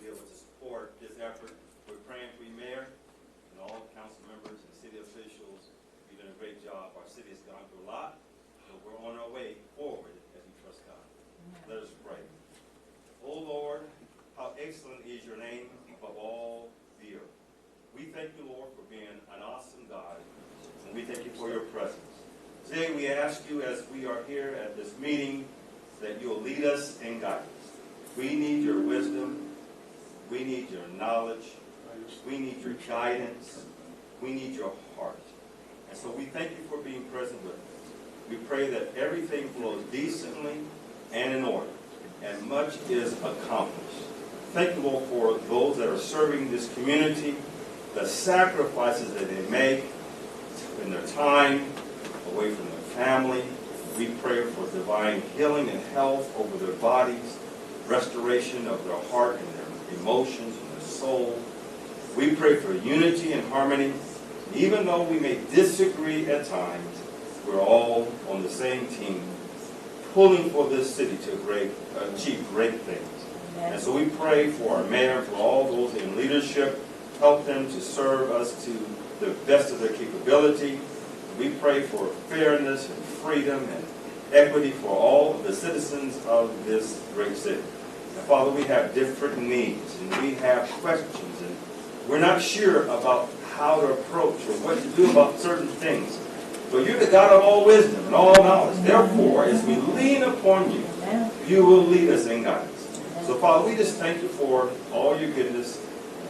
be able to support this effort. We're praying for you, Mayor, and all council members and city officials. You've done a great job. Our city has gone through a lot, but we're on our way forward as we trust God. Let us pray. Oh Lord, how excellent is your name above all the earth. We thank you, Lord, for being an awesome God, and we thank you for your presence. Today we ask you, as we are here at this meeting, that you'll lead us and guide us. We need your wisdom. We need your knowledge. We need your guidance. We need your heart. And so we thank you for being present with us. We pray that everything flows decently and in order, and much is accomplished. Thank you, Lord, for those that are serving this community, the sacrifices that they make in their time away from their family. We pray for divine healing and health over their bodies, restoration of their heart and their emotions and their soul. We pray for unity and harmony. Even though we may disagree at times, we're all on the same team, pulling for this city to achieve great things. And so we pray for our mayor, for all those in leadership. Help them to serve us to the best of their capability. We pray for fairness and freedom and equity for all of the citizens of this great city. And Father, we have different needs and we have questions, and we're not sure about how to approach or what to do about certain things. But you're the God of all wisdom and all knowledge. Therefore, as we lean upon you, you will lead us and guide us. So Father, we just thank you for all your goodness.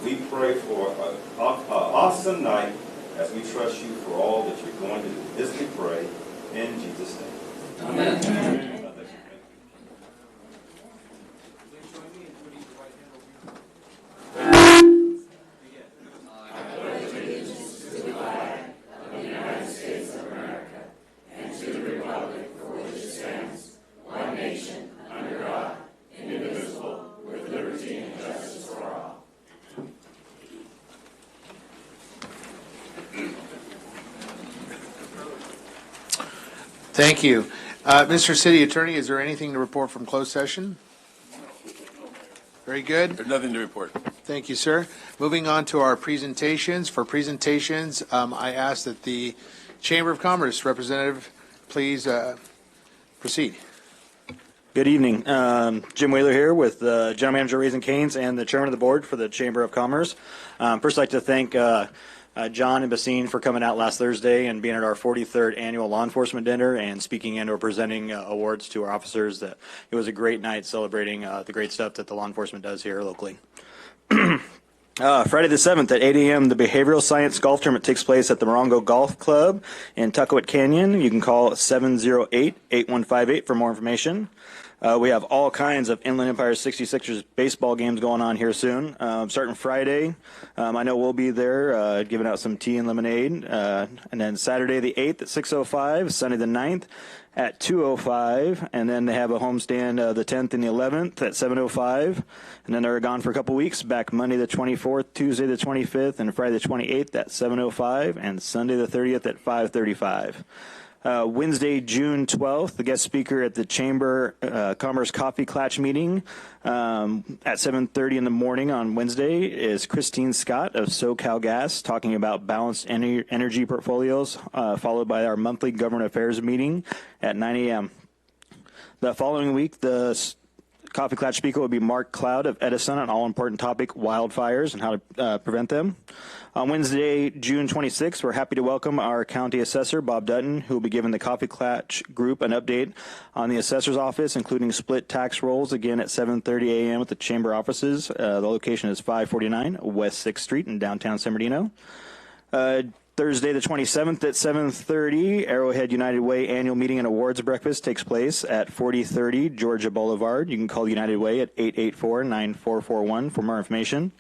We pray for an awesome night as we trust you for all that you're going to do. This we pray in Jesus' name. Amen. Amen. Thank you. Mr. City Attorney, is there anything to report from closed session? Very good. There's nothing to report. Thank you, sir. Moving on to our presentations. For presentations, I ask that the Chamber of Commerce representative please proceed. Good evening. Jim Whaler here with the General Manager Raising Cane's and the Chairman of the Board for the Chamber of Commerce. First, I'd like to thank John and Basine for coming out last Thursday and being at our 43rd annual law enforcement dinner and speaking and or presenting awards to our officers. It was a great night celebrating the great stuff that the law enforcement does here locally. Friday the 7th at 8 a.m. the Behavioral Science Golf Tournament takes place at the Morongo Golf Club in Tuckawit Canyon. You can call 708-8158 for more information. We have all kinds of Inland Empire 66ers baseball games going on here soon. Starting Friday, I know we'll be there giving out some tea and lemonade. And then Saturday the 8th at 6:05, Sunday the 9th at 2:05, and then they have a homestand the 10th and the 11th at 7:05. And then they're gone for a couple weeks, back Monday the 24th, Tuesday the 25th, and Friday the 28th at 7:05, and Sunday the 30th at 5:35. Wednesday, June 12th, the guest speaker at the Chamber Commerce Coffee Klatch meeting at 7:30 in the morning on Wednesday is Christine Scott of SoCal Gas talking about balanced energy portfolios, followed by our monthly government affairs meeting at 9 a.m. The following week, the Coffee Klatch speaker will be Mark Cloud of Edison on all-important topic wildfires and how to prevent them. On Wednesday, June 26th, we're happy to welcome our County Assessor, Bob Dutton, who will be giving the Coffee Klatch group an update on the Assessor's Office, including split tax rolls, again at 7:30 a.m. at the Chamber offices. The location is 549 West 6th Street in downtown San Bernardino. Thursday, the 27th at 7:30, Arrowhead United Way annual meeting and awards breakfast takes place at 4030 Georgia Boulevard. You can call United Way at 884-9441 for more information.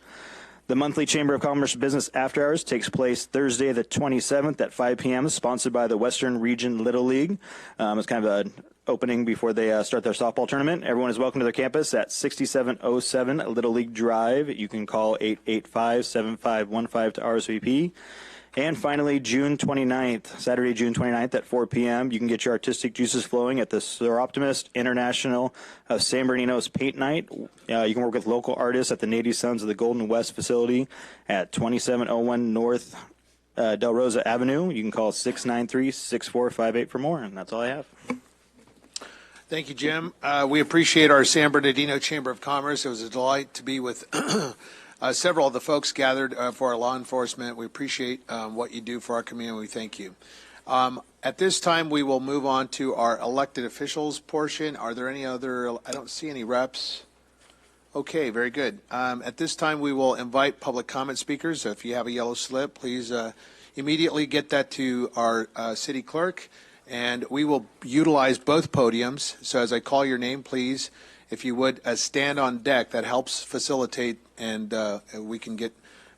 The monthly Chamber of Commerce Business After Hours takes place Thursday, the 27th at 5 p.m., sponsored by the Western Region Little League. It's kind of an opening before they start their softball tournament. Everyone is welcome to their campus at 6707 Little League Drive. You can call 885-7515 to RSVP. And finally, June 29th, Saturday, June 29th at 4 p.m., you can get your artistic juices flowing at the Sir Optimist International of San Bernardino's Paint Night. You can work with local artists at the Native Sons of the Golden West facility at 2701 North Del Rosa Avenue. You can call 693-6458 for more, and that's all I have. Thank you, Jim. We appreciate our San Bernardino Chamber of Commerce. It was a delight to be with several of the folks gathered for our law enforcement. We appreciate what you do for our community. We thank you. At this time, we will move on to our elected officials portion. Are there any other, I don't see any reps. Okay, very good. At this time, we will invite public comment speakers. So if you have a yellow slip, please immediately get that to our city clerk. And we will utilize both podiums. So as I call your name, please, if you would, stand on deck. That helps facilitate, and we can get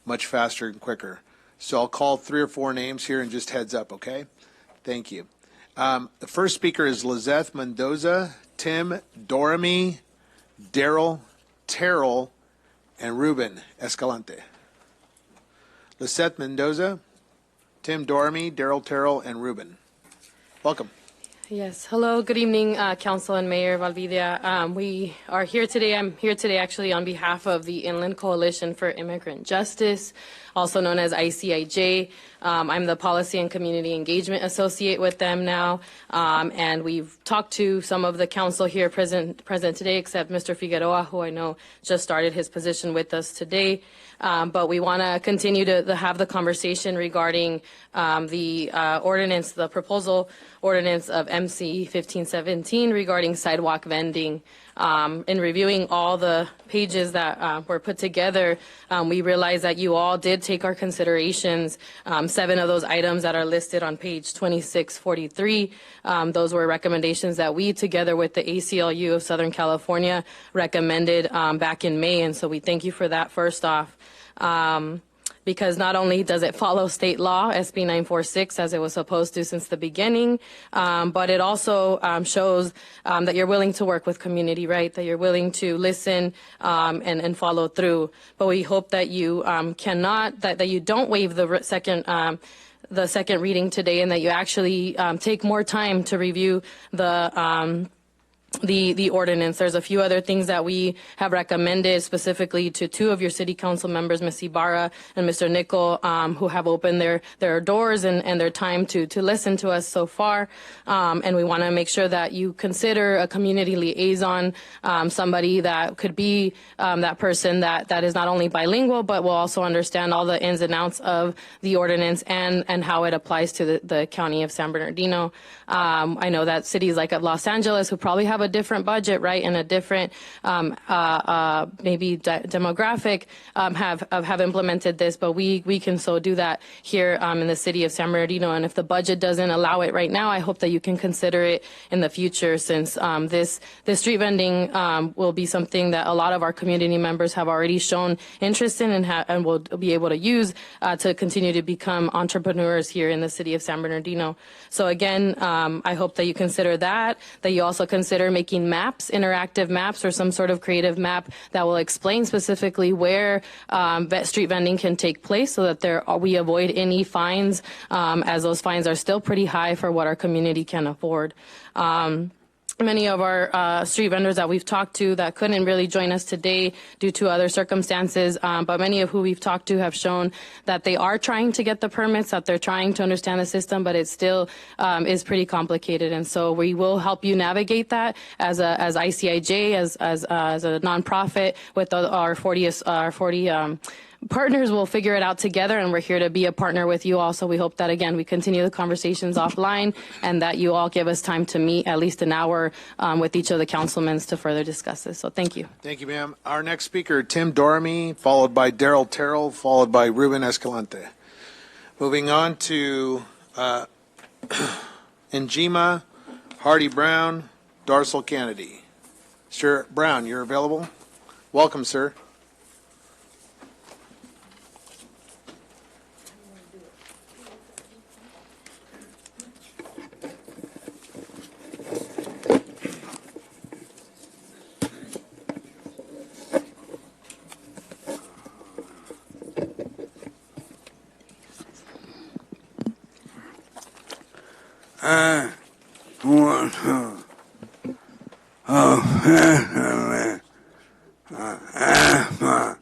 much faster and quicker. So I'll call 3 or 4 names here and just heads up, okay? Thank you. The first speaker is Lizeth Mendoza, Tim Doramy, Daryl Terrell, and Ruben Escalante. Lizeth Mendoza, Tim Doramy, Daryl Terrell, and Ruben. Welcome. Yes. Hello. Good evening, Council and Mayor Valdivia. We are here today. I'm here today actually on behalf of the Inland Coalition for Immigrant Justice, also known as ICIJ. I'm the Policy and Community Engagement Associate with them now, and we've talked to some of the council here present today, except Mr. Figueroa, who I know just started his position with us today. But we want to continue to have the conversation regarding the ordinance, the proposal ordinance of MC 1517 regarding sidewalk vending. In reviewing all the pages that were put together, we realized that you all did take our considerations. 7 of those items that are listed on page 2643, those were recommendations that we, together with the ACLU of Southern California, recommended back in May. And so we thank you for that first off. Because not only does it follow state law, SB 946, as it was supposed to since the beginning, but it also shows that you're willing to work with community, right? That you're willing to listen and follow through. But we hope that you that you don't waive the second reading today, and that you actually take more time to review the ordinance. There's a few other things that we have recommended specifically to 2 of your city council members, Ms. Ibarra and Mr. Nickel, who have opened their doors and their time to listen to us so far. And we want to make sure that you consider a community liaison, somebody that could be that person that is not only bilingual, but will also understand all the ins and outs of the ordinance and how it applies to the county of San Bernardino. I know that cities like Los Angeles, who probably have a different budget, right, and a different maybe demographic, have implemented this, but we can so do that here in the city of San Bernardino. And if the budget doesn't allow it right now, I hope that you can consider it in the future, since this street vending will be something that a lot of our community members have already shown interest in and will be able to use to continue to become entrepreneurs here in the city of San Bernardino. So again, I hope that you consider that you also consider making maps, interactive maps, or some sort of creative map that will explain specifically where street vending can take place, so that we avoid any fines, as those fines are still pretty high for what our community can afford. Many of our street vendors that we've talked to that couldn't really join us today due to other circumstances, but many of who we've talked to have shown that they are trying to get the permits, that they're trying to understand the system, but it still is pretty complicated. And so we will help you navigate that as ICIJ, as a nonprofit with our 40 partners. Will figure it out together, and we're here to be a partner with you all. So we hope that, again, we continue the conversations offline, and that you all give us time to meet at least an hour with each of the councilmen to further discuss this. So thank you. Thank you, ma'am. Our next speaker, Tim Doramy, followed by Daryl Terrell, followed by Ruben Escalante. Moving on to Njima, Hardy Brown, Darcel Kennedy. Sir Brown, you're available? Welcome, sir. want to officially ask for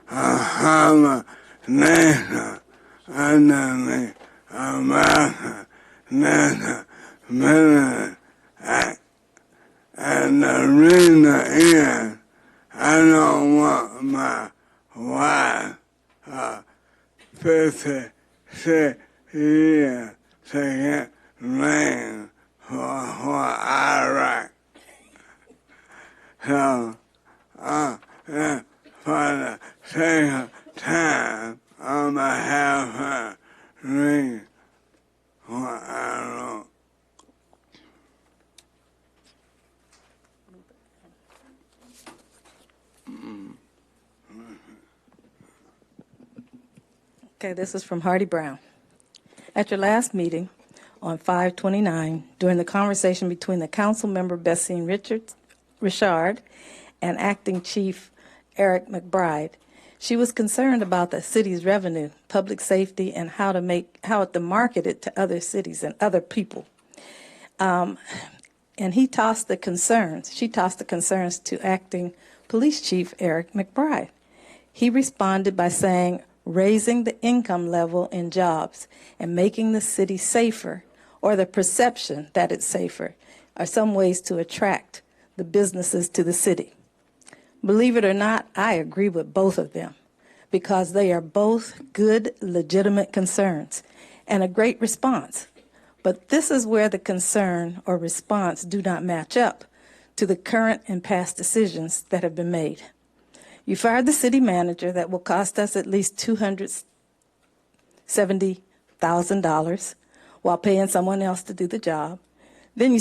a combination under the American Disabilities Act. And the reason is I don't want my wife 56 years to get blamed for Iraq. So, for the sake of time, on behalf of read what I wrote. Okay, this is from Hardy Brown. At your last meeting on 5/29, during the conversation between the council member Bessine Richard and acting chief Eric McBride, she was concerned about the city's revenue, public safety, and how to market it to other cities and other people. And she tossed the concerns to acting police chief Eric McBride. He responded by saying, raising the income level in jobs and making the city safer, or the perception that it's safer, are some ways to attract the businesses to the city. Believe it or not, I agree with both of them because they are both good, legitimate concerns and a great response. But this is where the concern or response do not match up to the current and past decisions that have been made. You fired the city manager. That will cost us at least $270,000 while paying someone else to do the job. Then you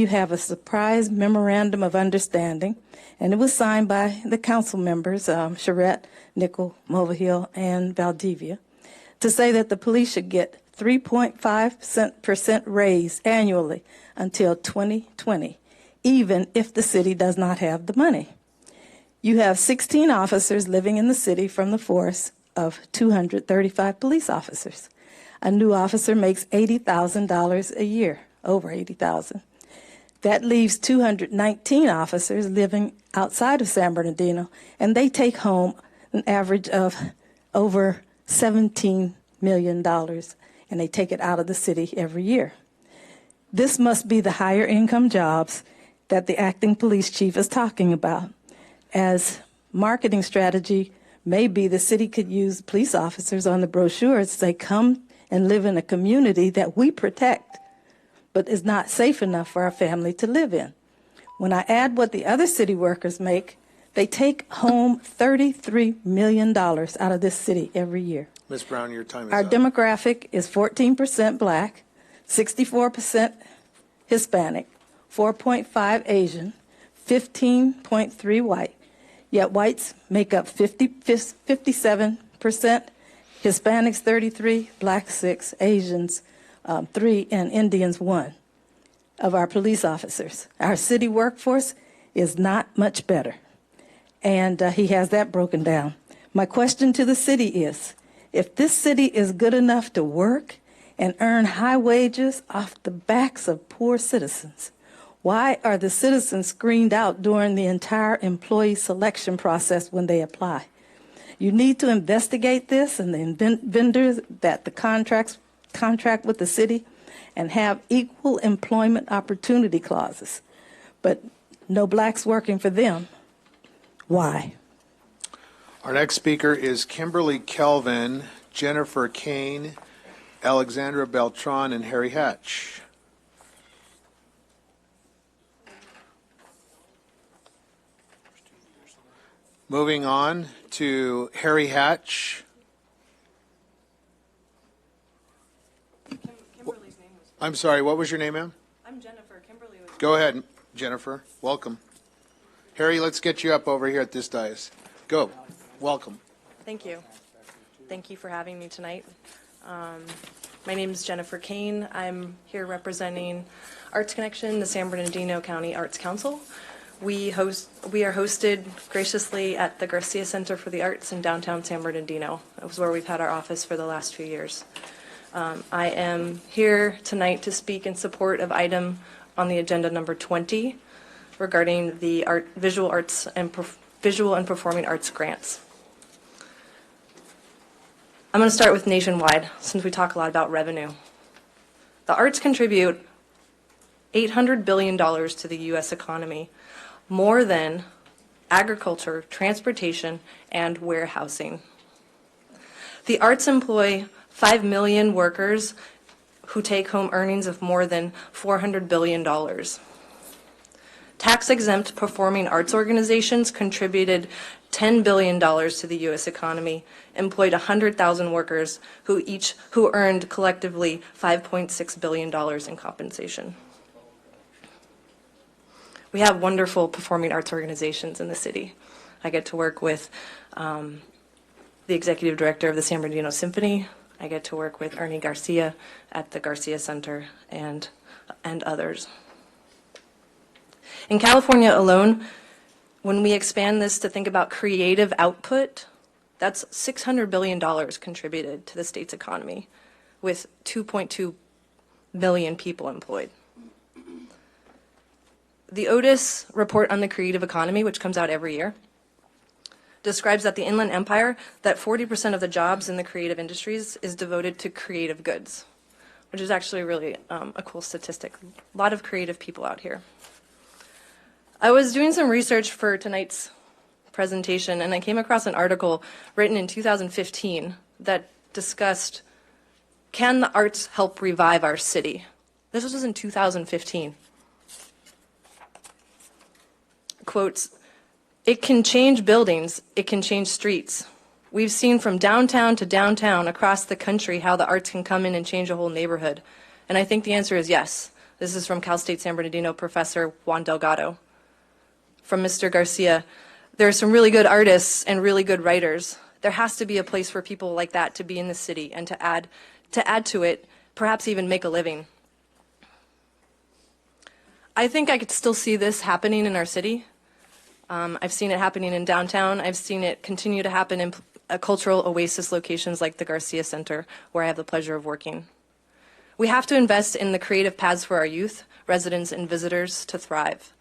have a surprise memorandum of understanding, and it was signed by the council members, Charette, Nickel, Mulvihill, and Valdivia, to say that the police should get 3.5% raise annually until 2020, even if the city does not have the money. You have 16 officers living in the city from the force of 235 police officers. A new officer makes $80,000 a year, over $80,000. That leaves 219 officers living outside of San Bernardino, and they take home an average of over $17 million, and they take it out of the city every year. This must be the higher income jobs that the acting police chief is talking about. As marketing strategy, maybe the city could use police officers on the brochures to say, come and live in a community that we protect, but is not safe enough for our family to live in. When I add what the other city workers make, they take home $33 million out of this city every year. Ms. Brown, your time is Our up. demographic is 14% black, 64% Hispanic, 4.5 Asian, 15.3 white. Yet whites make up 57%, Hispanics 33%, blacks 6%, Asians 3%, and Indians 1% of our police officers. Our city workforce is not much better, and he has that broken down. My question to the city is, if this city is good enough to work and earn high wages off the backs of poor citizens, why are the citizens screened out during the entire employee selection process when they apply? You need to investigate this and the vendors that the contract with the city and have equal employment opportunity clauses, but no blacks working for them. Why? Our next speaker is Kimberly Kelvin, Jennifer Kane, Alexandra Beltran, and Harry Hatch. Moving on to Harry Hatch. Kimberly's name was. I'm sorry, what was your name, ma'am? I'm Jennifer. Kimberly was. Go ahead, Jennifer. Welcome. Harry, let's get you up over here at this dais. Go. Welcome. Thank you. Thank you for having me tonight. My name is Jennifer Kane. I'm here representing Arts Connection, the San Bernardino County Arts Council. We are hosted graciously at the Garcia Center for the Arts in downtown San Bernardino. That was where we've had our office for the last few years. I am here tonight to speak in support of item on the agenda number 20 regarding the visual and performing arts grants. I'm going to start with nationwide, since we talk a lot about revenue. The arts contribute $800 billion to the U.S. economy, more than agriculture, transportation, and warehousing. The arts employ 5 million workers who take home earnings of more than $400 billion. Tax-exempt performing arts organizations contributed $10 billion to the U.S. economy, employed 100,000 workers who earned collectively $5.6 billion in compensation. We have wonderful performing arts organizations in the city. I get to work with the executive director of the San Bernardino Symphony. I get to work with Ernie Garcia at the Garcia Center and others. In California alone, when we expand this to think about creative output, that's $600 billion contributed to the state's economy, with 2.2 million people employed. The Otis report on the creative economy, which comes out every year, describes that the Inland Empire, that 40% of the jobs in the creative industries is devoted to creative goods, which is actually really a cool statistic. A lot of creative people out here. I was doing some research for tonight's presentation, and I came across an article written in 2015 that discussed, can the arts help revive our city? This was in 2015. Quotes, it can change buildings, it can change streets. We've seen from downtown to downtown across the country how the arts can come in and change a whole neighborhood. And I think the answer is yes. This is from Cal State San Bernardino professor Juan Delgado. From Mr. Garcia, there are some really good artists and really good writers. There has to be a place for people like that to be in the city and to add to it, perhaps even make a living. I think I could still see this happening in our city. I've seen it happening in downtown. I've seen it continue to happen in cultural oasis locations like the Garcia Center, where I have the pleasure of working. We have to invest in the creative paths for our youth, residents, and visitors to thrive.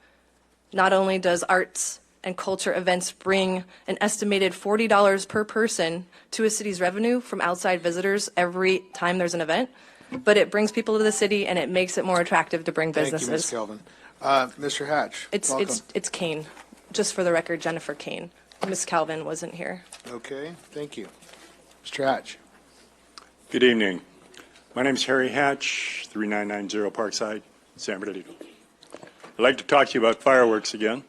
Not only does arts and culture events bring an estimated $40 per person to a city's revenue from outside visitors every time there's an event, but it brings people to the city and it makes it more attractive to bring businesses. Thank you, Ms. Kelvin. Mr. Hatch, welcome. It's Kane. Just for the record, Jennifer Kane. Ms. Calvin wasn't here. Okay, thank you. Mr. Hatch. Good evening. My name is Harry Hatch, 3990 Parkside, San Bernardino. I'd like to talk to you about fireworks again.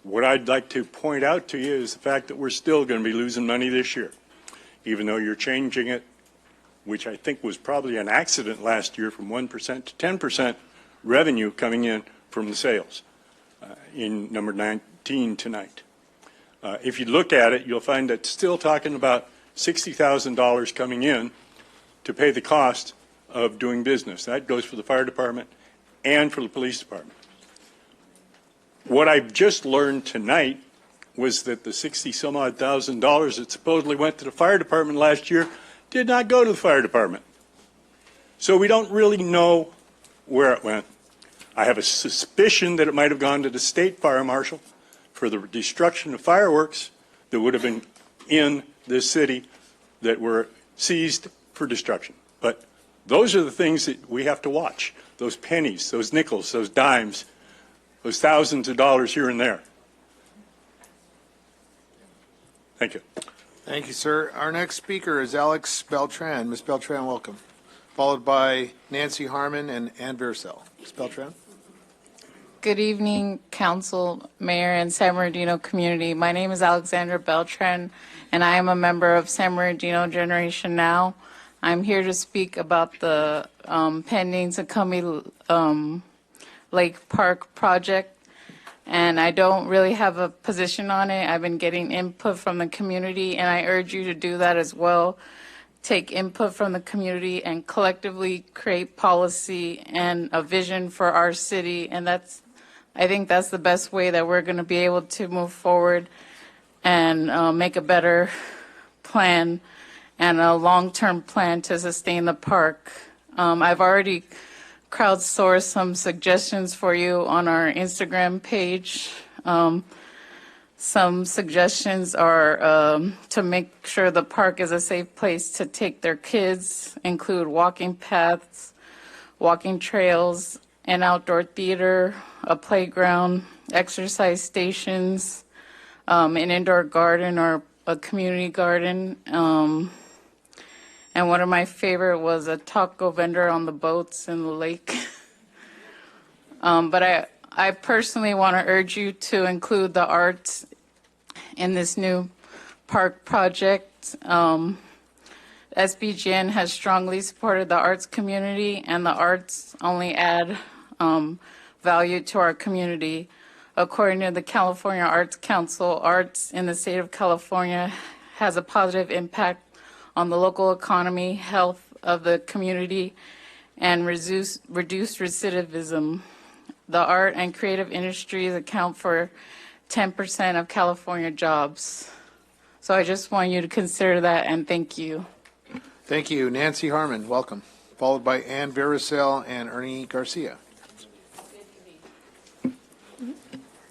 What I'd like to point out to you is the fact that we're still going to be losing money this year, even though you're changing it, which I think was probably an accident last year, from 1% to 10% revenue coming in from the sales in number 19 tonight. If you look at it, you'll find that still talking about $60,000 coming in to pay the cost of doing business. That goes for the fire department and for the police department. What I've just learned tonight was that the $60-some-odd thousand that supposedly went to the fire department last year did not go to the fire department. So we don't really know where it went. I have a suspicion that it might have gone to the state fire marshal for the destruction of fireworks that would have been in this city that were seized for destruction. But those are the things that we have to watch. Those pennies, those nickels, those dimes, those thousands of dollars here and there. Thank you. Thank you, sir. Our next speaker is Alex Beltran. Ms. Beltran, welcome. Followed by Nancy Harmon and Ann Versell. Ms. Beltran. Good evening, Council, Mayor, and San Bernardino community. My name is Alexandra Beltran, and I am a member of San Bernardino Generation Now. I'm here to speak about the pending Succombie Lake Park project, and I don't really have a position on it. I've been getting input from the community, and I urge you to do that as well. Take input from the community and collectively create policy and a vision for our city, and I think that's the best way that we're going to be able to move forward and make a better plan and a long-term plan to sustain the park. I've already crowdsourced some suggestions for you on our Instagram page. Some suggestions are to make sure the park is a safe place to take their kids, include walking paths, walking trails, an outdoor theater, a playground, exercise stations, an indoor garden or a community garden. And one of my favorite was a taco vendor on the boats in the lake. But I personally want to urge you to include the arts in this new park project. SBGN has strongly supported the arts community, and the arts only add value to our community. According to the California Arts Council, arts in the state of California has a positive impact on the local economy, health of the community, and reduce recidivism. The art and creative industries account for 10% of California jobs. So I just want you to consider that, and thank you. Thank you. Nancy Harmon, welcome. Followed by Ann Vericel and Ernie Garcia.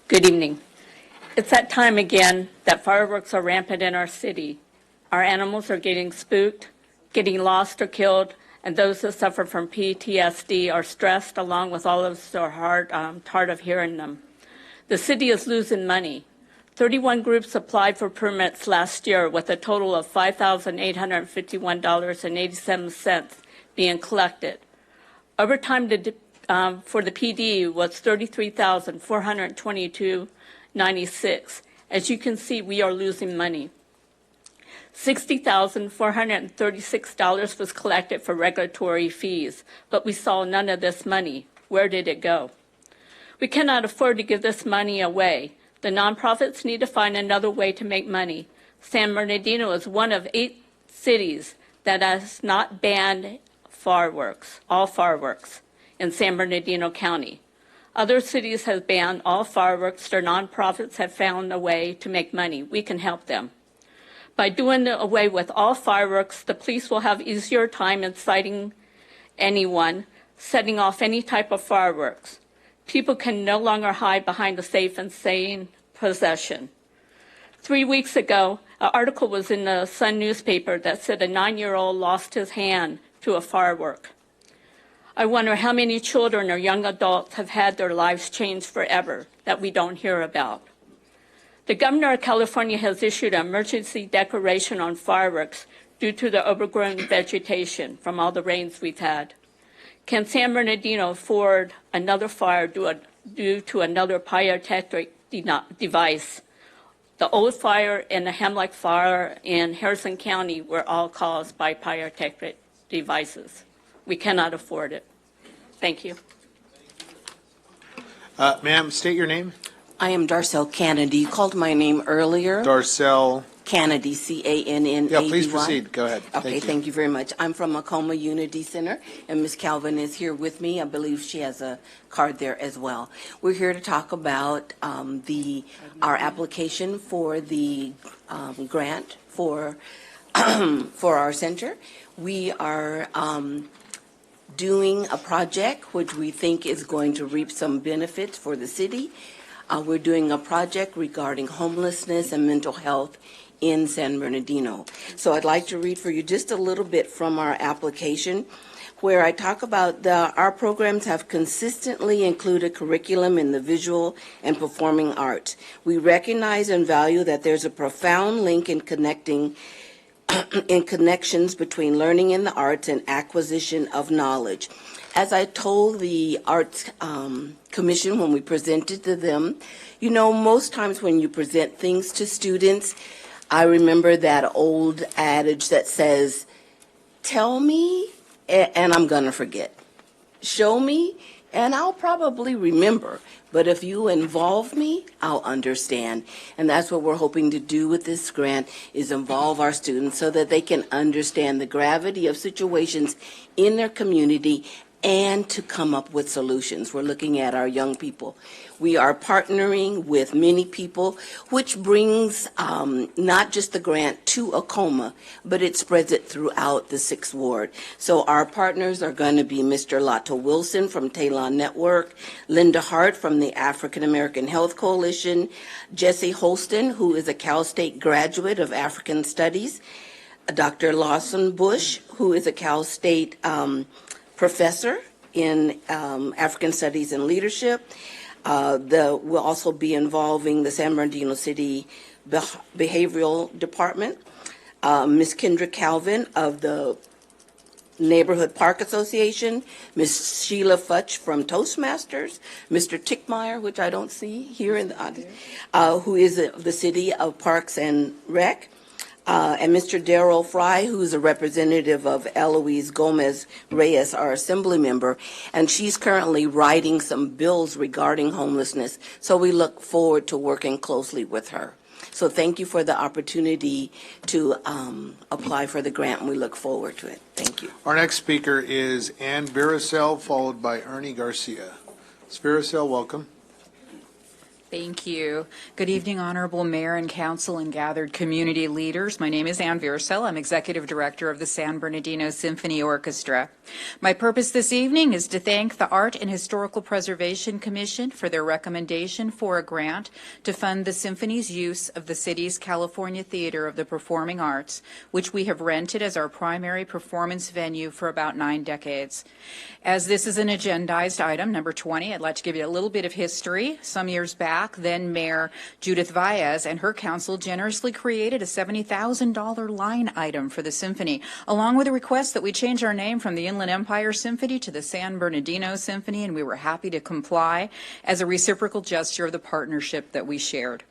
Good evening. It's that time again that fireworks are rampant in our city. Our animals are getting spooked, getting lost or killed, and those that suffer from PTSD are stressed, along with all of us who are tired of hearing them. The city is losing money. 31 groups applied for permits last year with a total of $5,851.87 being collected. Overtime for the PD was $33,422.96. As you can see, we are losing money. $60,436 was collected for regulatory fees, but we saw none of this money. Where did it go? We cannot afford to give this money away. The nonprofits need to find another way to make money. San Bernardino is one of 8 cities that has not banned fireworks, all fireworks, in San Bernardino County. Other cities have banned all fireworks. Their nonprofits have found a way to make money. We can help them. By doing away with all fireworks, the police will have easier time in citing anyone setting off any type of fireworks. People can no longer hide behind the safe and saying possession. 3 weeks ago, an article was in the Sun newspaper that said a 9-year-old lost his hand to a firework. I wonder how many children or young adults have had their lives changed forever that we don't hear about. The governor of California has issued an emergency declaration on fireworks due to the overgrown vegetation from all the rains we've had. Can San Bernardino afford another fire due to another pyrotechnic device? The old fire and the Hemlock fire in Harrison County were all caused by pyrotechnic devices. We cannot afford it. Thank you. Ma'am, state your name. I am Darcel Kennedy. You called my name earlier. Darcel. Kennedy, C-A-N-N-A-D-Y. Yeah, please proceed. Go ahead. Okay, thank you very much. I'm from Macoma Unity Center, and Ms. Calvin is here with me. I believe she has a card there as well. We're here to talk about our application for the grant for our center. We are doing a project which we think is going to reap some benefits for the city. We're doing a project regarding homelessness and mental health in San Bernardino. So I'd like to read for you just a little bit from our application, where I talk about our programs have consistently included curriculum in the visual and performing arts. We recognize and value that there's a profound link in connections between learning in the arts and acquisition of knowledge. As I told the Arts Commission when we presented to them, you know, most times when you present things to students, I remember that old adage that says, tell me and I'm going to forget. Show me and I'll probably remember. But if you involve me, I'll understand. And that's what we're hoping to do with this grant, is involve our students so that they can understand the gravity of situations in their community and to come up with solutions. We're looking at our young people. We are partnering with many people, which brings not just the grant to Acoma, but it spreads it throughout the 6th Ward. So our partners are going to be Mr. Lotto Wilson from Talon Network, Linda Hart from the African American Health Coalition, Jesse Holston, who is a Cal State graduate of African Studies, Dr. Lawson Bush, who is a Cal State professor in African Studies and Leadership. We'll also be involving the San Bernardino City Behavioral Department, Ms. Kendra Calvin of the Neighborhood Park Association, Ms. Sheila Futch from Toastmasters, Mr. Tickmeyer, which I don't see here in the audience, who is the City of Parks and Rec, and Mr. Darrell Fry, who's a representative of Eloise Gomez Reyes, our assembly member, and she's currently writing some bills regarding homelessness. So we look forward to working closely with her. So thank you for the opportunity to apply for the grant, and we look forward to it. Thank you. Our next speaker is Ann Viracel, followed by Ernie Garcia. Ms. Viracel, welcome. Thank you. Good evening, Honorable Mayor and Council and gathered community leaders. My name is Ann Viracel. I'm Executive Director of the San Bernardino Symphony Orchestra. My purpose this evening is to thank the Art and Historical Preservation Commission for their recommendation for a grant to fund the symphony's use of the city's California Theater of the Performing Arts, which we have rented as our primary performance venue for about 9 decades. As this is an agendized item, number 20, I'd like to give you a little bit of history. Some years back, then Mayor Judith Valles and her council generously created a $70,000 line item for the symphony, along with a request that we change our name from the Inland Empire Symphony to the San Bernardino Symphony, and we were happy to comply as a reciprocal gesture of the partnership that we shared.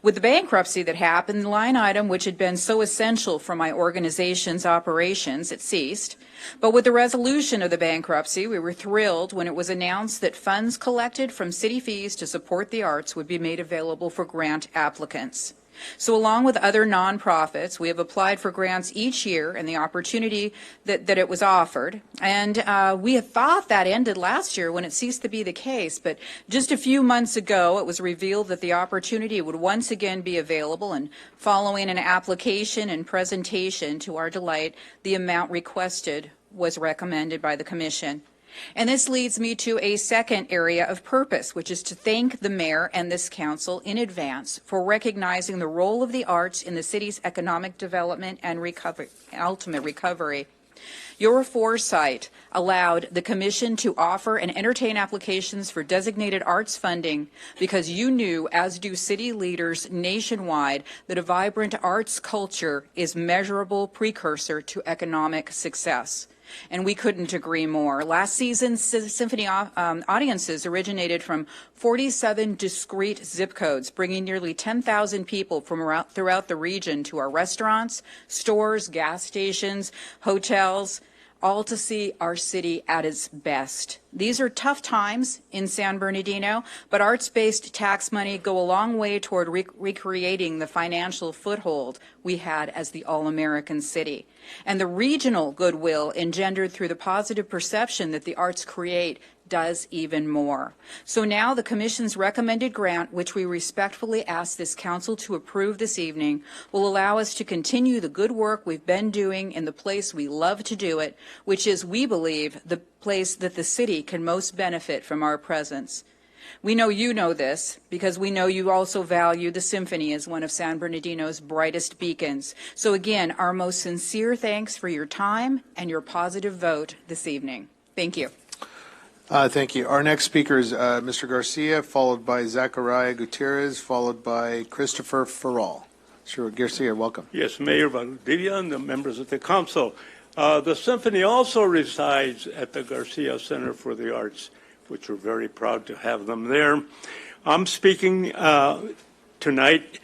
With the bankruptcy that happened, the line item, which had been so essential for my organization's operations, it ceased. But with the resolution of the bankruptcy, we were thrilled when it was announced that funds collected from city fees to support the arts would be made available for grant applicants. So along with other nonprofits, we have applied for grants each year and the opportunity that it was offered. And we had thought that ended last year when it ceased to be the case. But just a few months ago, it was revealed that the opportunity would once again be available. And following an application and presentation, to our delight, the amount requested was recommended by the Commission. And this leads me to a second area of purpose, which is to thank the mayor and this council in advance for recognizing the role of the arts in the city's economic development and ultimate recovery. Your foresight allowed the Commission to offer and entertain applications for designated arts funding because you knew, as do city leaders nationwide, that a vibrant arts culture is a measurable precursor to economic success. And we couldn't agree more. Last season's symphony audiences originated from 47 discrete zip codes, bringing nearly 10,000 people from throughout the region to our restaurants, stores, gas stations, hotels, all to see our city at its best. These are tough times in San Bernardino, but arts-based tax money go a long way toward recreating the financial foothold we had as the all-American city. And the regional goodwill engendered through the positive perception that the arts create does even more. So now the Commission's recommended grant, which we respectfully ask this Council to approve this evening, will allow us to continue the good work we've been doing in the place we love to do it, which is, we believe, the place that the city can most benefit from our presence. We know you know this because we know you also value the symphony as one of San Bernardino's brightest beacons. So again, our most sincere thanks for your time and your positive vote this evening. Thank you. Thank you. Our next speaker is Mr. Garcia, followed by Zachariah Gutierrez, followed by Christopher Farrell. Mr. Garcia, welcome. Yes, Mayor Valdivia and the members of the council. The symphony also resides at the Garcia Center for the Arts, which we're very proud to have them there. I'm speaking tonight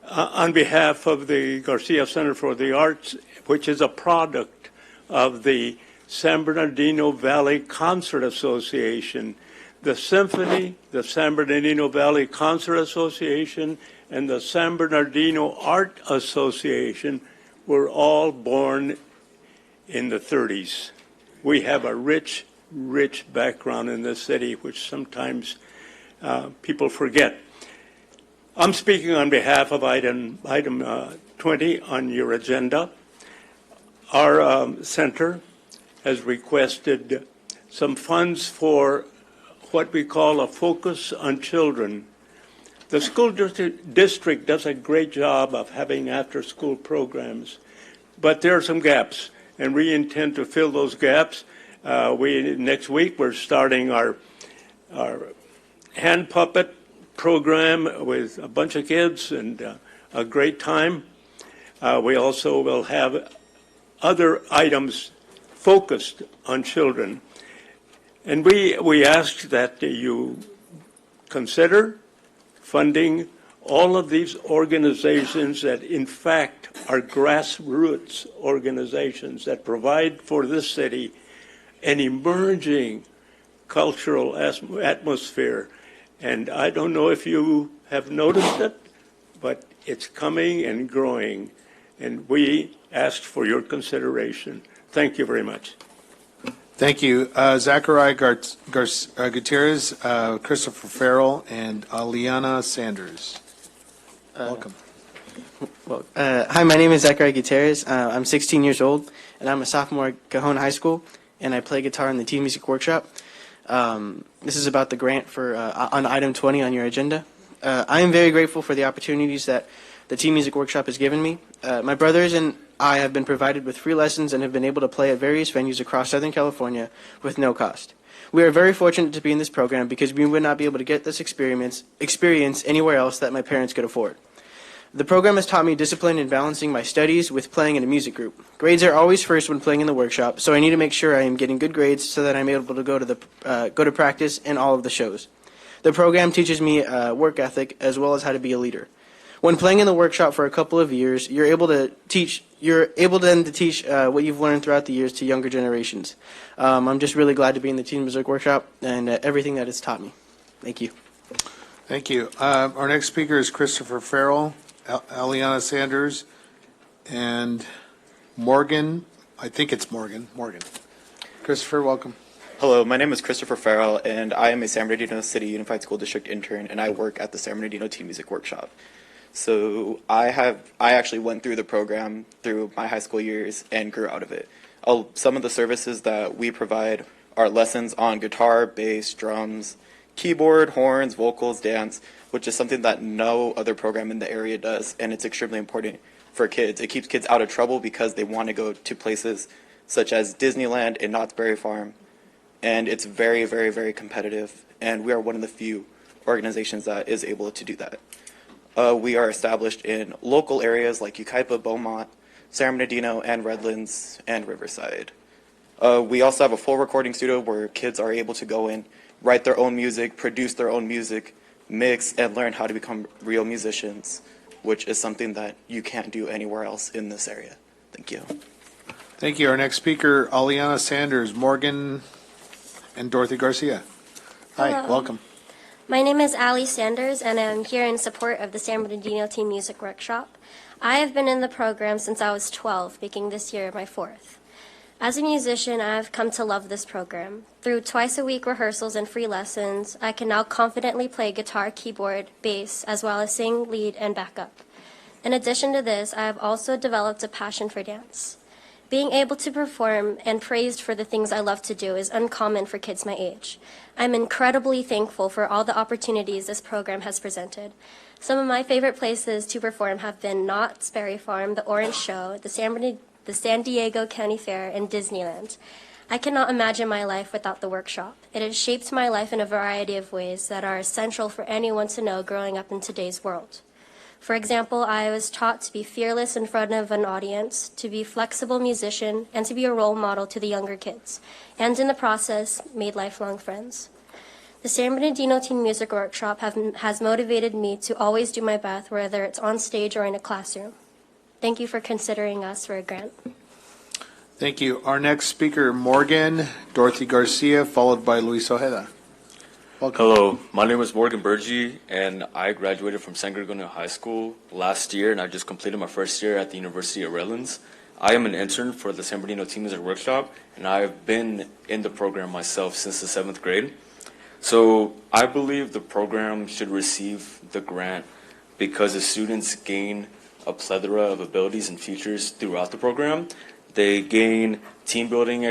on behalf of the Garcia Center for the Arts, which is a product of the San Bernardino Valley Concert Association. The symphony, the San Bernardino Valley Concert Association, and the San Bernardino Art Association were all born in the 30s. We have a rich rich background in this city, which sometimes people forget. I'm speaking on behalf of item 20 on your agenda. Our center has requested some funds for what we call a focus on children. The school district does a great job of having after-school programs, but there are some gaps, and we intend to fill those gaps. Next week, we're starting our hand puppet program with a bunch of kids and a great time. We also will have other items focused on children. And we ask that you consider funding all of these organizations that in fact are grassroots organizations that provide for this city an emerging cultural atmosphere. And I don't know if you have noticed it, but it's coming and growing. And we ask for your consideration. Thank you very much. Thank you. Zachariah Gutierrez, Christopher Farrell, and Aliana Sanders. Welcome. Hi, my name is Zachariah Gutierrez. I'm 16 years old, and I'm a sophomore at Cajon High School, and I play guitar in the Teen Music Workshop. This is about the grant for on item 20 on your agenda. I am very grateful for the opportunities that the Teen Music Workshop has given me. My brothers and I have been provided with free lessons and have been able to play at various venues across Southern California with no cost. We are very fortunate to be in this program because we would not be able to get this experience anywhere else that my parents could afford. The program has taught me discipline in balancing my studies with playing in a music group. Grades are always first when playing in the workshop, so I need to make sure I am getting good grades so that I'm able to go to practice in all of the shows. The program teaches me work ethic as well as how to be a leader. When playing in the workshop for a couple of years, you're able then to teach what you've learned throughout the years to younger generations. I'm just really glad to be in the Teen Music Workshop and everything that it's taught me. Thank you. Thank you. Our next speaker is Christopher Farrell, Aliana Sanders, and Morgan. I think it's Morgan. Christopher, welcome. Hello, my name is Christopher Farrell, and I am a San Bernardino City Unified School District intern, and I work at the San Bernardino Teen Music Workshop. So I actually went through the program through my high school years and grew out of it. Some of the services that we provide are lessons on guitar, bass, drums, keyboard, horns, vocals, dance, which is something that no other program in the area does, and it's extremely important for kids. It keeps kids out of trouble because they want to go to places such as Disneyland and Knott's Berry Farm, and it's very, very, very competitive, and we are one of the few organizations that is able to do that. We are established in local areas like Yucaipa, Beaumont, San Bernardino, and Redlands, and Riverside. We also have a full recording studio where kids are able to go in, write their own music, produce their own music, mix, and learn how to become real musicians, which is something that you can't do anywhere else in this area. Thank you. Thank you. Our next speaker, Aliana Sanders, Morgan, and Dorothy Garcia. Hi, Hello. welcome. My name is Ali Sanders, and I'm here in support of the San Bernardino Teen Music Workshop. I have been in the program since I was 12, making this year my 4th. As a musician, I have come to love this program. Through twice-a-week rehearsals and free lessons, I can now confidently play guitar, keyboard, bass, as well as sing, lead, and backup. In addition to this, I have also developed a passion for dance. Being able to perform and praised for the things I love to do is uncommon for kids my age. I'm incredibly thankful for all the opportunities this program has presented. Some of my favorite places to perform have been Knott's Berry Farm, the Orange Show, the San Diego County Fair, and Disneyland. I cannot imagine my life without the workshop. It has shaped my life in a variety of ways that are essential for anyone to know growing up in today's world. For example, I was taught to be fearless in front of an audience, to be a flexible musician, and to be a role model to the younger kids, and in the process, made lifelong friends. The San Bernardino Teen Music Workshop has motivated me to always do my best, whether it's on stage or in a classroom. Thank you for considering us for a grant. Thank you. Our next speaker, Morgan, Dorothy Garcia, followed by Luis Ojeda. Welcome. Hello, my name is Morgan Burgi, and I graduated from San Gregorio High School last year, and I just completed my first year at the University of Redlands. I am an intern for the San Bernardino Team Music Workshop, and I've been in the program myself since the 7th grade. So I believe the program should receive the grant because the students gain a plethora of abilities and features throughout the program. They gain team building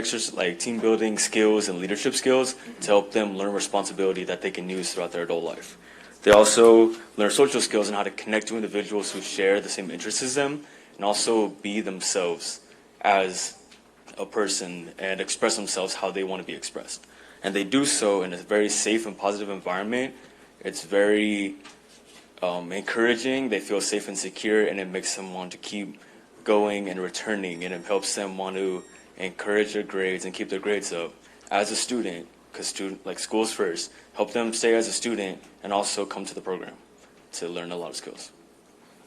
team building skills and leadership skills to help them learn responsibility that they can use throughout their adult life. They also learn social skills and how to connect to individuals who share the same interests as them, and also be themselves as a person and express themselves how they want to be expressed. And they do so in a very safe and positive environment. It's very encouraging. They feel safe and secure, and it makes them want to keep going and returning, and it helps them want to encourage their grades and keep their grades up as a student, because school's first. Help them stay as a student and also come to the program to learn a lot of skills.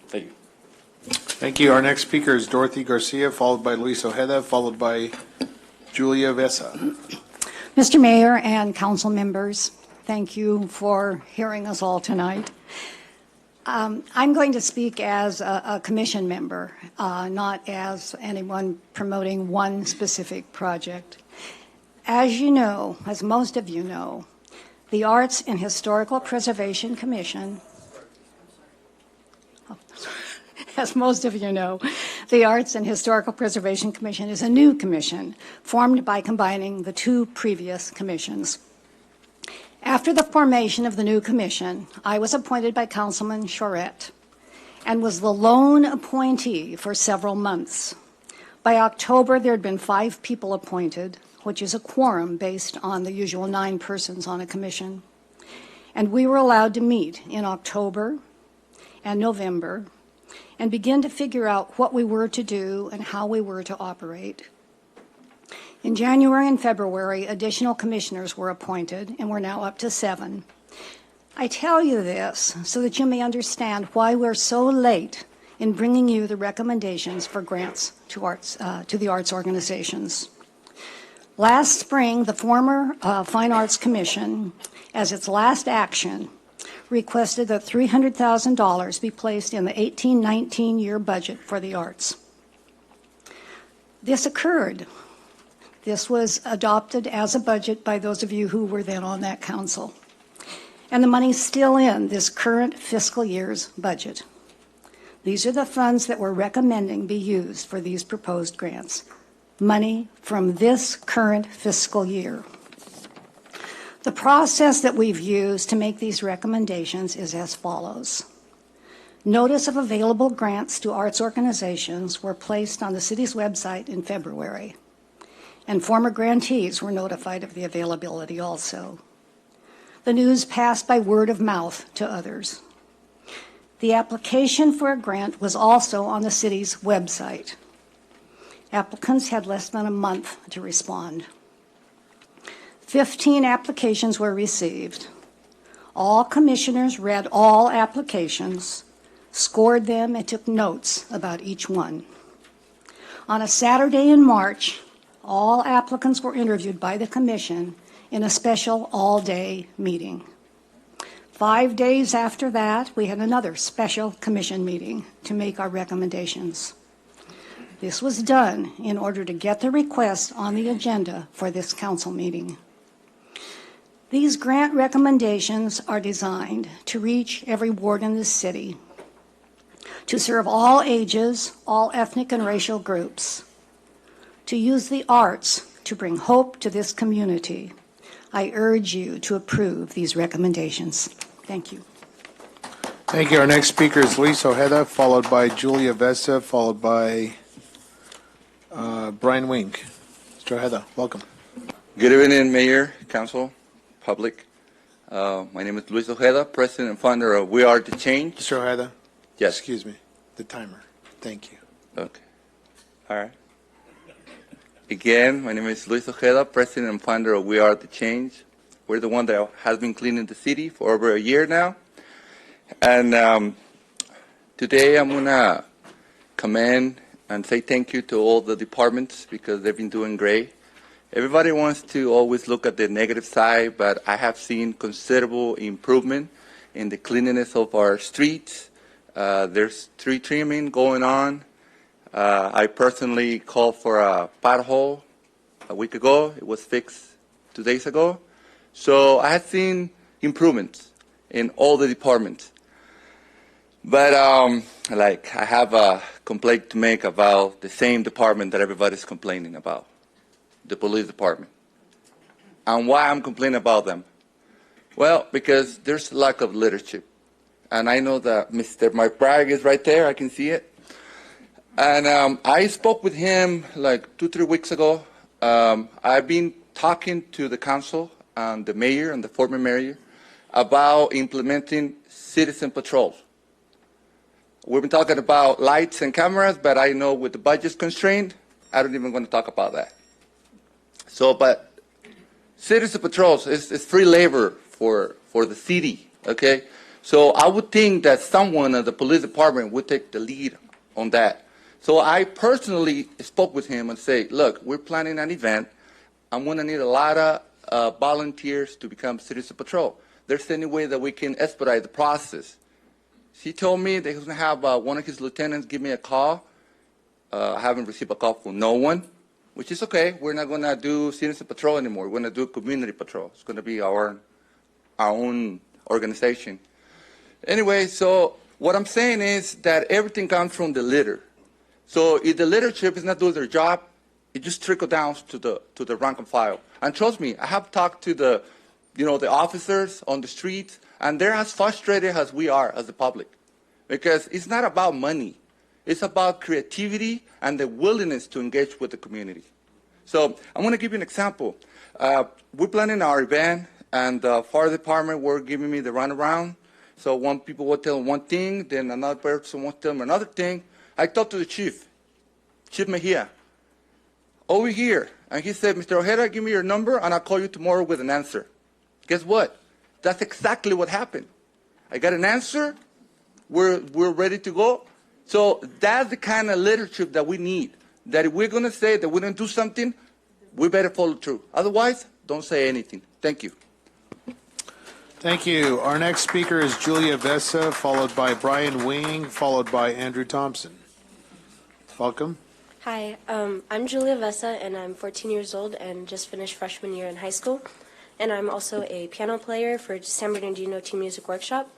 Thank you. Thank you. Our next speaker is Dorothy Garcia, followed by Luis Ojeda, followed by Julia Vesa. Mr. Mayor and council members, thank you for hearing us all tonight. I'm going to speak as a commission member, not as anyone promoting one specific project. As you know, as most of you know, the Arts and Historical Preservation Commission, as most of you know, the Arts and Historical Preservation Commission is a new commission formed by combining the two previous commissions. After the formation of the new commission, I was appointed by Councilman Charette and was the lone appointee for several months. By October, there had been 5 people appointed, which is a quorum based on the usual 9 persons on a commission. And we were allowed to meet in October and November and begin to figure out what we were to do and how we were to operate. In January and February, additional commissioners were appointed, and we're now up to 7. I tell you this so that you may understand why we're so late in bringing you the recommendations for grants to the arts organizations. Last spring, the former Fine Arts Commission, as its last action, requested that $300,000 be placed in the 18-19 year budget for the arts. This occurred. This was adopted as a budget by those of you who were then on that council. And the money's still in this current fiscal year's budget. These are the funds that we're recommending be used for these proposed grants. Money from this current fiscal year. The process that we've used to make these recommendations is as follows. Notice of available grants to arts organizations were placed on the city's website in February, and former grantees were notified of the availability also. The news passed by word of mouth to others. The application for a grant was also on the city's website. Applicants had less than a month to respond. 15 applications were received. All commissioners read all applications, scored them, and took notes about each one. On a Saturday in March, all applicants were interviewed by the commission in a special all-day meeting. 5 days after that, we had another special commission meeting to make our recommendations. This was done in order to get the request on the agenda for this council meeting. These grant recommendations are designed to reach every ward in the city, to serve all ages, all ethnic and racial groups, to use the arts to bring hope to this community. I urge you to approve these recommendations. Thank you. Thank you. Our next speaker is Luis Ojeda, followed by Julia Vesta, followed by Brian Wink. Mr. Ojeda, welcome. Good evening, Mayor, Council, public. My name is Luis Ojeda, President and founder of We Are the Change. Mr. Ojeda? Yes. Excuse me, the timer. Thank you. Okay. All right. Again, my name is Luis Ojeda, President and founder of We Are the Change. We're the one that has been cleaning the city for over a year now. And today I'm going to commend and say thank you to all the departments because they've been doing great. Everybody wants to always look at the negative side, but I have seen considerable improvement in the cleanliness of our streets. There's tree trimming going on. I personally called for a pothole a week ago. It was fixed 2 days ago. So I have seen improvements in all the departments. But I have a complaint to make about the same department that everybody's complaining about, the police department. And why I'm complaining about them? Well, because there's a lack of leadership. And I know that Mr. Mike Bragg is right there. I can see it. And I spoke with him like 2-3 weeks ago. I've been talking to the council and the mayor and the former mayor about implementing citizen patrols. We've been talking about lights and cameras, but I know with the budget constrained, I don't even want to talk about that. So, but citizen patrols is free labor for the city, okay? So I would think that someone at the police department would take the lead on that. So I personally spoke with him and say, look, we're planning an event. I'm going to need a lot of volunteers to become citizen patrol. There's any way that we can expedite the process. He told me that he was going to have one of his lieutenants give me a call. I haven't received a call from no one, which is okay. We're not going to do citizen patrol anymore. We're going to do community patrol. It's going to be our own organization. Anyway, so what I'm saying is that everything comes from the leader. So if the leadership is not doing their job, it just trickles down to the rank and file. And trust me, I have talked to the officers on the streets, and they're as frustrated as we are as the public. Because it's not about money. It's about creativity and the willingness to engage with the community. So I'm going to give you an example. We're planning our event, and the fire department were giving me the runaround. So one people will tell them one thing, then another person will tell them another thing. I talked to the chief, Chief Mejia, over here, and he said, Mr. Ojeda, give me your number, and I'll call you tomorrow with an answer. Guess what? That's exactly what happened. I got an answer. We're ready to go. So that's the kind of leadership that we need, that if we're going to say that we're going to do something, we better follow through. Otherwise, don't say anything. Thank you. Thank you. Our next speaker is Julia Vesa, followed by Brian Wing, followed by Andrew Thompson. Welcome. Hi, I'm Julia Vesa, and I'm 14 years old and just finished freshman year in high school. And I'm also a piano player for San Bernardino Team Music Workshop.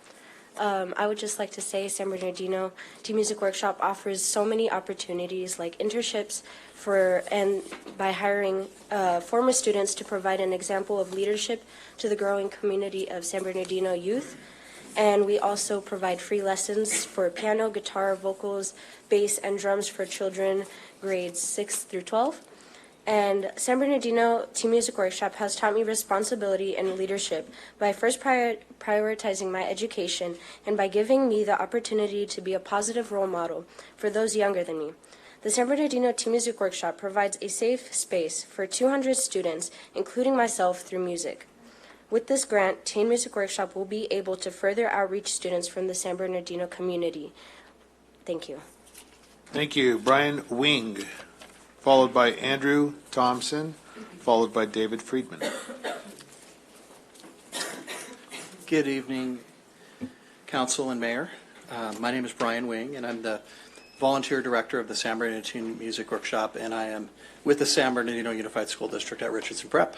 I would just like to say San Bernardino Team Music Workshop offers so many opportunities like internships and by hiring former students to provide an example of leadership to the growing community of San Bernardino youth. And we also provide free lessons for piano, guitar, vocals, bass, and drums for children grades 6 through 12. And San Bernardino Team Music Workshop has taught me responsibility and leadership by first prioritizing my education and by giving me the opportunity to be a positive role model for those younger than me. The San Bernardino Team Music Workshop provides a safe space for 200 students, including myself, through music. With this grant, Team Music Workshop will be able to further outreach students from the San Bernardino community. Thank you. Thank you. Brian Wing, followed by Andrew Thompson, followed by David Friedman. Good evening, Council and Mayor. My name is Brian Wing, and I'm the volunteer director of the San Bernardino Teen Music Workshop, and I am with the San Bernardino Unified School District at Richardson Prep.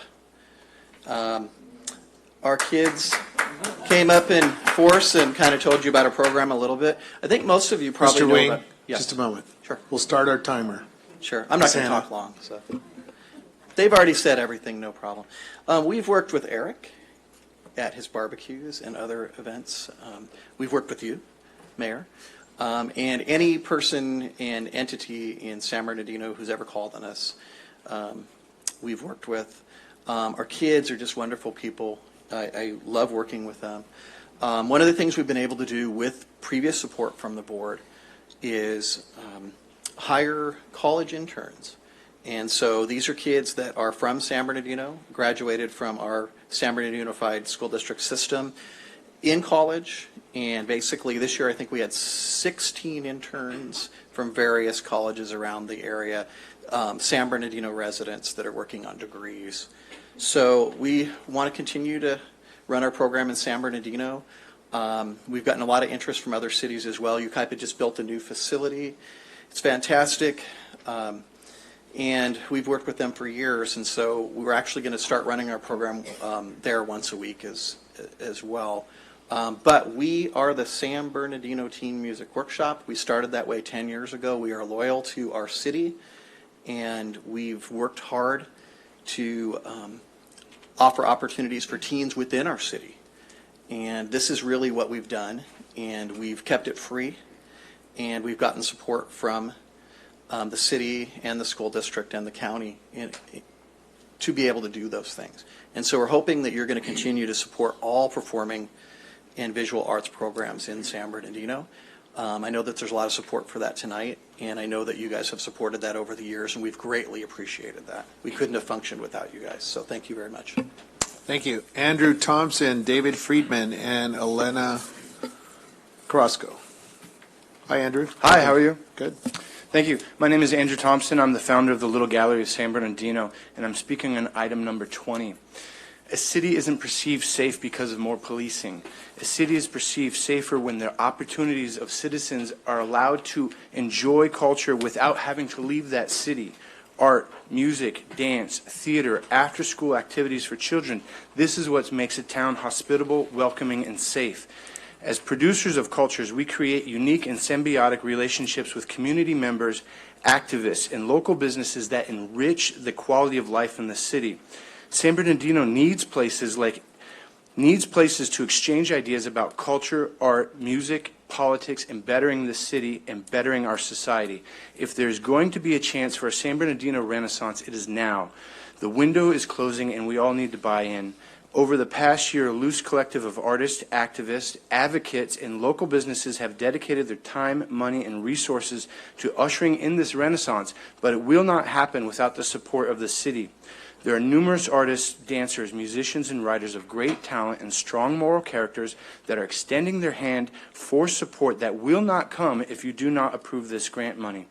Our kids came up in force and kind of told you about our program a little bit. I think most of you probably Mr. know Wing, about. Yes. just a moment. Sure. We'll start our timer. Sure. I'm not going to talk long. So they've already said everything, no problem. We've worked with Eric at his barbecues and other events. We've worked with you, Mayor, and any person and entity in San Bernardino who's ever called on us, we've worked with. Our kids are just wonderful people. I love working with them. One of the things we've been able to do with previous support from the board is hire college interns. And so these are kids that are from San Bernardino, graduated from our San Bernardino Unified School District system in college. And basically this year I think we had 16 interns from various colleges around the area, San Bernardino residents that are working on degrees. So we want to continue to run our program in San Bernardino. We've gotten a lot of interest from other cities as well. Yucaipa just built a new facility, It's fantastic. And we've worked with them for years, and so we're actually going to start running our program there once a week as well. But we are the San Bernardino Teen Music Workshop. We started that way 10 years ago. We are loyal to our city, and we've worked hard to offer opportunities for teens within our city. And this is really what we've done, and we've kept it free, and we've gotten support from the city and the school district and the county to be able to do those things. And so we're hoping that you're going to continue to support all performing and visual arts programs in San Bernardino. I know that there's a lot of support for that tonight, and I know that you guys have supported that over the years, and we've greatly appreciated that. We couldn't have functioned without you guys, so thank you very much. Thank you. Andrew Thompson, David Friedman, and Elena Carrasco. Hi, Andrew. Hi, how are you? Good. Thank you. My name is Andrew Thompson. I'm the founder of the Little Gallery of San Bernardino, and I'm speaking on item number 20. A city isn't perceived safe because of more policing. A city is perceived safer when the opportunities of citizens are allowed to enjoy culture without having to leave that city. Art, music, dance, theater, after-school activities for children. This is what makes a town hospitable, welcoming, and safe. As producers of cultures, we create unique and symbiotic relationships with community members, activists, and local businesses that enrich the quality of life in the city. San Bernardino needs places to exchange ideas about culture, art, music, politics, and bettering the city and bettering our society. If there's going to be a chance for a San Bernardino Renaissance, it is now. The window is closing, and we all need to buy in. Over the past year, a loose collective of artists, activists, advocates, and local businesses have dedicated their time, money, and resources to ushering in this renaissance, but it will not happen without the support of the city. There are numerous artists, dancers, musicians, and writers of great talent and strong moral characters that are extending their hand for support that will not come if you do not approve this grant money.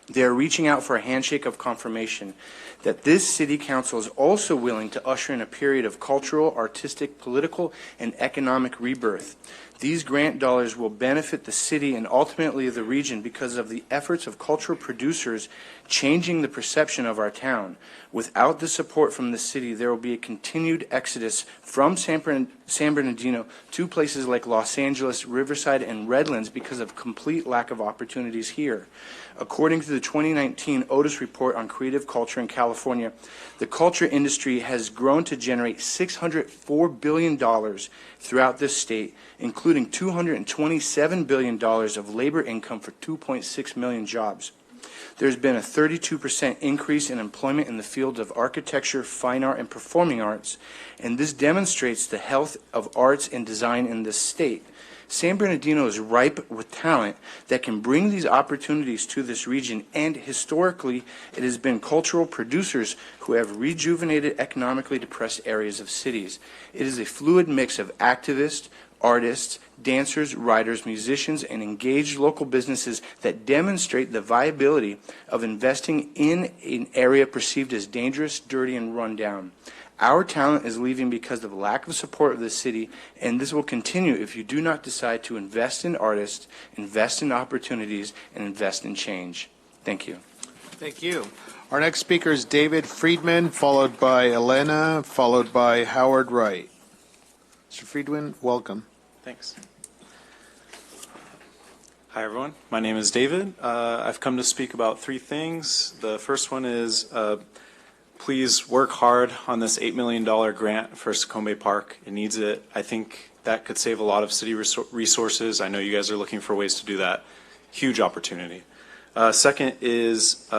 They are reaching out for a handshake of confirmation that this city council is also willing to usher in a period of cultural, artistic, political, and economic rebirth. These grant dollars will benefit the city and ultimately the region because of the efforts of cultural producers changing the perception of our town. Without the support from the city, there will be a continued exodus from San Bernardino to places like Los Angeles, Riverside, and Redlands because of complete lack of opportunities here. According to the 2019 Otis Report on Creative Culture in California, the culture industry has grown to generate $604 billion throughout this state, including $227 billion of labor income for 2.6 million jobs. There's been a 32% increase in employment in the field of architecture, fine art, and performing arts, and this demonstrates the health of arts and design in this state. San Bernardino is ripe with talent that can bring these opportunities to this region, and historically, it has been cultural producers who have rejuvenated economically depressed areas of cities. It is a fluid mix of activists, artists, dancers, writers, musicians, and engaged local businesses that demonstrate the viability of investing in an area perceived as dangerous, dirty, and run down. Our talent is leaving because of lack of support of the city, and this will continue if you do not decide to invest in artists, invest in opportunities, and invest in change. Thank you. Thank you. Our next speaker is David Friedman, followed by Elena, followed by Howard Wright. Mr. Friedman, welcome. Thanks. Hi, everyone. My name is David. I've come to speak about three things. The first one is please work hard on this $8 million grant for Sacombe Park. It needs it. I think that could save a lot of city resources. I know you guys are looking for ways to do that. Huge opportunity. Second is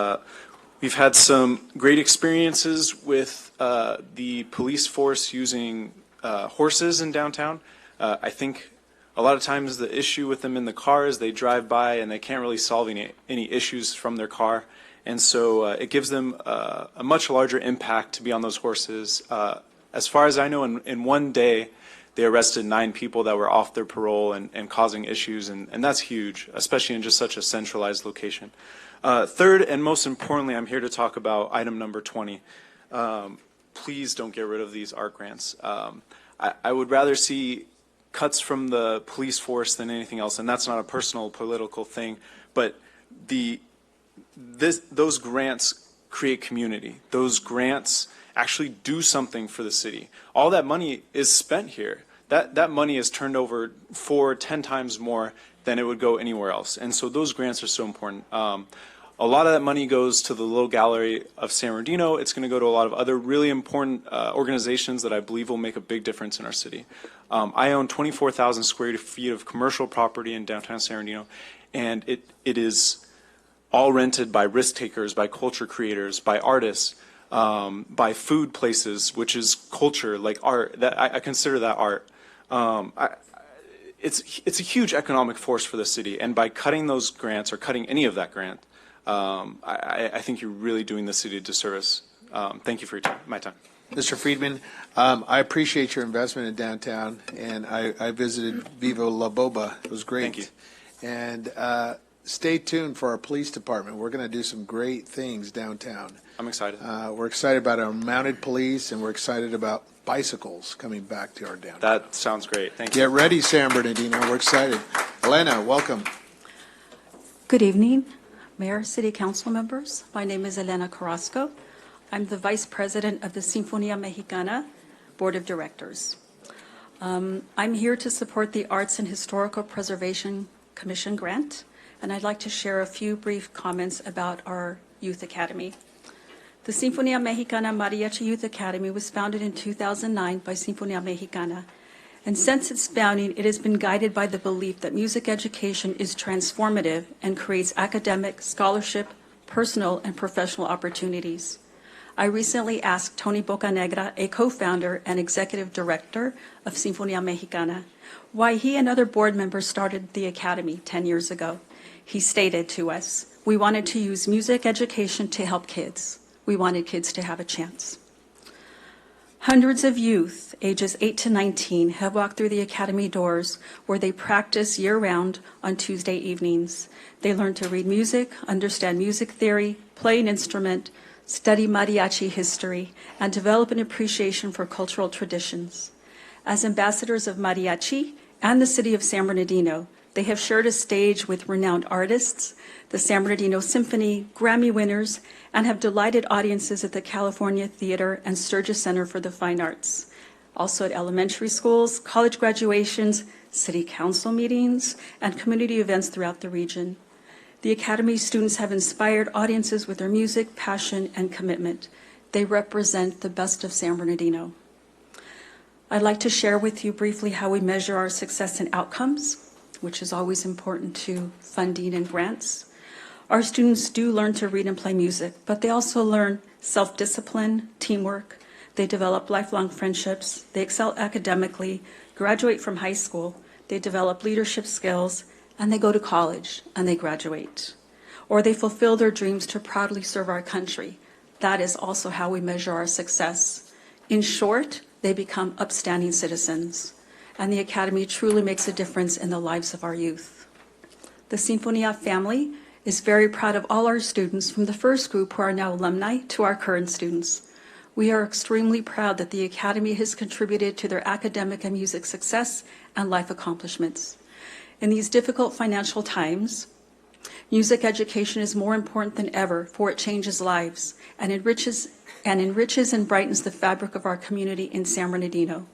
we've had some great experiences with the police force using horses in downtown. I think a lot of times the issue with them in the car is they drive by and they can't really solve any issues from their car. And so it gives them a much larger impact to be on those horses. As far as I know, in one day, they arrested 9 people that were off their parole and causing issues, and that's huge, especially in just such a centralized location. Third, and most importantly, I'm here to talk about item number 20. Please don't get rid of these art grants. I would rather see cuts from the police force than anything else, and that's not a personal political thing, but the those grants create community. Those grants actually do something for the city. All that money is spent here. That money is turned over 10 times more than it would go anywhere else. And so those grants are so important. A lot of that money goes to the Little Gallery of San Bernardino. It's going to go to a lot of other really important organizations that I believe will make a big difference in our city. I own 24,000 square feet of commercial property in downtown San Bernardino, and it is all rented by risk takers, by culture creators, by artists, by food places, which is culture, like art. That I consider that art. It's a huge economic force for the city, and by cutting those grants or cutting any of that grant, I think you're really doing the city a disservice. Thank you for your time, my time. Mr. Friedman, I appreciate your investment in downtown, and I visited Viva La Boba. It was great. Thank you. And stay tuned for our police department. We're going to do some great things downtown. I'm excited. We're excited about our mounted police, and we're excited about bicycles coming back to our downtown. That sounds great. Thank you. Get ready, San Bernardino. We're excited. Elena, welcome. Good evening, Mayor, City Council members. My name is Elena Carrasco. I'm the Vice President of the Sinfonía Mexicana Board of Directors. I'm here to support the Arts and Historical Preservation Commission grant, and I'd like to share a few brief comments about our Youth Academy. The Sinfonía Mexicana Mariachi Youth Academy was founded in 2009 by Sinfonía Mexicana, and since its founding, it has been guided by the belief that music education is transformative and creates academic, scholarship, personal, and professional opportunities. I recently asked Tony Bocanegra, a co-founder and executive director of Sinfonía Mexicana, why he and other board members started the academy 10 years ago. He stated to us, "We wanted to use music education to help kids. We wanted kids to have a chance." Hundreds of youth, ages 8 to 19, have walked through the academy doors where they practice year-round on Tuesday evenings. They learn to read music, understand music theory, play an instrument, study mariachi history, and develop an appreciation for cultural traditions. As ambassadors of mariachi and the city of San Bernardino, they have shared a stage with renowned artists, the San Bernardino Symphony, Grammy winners, and have delighted audiences at the California Theater and Sturgis Center for the Fine Arts. Also at elementary schools, college graduations, city council meetings, and community events throughout the region. The Academy students have inspired audiences with their music, passion, and commitment. They represent the best of San Bernardino. I'd like to share with you briefly how we measure our success and outcomes, which is always important to funding and grants. Our students do learn to read and play music, but they also learn self-discipline, teamwork. They develop lifelong friendships. They excel academically, graduate from high school. They develop leadership skills, and they go to college and they graduate. Or they fulfill their dreams to proudly serve our country. That is also how we measure our success. In short, they become upstanding citizens, and the Academy truly makes a difference in the lives of our youth. The Sinfonía family is very proud of all our students, from the first group who are now alumni to our current students. We are extremely proud that the Academy has contributed to their academic and music success and life accomplishments. In these difficult financial times, music education is more important than ever, for it changes lives and enriches and brightens the fabric of our community in San Bernardino.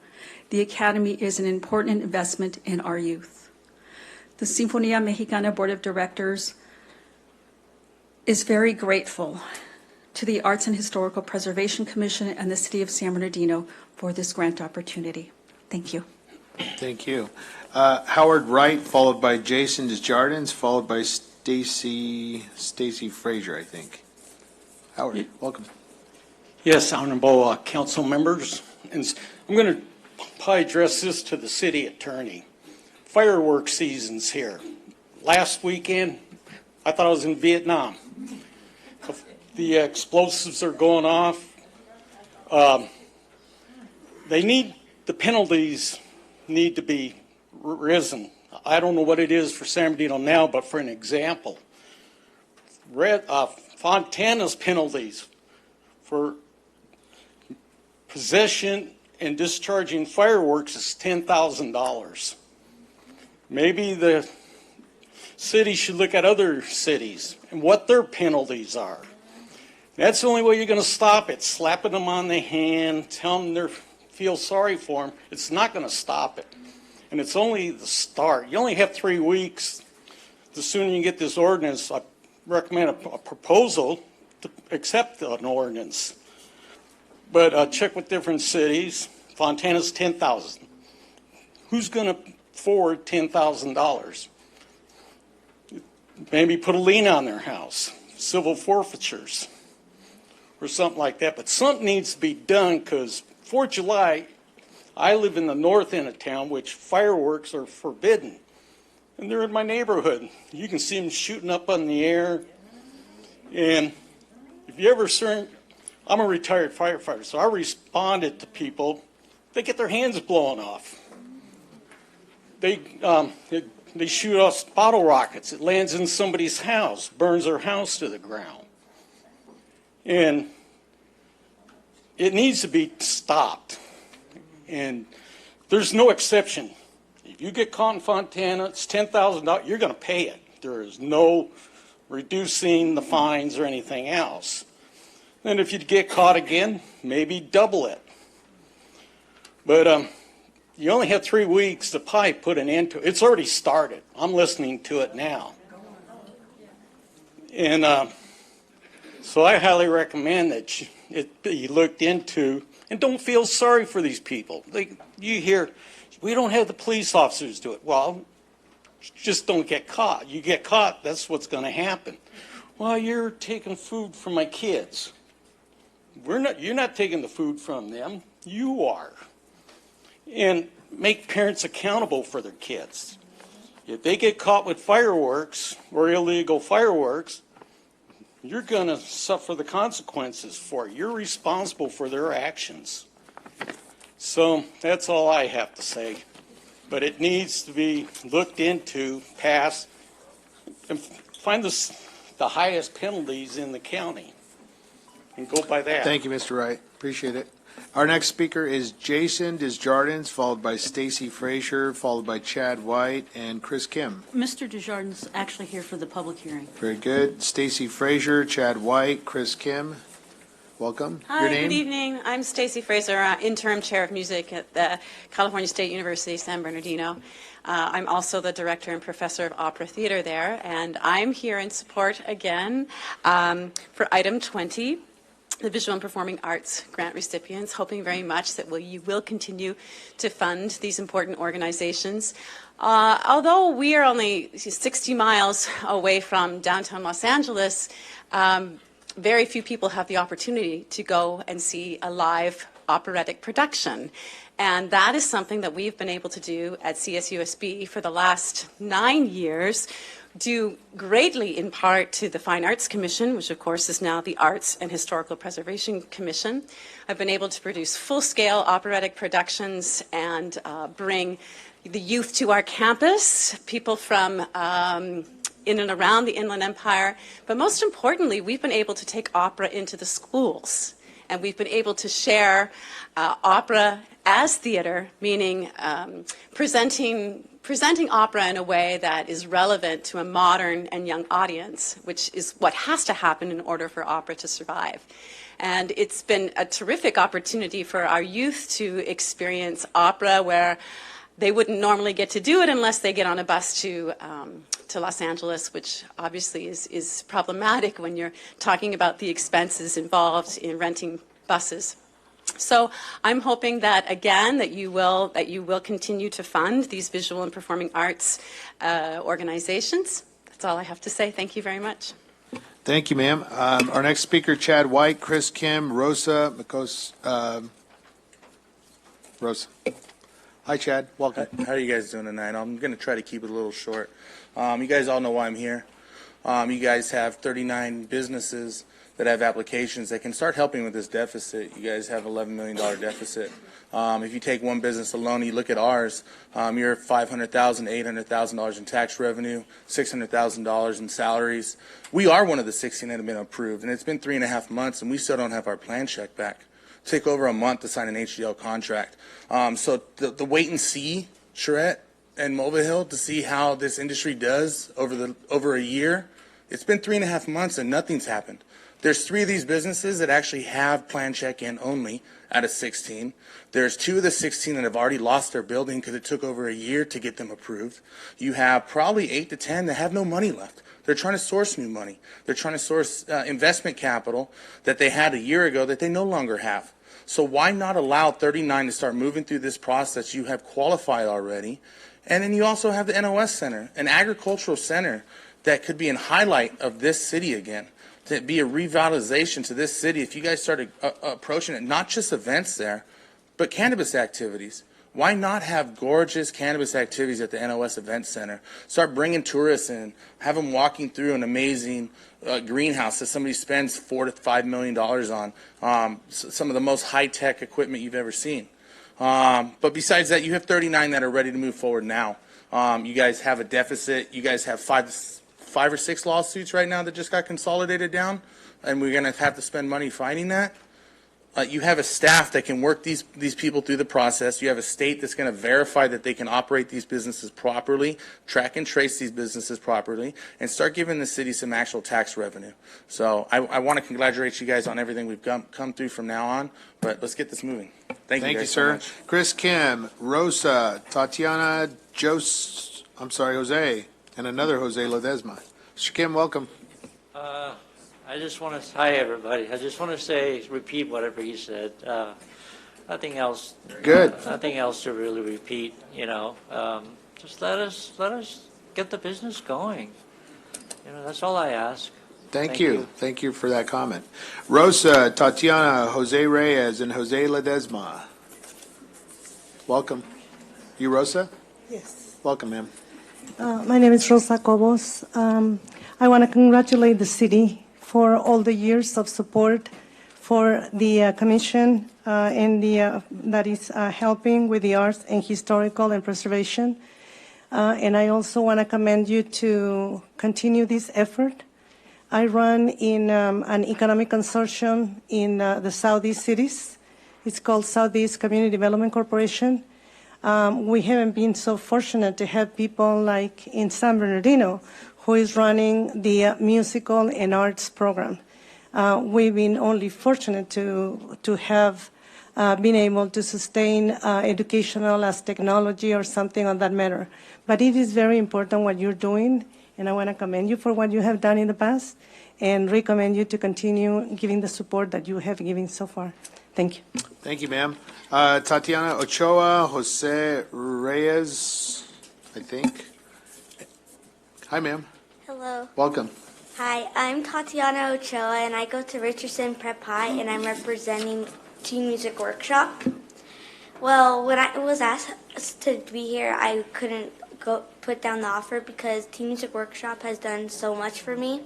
The Academy is an important investment in our youth. The Sinfonía Mexicana Board of Directors is very grateful to the Arts and Historical Preservation Commission and the City of San Bernardino for this grant opportunity. Thank you. Thank you. Howard Wright, followed by Jason Desjardins, followed by Stacy Frazier, I think. Howard, welcome. Yes, honorable council members. And I'm going to probably address this to the city attorney. Fireworks season's here. Last weekend, I thought I was in Vietnam. The explosives are going off. The penalties need to be risen. I don't know what it is for San Bernardino now, but for an example, Fontana's penalties for possession and discharging fireworks is $10,000. Maybe the cities should look at other cities and what their penalties are. That's the only way you're going to stop it. Slapping them on the hand, telling them they feel sorry for them, it's not going to stop it. And it's only the start. You only have 3 weeks. The sooner you get this ordinance, I recommend a proposal to accept an ordinance. But check with different cities. Fontana's $10,000. Who's going to afford $10,000? Maybe put a lien on their house, civil forfeitures, or something like that. But something needs to be done because 4th of July, I live in the north end of town, which fireworks are forbidden. And they're in my neighborhood. You can see them shooting up in the air. And if you ever I'm a retired firefighter, so I responded to people. They get their hands blown off. They shoot off bottle rockets. It lands in somebody's house, burns their house to the ground. And it needs to be stopped. And there's no exception. If you get caught in Fontana, it's $10,000. You're going to pay it. There is no reducing the fines or anything else. And if you get caught again, maybe double it. But you only have 3 weeks to probably put an end to it. It's already started. I'm listening to it now. And so I highly recommend that it be looked into. And don't feel sorry for these people. You hear, we don't have the police officers do it. Well, just don't get caught. You get caught, that's what's going to happen. Well, you're taking food from my kids. You're not taking the food from them. You are. And make parents accountable for their kids. If they get caught with fireworks or illegal fireworks, you're going to suffer the consequences for it. You're responsible for their actions. So that's all I have to say. But it needs to be looked into, passed, and find the highest penalties in the county and go by that. Thank you, Mr. Wright. Appreciate it. Our next speaker is Jason Desjardins, followed by Stacy Frazier, followed by Chad White and Chris Kim. Mr. Desjardins actually here for the public hearing. Very good. Stacy Frazier, Chad White, Chris Kim. Welcome. Hi, Your name? good evening. I'm Stacy Fraser, interim chair of music at the California State University, San Bernardino. I'm also the director and professor of opera theater there, and I'm here in support again for item 20, the Visual and Performing Arts grant recipients, hoping very much that you will continue to fund these important organizations. Although we are only 60 miles away from downtown Los Angeles, very few people have the opportunity to go and see a live operatic production. And that is something that we've been able to do at CSUSB for the last 9 years, due greatly in part to the Fine Arts Commission, which of course is now the Arts and Historical Preservation Commission. I've been able to produce full-scale operatic productions and bring the youth to our campus, people from in and around the Inland Empire. But most importantly, we've been able to take opera into the schools. And we've been able to share opera as theater, meaning presenting opera in a way that is relevant to a modern and young audience, which is what has to happen in order for opera to survive. And it's been a terrific opportunity for our youth to experience opera where they wouldn't normally get to do it unless they get on a bus to Los Angeles, which obviously is problematic when you're talking about the expenses involved in renting buses. So I'm hoping that, again, that you will continue to fund these visual and performing arts organizations. That's all I have to say. Thank you very much. Thank you, ma'am. Our next speaker, Chad White, Chris Kim, Rosa Mikos. Rosa. Hi, Chad. Welcome. How are you guys doing tonight? I'm going to try to keep it a little short. You guys all know why I'm here. You guys have 39 businesses that have applications that can start helping with this deficit. You guys have $11 million deficit. If you take one business alone, you look at ours, you're $500,000, $800,000 in tax revenue, $600,000 in salaries. We are one of the 16 that have been approved, and it's been 3.5 months, and we still don't have our plan check back. Take over a month to sign an HDL contract. So the wait and see charrette and Mobile Hill to see how this industry does over a year. It's been 3.5 months and nothing's happened. There's 3 of these businesses that actually have plan check-in only out of 16. There's 2 of the 16 that have already lost their building because it took over a year to get them approved. You have probably 8 to 10 that have no money left. They're trying to source new money. They're trying to source investment capital that they had a year ago that they no longer have. So why not allow 39 to start moving through this process? You have qualified already. And then you also have the NOS Center, an agricultural center that could be a highlight of this city again, to be a revitalization to this city. If you guys started approaching it, not just events there, but cannabis activities. Why not have gorgeous cannabis activities at the NOS Event Center? Start bringing tourists in, have them walking through an amazing greenhouse that somebody spends $4 to $5 million on, some of the most high-tech equipment you've ever seen. But besides that, you have 39 that are ready to move forward now. You guys have a deficit. You guys have five or six lawsuits right now that just got consolidated down, and we're going to have to spend money fighting that. You have a staff that can work these people through the process. You have a state that's going to verify that they can operate these businesses properly, track and trace these businesses properly, and start giving the city some actual tax revenue. So I want to congratulate you guys on everything we've come through from now on, but let's get this moving. Thank you guys sir. so much. Chris Kim, Rosa, Tatiana, Jose, and another Jose Ledesma. Mr. Kim, welcome. I just want to, hi everybody. I just want to repeat whatever he said. Nothing else. Good. Nothing else to really repeat. Just let us get the business going. That's all I ask. Thank you. Thank you for that comment. Rosa, Tatiana, Jose Reyes, and Jose Ledesma. Welcome. You Rosa? Yes. Welcome, ma'am. My name is Rosa Cobos. I want to congratulate the city for all the years of support for the commission and that is helping with the arts and historical and preservation. And I also want to commend you to continue this effort. I run in an economic consortium in the Southeast cities. It's called Southeast Community Development Corporation. We haven't been so fortunate to have people like in San Bernardino, who is running the musical and arts program. We've been only fortunate to have been able to sustain educational as technology or something on that matter. But it is very important what you're doing, and I want to commend you for what you have done in the past and recommend you to continue giving the support that you have given so far. Thank you. Thank you, ma'am. Tatiana Ochoa, Jose Reyes, I think. Hi, ma'am. Hello. Welcome. Hi, I'm Tatiana Ochoa, and I go to Richardson Prep High, and I'm representing Teen Music Workshop. Well, when I was asked to be here, I couldn't put down the offer because Teen Music Workshop has done so much for me.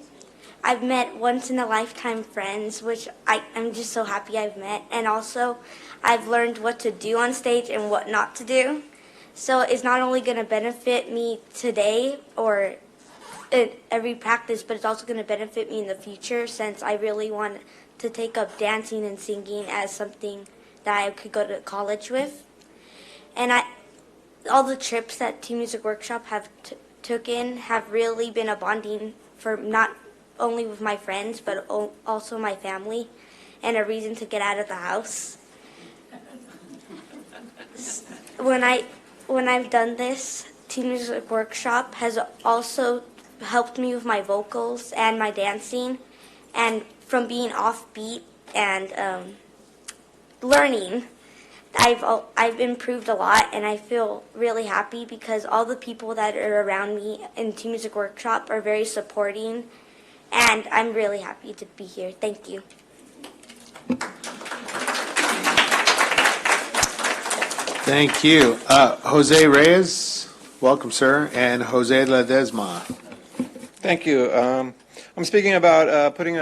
I've met once-in-a-lifetime friends, which I'm just so happy I've met, and also I've learned what to do on stage and what not to do. So it's not only going to benefit me today or in every practice, but it's also going to benefit me in the future since I really want to take up dancing and singing as something that I could go to college with. And all the trips that Teen Music Workshop have took in have really been a bonding for not only with my friends, but also my family, and a reason to get out of the house. When I've done this, Teen Music Workshop has also helped me with my vocals and my dancing, and from being offbeat and learning, I've improved a lot, and I feel really happy because all the people that are around me in Teen Music Workshop are very supporting, and I'm really happy to be here. Thank you. Thank you. Jose Reyes, welcome, sir, and Jose Ledesma. Thank you. I'm speaking about putting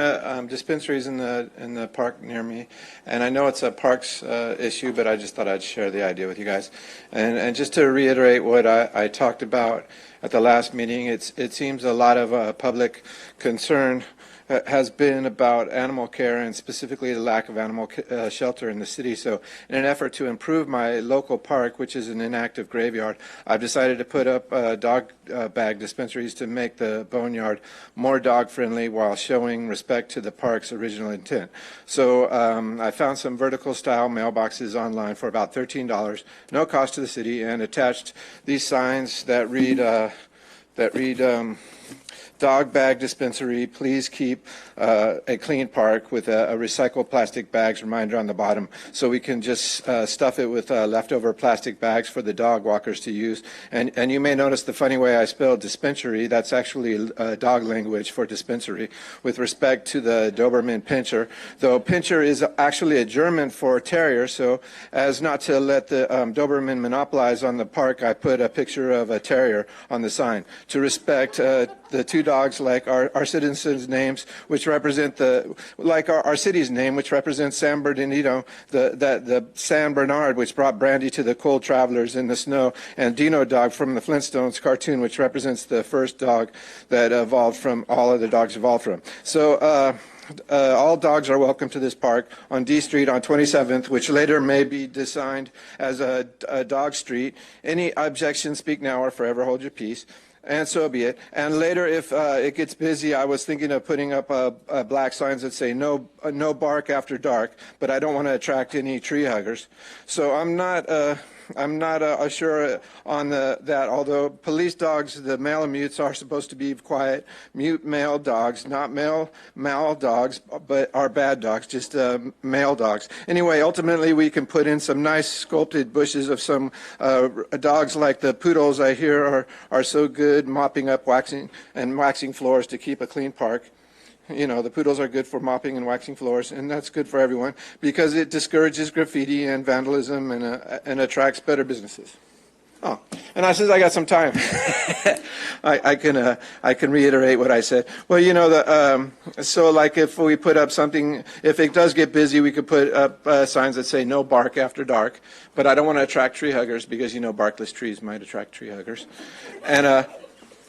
dispensaries in the park near me, and I know it's a parks issue, but I just thought I'd share the idea with you guys. And just to reiterate what I talked about at the last meeting, it seems a lot of public concern has been about animal care and specifically the lack of animal shelter in the city. So in an effort to improve my local park, which is an inactive graveyard, I've decided to put up dog bag dispensaries to make the boneyard more dog friendly while showing respect to the park's original intent. So I found some vertical style mailboxes online for about $13, no cost to the city, and attached these signs that read dog bag dispensary, please keep a clean park, with a recycled plastic bags reminder on the bottom, so we can just stuff it with leftover plastic bags for the dog walkers to use. And you may notice the funny way I spelled dispensary. That's actually dog language for dispensary, with respect to the Doberman Pinscher, though Pinscher is actually a German for terrier. So as not to let the Doberman monopolize on the park, I put a picture of a terrier on the sign to respect the two dogs, like our citizens' names, which represent our city's name, which represents San Bernardino, the San Bernard, which brought brandy to the cold travelers in the snow, and Dino Dog from the Flintstones cartoon, which represents the first dog that evolved from all other dogs evolved from. So all dogs are welcome to this park on D Street on 27th, which later may be designed as a dog street. Any objections, speak now or forever hold your peace. And so be it. And later, if it gets busy, I was thinking of putting up black signs that say no bark after dark, but I don't want to attract any tree huggers. So I'm not sure on that, although police dogs, the Malamutes, are supposed to be quiet, mute male dogs, not male dogs, but are bad dogs, just male dogs. Anyway, ultimately we can put in some nice sculpted bushes of some dogs like the poodles I hear are so good mopping up waxing floors to keep a clean park. You know, the poodles are good for mopping and waxing floors, and that's good for everyone because it discourages graffiti and vandalism and attracts better businesses. Oh, and since I got some time, I can reiterate what I said. Well, you know, so like if we put up something, if it does get busy, we could put up signs that say no bark after dark. But I don't want to attract tree huggers because, you know, barkless trees might attract tree huggers,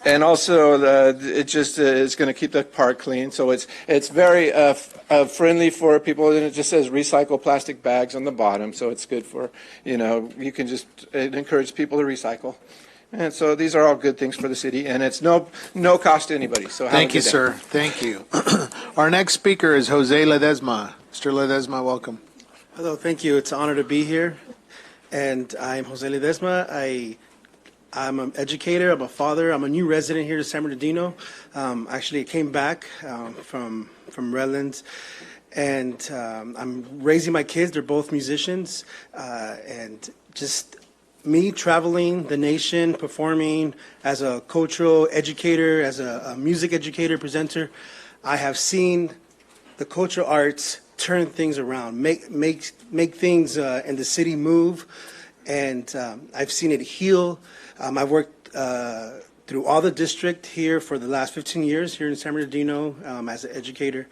and also, it just is going to keep the park clean. So it's very friendly for people, and it just says recycle plastic bags on the bottom. So it's good for, you know, you can just encourage people to recycle. And so these are all good things for the city, and it's no cost to anybody. So thank you, sir. Thank you. Our next speaker is Jose Ledesma. Mr. Ledesma, welcome. Hello, thank you. It's an honor to be here. And I'm Jose Ledesma. I'm an educator, I'm a father, I'm a new resident here to San Bernardino. Actually, I came back from Redlands, and I'm raising my kids. They're both musicians, and just me traveling the nation, performing as a cultural educator, as a music educator, presenter. I have seen the cultural arts turn things around, make things in the city move, and I've seen it heal. I've worked through all the district here for the last 15 years here in San Bernardino as an educator.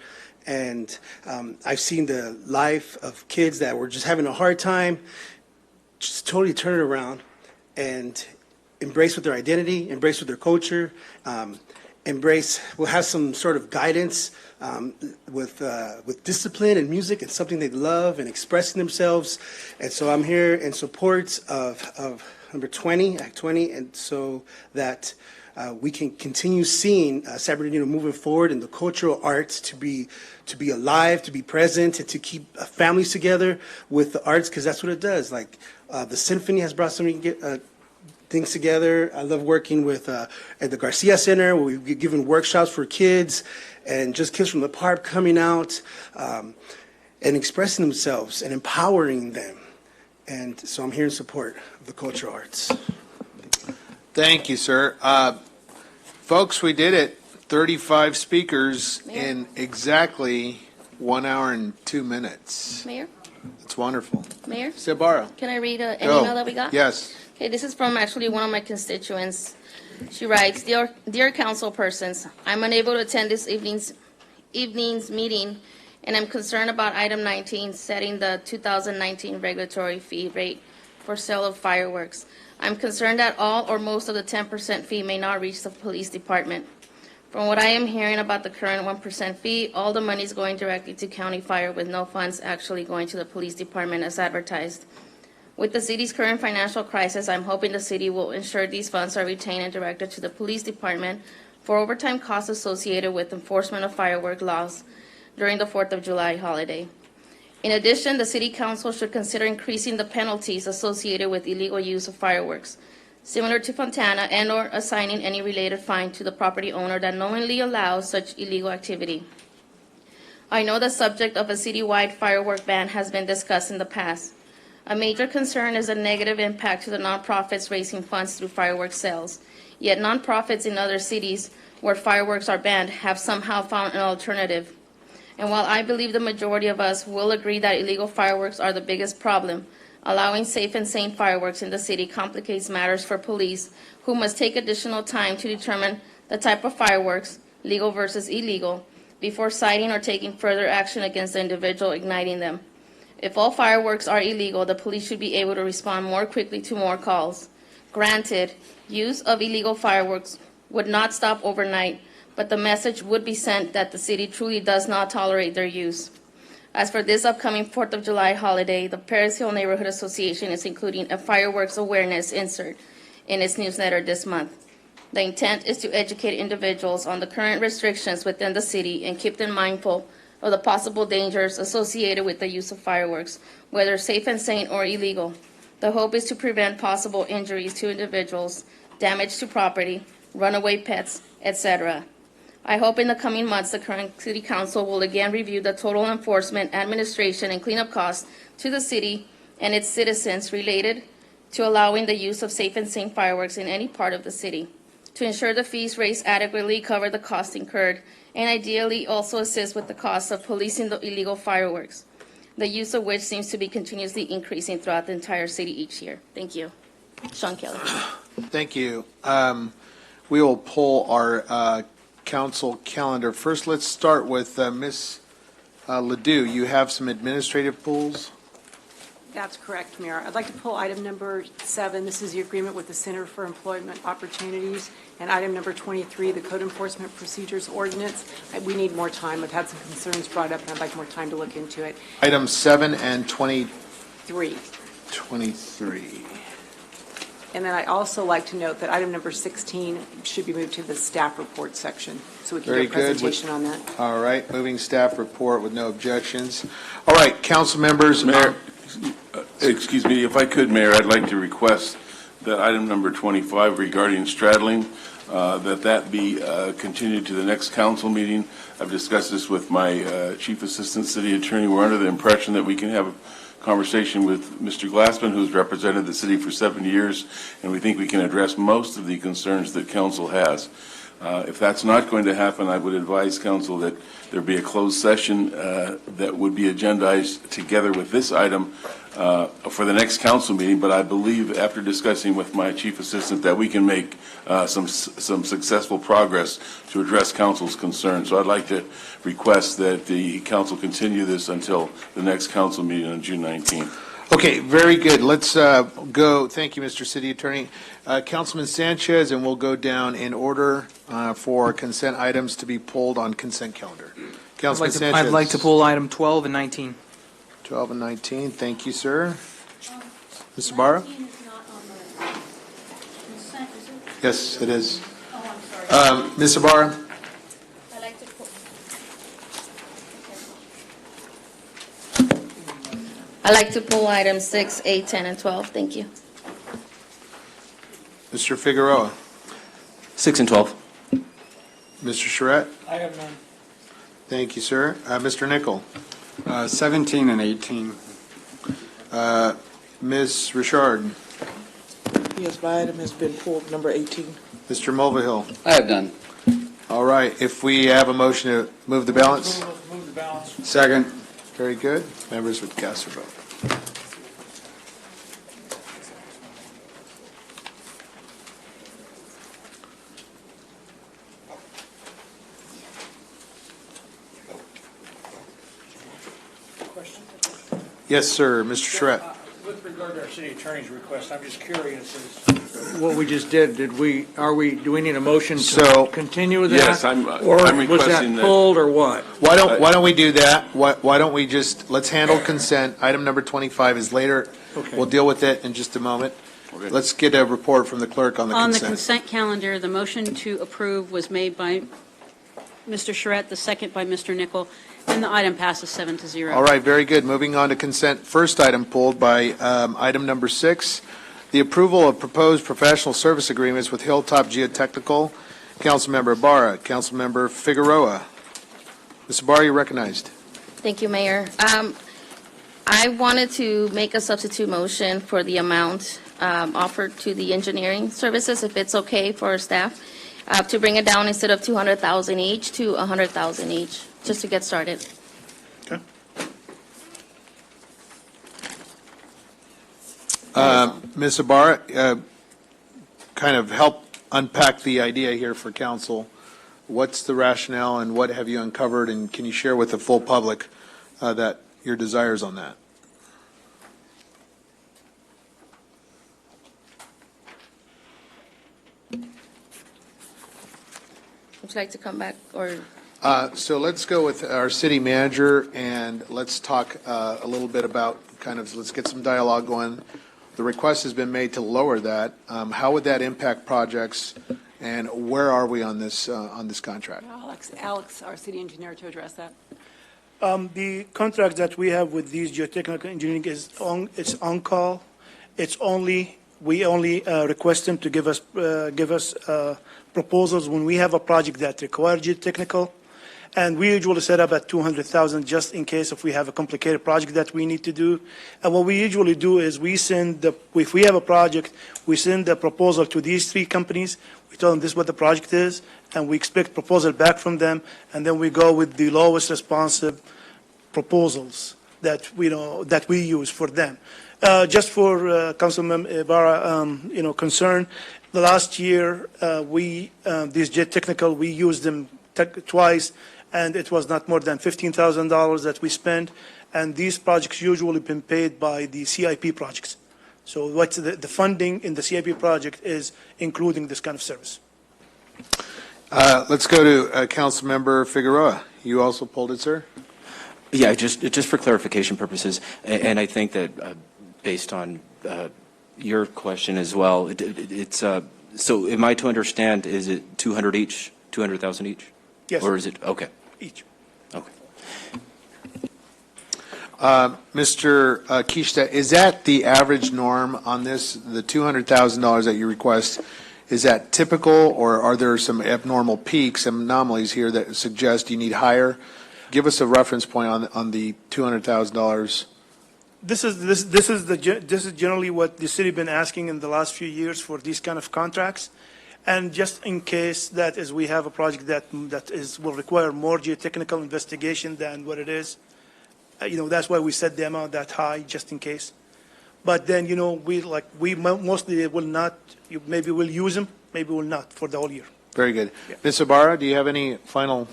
And I've seen the life of kids that were just having a hard time, just totally turn it around and embrace with their identity, embrace with their culture, will have some sort of guidance with discipline and music. It's something they love and expressing themselves. And so I'm here in support of number 20, Act 20, and so that we can continue seeing San Bernardino moving forward in the cultural arts to be alive, to be present, and to keep families together with the arts, because that's what it does. Like the symphony has brought so many things together. I love working with at the Garcia Center, where we've given workshops for kids, and just kids from the park coming out and expressing themselves and empowering them. And so I'm here in support of the cultural arts. Thank you, sir. Folks, we did it. 35 speakers in exactly 1 hour and 2 minutes. Mayor? It's wonderful. Mayor? Sabara. Can I read an Go. email that we got? Yes. Okay, this is from actually one of my constituents. She writes, Dear council persons, I'm unable to attend this evening's meeting, and I'm concerned about item 19, setting the 2019 regulatory fee rate for sale of fireworks. I'm concerned that all or most of the 10% fee may not reach the police department. From what I am hearing about the current 1% fee, all the money is going directly to county fire with no funds actually going to the police department as advertised. With the city's current financial crisis, I'm hoping the city will ensure these funds are retained and directed to the police department for overtime costs associated with enforcement of firework laws during the 4th of July holiday. In addition, the city council should consider increasing the penalties associated with illegal use of fireworks, similar to Fontana, and/or assigning any related fine to the property owner that knowingly allows such illegal activity. I know the subject of a citywide firework ban has been discussed in the past. A major concern is the negative impact to the nonprofits raising funds through fireworks sales. Yet nonprofits in other cities where fireworks are banned have somehow found an alternative. And while I believe the majority of us will agree that illegal fireworks are the biggest problem, allowing safe and sane fireworks in the city complicates matters for police, who must take additional time to determine the type of fireworks, legal versus illegal, before citing or taking further action against the individual igniting them. If all fireworks are illegal, the police should be able to respond more quickly to more calls. Granted, use of illegal fireworks would not stop overnight, but the message would be sent that the city truly does not tolerate their use. As for this upcoming 4th of July holiday, the Paris Hill Neighborhood Association is including a fireworks awareness insert in its newsletter this month. The intent is to educate individuals on the current restrictions within the city and keep them mindful of the possible dangers associated with the use of fireworks, whether safe and sane or illegal. The hope is to prevent possible injuries to individuals, damage to property, runaway pets, etc. I hope in the coming months the current City Council will again review the total enforcement, administration, and cleanup costs to the city and its citizens related to allowing the use of safe and sane fireworks in any part of the city, to ensure the fees raised adequately cover the costs incurred, and ideally also assist with the cost of policing the illegal fireworks, the use of which seems to be continuously increasing throughout the entire city each year. Thank you. Sean Kelly. Thank you. We will pull our council calendar. First, let's start with Ms. Ledoux. You have some administrative pulls. That's correct, Mayor. I'd like to pull item number 7. This is the agreement with the Center for Employment Opportunities. And item number 23, the Code Enforcement Procedures Ordinance. We need more time. I've had some concerns brought up, and I'd like more time to look into it. Items 7 and 23. 23. And then I'd also like to note that item number 16 should be moved to the staff report section, so we can Very do a good. presentation on that. All right, moving staff report with no objections. All right, council members. Mayor, excuse me, if I could, Mayor, I'd like to request that item number 25 regarding straddling, that be continued to the next council meeting. I've discussed this with my chief assistant city attorney. We're under the impression that we can have a conversation with Mr. Glassman, who's represented the city for 7 years, and we think we can address most of the concerns that council has. If that's not going to happen, I would advise council that there be a closed session that would be agendized together with this item for the next council meeting. But I believe, after discussing with my chief assistant, that we can make some successful progress to address council's concerns. So I'd like to request that the council continue this until the next council meeting on June 19th. Okay, very good. Let's go. Thank you, Mr. City Attorney. Councilman Sanchez, and we'll go down in order for consent items to be pulled on consent calendar. Councilman Sanchez. I'd like to pull item 12 and 19. 12 and 19. Thank you, sir. Mr. Barra? Yes, it is. Ms. Ibarra? I'd like to pull items 6, 8, 10, and 12. Thank you. Mr. Figueroa? 6 and 12. Mr. Charette? I have none. Thank you, sir. Mr. Nickel? 17 and 18. Ms. Richard? Yes, my item has been pulled, number 18. Mr. Mulvihill? I have none. All right. If we have a motion to move the balance? Move the balance. Second. Very good. Members would cast their vote. Yes, sir. Mr. Charette. With regard to our city attorney's request, I'm just curious, what we just did, do we need a motion So- to continue with that? Yes, I'm Or was requesting that that- pulled, or what? Why don't we do that? Why don't we just, let's handle consent. Item number 25 is later. Okay. We'll deal with it in just a moment. Let's get a report from the clerk on the On the consent. consent calendar, the motion to approve was made by Mr. Charette, the second by Mr. Nichol, and the item passes 7-0. All right, very good. Moving on to consent. First item pulled by item number 6, the approval of proposed professional service agreements with Hilltop Geotechnical. Councilmember Ibarra, Councilmember Figueroa. Mr. Ibarra, you're recognized. Thank you, Mayor. I wanted to make a substitute motion for the amount offered to the engineering services, if it's okay for our staff, to bring it down instead of 200,000 each to 100,000 each, just to get started. Ms. Ibarra, kind of help unpack the idea here for council. What's the rationale and what have you uncovered, and can you share with the full public that your desires on that? Would you like to come back, or? So let's go with our city manager, and let's talk a little bit about let's get some dialogue going. The request has been made to lower that. How would that impact projects, and where are we on this contract? Alex, our city engineer, to address that. The contract that we have with these geotechnical engineering is it's on call. We only request them to give us proposals when we have a project that requires geotechnical, and we usually set up at 200,000 just in case if we have a complicated project that we need to do. And what we usually do is if we have a project, we send the proposal to these 3 companies. We tell them this is what the project is, and we expect proposal back from them, and then we go with the lowest responsive proposals that we use for them. Just for Councilman Ibarra, concern, the last year these geotechnical, we used them twice, and it was not more than $15,000 that we spent, and these projects usually been paid by the CIP projects. So what's the funding in the CIP project is including this kind of service. Let's go to Councilmember Figueroa. You also pulled it, sir? Yeah, just for clarification purposes, and I think that based on your question as well, it's so am I to understand, is it 200 each, 200,000 each? Yes. Or is it, okay. Each. Okay. Mr. Kishta, is that the average norm on this, the $200,000 that you request? Is that typical, or are there some abnormal peaks, some anomalies here that suggest you need higher? Give us a reference point on the $200,000. This is generally what the city been asking in the last few years for these kind of contracts, and just in case that is we have a project that will require more geotechnical investigation than what it is. That's why we set the amount that high, just in case. But then we mostly will not. Maybe we'll use them, maybe we'll not for the whole year. Very good. Ms. Ibarra, do you have any final?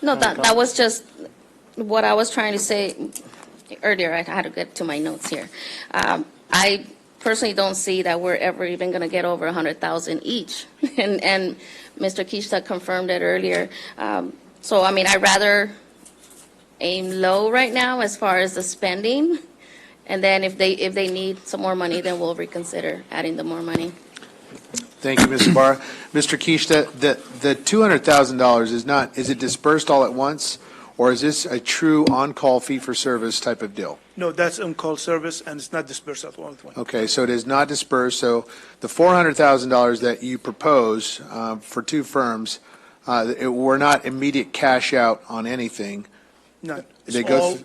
No, that was just what I was trying to say earlier. I had to get to my notes here. I personally don't see that we're ever even going to get over 100,000 each, and Mr. Kishta confirmed it earlier. So I mean, I'd rather aim low right now as far as the spending, and then if they need some more money, then we'll reconsider adding the more money. Thank you, Ms. Ibarra. Mr. Kishta, the $200,000 is it dispersed all at once, or is this a true on-call fee-for-service type of deal? No, that's on-call service, and it's not dispersed at all at once. Okay, so it is not dispersed. So the $400,000 that you propose for 2 firms, were not immediate cash out on anything. None. They go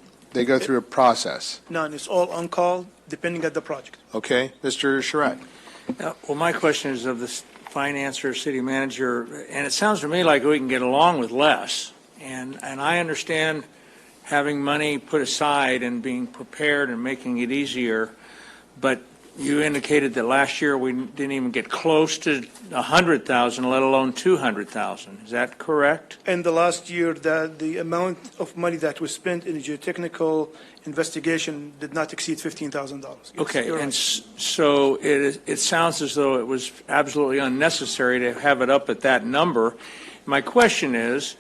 through a process. None. It's all on-call, depending on the project. Okay, Mr. Charette. Well, my question is of the financer, city manager, and it sounds to me like we can get along with less. And I understand having money put aside and being prepared and making it easier, but you indicated that last year we didn't even get close to 100,000, let alone 200,000. Is that correct? And the last year, the amount of money that was spent in the geotechnical investigation did not exceed $15,000. Yes, Okay, you're and right. so it sounds as though it was absolutely unnecessary to have it up at that number. My question is,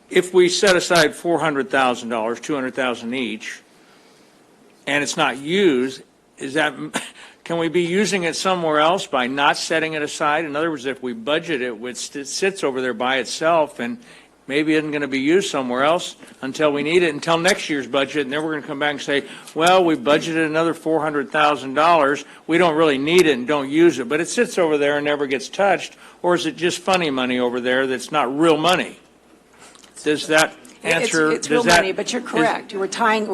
if we set aside $400,000, $200,000 each, and it's not used, can we be using it somewhere else by not setting it aside? In other words, if we budget it, it sits over there by itself and maybe isn't going to be used somewhere else until we need it, until next year's budget, and then we're going to come back and say, well, we budgeted another $400,000, we don't really need it and don't use it, but it sits over there and never gets touched, or is it just funny money over there that's not real money? Does that answer? It's real money, but you're correct. We're tying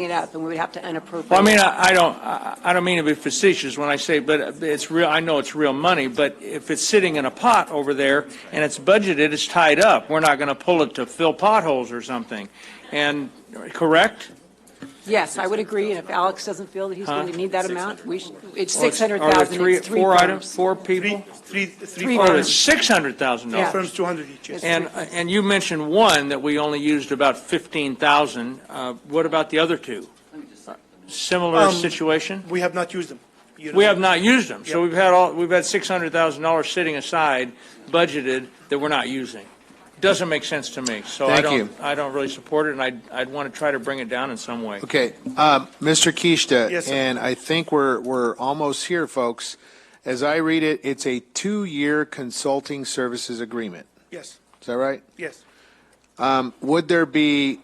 it up, and we would have to unappropriate. Well, I mean, I don't mean to be facetious when I say, but it's real. I know it's real money, but if it's sitting in a pot over there and it's budgeted, it's tied up. We're not going to pull it to fill potholes or something. And correct? Yes, I would agree, and if Alex doesn't feel that he's going to need that amount, it's Well, are 600,000, there it's three four firms. items, four people? Three Oh, firms. it's $600,000. Three firms, 200 each, yes. And you mentioned one that we only used about 15,000. What about the other two? Similar situation? We have not used them. You know. We have not used them. So Yep. we've had $600,000 sitting aside, budgeted, that we're not using. Doesn't make sense to me. So Thank you. I don't really support it, and I'd want to try to bring it down in some way. Okay, Mr. Kishta, Yes, sir. and I think we're almost here, folks. As I read it, it's a 2-year consulting services agreement. Yes, Is that right? yes. Would there be,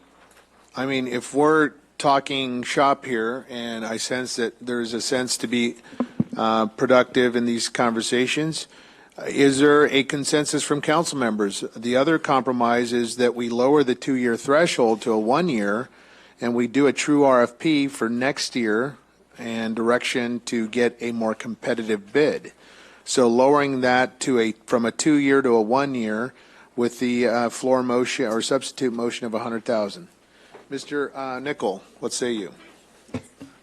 I mean, if we're talking shop here, and I sense that there's a sense to be productive in these conversations, is there a consensus from council members? The other compromise is that we lower the 2-year threshold to a 1-year, and we do a true RFP for next year and direction to get a more competitive bid. So lowering that to from a 2-year to a 1-year with the floor motion or substitute motion of 100,000. Mr. Nickel, what say you?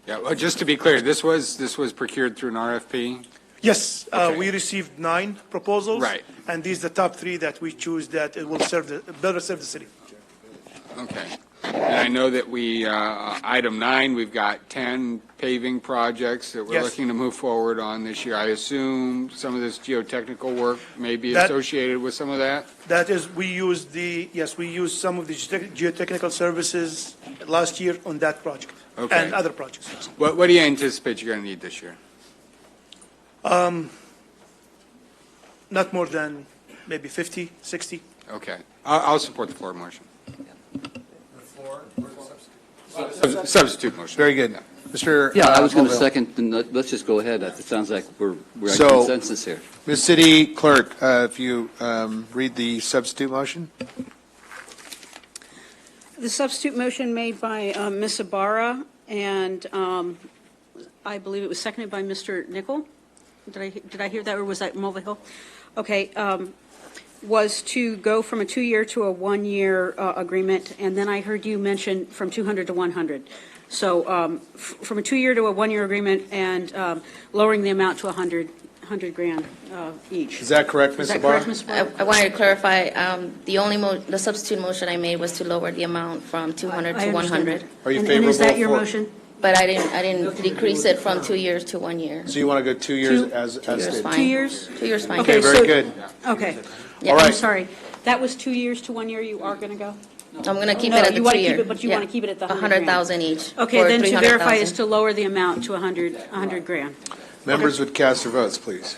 Yeah, well, just to be clear, this was procured through an RFP? Yes, Okay. we received 9 proposals. Right. And these are the top 3 that we choose that it will better serve the city. Okay. And I know that item 9, we've got 10 paving projects that we're Yes. looking to move forward on this year. I assume some of this geotechnical work may be That- associated with some of that? That is, we used some of the geotechnical services last year on that project. Okay. And other projects. What do you anticipate you're going to need this year? Not more than maybe 50, 60. Okay. I'll support the floor motion. Substitute motion. Very good. Mr. Yeah, I was going to Colville. second, and let's just go ahead. It sounds like we're at So- consensus here. Ms. City Clerk, if you read the substitute motion? The substitute motion made by Ms. Ibarra, and I believe it was seconded by Mr. Nickel. Did I hear that, or was that Mulvihill? Okay, was to go from a 2-year to a 1-year agreement, and then I heard you mention from 200 to 100. So from a 2-year to a 1-year agreement and lowering the amount to 100 grand each. Is that correct, Ms. Is that Ibarra? correct, Ms. Ibarra? I wanted to clarify, the substitute motion I made was to lower the amount from 200 I to understand 100. that. Are you And is that favorable your for- motion? But I didn't decrease it from 2 years to 1 year. So you want to go 2 years Two- as 2 years stated? fine. 2 years? 2 years fine. Okay, very good. Okay. Yeah. All I'm right. sorry. That was 2 years to 1 year you are going to go? I'm going to keep No, it at the you wanna 2 year. keep it, but you wanna keep it at the 100,000 each. Okay, for then to verify is 300,000. to lower the amount to 100 grand. Members would cast their votes, please.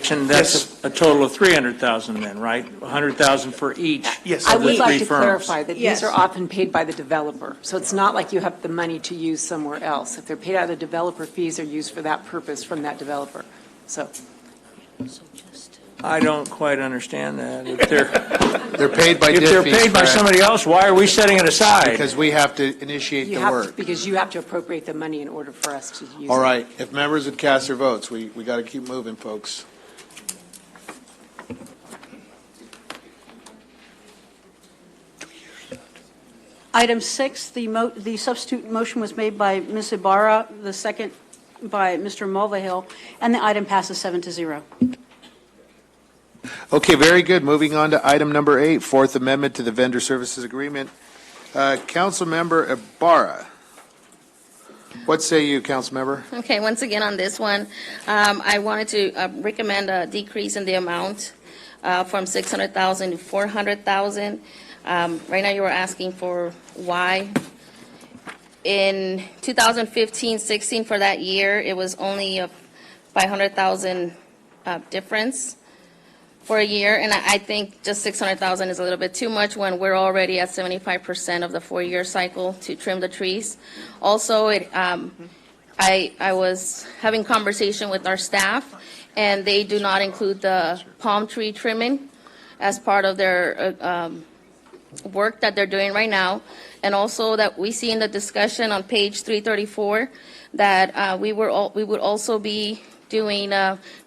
And that's a total of 300,000 then, right? 100,000 for each Yes. I of the would like three to firms. clarify that Yes. these are often paid by the developer. So it's not like you have the money to use somewhere else. If they're paid out of the developer fees, are used for that purpose from that developer. So I don't quite understand that. If they're paid by if DIF they're fees, paid by correct? somebody else, why are we setting it aside? Because we have to initiate the work. because you have to appropriate the money in order for us to use it. All right, if members would cast their votes, we got to keep moving, folks. Item 6, the substitute motion was made by Ms. Ibarra, the second by Mr. Mulvihill, and the item passes 7-0. Okay, very good. Moving on to item number 8, Fourth Amendment to the Vendor Services Agreement. Councilmember Ibarra. What say you, Councilmember? Okay, once again on this one, I wanted to recommend a decrease in the amount from 600,000 to 400,000. Right now you were asking for why. In 2015-16 for that year, it was only a 500,000 difference for a year, and I think just 600,000 is a little bit too much when we're already at 75% of the 4-year cycle to trim the trees. Also, I was having conversation with our staff, and they do not include the palm tree trimming as part of their work that they're doing right now. And also that we see in the discussion on page 334 that we would also be doing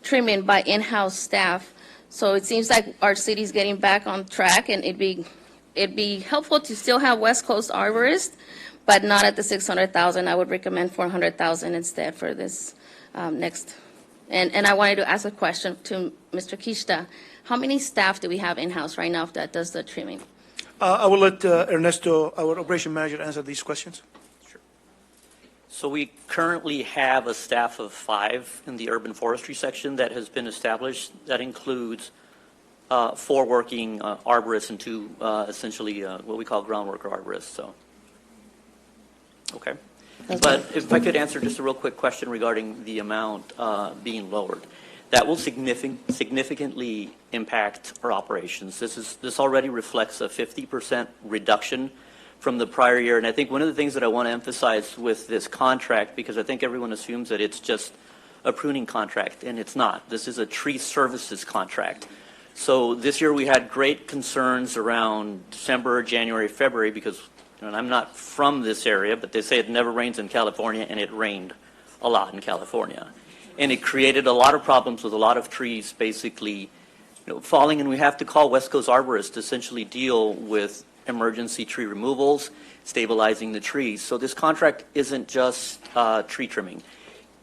trimming by in-house staff. So it seems like our city's getting back on track, and it'd be helpful to still have West Coast arborists, but not at the 600,000. I would recommend 400,000 instead for this next. And I wanted to ask a question to Mr. Kishta. How many staff do we have in-house right now that does the trimming? I will let Ernesto, our operation manager, answer these questions. So we currently have a staff of 5 in the urban forestry section that has been established. That includes 4 working arborists and 2 essentially what we call ground worker arborists. So, okay. But if I could answer just a real quick question regarding the amount being lowered. That will significantly impact our operations. This already reflects a 50% reduction from the prior year. And I think one of the things that I want to emphasize with this contract, because I think everyone assumes that it's just a pruning contract, and it's not. This is a tree services contract. So this year we had great concerns around December, January, February, because and I'm not from this area, but they say it never rains in California, and it rained a lot in California. And it created a lot of problems with a lot of trees basically falling, and we have to call West Coast arborists to essentially deal with emergency tree removals, stabilizing the trees. So this contract isn't just tree trimming.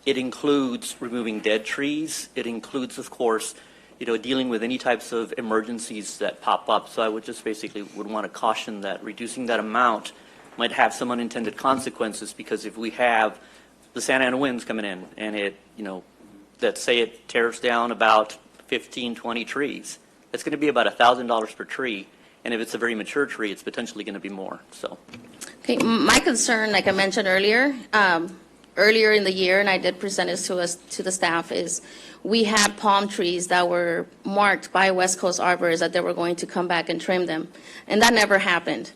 It includes removing dead trees. It includes, of course, dealing with any types of emergencies that pop up. So I would just basically would want to caution that reducing that amount might have some unintended consequences, because if we have the Santa Ana winds coming in and it, let's say it tears down about 15, 20 trees, it's going to be about $1,000 per tree. And if it's a very mature tree, it's potentially going to be more. So, okay, my concern, like I mentioned earlier in the year, and I did present this to the staff, is we had palm trees that were marked by West Coast arborists that they were going to come back and trim them, and that never happened.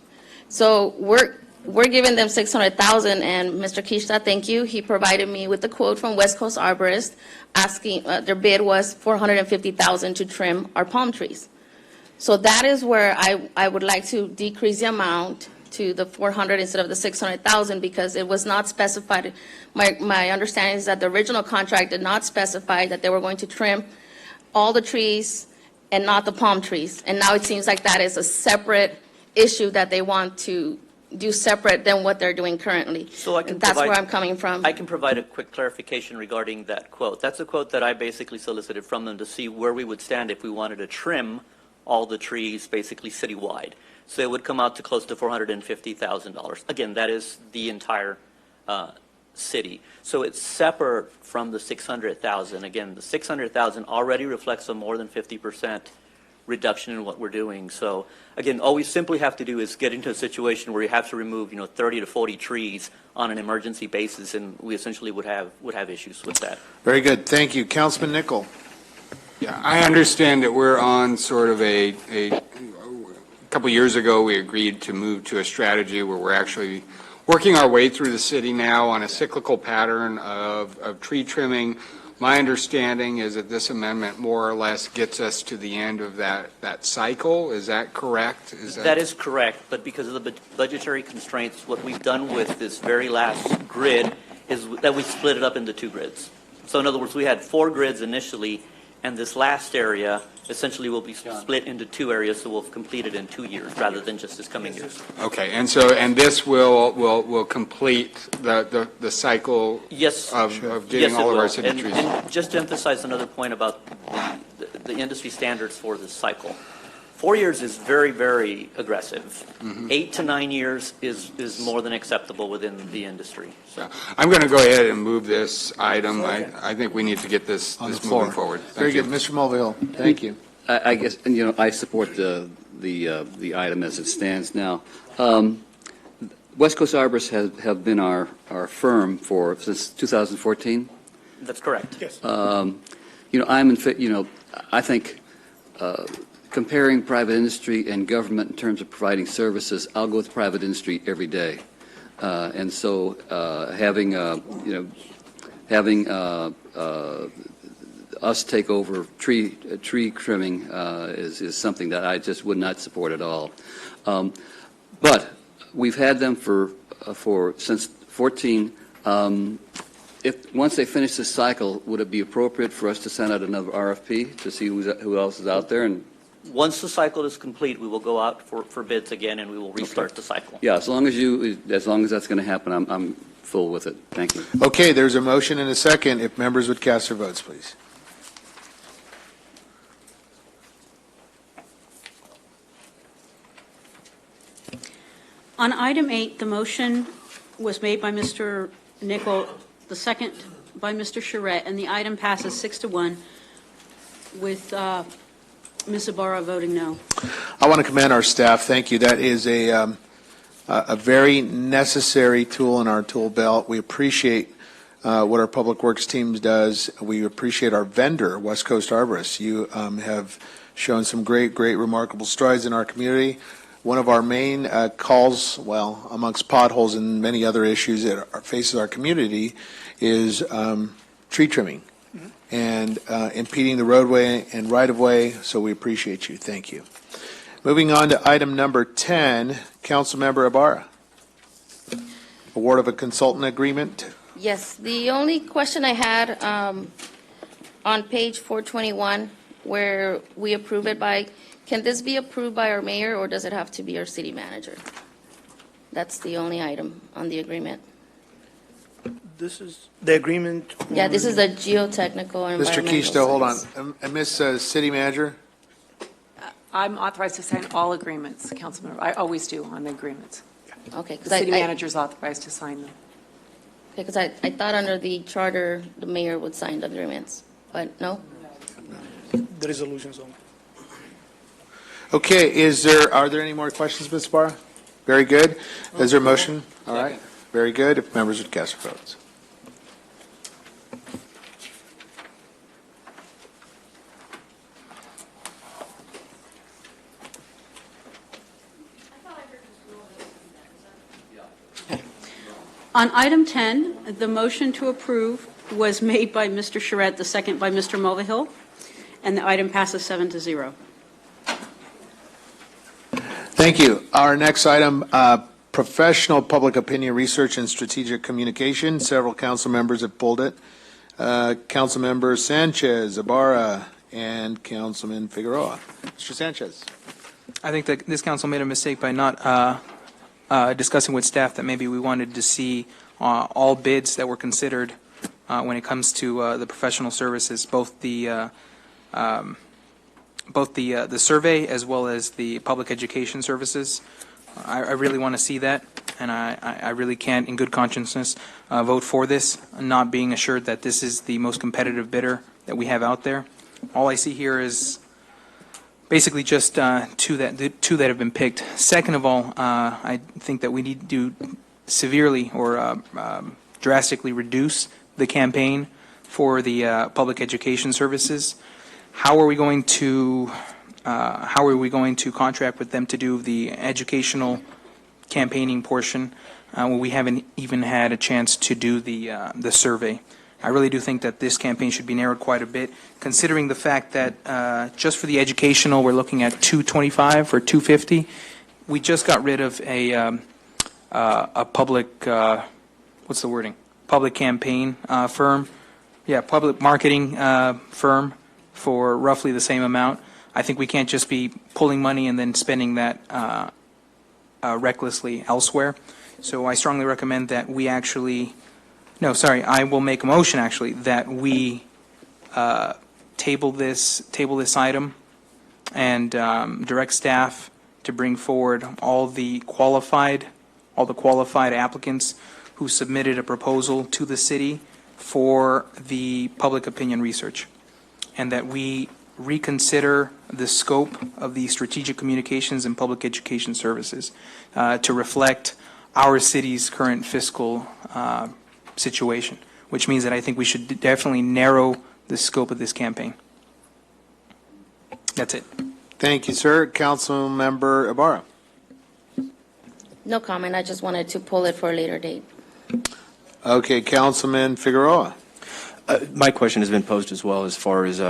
So we're giving them 600,000, and Mr. Kishta, thank you. He provided me with a quote from West Coast arborists asking their bid was 450,000 to trim our palm trees. So that is where I would like to decrease the amount to the 400 instead of the 600,000, because it was not specified. My understanding is that the original contract did not specify that they were going to trim all the trees and not the palm trees. And now it seems like that is a separate issue that they want to do separate than what they're doing currently. So I can That's provide, where I'm coming from. I can provide a quick clarification regarding that quote. That's a quote that I basically solicited from them to see where we would stand if we wanted to trim all the trees basically citywide. So it would come out to close to $450,000. Again, that is the entire city. So it's separate from the 600,000. Again, the 600,000 already reflects a more than 50% reduction in what we're doing. So again, all we simply have to do is get into a situation where you have to remove 30 to 40 trees on an emergency basis, and we essentially would have issues with that. Very good. Thank you. Councilman Nickel. Yeah, I understand that we're on sort of a couple years ago, we agreed to move to a strategy where we're actually working our way through the city now on a cyclical pattern of tree trimming. My understanding is that this amendment more or less gets us to the end of that cycle. Is that correct? That is correct, but because of the budgetary constraints, what we've done with this very last grid is that we split it up into 2 grids. So in other words, we had 4 grids initially, And this last area essentially will be split into 2 areas, so we'll complete it in 2 years rather than just this coming year. Okay, and so, and this will complete the cycle Yes. of getting Yes, it all of our will. signatures? And just to emphasize another point about the industry standards for this cycle. 4 years is very, very aggressive. 8 to 9 years is more than acceptable within the industry. So I'm going to go ahead and move this item. I think we need to get this moving forward. Very Thank good. you. Mr. Mulvihill, thank you. I guess, and, I support the item as it stands now. West Coast Arborists have been our firm since 2014. That's correct. Yes. I think comparing private industry and government in terms of providing services, I'll go with private industry every day. And so having us take over tree trimming is something that I just would not support at all. But we've had them since 14. If once they finish this cycle, would it be appropriate for us to send out another RFP to see who else is out there? And Once the cycle is complete, we will go out for bids again, and we will restart the cycle. yeah, as long as that's going to happen, I'm full with it. Thank you. Okay, there's a motion and a second. If members would cast their votes, please. On item 8, the motion was made by Mr. Nichol, the second by Mr. Charette, and the item passes 6-1 with Ms. Ibarra voting no. I want to commend our staff. Thank you. That is a very necessary tool in our tool belt. We appreciate what our Public Works team does. We appreciate our vendor, West Coast Arborists. You have shown some great, remarkable strides in our community. One of our main calls, well, amongst potholes and many other issues that faces our community is tree trimming and impeding the roadway and right-of-way, so we appreciate you. Thank you. Moving on to item number 10, Councilmember Ibarra. Award of a consultant agreement. Yes, the only question I had on page 421, where we approve it by, can this be approved by our mayor, or does it have to be our city manager? That's the only item on the agreement. This is the agreement. Yeah, this is the geotechnical and Mr. environmental. Kisto, hold on. studies. Miss City Manager? I'm authorized to sign all agreements, Councilmember. I always do on the agreements. Okay, The because city manager's authorized to sign them. Because I thought under the charter, the mayor would sign the agreements, but no? The resolutions only. Okay, are there any more questions, Ms. Ibarra? Very good. Is there a motion? All right, very good. If members would cast their votes. On item 10, the motion to approve was made by Mr. Charette, the second by Mr. Mulvihill, and the item passes 7-0. Thank you. Our next item, professional public opinion research and strategic communication. Several council members have pulled it. Councilmember Sanchez, Ibarra, and Councilman Figueroa. Mr. Sanchez. I think that this council made a mistake by not discussing with staff that maybe we wanted to see all bids that were considered when it comes to the professional services, both the survey as well as the public education services. I really want to see that, and I really can't, in good conscience, vote for this, not being assured that this is the most competitive bidder that we have out there. All I see here is basically just two that have been picked. Second of all, I think that we need to severely or drastically reduce the campaign for the public education services. How are we going to contract with them to do the educational campaigning portion when we haven't even had a chance to do the survey? I really do think that this campaign should be narrowed quite a bit, considering the fact that just for the educational, we're looking at $225 or $250. We just got rid of a public, what's the wording? Public campaign firm. Yeah, public marketing firm for roughly the same amount. I think we can't just be pulling money and then spending that recklessly elsewhere. So I strongly recommend that we actually, no, sorry, I will make a motion actually that we table this item and direct staff to bring forward all the qualified applicants who submitted a proposal to the city for the public opinion research, and that we reconsider the scope of the strategic communications and public education services to reflect our city's current fiscal situation, which means that I think we should definitely narrow the scope of this campaign. That's it. Thank you, sir. Councilmember Ibarra. No comment. I just wanted to pull it for a later date. Okay, Councilman Figueroa. My question has been posed as well, as far as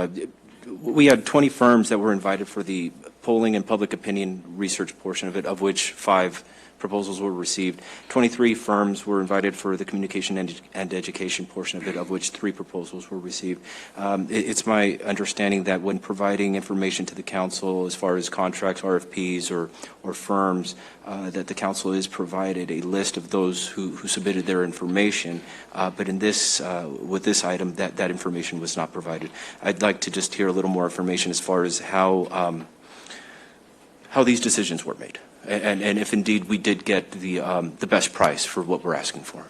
we had 20 firms that were invited for the polling and public opinion research portion of it, of which 5 proposals were received. 23 firms were invited for the communication and education portion of it, of which 3 proposals were received. It's my understanding that when providing information to the council as far as contracts, RFPs, or firms, that the council is provided a list of those who submitted their information, but in this, with this item, that information was not provided. I'd like to just hear a little more information as far as how these decisions were made. And if indeed we did get the best price for what we're asking for.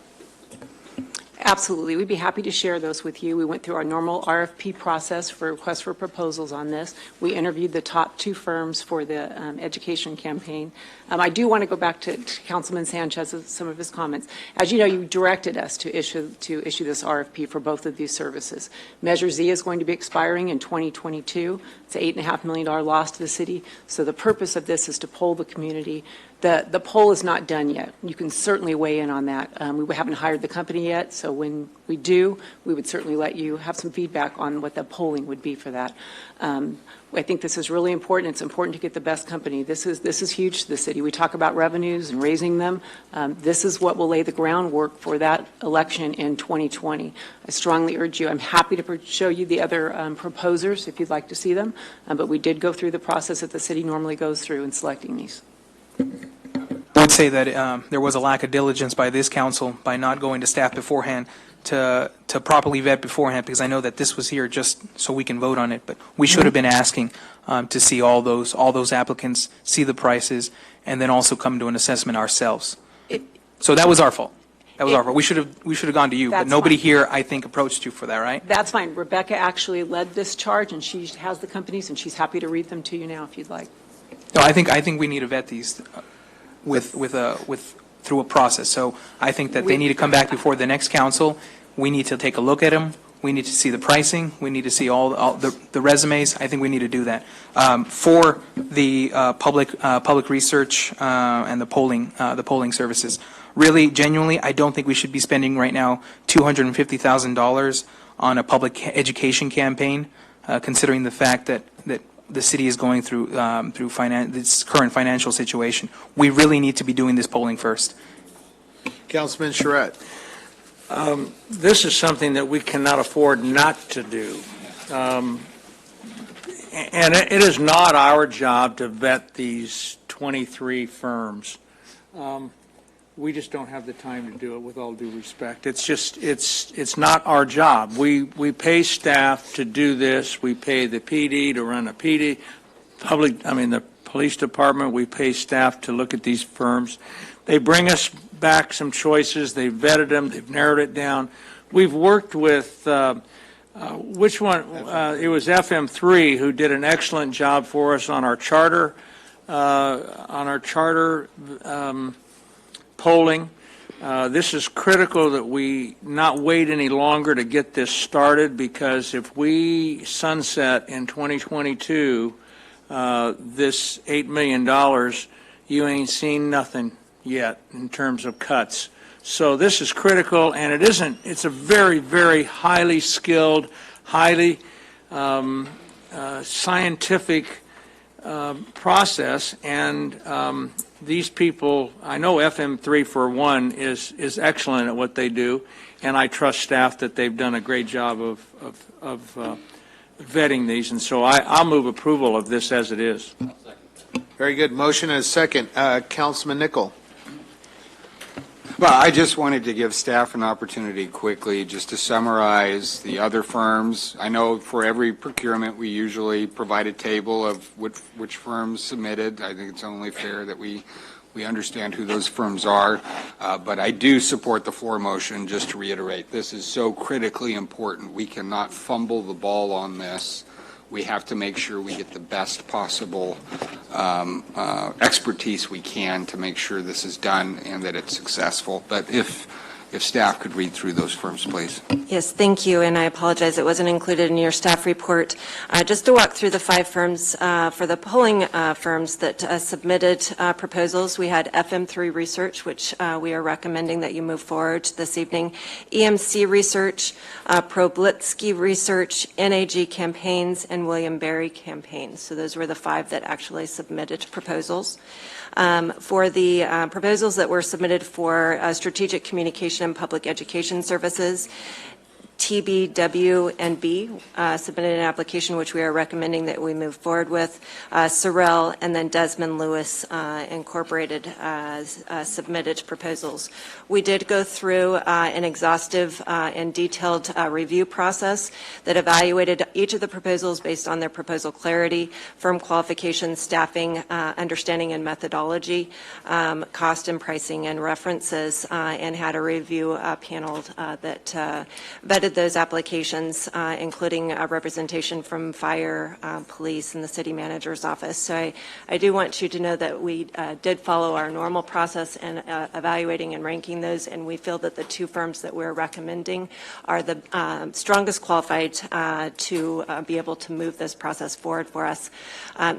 Absolutely. We'd be happy to share those with you. We went through our normal RFP process for requests for proposals on this. We interviewed the top 2 firms for the education campaign. I do want to go back to Councilman Sanchez, some of his comments. As you know, you directed us to issue this RFP for both of these services. Measure Z is going to be expiring in 2022. It's an $8.5 million loss to the city. So the purpose of this is to poll the community. The poll is not done yet. You can certainly weigh in on that. We haven't hired the company yet, so when we do, we would certainly let you have some feedback on what the polling would be for that. I think this is really important. It's important to get the best company. This is huge to the city. We talk about revenues and raising them. This is what will lay the groundwork for that election in 2020. I strongly urge you. I'm happy to show you the other proposers if you'd like to see them, but we did go through the process that the city normally goes through in selecting these. I would say that there was a lack of diligence by this council by not going to staff beforehand to properly vet beforehand, because I know that this was here just so we can vote on it, but we should have been asking to see all those applicants, see the prices, and then also come to an assessment ourselves. So that was our fault. That was our fault. We should have gone to you, but nobody here, I think, approached you for that, right? That's fine. Rebecca actually led this charge, and she has the companies, and she's happy to read them to you now if you'd like. No, I think we need to vet these through a process. So I think that they need to come back before the next council. We need to take a look at them. We need to see the pricing. We need to see all the resumes. I think we need to do that for the public research and the polling services. Really, genuinely, I don't think we should be spending right now $250,000 on a public education campaign, considering the fact that the city is going through this current financial situation. We really need to be doing this polling first. Councilman Charette. This is something that we cannot afford not to do. And it is not our job to vet these 23 firms. We just don't have the time to do it, with all due respect. It's not our job. We pay staff to do this. We pay the PD to run a PD, the police department. We pay staff to look at these firms. They bring us back some choices. They've vetted them. They've narrowed it down. We've worked with, which one? It was FM3 who did an excellent job for us on our charter, polling. This is critical that we not wait any longer to get this started, because if we sunset in 2022 this $8 million, you ain't seen nothing yet in terms of cuts. So this is critical, and it's a very, very highly skilled, highly scientific process, and these people, I know FM3 for one is excellent at what they do, and I trust staff that they've done a great job of vetting these, and so I'll move approval of this as it is. Very good. Motion and a second. Councilman Nichol. Well, I just wanted to give staff an opportunity quickly just to summarize the other firms. I know for every procurement, we usually provide a table of which firms submitted. I think it's only fair that we understand who those firms are. But I do support the floor motion, just to reiterate. This is so critically important. We cannot fumble the ball on this. We have to make sure we get the best possible expertise we can to make sure this is done and that it's successful. But if staff could read through those firms, please. Yes, thank you, and I apologize it wasn't included in your staff report. Just to walk through the 5 firms, for the polling firms that submitted proposals, we had FM3 Research, which we are recommending that you move forward this evening, EMC Research, Problitsky Research, NAG Campaigns, and William Berry Campaigns. So those were the 5 that actually submitted proposals. For the proposals that were submitted for strategic communication and public education services, TBWNB submitted an application which we are recommending that we move forward with. Sorrell and then Desmond Lewis Incorporated submitted proposals. We did go through an exhaustive and detailed review process that evaluated each of the proposals based on their proposal clarity, firm qualifications, staffing, understanding and methodology, cost and pricing and references, and had a review panel that vetted those applications, including a representation from fire, police, and the city manager's office. So I do want you to know that we did follow our normal process in evaluating and ranking those, and we feel that the 2 firms that we're recommending are the strongest qualified to be able to move this process forward for us.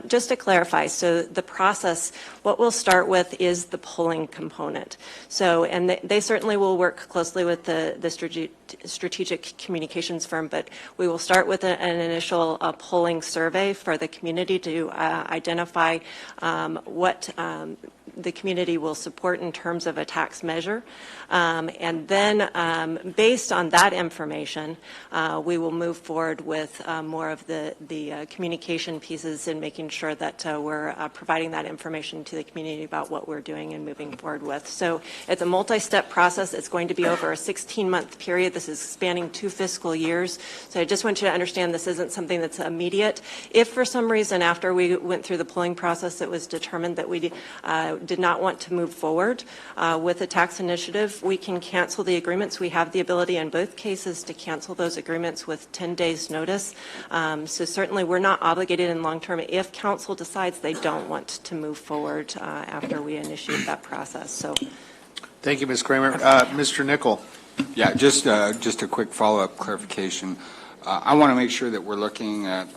Just to clarify, so the process, what we'll start with is the polling component. So, and they certainly will work closely with the strategic communications firm, but we will start with an initial polling survey for the community to identify what the community will support in terms of a tax measure. And then based on that information, we will move forward with more of the communication pieces and making sure that we're providing that information to the community about what we're doing and moving forward with. So it's a multi-step process. It's going to be over a 16-month period. This is spanning 2 fiscal years. So I just want you to understand this isn't something that's immediate. If for some reason after we went through the polling process it was determined that we did not want to move forward with a tax initiative, we can cancel the agreements. We have the ability in both cases to cancel those agreements with 10 days notice. So certainly we're not obligated in long term if council decides they don't want to move forward after we initiate that process. So thank you, Ms. Kramer. Mr. Nichol. Yeah, just a quick follow-up clarification. I want to make sure that we're looking at,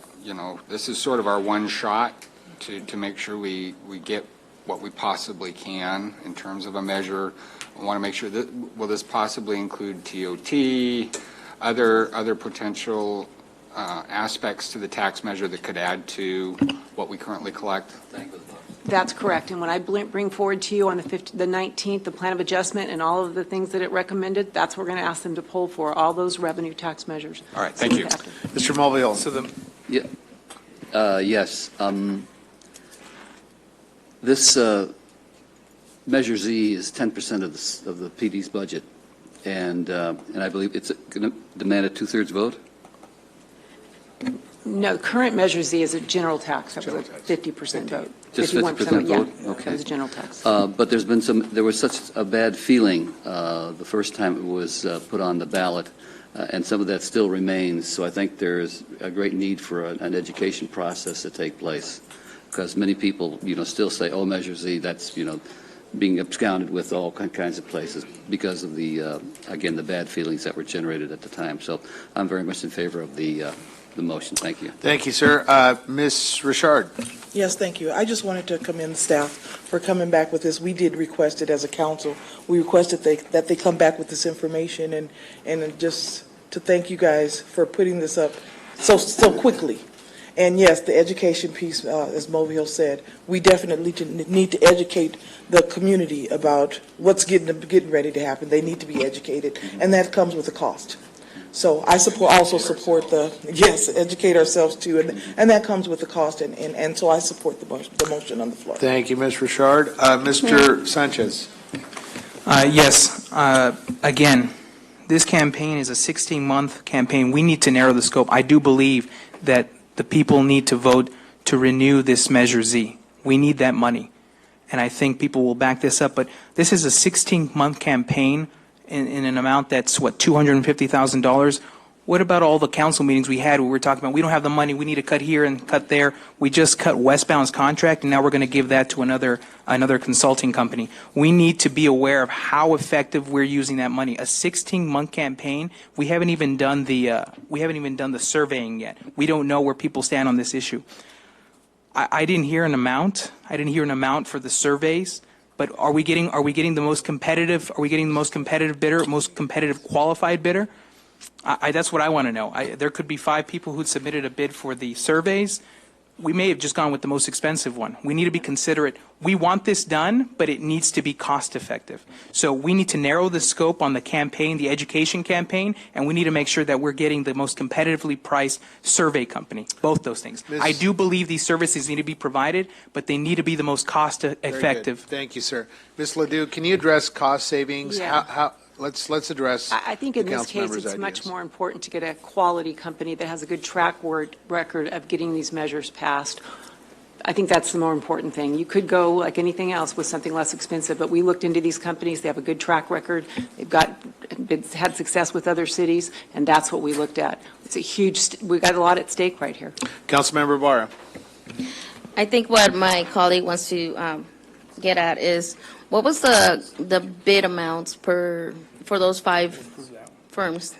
this is sort of our one shot to make sure we get what we possibly can in terms of a measure. I want to make sure that, will this possibly include TOT, other potential aspects to the tax measure that could add to what we currently collect? That's correct. And when I bring forward to you on the 19th, the plan of adjustment and all of the things that it recommended, that's what we're going to ask them to pull for, all those revenue tax measures. All right, thank you. Mr. Mulvihill. So yes. This Measure Z is 10% of the PD's budget, and I believe it's going to demand a 2/3 vote. No, current Measure Z is a general tax. That was a 50% vote. Just 51% 50% vote? Yeah, Okay. that was a general tax. But there was such a bad feeling the first time it was put on the ballot, and some of that still remains. So I think there's a great need for an education process to take place, because many people, still say, "Oh, Measure Z, that's being absconded with all kinds of places," because of the again the bad feelings that were generated at the time. So I'm very much in favor of the motion. Thank you. Thank you, sir. Ms. Richard. Yes, thank you. I just wanted to commend the staff for coming back with this. We did request it as a council. We requested that they come back with this information, and just to thank you guys for putting this up so quickly. And yes, the education piece, as Mulvihill said, we definitely need to educate the community about what's getting ready to happen. They need to be educated, and that comes with a cost. So I also support yes, educate ourselves too, and that comes with the cost, and so I support the motion on the floor. Thank you, Ms. Richard. Mr. Sanchez. Yes, again, this campaign is a 16-month campaign. We need to narrow the scope. I do believe that the people need to vote to renew this Measure Z. We need that money, and I think people will back this up. But this is a 16-month campaign in an amount that's, what, $250,000? What about all the council meetings we had where we were talking about we don't have the money, we need to cut here and cut there? We just cut Westbound's contract, and now we're going to give that to another consulting company. We need to be aware of how effective we're using that money. A 16-month campaign, we haven't even done the surveying yet. We don't know where people stand on this issue. I didn't hear an amount. I didn't hear an amount for the surveys. But are we getting the most competitive? Are we getting the most competitive bidder, most competitive qualified bidder? That's what I want to know. There could be 5 people who submitted a bid for the surveys. We may have just gone with the most expensive one. We need to be considerate. We want this done, but it needs to be cost effective. So we need to narrow the scope on the campaign, the education campaign, and we need to make sure that we're getting the most competitively priced survey company, both those things. I do believe these services need to be provided, but they need to be the most cost effective. Thank you, sir. Ms. Ledoux, can you address cost savings? Yeah. Let's address. I think in this case, it's much more important to get a quality company that has a good track record of getting these measures passed. I think that's the more important thing. You could go like anything else with something less expensive, but we looked into these companies. They have a good track record. They've had success with other cities, and that's what we looked at. It's a huge. We've got a lot at stake right here. Councilmember Barra. I think what my colleague wants to get at is what was the bid amounts for those 5 firms?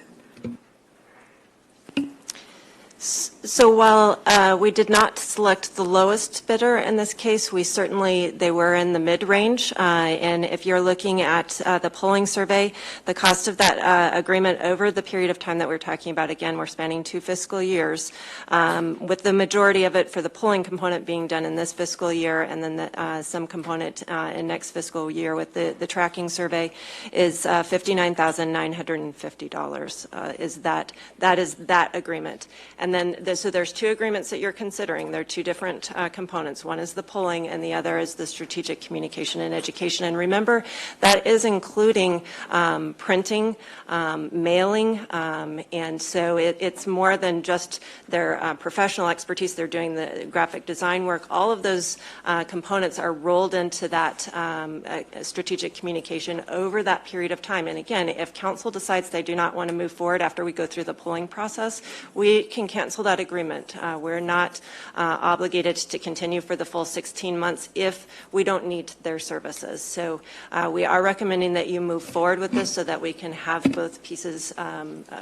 So while we did not select the lowest bidder in this case, they were in the mid-range. And if you're looking at the polling survey, the cost of that agreement over the period of time that we're talking about, again, we're spanning 2 fiscal years, with the majority of it for the polling component being done in this fiscal year, and then some component in next fiscal year with the tracking survey, is $59,950. That is that agreement. And then, so there's 2 agreements that you're considering. There are 2 different components. One is the polling, and the other is the strategic communication and education. And remember, that is including printing, mailing, and so it's more than just their professional expertise. They're doing the graphic design work. All of those components are rolled into that strategic communication over that period of time. And again, if council decides they do not want to move forward after we go through the polling process, we can cancel that agreement. We're not obligated to continue for the full 16 months if we don't need their services. So we are recommending that you move forward with this so that we can have both pieces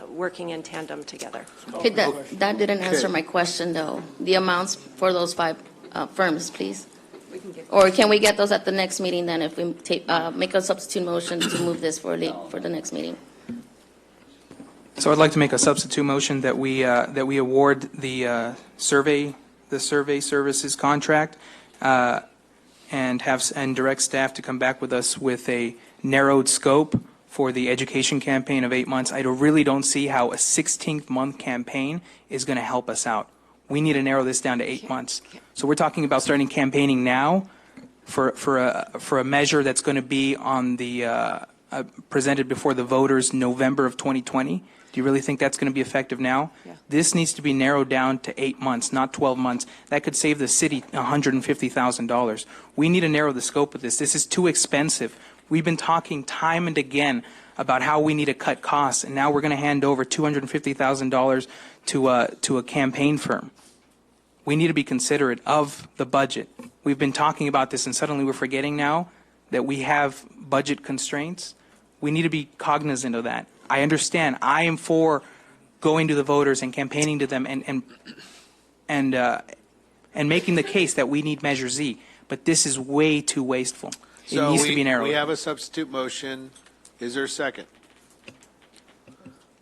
working in tandem together. Okay, that didn't answer my question, though. The amounts for those 5 firms, please. Or can we get those at the next meeting then if we make a substitute motion to move this for the next meeting? So I'd like to make a substitute motion that we award the survey services contract and direct staff to come back with us with a narrowed scope for the education campaign of 8 months. I really don't see how a 16-month campaign is going to help us out. We need to narrow this down to 8 months. So we're talking about starting campaigning now for a measure that's going to be on the presented before the voters November of 2020. Do you really think that's going to be effective now? Yeah. This needs to be narrowed down to 8 months, not 12 months. That could save the city $150,000. We need to narrow the scope of this. This is too expensive. We've been talking time and again about how we need to cut costs, and now we're going to hand over $250,000 to a campaign firm. We need to be considerate of the budget. We've been talking about this, and suddenly we're forgetting now that we have budget constraints. We need to be cognizant of that. I understand. I am for going to the voters and campaigning to them and making the case that we need Measure Z. But this is way too wasteful. It needs to be narrowed. We have a substitute motion. Is there a second?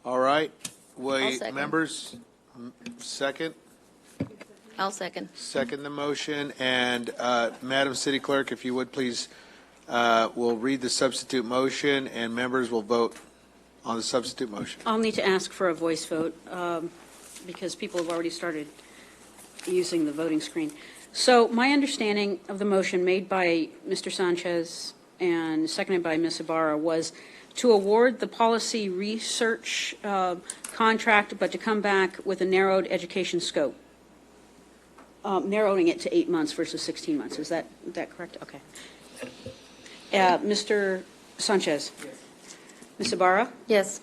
All right. Second. Members, second. I'll second. Second the motion. And Madam City Clerk, if you would please, we'll read the substitute motion and members will vote on the substitute motion? I'll need to ask for a voice vote because people have already started using the voting screen. So my understanding of the motion made by Mr. Sanchez and seconded by Ms. Ibarra was to award the policy research contract, but to come back with a narrowed education scope, narrowing it to 8 months versus 16 months. Is that correct? Okay. Mr. Sanchez? Yes. Ms. Ibarra? Yes.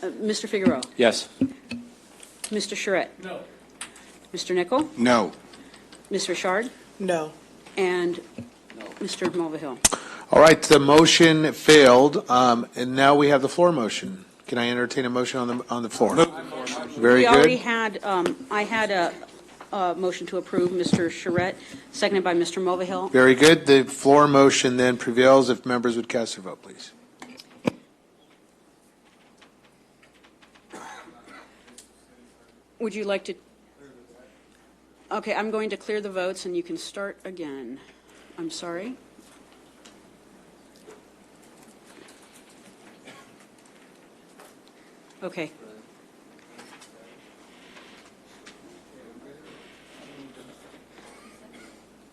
Mr. Figueroa? Yes. Mr. Charette? No. Mr. Nichol? No. Ms. Richard? No. And Mr. Mulvihill? All right, the motion failed, and now we have the floor motion. Can I entertain a motion on the floor? Very We good. already had, I had a motion to approve, Mr. Charette, seconded by Mr. Mulvihill. Very good. The floor motion then prevails if members would cast their vote, please. Would you like to? Okay, I'm going to clear the votes, and you can start again. I'm sorry. Okay.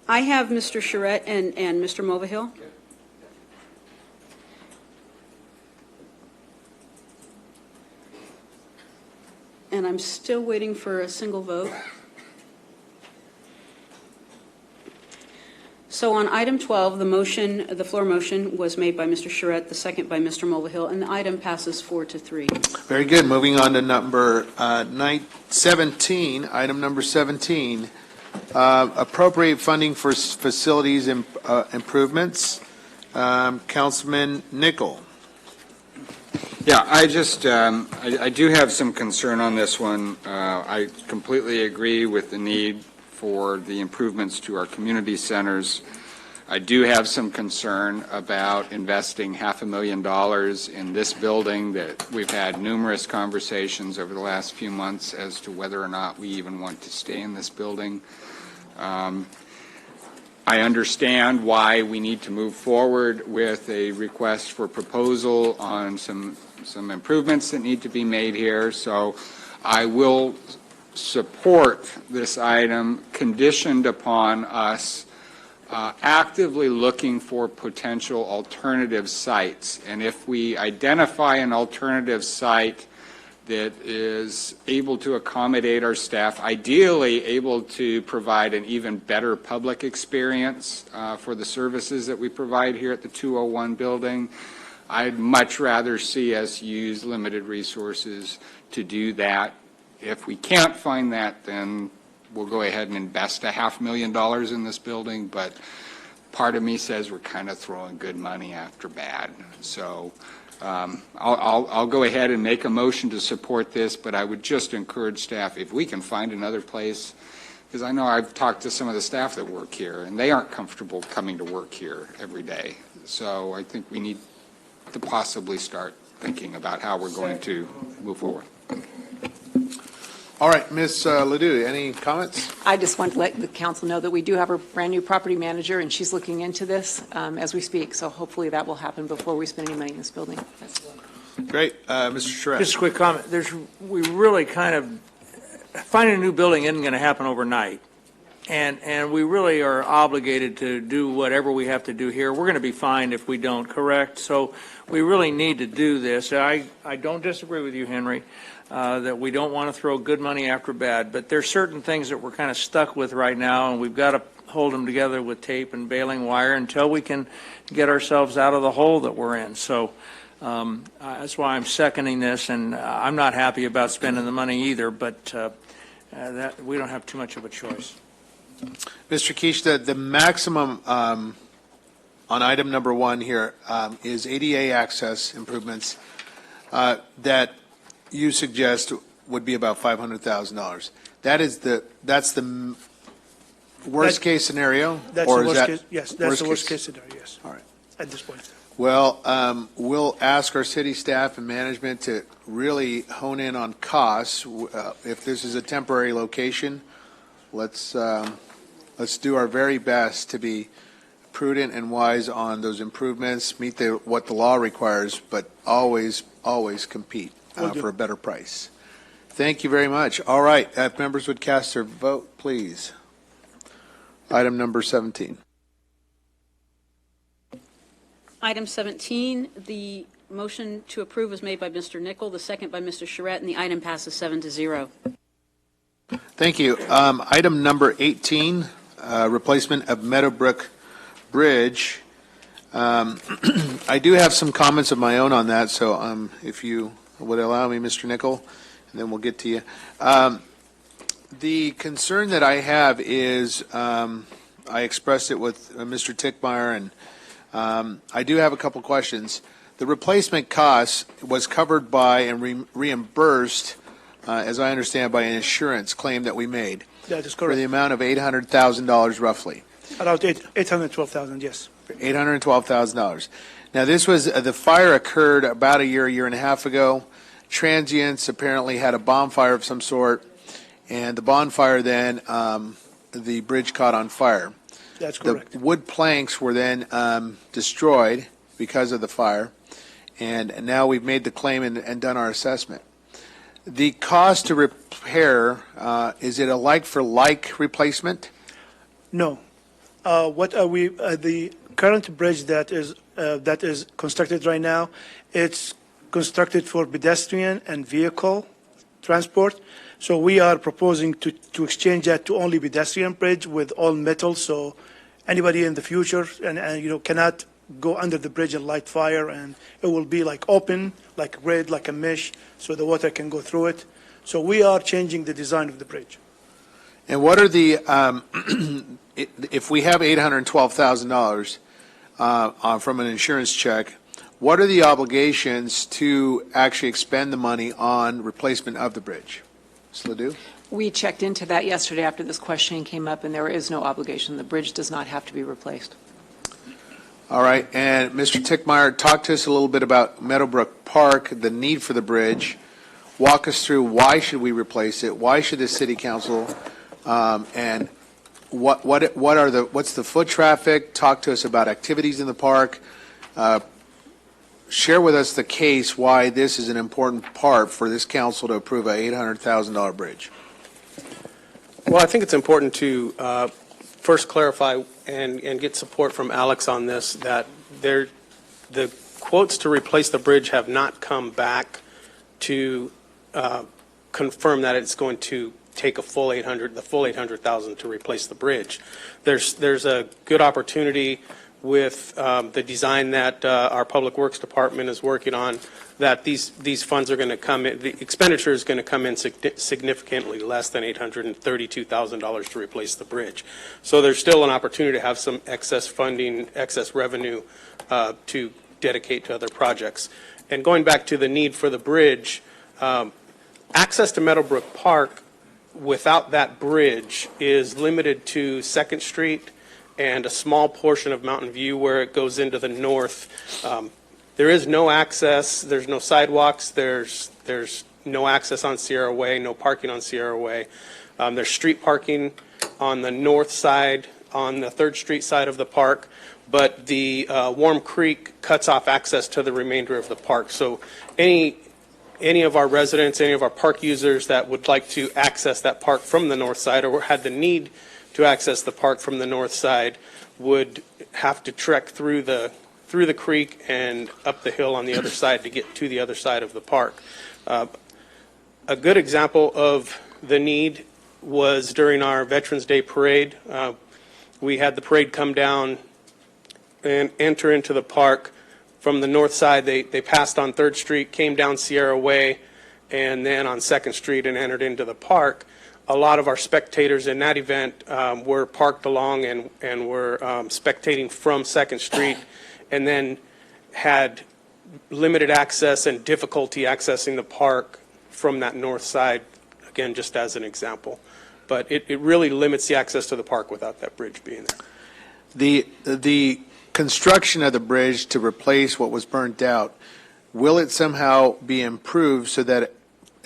I have Mr. Charette and Mr. Mulvihill. And I'm still waiting for a single vote. So on item 12, the floor motion was made by Mr. Charette, the second by Mr. Mulvihill, and the item passes 4-3. Very good. Moving on to number 17, item number 17, appropriate funding for facilities improvements. Councilman Nichol. Yeah, I just, I do have some concern on this one. I completely agree with the need for the improvements to our community centers. I do have some concern about investing $500,000 in this building that we've had numerous conversations over the last few months as to whether or not we even want to stay in this building. I understand why we need to move forward with a request for proposal on some improvements that need to be made here. So I will support this item conditioned upon us actively looking for potential alternative sites. And if we identify an alternative site that is able to accommodate our staff, ideally able to provide an even better public experience for the services that we provide here at the 201 building, I'd much rather see us use limited resources to do that. If we can't find that, then we'll go ahead and invest $500,000 in this building, but part of me says we're kind of throwing good money after bad. So I'll go ahead and make a motion to support this, but I would just encourage staff, if we can find another place, because I know I've talked to some of the staff that work here, and they aren't comfortable coming to work here every day. So I think we need to possibly start thinking about how we're going to move forward. All right, Ms. Ledoux, any comments? I just want to let the council know that we do have a brand-new property manager, and she's looking into this as we speak, so hopefully that will happen before we spend any money in this building. Great. Mr. Charette. Just a quick comment. We really kind of, finding a new building isn't going to happen overnight. And we really are obligated to do whatever we have to do here. We're going to be fined if we don't, correct? So we really need to do this. I don't disagree with you, Henry, that we don't want to throw good money after bad, but there's certain things that we're kind of stuck with right now, and we've got to hold them together with tape and baling wire until we can get ourselves out of the hole that we're in. So that's why I'm seconding this, and I'm not happy about spending the money either, but that we don't have too much of a choice. Mr. Keish, the maximum on item number 1 here is ADA access improvements that you suggest would be about $500,000. That's the worst case scenario? That's or the is worst that case, yes, that's the worst case scenario, yes. All right. At this point. Well, we'll ask our city staff and management to really hone in on costs. If this is a temporary location, let's do our very best to be prudent and wise on those improvements, meet what the law requires, but always always compete Will do. for a better price. Thank you very much. All right, if members would cast their vote, please. Item number 17. Item 17, the motion to approve was made by Mr. Nichol, the second by Mr. Charette, and the item passes 7-0. Thank you. Item number 18, replacement of Meadowbrook Bridge. I do have some comments of my own on that, so if you would allow me, Mr. Nichol, and then we'll get to you. The concern that I have is, I expressed it with Mr. Tickmeyer, and I do have a couple questions. The replacement cost was covered by and reimbursed, as I understand, by an insurance claim that we made. That is For correct. the amount of $800,000 roughly. About 812,000, yes. $812,000. Now, this was, the fire occurred about a year and a half ago. Transients apparently had a bonfire of some sort, and the bonfire then, the bridge caught on fire. That's correct. The wood planks were then destroyed because of the fire, and now we've made the claim and done our assessment. The cost to repair, is it a like-for-like replacement? No. The current bridge that is constructed right now, it's constructed for pedestrian and vehicle transport. So we are proposing to exchange that to only pedestrian bridge with all metal. So anybody in the future and cannot go under the bridge and light fire, and it will be like open, like a grid, like a mesh, so the water can go through it. So we are changing the design of the bridge. And what are the, if we have $812,000 from an insurance check, what are the obligations to actually expend the money on replacement of the bridge? Ms. Ledoux? We checked into that yesterday after this question came up, and there is no obligation. The bridge does not have to be replaced. All right, and Mr. Tickmeyer, talk to us a little bit about Meadowbrook Park, the need for the bridge. Walk us through why should we replace it? Why should the city council, and what's the foot traffic? Talk to us about activities in the park. Share with us the case why this is an important part for this council to approve a $800,000 bridge. Well, I think it's important to first clarify and get support from Alex on this, that the quotes to replace the bridge have not come back to confirm that it's going to take the full $800,000 to replace the bridge. There's a good opportunity with the design that our Public Works Department is working on, that these funds are going to come in, the expenditure is going to come in significantly less than $832,000 to replace the bridge. So there's still an opportunity to have some excess funding, excess revenue to dedicate to other projects. And going back to the need for the bridge, access to Meadowbrook Park without that bridge is limited to 2nd Street and a small portion of Mountain View where it goes into the north. There is no access, there's no sidewalks, there's no access on Sierra Way, no parking on Sierra Way. There's street parking on the north side, on the 3rd Street side of the park, but the Warm Creek cuts off access to the remainder of the park. So any of our residents, any of our park users that would like to access that park from the north side or had the need to access the park from the north side would have to trek through the creek and up the hill on the other side to get to the other side of the park. A good example of the need was during our Veterans Day parade. We had the parade come down and enter into the park from the north side. They passed on 3rd Street, came down Sierra Way, and then on 2nd Street and entered into the park. A lot of our spectators in that event were parked along and were spectating from 2nd Street, and then had limited access and difficulty accessing the park from that north side, again, just as an example. But it really limits the access to the park without that bridge being there. The construction of the bridge to replace what was burnt out, will it somehow be improved so that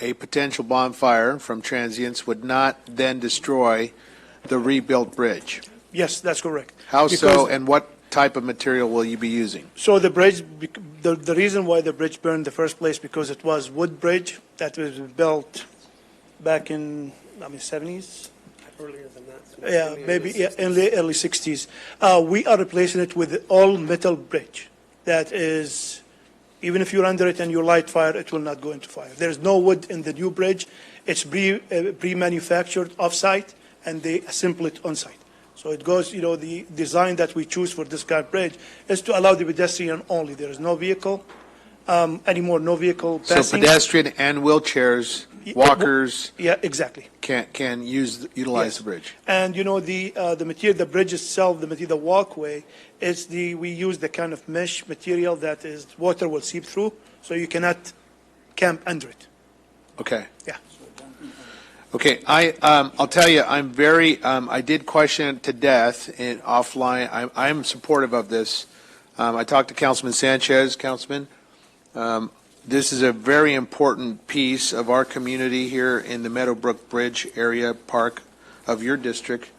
a potential bonfire from transients would not then destroy the rebuilt bridge? Yes, that's correct. How so, Because- and what type of material will you be using? So the bridge, the reason why the bridge burned in the first place, because it was wood bridge that was built back in, 70s? Earlier than that. Yeah, maybe in the early 60s. We are replacing it with all metal bridge. That is, even if you're under it and you light fire, it will not go into fire. There's no wood in the new bridge. It's pre-manufactured off-site, and they assemble it on-site. So it goes, the design that we choose for this kind of bridge is to allow the pedestrian only. There is no vehicle anymore, no vehicle passing. So pedestrian and wheelchairs, walkers. Yeah, exactly. Can utilize the bridge. And the material, the bridge itself, the walkway, we use the kind of mesh material that is water will seep through, so you cannot camp under it. Okay. Yeah. Okay, I'll tell you, I'm very, I did question it to death in offline. I'm supportive of this. I talked to Councilman Sanchez. Councilman, this is a very important piece of our community here in the Meadowbrook Bridge area park of your district.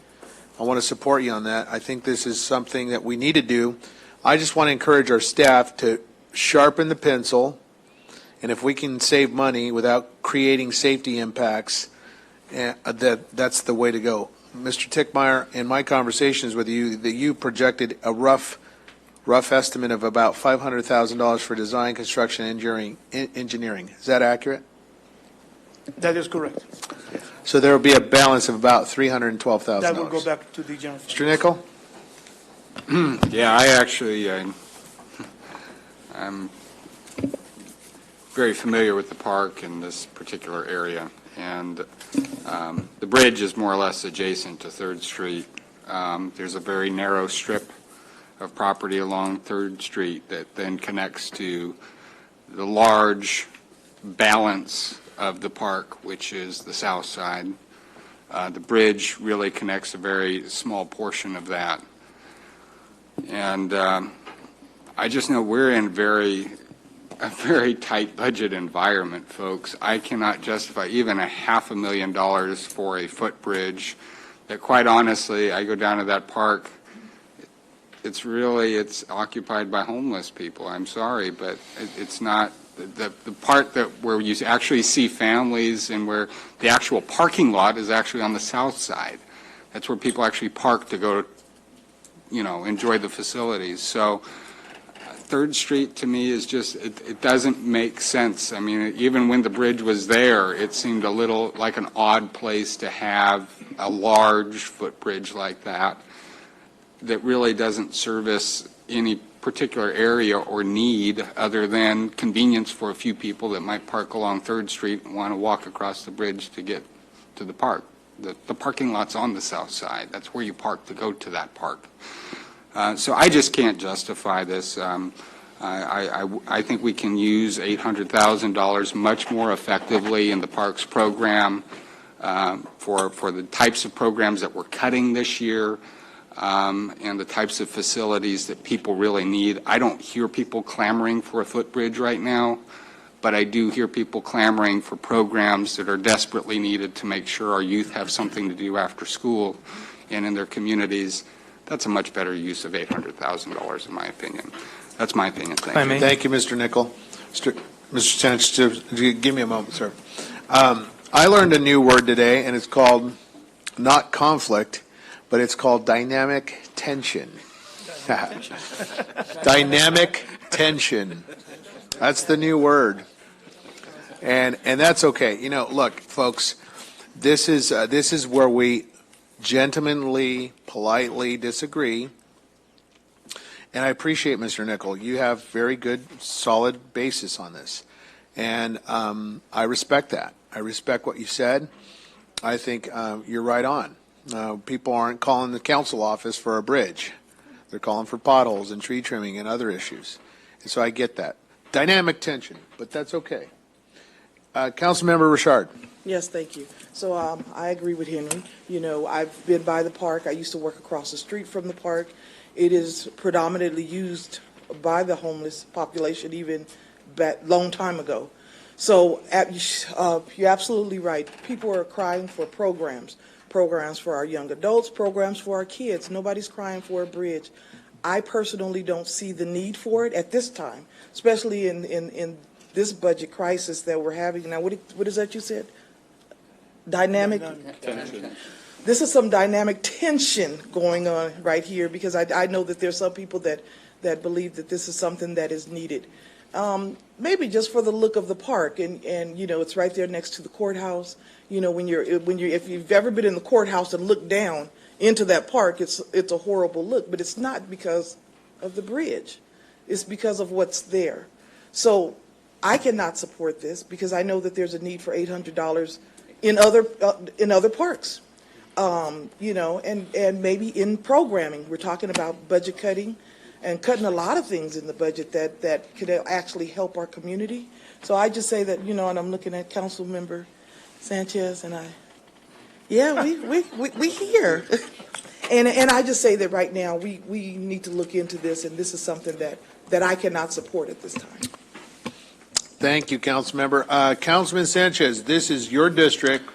I want to support you on that. I think this is something that we need to do. I just want to encourage our staff to sharpen the pencil, and if we can save money without creating safety impacts, that's the way to go. Mr. Tickmeyer, in my conversations with you, that you projected a rough estimate of about $500,000 for design, construction, engineering. Is that accurate? That is correct. So there will be a balance of about $312,000. That will go back to the general fund. Mr. Nickel? Yeah, I actually, I'm very familiar with the park in this particular area, and the bridge is more or less adjacent to 3rd Street. There's a very narrow strip of property along 3rd Street that then connects to the large balance of the park, which is the south side. The bridge really connects a very small portion of that. And I just know we're in a very tight budget environment, folks. I cannot justify even $500,000 for a footbridge that, quite honestly, I go down to that park, it's occupied by homeless people. I'm sorry, but it's not the part where you actually see families and where the actual parking lot is actually on the south side. That's where people actually park to go enjoy the facilities. So 3rd Street to me is just, it doesn't make sense. I mean, even when the bridge was there, it seemed a little like an odd place to have a large footbridge like that really doesn't service any particular area or need other than convenience for a few people that might park along 3rd Street and want to walk across the bridge to get to the park. The parking lot's on the south side. That's where you park to go to that park. So I just can't justify this. I think we can use $800,000 much more effectively in the parks program for the types of programs that we're cutting this year and the types of facilities that people really need. I don't hear people clamoring for a footbridge right now, but I do hear people clamoring for programs that are desperately needed to make sure our youth have something to do after school and in their communities. That's a much better use of $800,000, in my opinion. That's my opinion. Thank you. Thank you, Mr. Nickel. Mr. Sanchez, give me a moment, sir. I learned a new word today, and it's called not conflict, but it's called dynamic tension. Dynamic tension. That's the new word. And that's okay. Look, folks, this is where we gentlemanly, politely disagree. And I appreciate, Mr. Nickel, you have very good, solid basis on this. And I respect that. I respect what you said. I think you're right on. People aren't calling the council office for a bridge. They're calling for potholes and tree trimming and other issues. And so I get that. Dynamic tension, but that's okay. Councilmember Richard. Yes, thank you. So I agree with Henry. I've been by the park. I used to work across the street from the park. It is predominantly used by the homeless population, even back long time ago. So you're absolutely right. People are crying for programs for our young adults, programs for our kids. Nobody's crying for a bridge. I personally don't see the need for it at this time, especially in this budget crisis that we're having. Now, what is that you said? Dynamic? This is some dynamic tension going on right here, because I know that there's some people that believe that this is something that is needed. Maybe just for the look of the park, and it's right there next to the courthouse. If you've ever been in the courthouse and looked down into that park, it's a horrible look, but it's not because of the bridge. It's because of what's there. So I cannot support this because I know that there's a need for $800 in other parks. And maybe in programming. We're talking about budget cutting and cutting a lot of things in the budget that could actually help our community. So I just say that, and I'm looking at Councilmember Sanchez, and we here. And I just say that right now we need to look into this, and this is something that I cannot support at this time. Thank you, Councilmember. Councilman Sanchez, this is your district.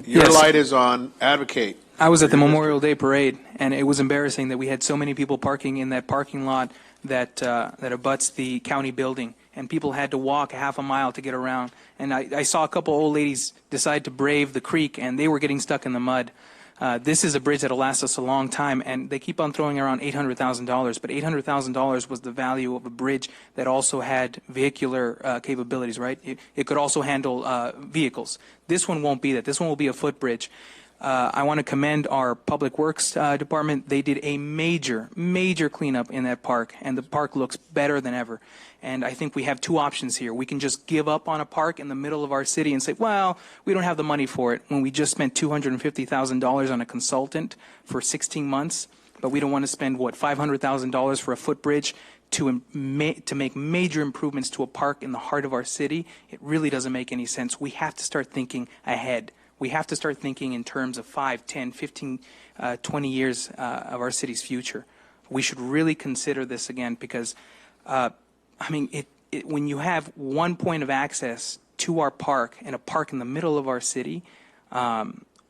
Your Yes. light is on. Advocate. I was at the Memorial Day Parade, and it was embarrassing that we had so many people parking in that parking lot that abuts the county building, and people had to walk a half a mile to get around. And I saw a couple old ladies decide to brave the creek, and they were getting stuck in the mud. This is a bridge that'll last us a long time, and they keep on throwing around $800,000, but $800,000 was the value of a bridge that also had vehicular capabilities, right? It could also handle vehicles. This one won't be that. This one will be a footbridge. I want to commend our Public Works Department. They did a major cleanup in that park, and the park looks better than ever. And I think we have two options here. We can just give up on a park in the middle of our city and say, well, we don't have the money for it, when we just spent $250,000 on a consultant for 16 months, but we don't want to spend, $500,000 for a footbridge to make major improvements to a park in the heart of our city. It really doesn't make any sense. We have to start thinking ahead. We have to start thinking in terms of 5, 10, 15, 20 years of our city's future. We should really consider this again because, when you have one point of access to our park and a park in the middle of our city,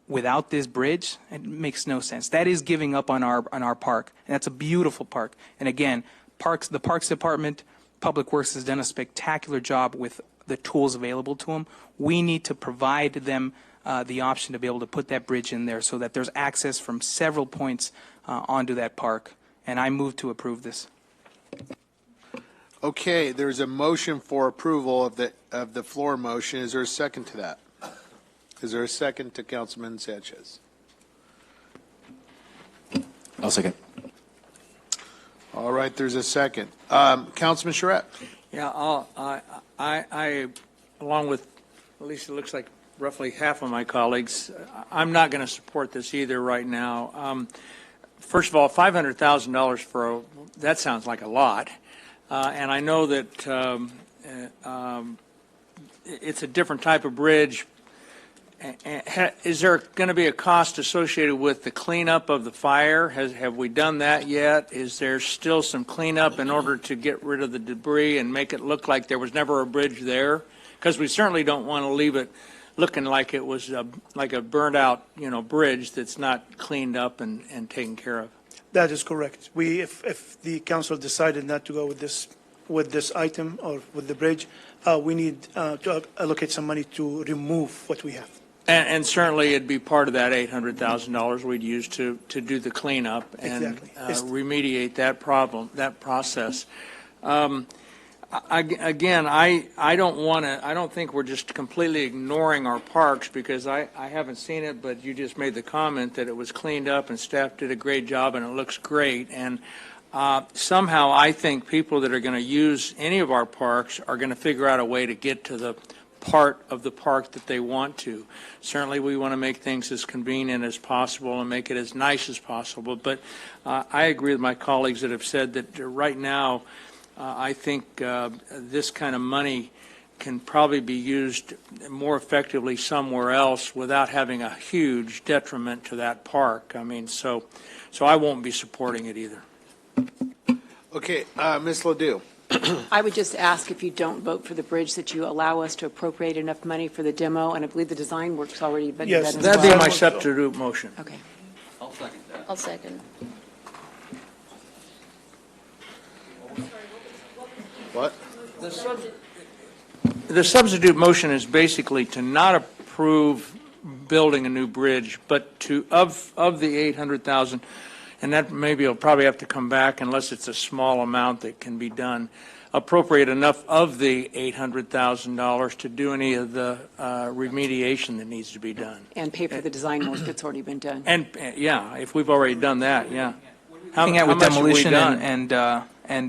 without this bridge, it makes no sense. That is giving up on our park, and that's a beautiful park. And again, the Parks Department, Public Works has done a spectacular job with the tools available to them. We need to provide them the option to be able to put that bridge in there so that there's access from several points onto that park. And I move to approve this. Okay, there's a motion for approval of the floor motion. Is there a second to that? Is there a second to Councilman Sanchez? I'll second. All right, there's a second. Councilman Charette. Yeah, I, along with, at least it looks like roughly half of my colleagues, I'm not going to support this either right now. First of all, $500,000 that sounds like a lot. And I know that it's a different type of bridge. Is there going to be a cost associated with the cleanup of the fire? Have we done that yet? Is there still some cleanup in order to get rid of the debris and make it look like there was never a bridge there? Because we certainly don't want to leave it looking like it was like a burned out, bridge that's not cleaned up and taken care of. That is correct. If the council decided not to go with this item or with the bridge, we need to allocate some money to remove what we have. And certainly it'd be part of that $800,000 we'd use to do the cleanup and remediate that problem, that process. Again, I don't think we're just completely ignoring our parks because I haven't seen it, but you just made the comment that it was cleaned up and staff did a great job and it looks great. And somehow I think people that are going to use any of our parks are going to figure out a way to get to the part of the park that they want to. Certainly we want to make things as convenient as possible and make it as nice as possible. But I agree with my colleagues that have said that right now I think this kind of money can probably be used more effectively somewhere else without having a huge detriment to that park. So I won't be supporting it either. Okay, Ms. Ledoux. I would just ask if you don't vote for the bridge that you allow us to appropriate enough money for the demo, and I believe the design work's already been done as well. That'd be my substitute motion. Okay. I'll second. What? The substitute motion is basically to not approve building a new bridge, but to, of the 800,000, and that maybe will probably have to come back unless it's a small amount that can be done, appropriate enough of the $800,000 to do any of the remediation that needs to be done. And pay for the design work that's already been done. And, yeah, if we've already done that, yeah. Looking at with much have we demolition done? and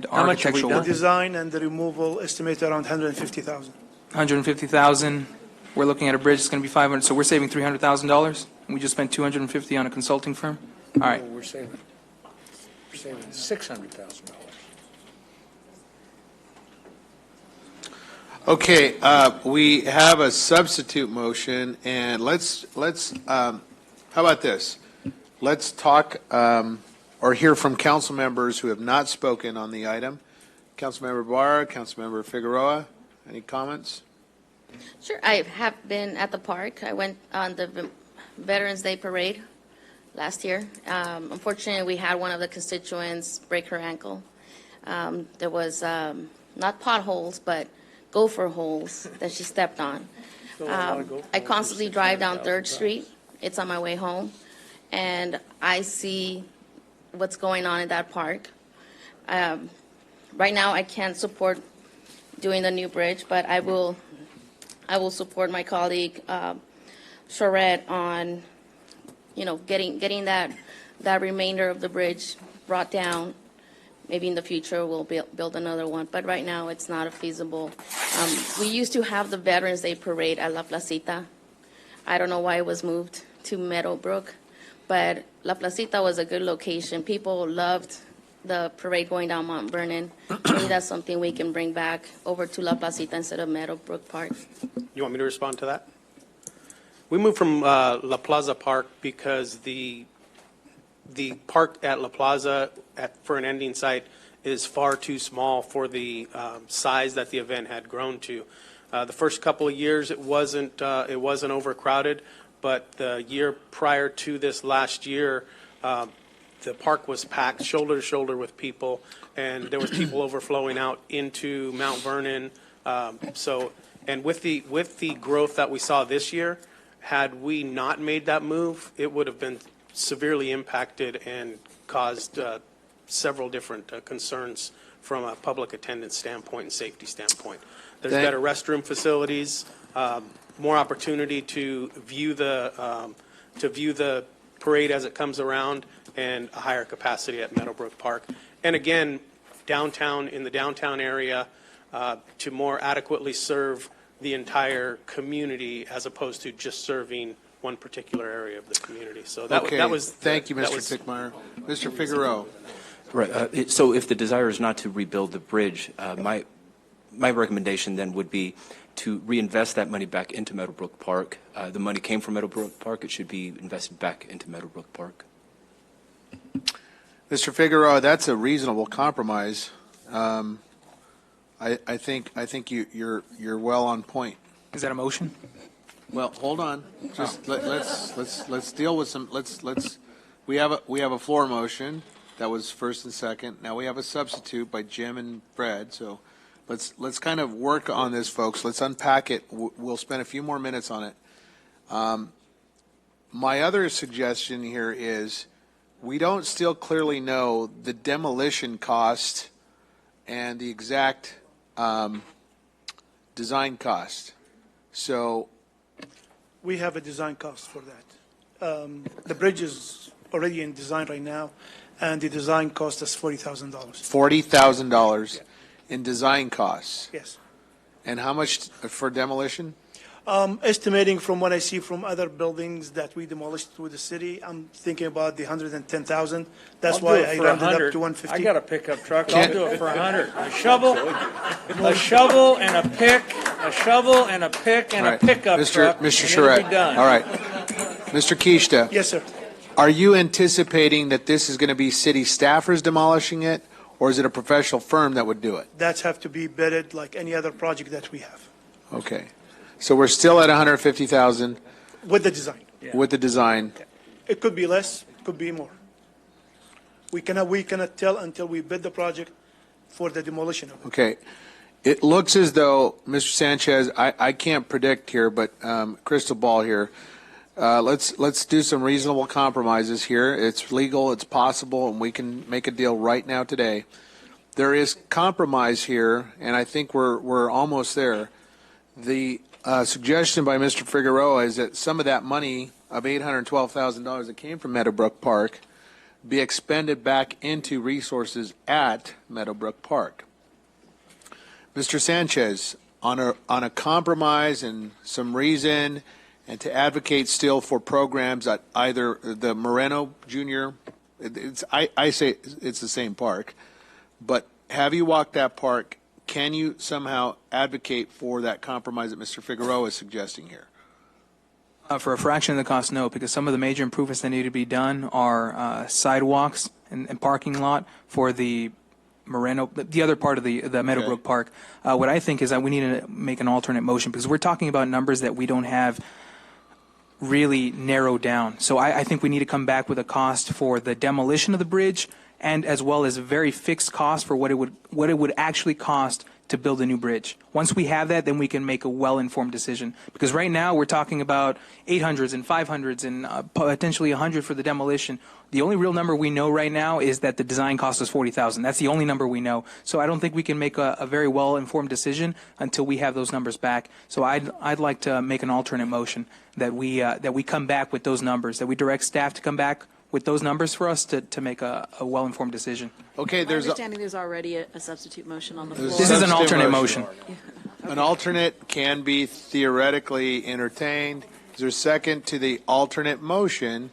How much have we architectural done? work. The design and the removal estimated around 150,000. 150,000. We're looking at a bridge that's going to be 500, so we're saving $300,000. We just spent 250 on a consulting firm. All right. We're saving $600,000. Okay, we have a substitute motion, and how about this? Let's talk, or hear from council members who have not spoken on the item. Councilmember Barra, Councilmember Figueroa, any comments? Sure, I have been at the park. I went on the Veterans Day Parade last year. Unfortunately, we had one of the constituents break her ankle. There was not potholes, but gopher holes that she stepped on. I constantly drive down 3rd Street. It's on my way home, and I see what's going on in that park. Right now, I can't support doing the new bridge, but I will support my colleague Charette on, getting that remainder of the bridge brought down. Maybe in the future we'll build another one, but right now it's not feasible. We used to have the Veterans Day Parade at La Placita. I don't know why it was moved to Meadowbrook, but La Placita was a good location. People loved the parade going down Mount Vernon. Maybe that's something we can bring back over to La Placita instead of Meadowbrook Park. You want me to respond to that? We moved from La Plaza Park because the park at La Plaza for an ending site is far too small for the size that the event had grown to. The first couple of years it wasn't overcrowded, but the year prior to this last year, the park was packed shoulder to shoulder with people, and there was people overflowing out into Mount Vernon. And with the growth that we saw this year, had we not made that move, it would have been severely impacted and caused several different concerns from a public attendance standpoint and safety standpoint. There's better restroom facilities, more opportunity to view the parade as it comes around, and a higher capacity at Meadowbrook Park. And again, in the downtown area, to more adequately serve the entire community as opposed to just serving one particular area of the community. So that was. Thank you, Mr. Tickmeyer. Mr. Figueroa. Right. So if the desire is not to rebuild the bridge, my recommendation then would be to reinvest that money back into Meadowbrook Park. The money came from Meadowbrook Park. It should be invested back into Meadowbrook Park. Mr. Figueroa, that's a reasonable compromise. I think you're well on point. Is that a motion? Well, hold on. Just let's deal with some. We have a floor motion that was first and second. Now we have a substitute by Jim and Fred. So let's kind of work on this, folks. Let's unpack it. We'll spend a few more minutes on it. My other suggestion here is we don't still clearly know the demolition cost and the exact design cost. So We have a design cost for that. The bridge is already in design right now, and the design cost is $40,000. $40,000 in design costs. Yes. And how much for demolition? Estimating from what I see from other buildings that we demolished through the city, I'm thinking about the 110,000. That's I'll why do it I for rounded 100. up to 150. I got a pickup truck. I'll do it for 100. A shovel and a pick, a shovel and a pick and All a right. pickup truck. Mr. and it'll Charette. be done. All right. Mr. Kishta. Yes, sir. Are you anticipating that this is going to be city staffers demolishing it, or is it a professional firm that would do it? That's have to be bidded like any other project that we have Okay. So we're still at 150,000 with the design. with the design. It could be less, it could be more. We cannot tell until we bid the project for the demolition of it. Okay. It looks as though, Mr. Sanchez, I can't predict here, but crystal ball here. Let's do some reasonable compromises here. It's legal, it's possible, and we can make a deal right now today. There is compromise here, and I think we're almost there. The suggestion by Mr. Figueroa is that some of that money of $812,000 that came from Meadowbrook Park be expended back into resources at Meadowbrook Park. Mr. Sanchez, on a compromise and some reason, and to advocate still for programs at either the Moreno Junior, I say it's the same park, but have you walked that park? Can you somehow advocate for that compromise that Mr. Figueroa is suggesting here? For a fraction of the cost, no, because some of the major improvements that need to be done are sidewalks and parking lot for the Moreno, the other part of the Meadowbrook Park. What I think is that we need to make an alternate motion because we're talking about numbers that we don't have really narrowed down. So I think we need to come back with a cost for the demolition of the bridge and as well as a very fixed cost for what it would actually cost to build a new bridge. Once we have that, then we can make a well-informed decision. Because right now we're talking about 800s and 500s and potentially 100 for the demolition. The only real number we know right now is that the design cost us $40,000. That's the only number we know. So I don't think we can make a very well-informed decision until we have those numbers back. So I'd like to make an alternate motion that we come back with those numbers, that we direct staff to come back with those numbers for us to make a well-informed decision. Okay, My understanding there's already a substitute motion on the floor. This is an alternate motion. An alternate can be theoretically entertained. Is there a second to the alternate motion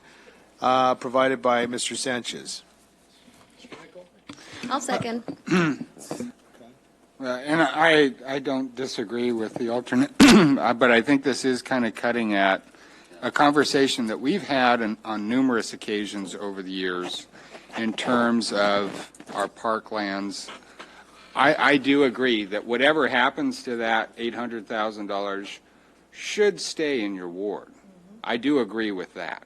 provided by Mr. Sanchez? I'll second. And I don't disagree with the alternate, but I think this is kind of cutting at a conversation that we've had on numerous occasions over the years in terms of our parklands. I do agree that whatever happens to that $800,000 should stay in your ward. I do agree with that.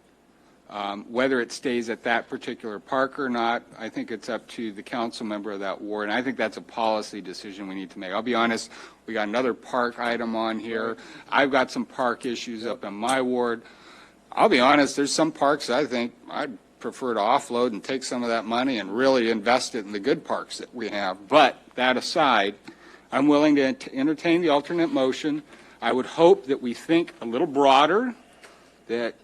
Whether it stays at that particular park or not, I think it's up to the council member of that ward, and I think that's a policy decision we need to make. I'll be honest, we got another park item on here. I've got some park issues up in my ward. I'll be honest, there's some parks I think I'd prefer to offload and take some of that money and really invest it in the good parks that we have. But that aside, I'm willing to entertain the alternate motion. I would hope that we think a little broader, that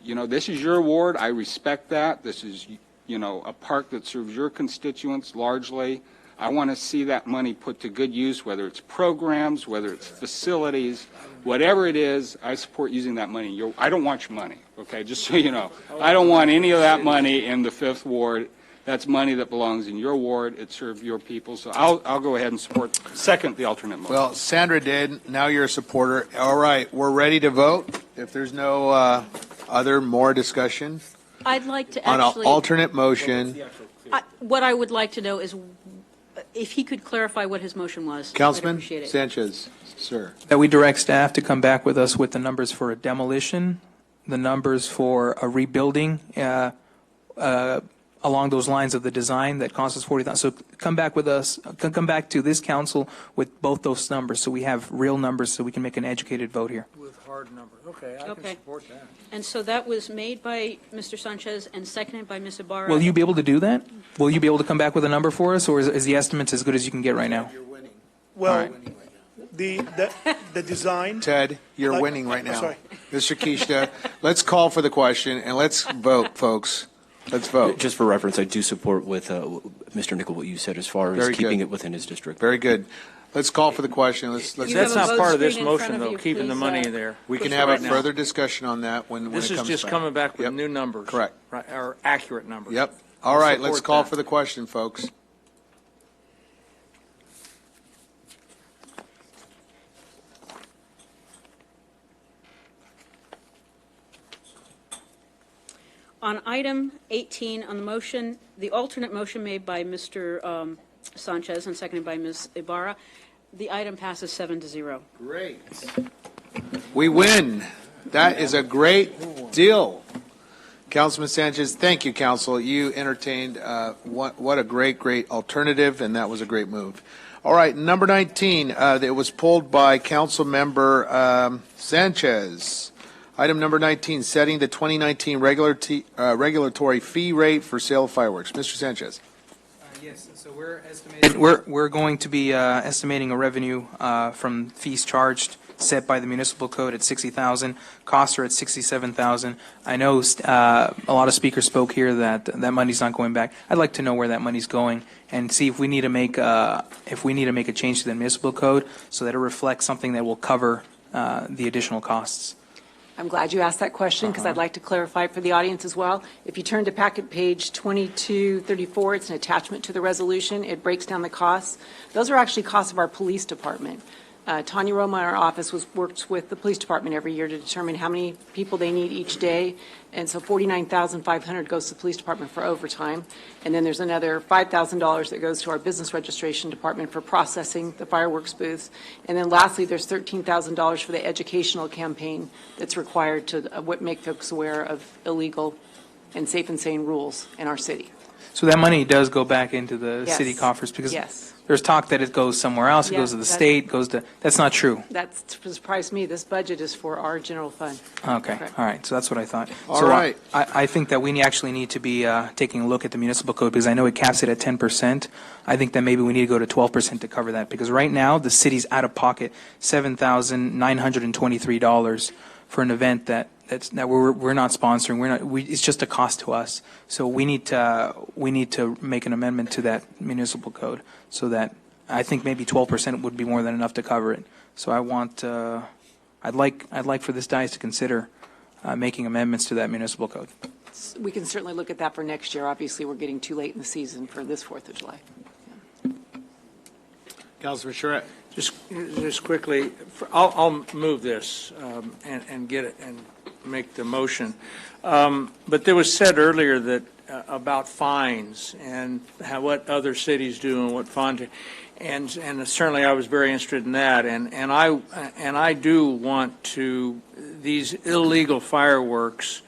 you know, this is your ward. I respect that. This is, you know, a park that serves your constituents largely. I want to see that money put to good use, whether it's programs, whether it's facilities, whatever it is. I support using that money. I don't want your money, okay, just so you know. I don't want any of that money in the 5th Ward. That's money that belongs in your ward. It serves your people. So I'll go ahead and second the alternate motion. Well, Sandra did. Now you're a supporter. All right, we're ready to vote. If there's no more discussion I'd like to on an actually, alternate motion. what I would like to know is if he could clarify what his motion was. I'd Councilman appreciate it. Sanchez, sir. That we direct staff to come back with us with the numbers for a demolition, the numbers for a rebuilding along those lines of the design that costs us $40,000. So come back with us, come back to this council with both those numbers so we have real numbers so we can make an educated vote here. With hard numbers. Okay, I can support that. And so that was made by Mr. Sanchez and seconded by Ms. Ibarra. Will you be able to do that? Will you be able to come back with a number for us, or is the estimates as good as you can get right now? Well, the design. Ted, you're winning right now. Sorry. Mr. Kishta, let's call for the question and let's vote, folks. Let's vote. Just for reference, I do support with Mr. Nickel what you said as far as Very keeping good. it within his district. Very good. Let's call for the question. Let's. That's not part of this motion, though, keeping the money there. We can have a further discussion on that when it comes This back. is just coming back with new numbers. Correct. Right, or accurate numbers. Yep. All right, let's support call that. for the question, folks. On item 18, on the motion, the alternate motion made by Mr. Sanchez and seconded by Ms. Ibarra, the item passes 7-0. Great. We win. That is a great deal. Councilman Sanchez, thank you, Council. You entertained what a great alternative, and that was a great move. All right, number 19, that was pulled by Councilmember Sanchez. Item number 19, setting the 2019 regulatory fee rate for sale of fireworks. Mr. Sanchez. Yes, so we're going to be estimating a revenue from fees charged set by the municipal code at $60,000. Costs are at $67,000. I know a lot of speakers spoke here that that money's not going back. I'd like to know where that money's going and see if we need to make a change to the municipal code so that it reflects something that will cover the additional costs. I'm glad you asked that question because I'd like to clarify for the audience as well. If you turn to packet page 2234, it's an attachment to the resolution. It breaks down the costs. Those are actually costs of our police department. Tanya Roma in our office works with the police department every year to determine how many people they need each day. And so $49,500 goes to the police department for overtime. And then there's another $5,000 that goes to our business registration department for processing the fireworks booths. And then lastly, there's $13,000 for the educational campaign that's required to make folks aware of illegal and safe and sane rules in our city. So that money does go back into the Yes. city coffers because Yes. there's talk that it goes somewhere else, it Yeah, goes to the that's- state, that's not true. That's surprised me. This budget is for our general fund. Okay, Correct. all right, so that's what I thought. All So, right. I think that we actually need to be taking a look at the municipal code, because I know it caps it at 10%. I think that maybe we need to go to 12% to cover that, because right now, the city's out of pocket $7,923 for an event that we're not sponsoring, it's just a cost to us. So we need to make an amendment to that municipal code, so that, I think maybe 12% would be more than enough to cover it. So I'd like for this dais to consider making amendments to that municipal code. We can certainly look at that for next year. Obviously, we're getting too late in the season for this 4th of July. Councilman Charette. Just quickly, I'll move this and get it and make the motion. But there was said earlier that about fines and what other cities do and what fines, and certainly I was very interested in that. And I do want to, these illegal fireworks,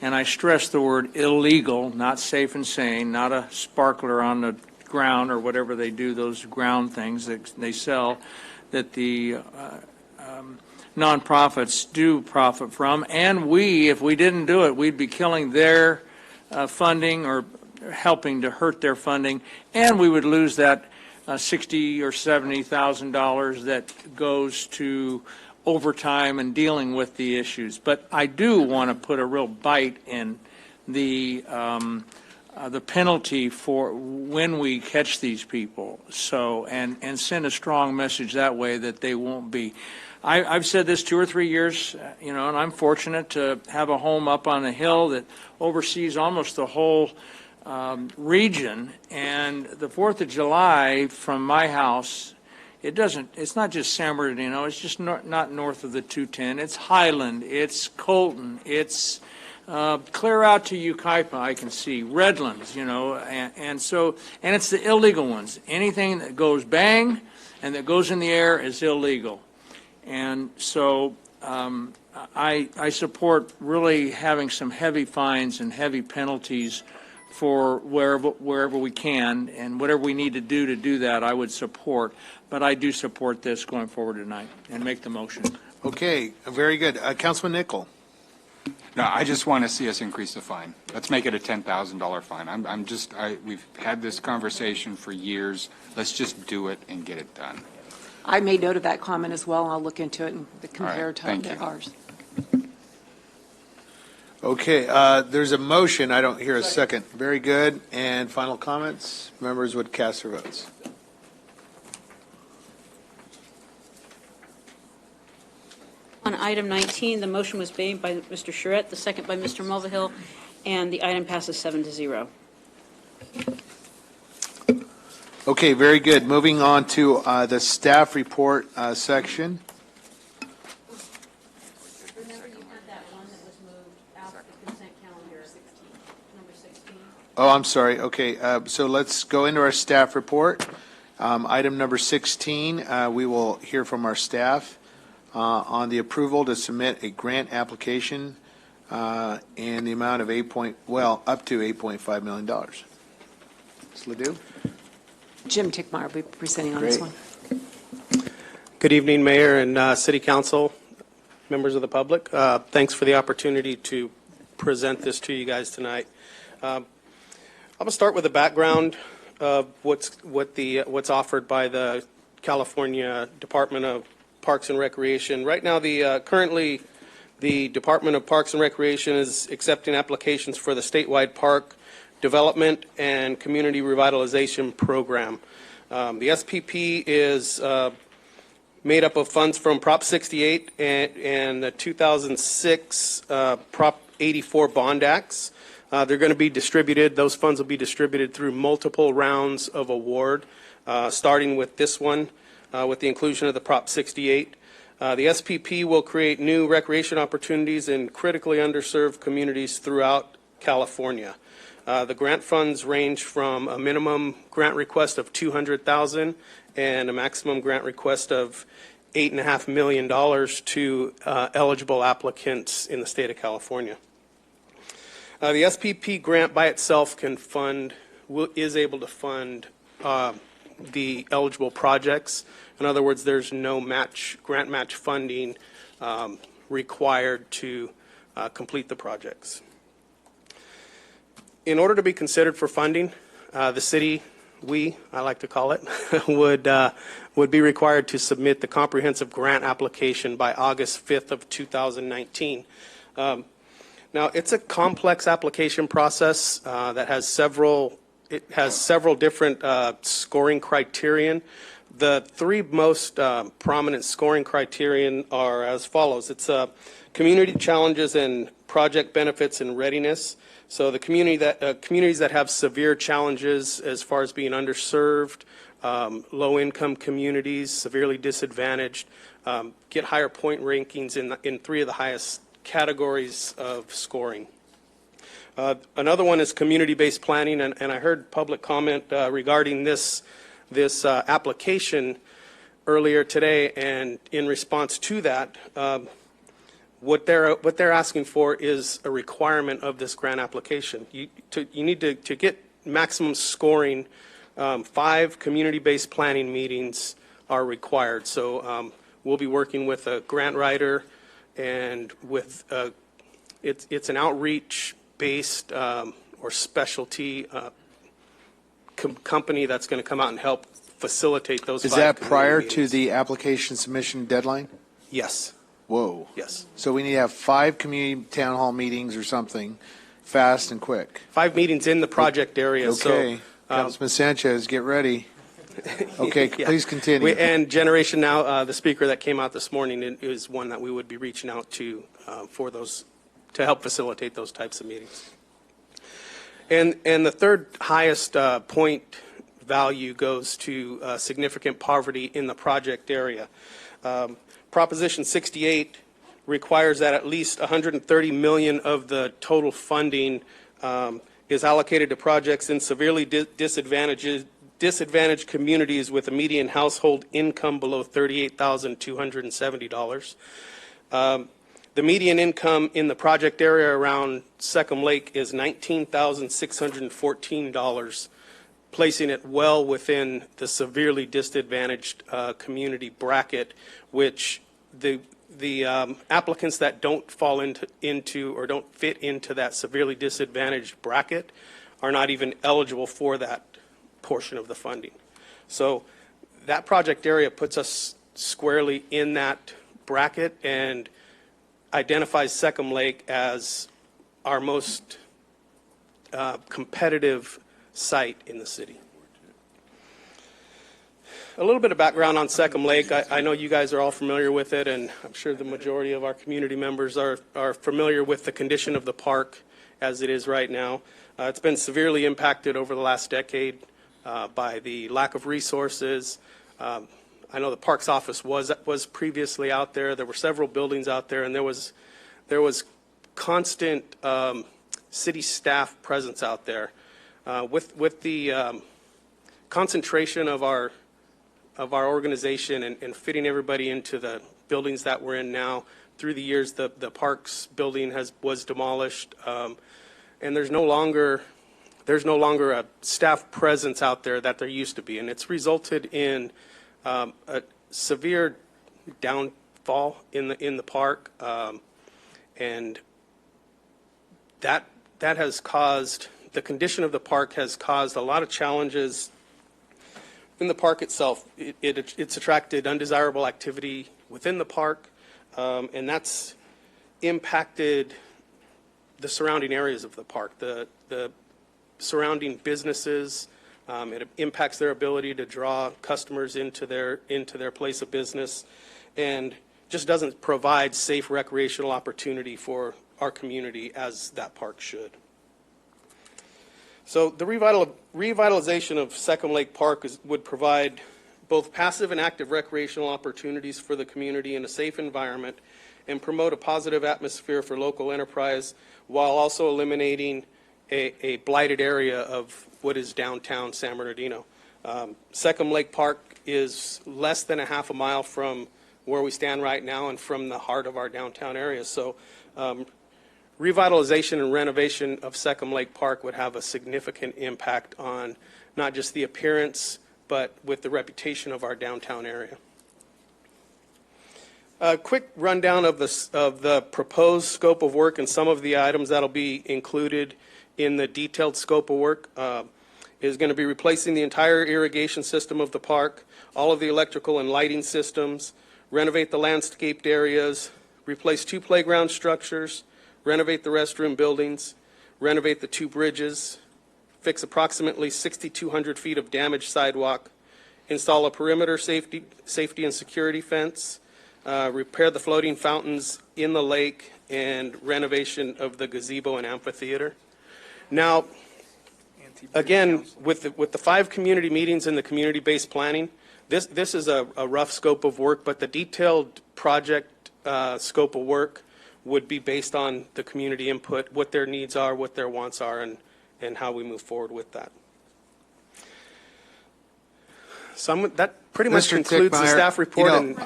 and I stress the word illegal, not safe and sane, not a sparkler on the ground or whatever they do, those ground things that they sell, that the nonprofits do profit from. And if we didn't do it, we'd be killing their funding or helping to hurt their funding, and we would lose that $60,000 or $70,000 that goes to overtime and dealing with the issues. But I do want to put a real bite in the penalty for when we catch these people, so and send a strong message that way that they won't be. I've said this 2 or 3 years, and I'm fortunate to have a home up on a hill that oversees almost the whole region. And the 4th of July from my house, it's not just San Bernardino, it's just not north of the 210. It's Highland, it's Colton, it's clear out to Yucaipa, I can see, Redlands, and it's the illegal ones. Anything that goes bang and that goes in the air is illegal. And so I support really having some heavy fines and heavy penalties for wherever we can, and whatever we need to do that, I would support. But I do support this going forward tonight and make the motion. Okay, very good. Councilman Nickel. No, I just want to see us increase the fine. Let's make it a $10,000 fine. We've had this conversation for years. Let's just do it and get it done. I made note of that comment as well, and I'll look into it and compare right, to thank you. ours. Okay, there's a motion. I don't hear a second. Very good. And final comments? Members would cast their votes. On item 19, the motion was made by Mr. Charette, the second by Mr. Mulvihill, and the item passes 7-0. Okay, very good. Moving on to the staff report section. Remember, you had that one that was moved out of the consent calendar, number 16. Oh, I'm sorry. Okay, so let's go into our staff report. Item number 16, we will hear from our staff on the approval to submit a grant application in the amount of up to $8.5 million. Ms. Ledoux? Jim Tickmeyer will be presenting on this Great. one. Good evening, Mayor and City Council, members of the public. Thanks for the opportunity to present this to you guys tonight. I'm going to start with the background of what's offered by the California Department of Parks and Recreation. Right now, currently the Department of Parks and Recreation is accepting applications for the statewide park development and community revitalization program. The SPP is made up of funds from Prop 68 and the 2006 Prop 84 Bond Acts. They're going to be distributed, those funds will be distributed through multiple rounds of award, starting with this one, with the inclusion of the Prop 68. The SPP will create new recreation opportunities in critically underserved communities throughout California. The grant funds range from a minimum grant request of $200,000 and a maximum grant request of $8.5 million to eligible applicants in the state of California. The SPP grant by itself is able to fund the eligible projects. In other words, there's no grant match funding required to complete the projects. In order to be considered for funding, the city, I like to call it, would be required to submit the comprehensive grant application by August 5th of 2019. Now, it's a complex application process that has several different scoring criterion. The three most prominent scoring criterion are as follows. It's community challenges and project benefits and readiness. So the communities that have severe challenges as far as being underserved, low-income communities, severely disadvantaged, get higher point rankings in three of the highest categories of scoring. Another one is community-based planning, and I heard public comment regarding this application earlier today, and in response to that, what they're asking for is a requirement of this grant application. You need to get maximum scoring. 5 community-based planning meetings are required. So we'll be working with a grant writer, and with it's an outreach-based or specialty company that's going to come out and help facilitate those. Is 5 that community prior meetings. to the application submission deadline? Yes. Whoa. Yes. So we need to have 5 community town hall meetings or something, fast and quick. 5 meetings in the project area. Okay. So, Councilman Sanchez, get ready. Okay, Yeah. please continue. And Generation Now, the speaker that came out this morning is one that we would be reaching out to for those, to help facilitate those types of meetings. And the third highest point value goes to significant poverty in the project area. Proposition 68 requires that at least $130 million of the total funding is allocated to projects in severely disadvantaged communities with a median household income below $38,270. The median income in the project area around Second Lake is $19,614, placing it well within the severely disadvantaged community bracket, which the applicants that don't fall into or don't fit into that severely disadvantaged bracket are not even eligible for that portion of the funding. So that project area puts us squarely in that bracket and identifies Second Lake as our most competitive site in the city. A little bit of background on Second Lake. I know you guys are all familiar with it, and I'm sure the majority of our community members are familiar with the condition of the park as it is right now. It's been severely impacted over the last decade by the lack of resources. I know the Parks Office was previously out there. There were several buildings out there, and there was constant city staff presence out there. With the concentration of our organization and fitting everybody into the buildings that we're in now, through the years, the Parks building was demolished, and there's no longer there's no longer a staff presence out there that there used to be, and it's resulted in a severe downfall in the park, and that has caused, the condition of the park has caused a lot of challenges in the park itself. It's attracted undesirable activity within the park, and that's impacted the surrounding areas of the park, the surrounding businesses. It impacts their ability to draw customers into their place of business, and just doesn't provide safe recreational opportunity for our community as that park should. So the revitalization of Second Lake Park would provide both passive and active recreational opportunities for the community in a safe environment and promote a positive atmosphere for local enterprise while also eliminating a blighted area of what is downtown San Bernardino. Second Lake Park is less than a half a mile from where we stand right now and from the heart of our downtown area. So revitalization and renovation of Second Lake Park would have a significant impact on not just the appearance, but with the reputation of our downtown area. A quick rundown of the proposed scope of work and some of the items that will be included in the detailed scope of work is going to be replacing the entire irrigation system of the park, all of the electrical and lighting systems, renovate the landscaped areas, replace 2 playground structures, renovate the restroom buildings, renovate the 2 bridges, fix approximately 6,200 feet of damaged sidewalk, install a perimeter safety and security fence, repair the floating fountains in the lake, and renovation of the gazebo and amphitheater. Now, again, with the 5 community meetings and the community-based planning, this is a rough scope of work, but the detailed project scope of work would be based on the community input, what their needs are, what their wants are, and how we move forward with that. That pretty much Mr. concludes the Tickmeyer, staff report.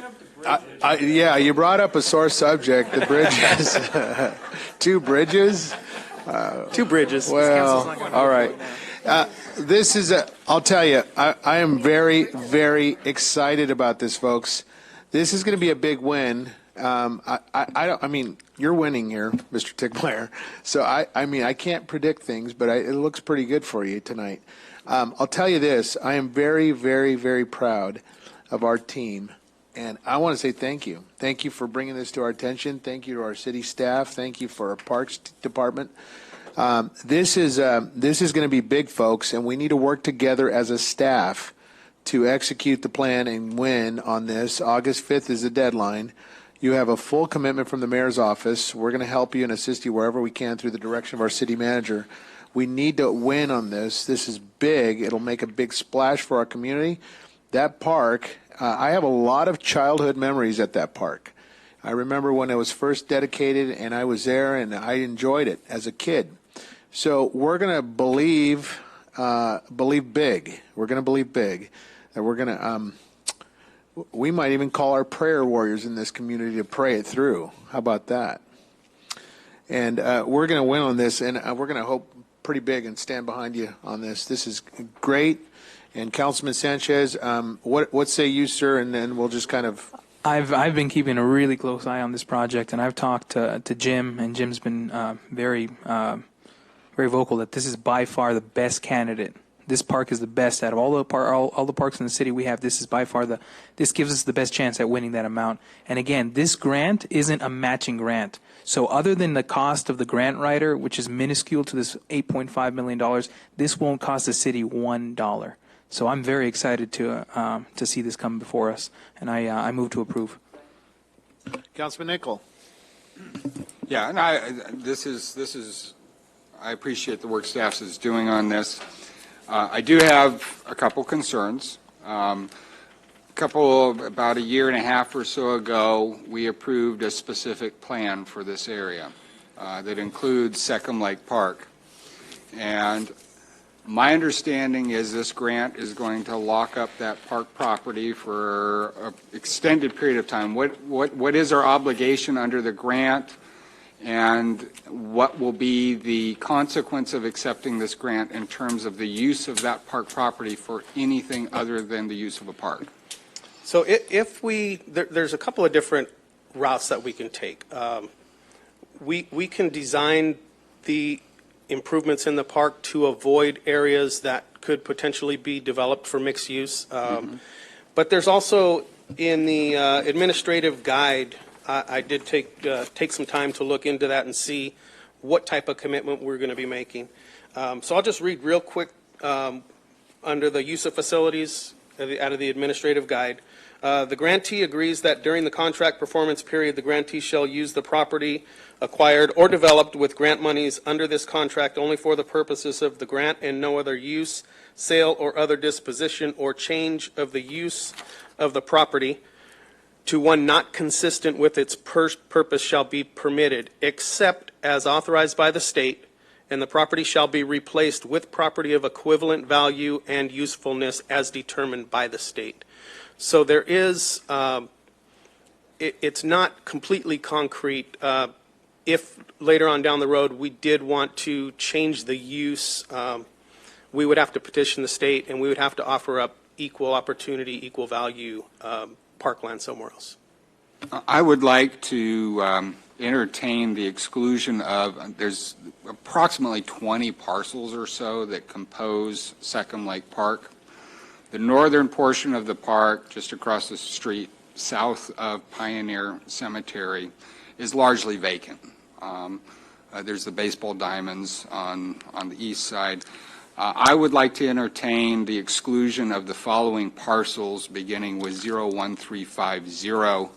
Yeah, you brought up a sore subject, the bridges. 2 bridges? 2 bridges. Well, all right. This is I'll tell you, I am very, very excited about this, folks. This is going to be a big win. I mean, you're winning here, Mr. Tickmeyer. So I mean, I can't predict things, but it looks pretty good for you tonight. I'll tell you this, I am very, very, very proud of our team. And I want to say thank you. Thank you for bringing this to our attention. Thank you to our city staff. Thank you for our parks department. This is going to be big, folks, and we need to work together as a staff to execute the plan and win on this. August 5th is the deadline. You have a full commitment from the mayor's office. We're going to help you and assist you wherever we can through the direction of our city manager. We need to win on this. This is big. It'll make a big splash for our community. That park, I have a lot of childhood memories at that park. I remember when it was first dedicated, and I was there, and I enjoyed it as a kid. So we're going to believe big. We're going to believe big. And we're going to, we might even call our prayer warriors in this community to pray it through. How about that? And we're going to win on this, and we're going to hope pretty big and stand behind you on this. This is great. And Councilman Sanchez, what say you, sir? And then we'll just kind of. I've been keeping a really close eye on this project, and I've talked to Jim, and Jim's been very vocal that this is by far the best candidate. This park is the best out of all the parks in the city we have. This is by far this gives us the best chance at winning that amount. And again, this grant isn't a matching grant. So other than the cost of the grant writer, which is minuscule to this $8.5 million, this won't cost the city $1. So I'm very excited to see this come before us, and I move to approve. Councilman Nickel. Yeah, and this is I appreciate the work staff is doing on this. I do have a couple concerns. About a year and a half or so ago, we approved a specific plan for this area that includes Second Lake Park. And my understanding is this grant is going to lock up that park property for an extended period of time. What is our obligation under the grant? and what will be the consequence of accepting this grant in terms of the use of that park property for anything other than the use of a park? So if there's a couple of different routes that we can take. We can design the improvements in the park to avoid areas that could potentially be developed for mixed use. But there's also, in the administrative guide, I did take some time to look into that and see what type of commitment we're going to be making. So I'll just read real quick under the use of facilities out of the administrative guide. The grantee agrees that during the contract performance period, the grantee shall use the property acquired or developed with grant monies under this contract only for the purposes of the grant and no other use, sale, or other disposition or change of the use of the property to one not consistent with its purpose shall be permitted, except as authorized by the state, and the property shall be replaced with property of equivalent value and usefulness as determined by the state. So there is, it's not completely concrete. If later on down the road we did want to change the use, we would have to petition the state and we would have to offer up equal opportunity, equal value parkland somewhere else. I would like to entertain the exclusion of, there's approximately 20 parcels or so that compose Second Lake Park. The northern portion of the park, just across the street, south of Pioneer Cemetery, is largely vacant. There's the baseball diamonds on the east side. I would like to entertain the exclusion of the following parcels, beginning with 01350.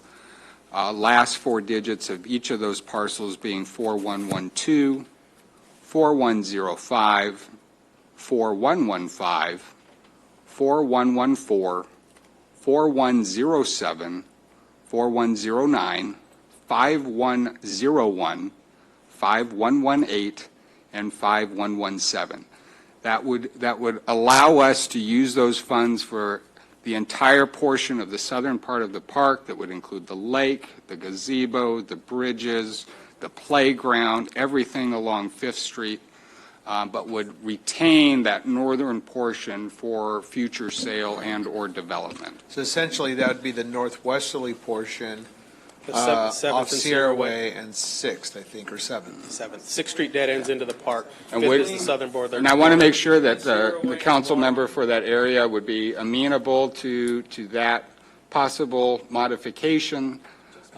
Last four digits of each of those parcels being 4112, 4105, 4115, 4114, 4107, 4109, 5101, 5118, and 5117. That would allow us to use those funds for the entire portion of the southern part of the park that would include the lake, the gazebo, the bridges, the playground, everything along Fifth Street, but would retain that northern portion for future sale and or development. So essentially, that would be the northwesterly portion The Seventh off and Sierra Way and 6th, I think, or 7th. 7th. 6th Street dead ends into the park. And Fifth would- is the southern border. And I want to make sure that the council member for that area would be amenable to that possible modification.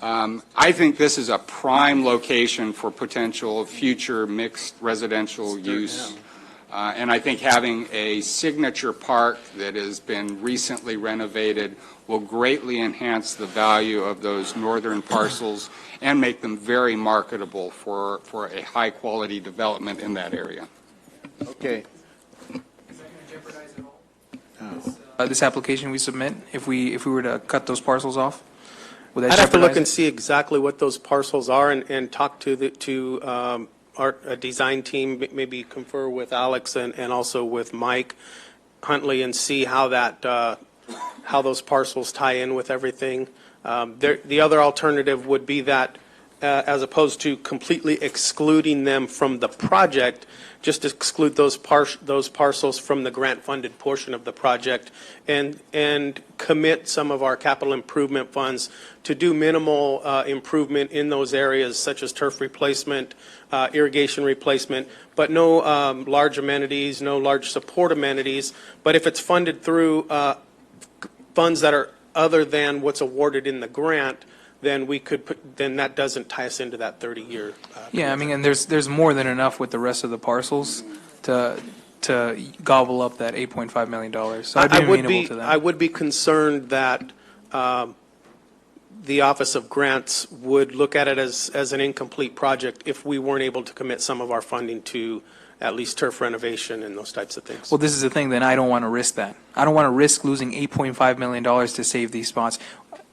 I think this is a prime location for potential future mixed residential use. And I think having a signature park that has been recently renovated will greatly enhance the value of those northern parcels and make them very marketable for a high-quality development in that area. Okay. This application we submit, if we were to cut those parcels off, would that I'd have to look jeopardize and it? see exactly what those parcels are and talk to our design team, maybe confer with Alex and also with Mike Huntley and see how that, how those parcels tie in with everything. The other alternative would be that, as opposed to completely excluding them from the project, just exclude those parcels from the grant-funded portion of the project and commit some of our capital improvement funds to do minimal improvement in those areas, such as turf replacement, irrigation replacement, but no large amenities, no large support amenities. But if it's funded through funds that are other than what's awarded in the grant, then we could put, then that doesn't tie us into that 30-year. Yeah, I mean, and there's more than enough with the rest of the parcels to gobble up that $8.5 million. So I'd be amenable to that. I would be concerned that the Office of Grants would look at it as an incomplete project if we weren't able to commit some of our funding to at least turf renovation and those types of things. Well, this is the thing, then I don't want to risk that. I don't want to risk losing $8.5 million to save these spots.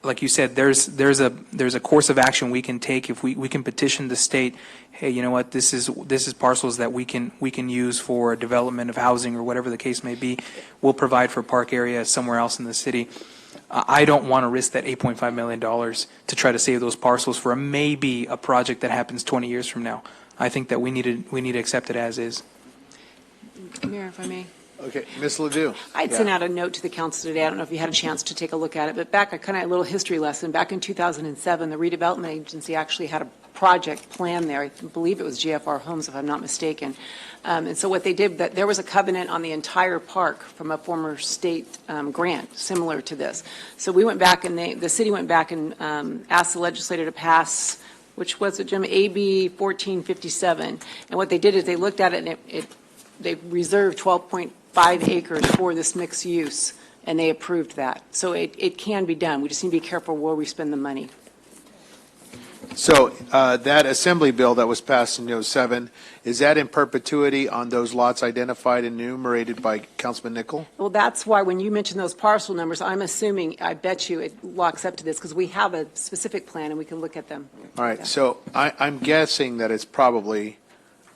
Like you said, there's a course of action we can take if we can petition the state, hey, you know what, this is parcels that we can use for development of housing or whatever the case may be. We'll provide for park area somewhere else in the city. I don't want to risk that $8.5 million to try to save those parcels for maybe a project that happens 20 years from now. I think that we need to accept it as is. Mayor, if I may. Okay, Ms. Ledoux. I'd sent out a note to the council today. I don't know if you had a chance to take a look at it, but a little history lesson. Back in 2007, the redevelopment agency actually had a project plan there. I believe it was GFR Homes, if I'm not mistaken. And so what they did, that there was a covenant on the entire park from a former state grant similar to this. So we went back and the city went back and asked the legislature to pass, which was it, Jim, AB 1457. And what they did is they looked at it and they reserved 12.5 acres for this mixed use, and they approved that. So it can be done. We just need to be careful where we spend the money. So that assembly bill that was passed in 2007, is that in perpetuity on those lots identified and enumerated by Councilman Nichol? Well, that's why when you mention those parcel numbers, I'm assuming, I bet you it locks up to this because we have a specific plan and we can look at them. All right, so I'm guessing that it's probably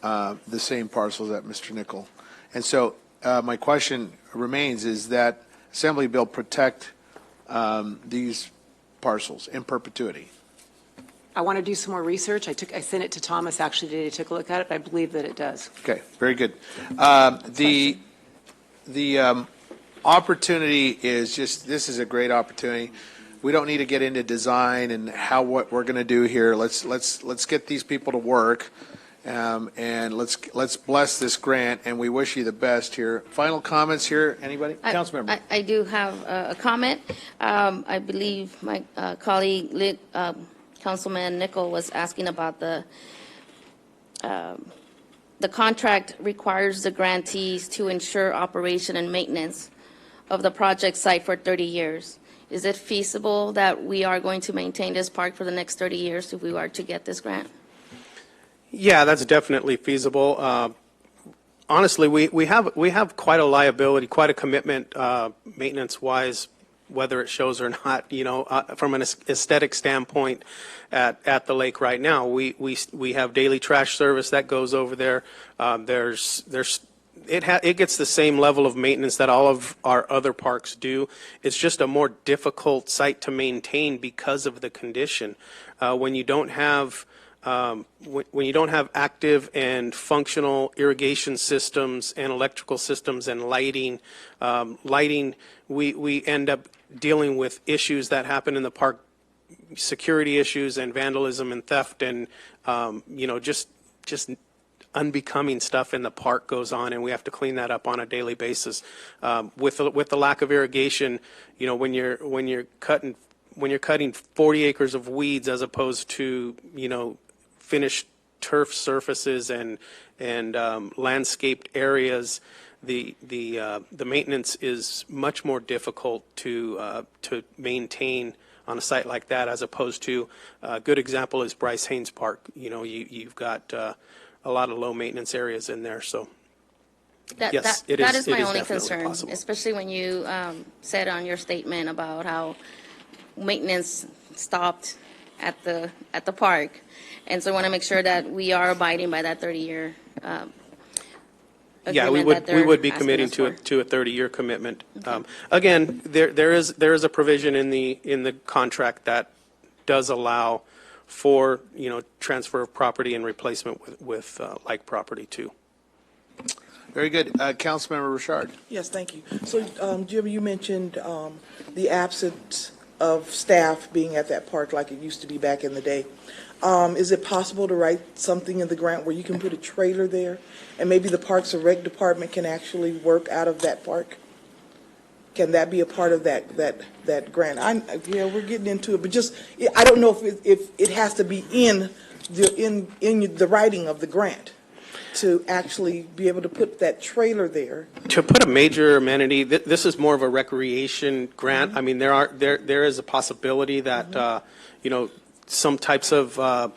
the same parcels that Mr. Nichol. And so my question remains, is that assembly bill protect these parcels in perpetuity? I want to do some more research. I sent it to Thomas actually today to take a look at it, but I believe that it does. Okay, very good. The opportunity is just, this is a great opportunity. We don't need to get into design and what we're going to do here. Let's get these people to work, and let's bless this grant. And we wish you the best here. Final comments here, anybody? Councilmember. I do have a comment. I believe my colleague, Councilman Nichol, was asking about the contract requires the grantees to ensure operation and maintenance of the project site for 30 years. Is it feasible that we are going to maintain this park for the next 30 years if we were to get this grant? Yeah, that's definitely feasible. Honestly, we have quite a liability, quite a commitment, maintenance-wise, whether it shows or not, from an aesthetic standpoint at the lake right now. We have daily trash service that goes over there. It gets the same level of maintenance that all of our other parks do. It's just a more difficult site to maintain because of the condition. When you don't have active and functional irrigation systems and electrical systems and lighting, we end up dealing with issues that happen in the park, security issues and vandalism and theft and, just unbecoming stuff in the park goes on, and we have to clean that up on a daily basis. With the lack of irrigation, when you're cutting 40 acres of weeds as opposed to, finished turf surfaces and landscaped areas, the maintenance is much more difficult to maintain on a site like that, as opposed to a good example is Bryce Haynes Park. You've got a lot of low maintenance areas in there. So yes, that is my only definitely concern, possible. especially when you said on your statement about how maintenance stopped at the park. And so I want to make sure that we are abiding by that 30-year Yeah, we would be committing to a 30-year commitment. Okay. Again, there is a provision in the contract that does allow for transfer of property and replacement with like property too. Very good. Councilmember Richard. Yes, thank you. So, Jim, you mentioned the absence of staff being at that park like it used to be back in the day. Is it possible to write something in the grant where you can put a trailer there, and maybe the Parks and Rec Department can actually work out of that park? Can that be a part of that grant? We're getting into it, but just I don't know if it has to be in the writing of the grant to actually be able to put that trailer there. To put a major amenity, this is more of a recreation grant. Mm-hmm. I mean, there is a possibility that mm-hmm. Some types of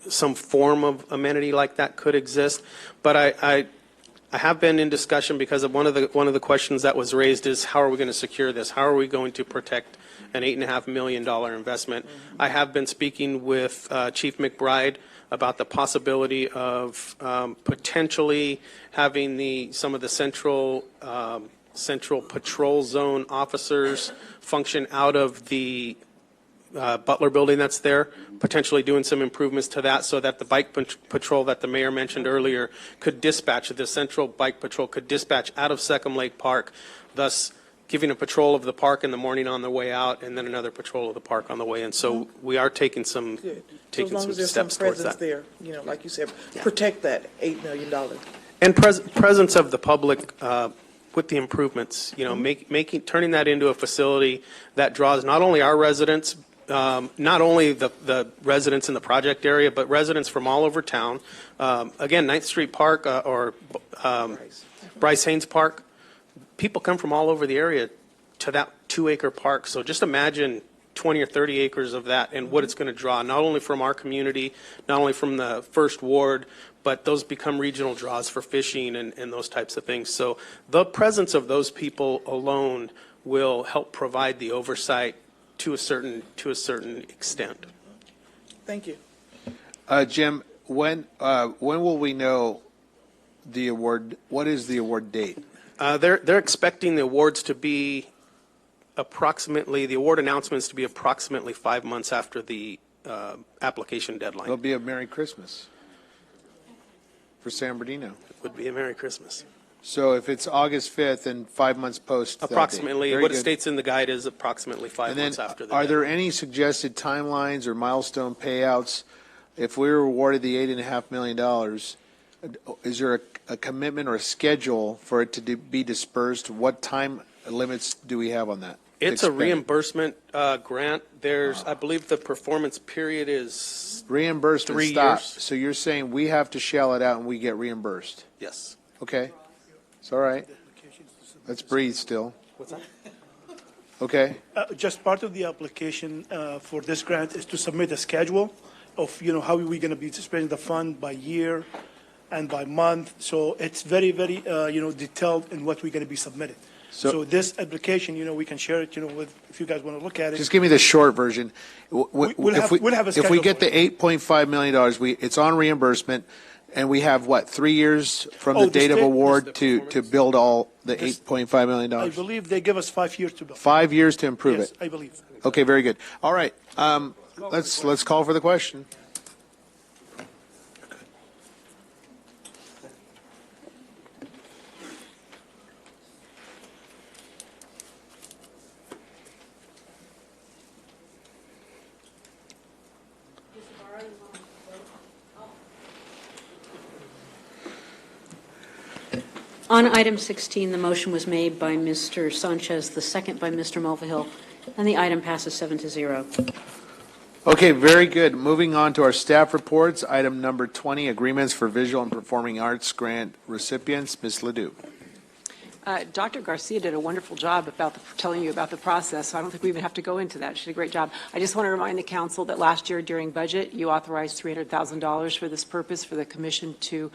some form of amenity like that could exist, but I have been in discussion because of one of the questions that was raised is how are we going to secure this? How are we going to protect an $8.5 million investment? Mm-hmm. I have been speaking with Chief McBride about the possibility of potentially having some of the central Central Patrol Zone officers function out of the Butler building that's there, potentially doing some improvements to that so that the bike patrol that the mayor mentioned earlier could dispatch, the Central Bike Patrol could dispatch out of Second Lake Park, thus giving a patrol of the park in the morning on the way out and then another patrol of the park on the way in. So we are taking some, Good. So as taking long some as there's some steps towards presence that. there, like you said, protect that $8 million. And presence of the public with the improvements, turning that into a facility that draws not only our residents, not only the residents in the project area, but residents from all over town. Again, 9th Street Park or Bryce Haynes Park, people come from all over the area to that 2-acre park. So just imagine 20 or 30 acres of that and what it's going to draw, not only from our community, not only from the First Ward, but those become regional draws for fishing and those types of things. So the presence of those people alone will help provide the oversight to a certain extent. Thank you. Jim, when will we know the award? What is the award date? They're expecting the awards to be the award announcements to be approximately 5 months after the application deadline. It'll be a Merry Christmas for San Bernardino. It would be a Merry Christmas. So if it's August 5th and 5 months post that date. Approximately, Very what it good. states in the guide is approximately 5 And then, months after the are there deadline. any suggested timelines or milestone payouts? If we were awarded the $8.5 million, is there a commitment or a schedule for it to be dispersed? What time limits do we have on that? It's a Expended. reimbursement grant. I believe the performance period is Reimbursement, 3 stop. years. So you're saying we have to shell it out and we get reimbursed? Yes. Okay. It's all right. Let's breathe still. What's that? Okay. Just part of the application for this grant is to submit a schedule of, how are we going to be spending the fund by year and by month. So it's very, very, detailed in what we're going to be submitting. So this application, we can share it, with, if you guys want to look at it. Just give me the short version. We'll have a If we schedule get for the $8.5 million, it's on reimbursement, and we have, 3 years from the Oh, the date of state- award to build all the $8.5 million? I believe they give us 5 years to build. 5 years to improve Yes, it? I believe. Okay, very good. All right. Let's call for the question. On item 16, the motion was made by Mr. Sanchez, the second by Mr. Mulvihill, and the item passes 7-0. Okay, very good. Moving on to our staff reports. Item number 20, agreements for visual and performing arts grant recipients. Ms. Ledoux. Dr. Garcia did a wonderful job telling you about the process, so I don't think we even have to go into that. She did a great job. I just want to remind the council that last year during budget, you authorized $300,000 for this purpose for the commission to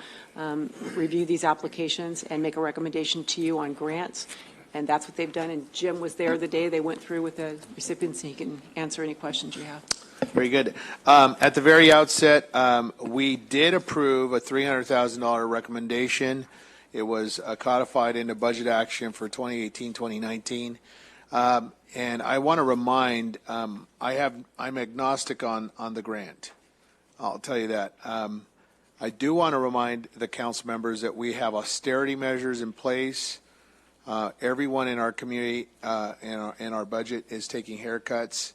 review these applications and make a recommendation to you on grants. And that's what they've done. And Jim was there the day they went through with the recipients, and he can answer any questions you have. Very good. At the very outset, we did approve a $300,000 recommendation. It was codified into budget action for 2018-2019. And I want to remind, I'm agnostic on the grant. I'll tell you that. I do want to remind the council members that we have austerity measures in place. Everyone in our community, in our budget, is taking haircuts.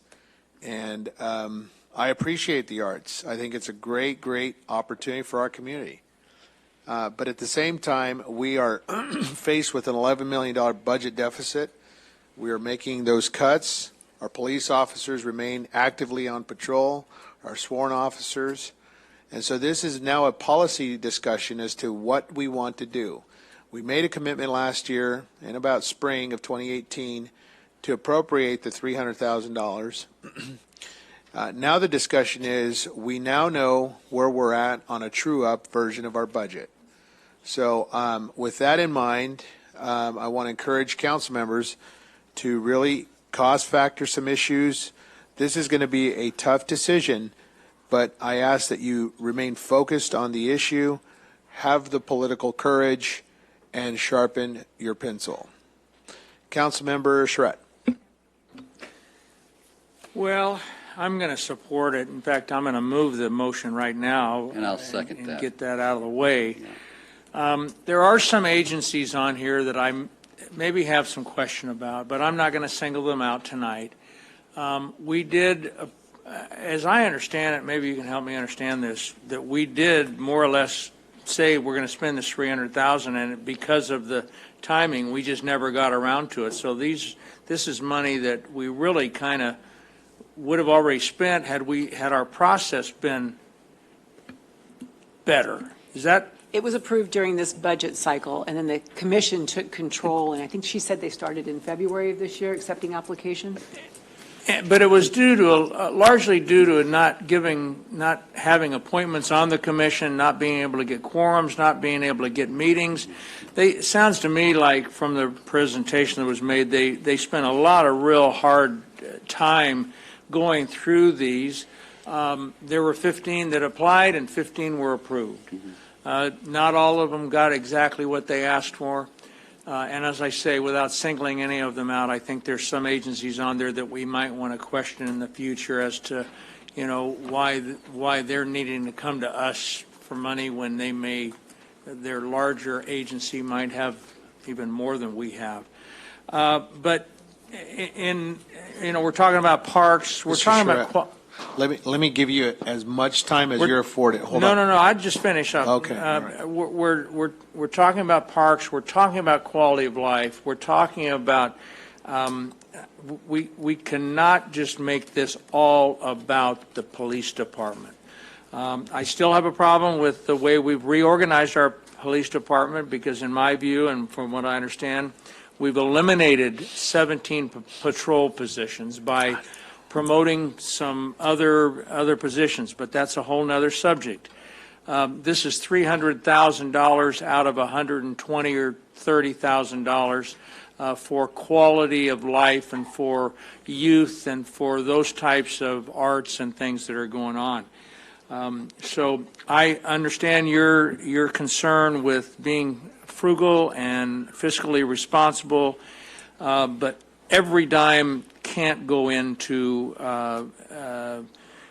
And I appreciate the arts. I think it's a great, great opportunity for our community. But at the same time, we are faced with an $11 million budget deficit. We are making those cuts. Our police officers remain actively on patrol, our sworn officers. And so this is now a policy discussion as to what we want to do. We made a commitment last year, in about spring of 2018, to appropriate the $300,000. Now the discussion is, we now know where we're at on a true-up version of our budget. So with that in mind, I want to encourage council members to really cost factor some issues. This is going to be a tough decision, but I ask that you remain focused on the issue, have the political courage, and sharpen your pencil. Councilmember Charette. Well, I'm going to support it. In fact, I'm going to move the motion right now. And I'll second and that. get that out of the way. There are some agencies on here that I maybe have some question about, but I'm not going to single them out tonight. We did, as I understand it, maybe you can help me understand this, that we did more or less say we're going to spend this $300,000, and because of the timing, we just never got around to it. So this is money that we really kind of would have already spent had our process been better. Is that? It was approved during this budget cycle, and then the commission took control, and I think she said they started in February of this year accepting applications. But it was largely due to not having appointments on the commission, not being able to get quorums, not being able to get meetings. It sounds to me like from the presentation that was made, they spent a lot of real hard time going through these. There were 15 that applied and 15 were approved. Not all of them got exactly what they asked for. And as I say, without singling any of them out, I think there's some agencies on there that we might want to question in the future as to, why they're needing to come to us for money when their larger agency might have even more than we have. But we're talking about parks. We're Mr. talking Charette, about. Let me give you as much time as you're afforded. Hold on. No, I'd just finish up. Okay. All right. We're talking about parks, we're talking about quality of life, we're talking about, we cannot just make this all about the police department. I still have a problem with the way we've reorganized our police department because in my view, and from what I understand, we've eliminated 17 patrol positions by promoting some other positions, but that's a whole nother subject. This is $300,000 out of $120,000 or $30,000 for quality of life and for youth and for those types of arts and things that are going on. So I understand your concern with being frugal and fiscally responsible, but every dime can't go into,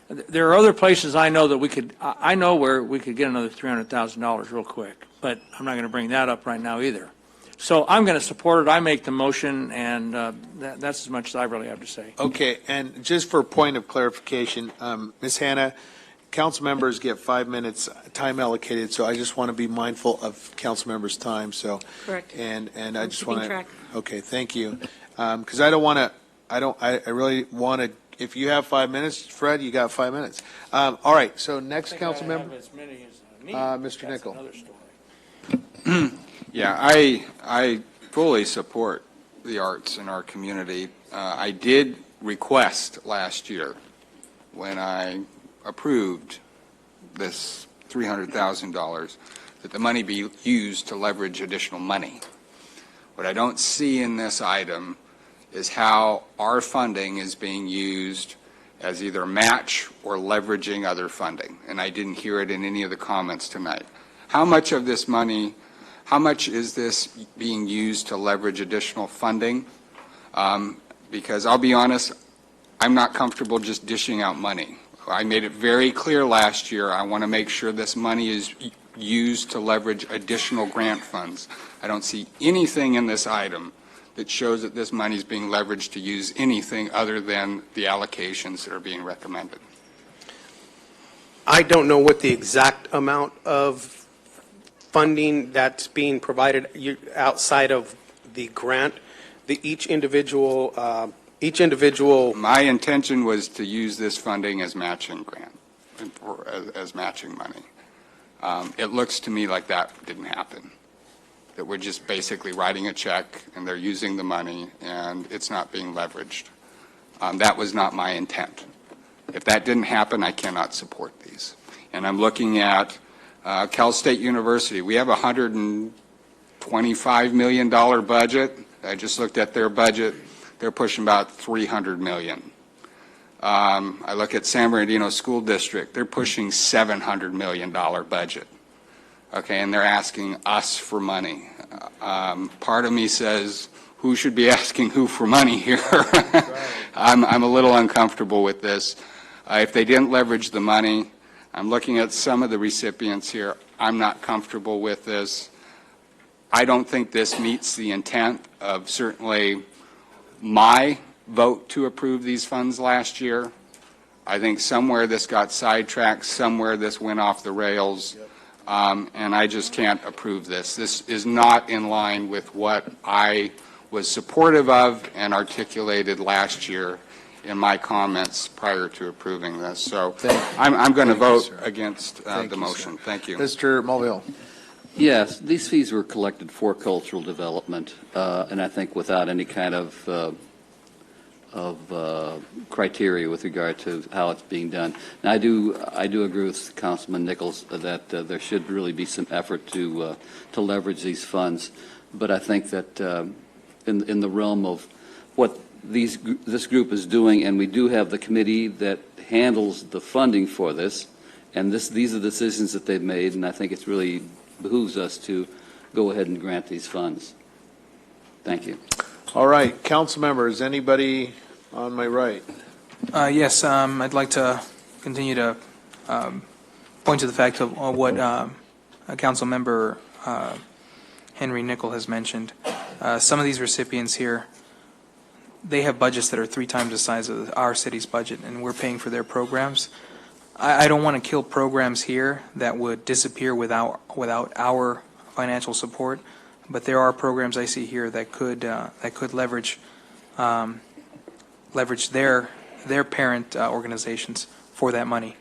there are other places I know that I know where we could get another $300,000 real quick, but I'm not going to bring that up right now either. So I'm going to support it. I make the motion, and that's as much as I really have to say. Okay, and just for point of clarification, Ms. Hanna, council members get 5 minutes time allocated, so I just want to be mindful of council members' time, so. Correct. And I just keeping want to. track. Okay, thank you. Because I really want to, if you have 5 minutes, Fred, you got 5 minutes. All right, so next council member, Mr. Nickel. Yeah, I fully support the arts in our community. I did request last year when I approved this $300,000 that the money be used to leverage additional money. What I don't see in this item is how our funding is being used as either match or leveraging other funding. And I didn't hear it in any of the comments tonight. How much of this money, how much is this being used to leverage additional funding? Because I'll be honest, I'm not comfortable just dishing out money. I made it very clear last year, I want to make sure this money is used to leverage additional grant funds. I don't see anything in this item that shows that this money is being leveraged to use anything other than the allocations that are being recommended. I don't know what the exact amount of funding that's being provided outside of the grant. Each individual. My intention was to use this funding as matching grant, as matching money. It looks to me like that didn't happen. That we're just basically writing a check and they're using the money and it's not being leveraged. That was not my intent. If that didn't happen, I cannot support these. And I'm looking at Cal State University. We have a $125 million budget. I just looked at their budget. They're pushing about $300 million. I look at San Bernardino School District. They're pushing $700 million budget. Okay, and they're asking us for money. Part of me says, who should be asking who for money here. I'm a little uncomfortable with this. If they didn't leverage the money, I'm looking at some of the recipients here. I'm not comfortable with this. I don't think this meets the intent of certainly my vote to approve these funds last year. I think somewhere this got sidetracked, somewhere this went off the rails, and I just can't approve this. This is not in line with what I was supportive of and articulated last year in my comments prior to approving this. So I'm going to vote against the motion. Thank you. Mr. Mulvihill. Yes, these fees were collected for cultural development, and I think without any kind of criteria with regard to how it's being done. Now, I do agree with Councilman Nichols that there should really be some effort to leverage these funds, but I think that in the realm of what this group is doing, and we do have the committee that handles the funding for this, and these are decisions that they've made, and I think it's really behooves us to go ahead and grant these funds. Thank you. All right, council members, anybody on my right? Yes, I'd like to continue to point to the fact of what Council Member Henry Nickel has mentioned. Some of these recipients here, they have budgets that are 3 times the size of our city's budget, and we're paying for their programs. I don't want to kill programs here that would disappear without our financial support, but there are programs I see here that could leverage their parent organizations for that money.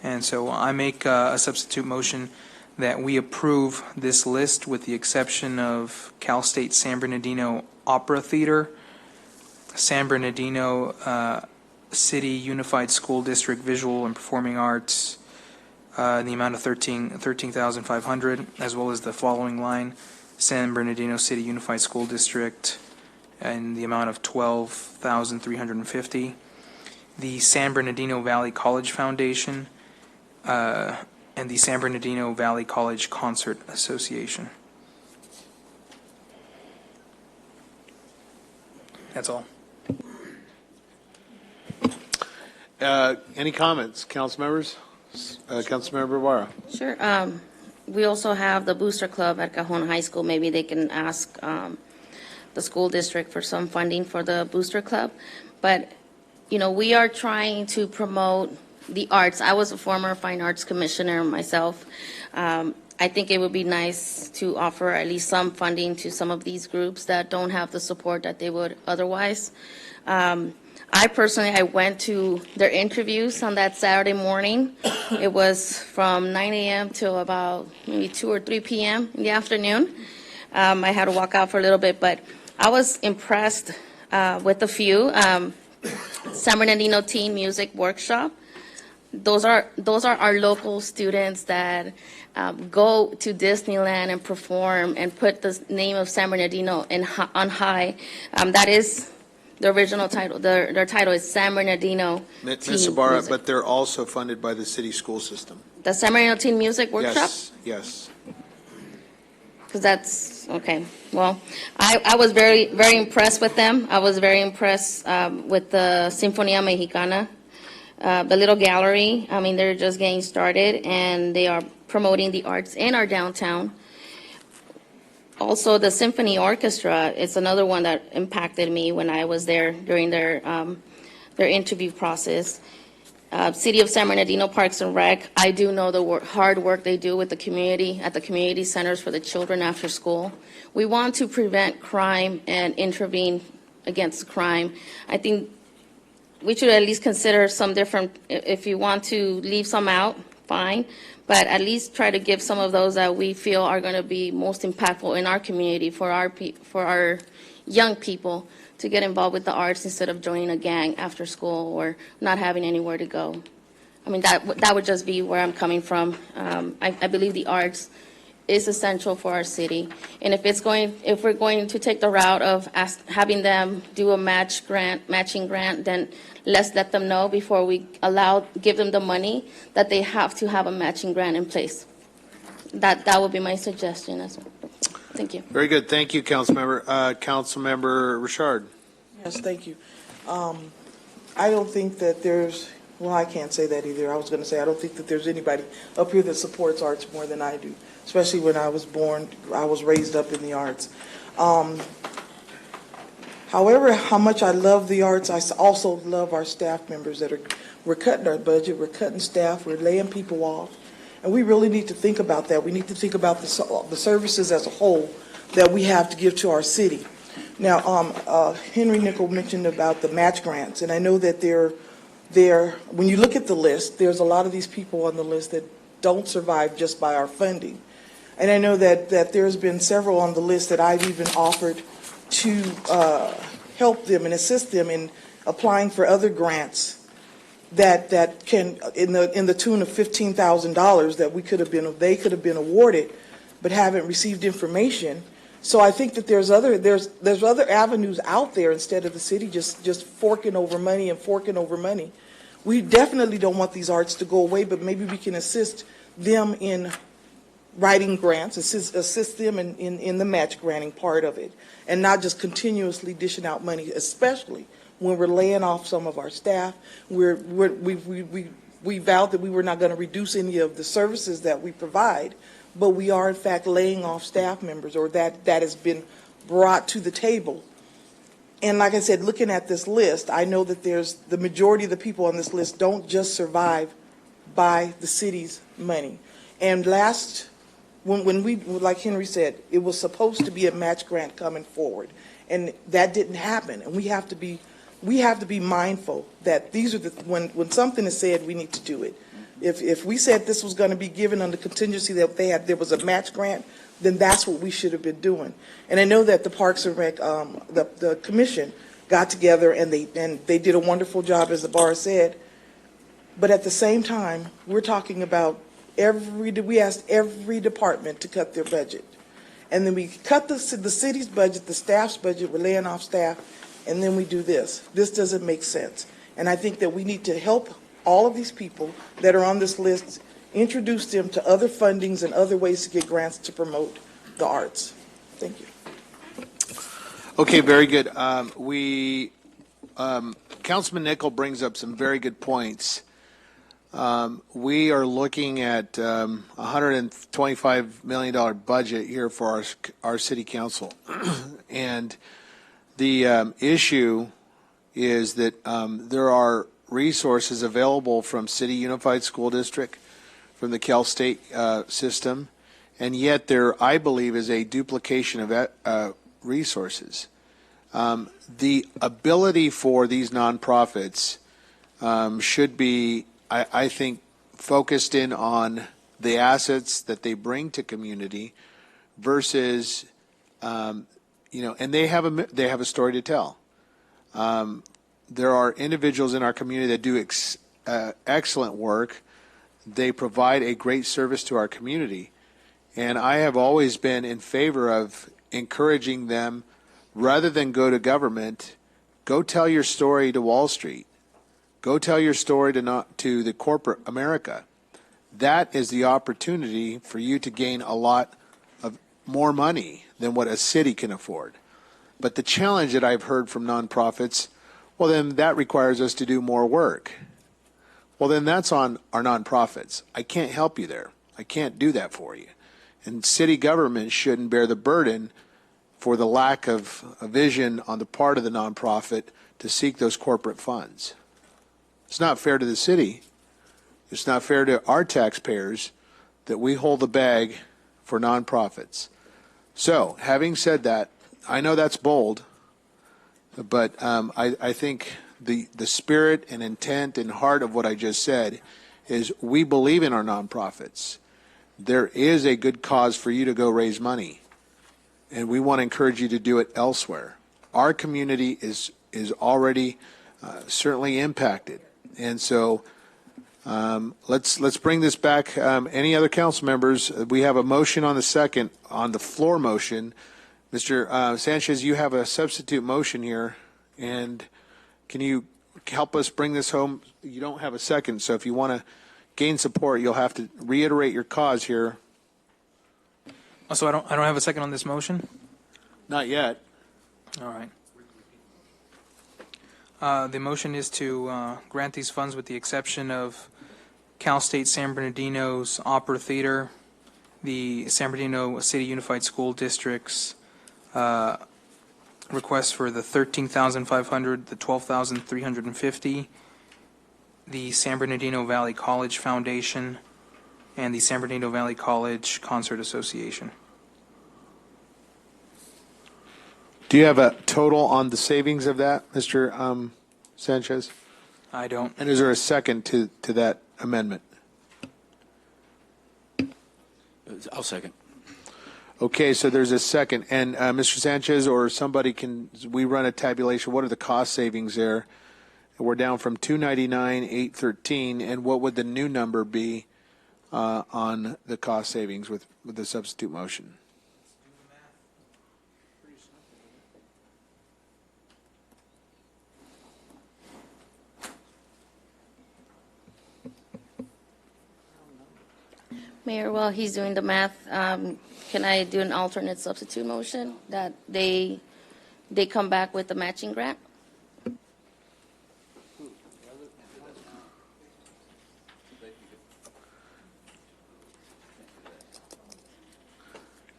And so I make a substitute motion that we approve this list with the exception of Cal State San Bernardino Opera Theater, San Bernardino City Unified School District Visual and Performing Arts in the amount of $13,500, as well as the following line, San Bernardino City Unified School District in the amount of $12,350. The San Bernardino Valley College Foundation and the San Bernardino Valley College Concert Association. That's all. Any comments, council members? Councilmember Ibarra. Sure. We also have the Booster Club at Cajon High School. Maybe they can ask the school district for some funding for the Booster Club. But, you know, we are trying to promote the arts. I was a former fine arts commissioner myself. I think it would be nice to offer at least some funding to some of these groups that don't have the support that they would otherwise. I personally went to their interviews on that Saturday morning. It was from 9 a.m. till about maybe 2 or 3 p.m. in the afternoon. I had to walk out for a little bit, but I was impressed with a few. San Bernardino Teen Music Workshop. Those are our local students that go to Disneyland and perform and put the name of San Bernardino on high. That is the original title. Their title is San Bernardino Ms. Ibarra, but they're also funded by the city school system. The San Bernardino Teen Music Workshop? Yes. Because that's, okay. Well, I was very, very impressed with them. I was very impressed with the Sinfonía Mexicana, the little gallery. I mean, they're just getting started, and they are promoting the arts in our downtown. Also, the symphony orchestra is another one that impacted me when I was there during their interview process. City of San Bernardino Parks and Rec, I do know the hard work they do with the community, at the community centers for the children after school. We want to prevent crime and intervene against crime. I think we should at least consider some different, if you want to leave some out, fine, but at least try to give some of those that we feel are going to be most impactful in our community for our young people to get involved with the arts instead of joining a gang after school or not having anywhere to go. I mean, that would just be where I'm coming from. I believe the arts is essential for our city, and if we're going to take the route of having them do a matching grant, then let's let them know before we give them the money that they have to have a matching grant in place. That would be my suggestion as well. Thank you. Very good. Thank you, Councilmember Richard. Yes, thank you. I don't think that there's, well, I can't say that either. I was going to say, I don't think that there's anybody up here that supports arts more than I do, especially when I was born, I was raised up in the arts. However, how much I love the arts, I also love our staff members we're cutting our budget, we're cutting staff, we're laying people off. And we really need to think about that. We need to think about the services as a whole that we have to give to our city. Now, Henry Nickel mentioned about the match grants, and I know that when you look at the list, there's a lot of these people on the list that don't survive just by our funding. And I know that there's been several on the list that I've even offered to help them and assist them in applying for other grants that can, in the tune of $15,000 that they could have been awarded, but haven't received information. So I think that there's other avenues out there instead of the city just forking over money. We definitely don't want these arts to go away, but maybe we can assist them in writing grants, assist them in the match granting part of it, and not just continuously dishing out money, especially when we're laying off some of our staff. We vowed that we were not going to reduce any of the services that we provide, but we are in fact laying off staff members, or that has been brought to the table. And like I said, looking at this list, I know that the majority of the people on this list don't just survive by the city's money. And when we, like Henry said, it was supposed to be a match grant coming forward, and that didn't happen. And we have to be mindful that these are when something is said, we need to do it. If we said this was going to be given under contingency that there was a match grant, then that's what we should have been doing. And I know that the Parks and Rec, the commission got together and they did a wonderful job, as Ibarra said. But at the same time, we're talking about we asked every department to cut their budget. And then we cut the city's budget, the staff's budget, we're laying off staff, and then we do this. This doesn't make sense. And I think that we need to help all of these people that are on this list, introduce them to other fundings and other ways to get grants to promote the arts. Thank you. Okay, very good. Councilman Nickel brings up some very good points. We are looking at $125 million budget here for our city council. And the issue is that there are resources available from City Unified School District, from the Cal State system, and yet there, I believe, is a duplication of resources. The ability for these nonprofits should be, I think, focused in on the assets that they bring to community versus, and they have a story to tell. There are individuals in our community that do excellent work. They provide a great service to our community. And I have always been in favor of encouraging them, rather than go to government, go tell your story to Wall Street. Go tell your story to the corporate America. That is the opportunity for you to gain a lot of more money than what a city can afford. But the challenge that I've heard from nonprofits, well, then that requires us to do more work. Well, then that's on our nonprofits. I can't help you there. I can't do that for you. And city government shouldn't bear the burden for the lack of a vision on the part of the nonprofit to seek those corporate funds. It's not fair to the city. It's not fair to our taxpayers that we hold the bag for nonprofits. So, having said that, I know that's bold, but I think the spirit and intent and heart of what I just said is we believe in our nonprofits. There is a good cause for you to go raise money, and we want to encourage you to do it elsewhere. Our community is already certainly impacted, and so let's bring this back. Any other council members? We have a motion on the floor motion. Mr. Sanchez, you have a substitute motion here, and can you help us bring this home? You don't have a second, so if you want to gain support, you'll have to reiterate your cause here. So I don't have a second on this motion? Not yet. All right. The motion is to grant these funds with the exception of Cal State San Bernardino's Opera Theater, the San Bernardino City Unified School District's request for the $13,500, the $12,350, the San Bernardino Valley College Foundation, and the San Bernardino Valley College Concert Association. Do you have a total on the savings of that, Mr. Sanchez? I don't. And is there a second to that amendment? I'll second. Okay, so there's a second. And Mr. Sanchez or somebody we run a tabulation. What are the cost savings there? We're down from 299,813. And what would the new number be on the cost savings with the substitute motion? Mayor, while he's doing the math, can I do an alternate substitute motion that they come back with the matching grant?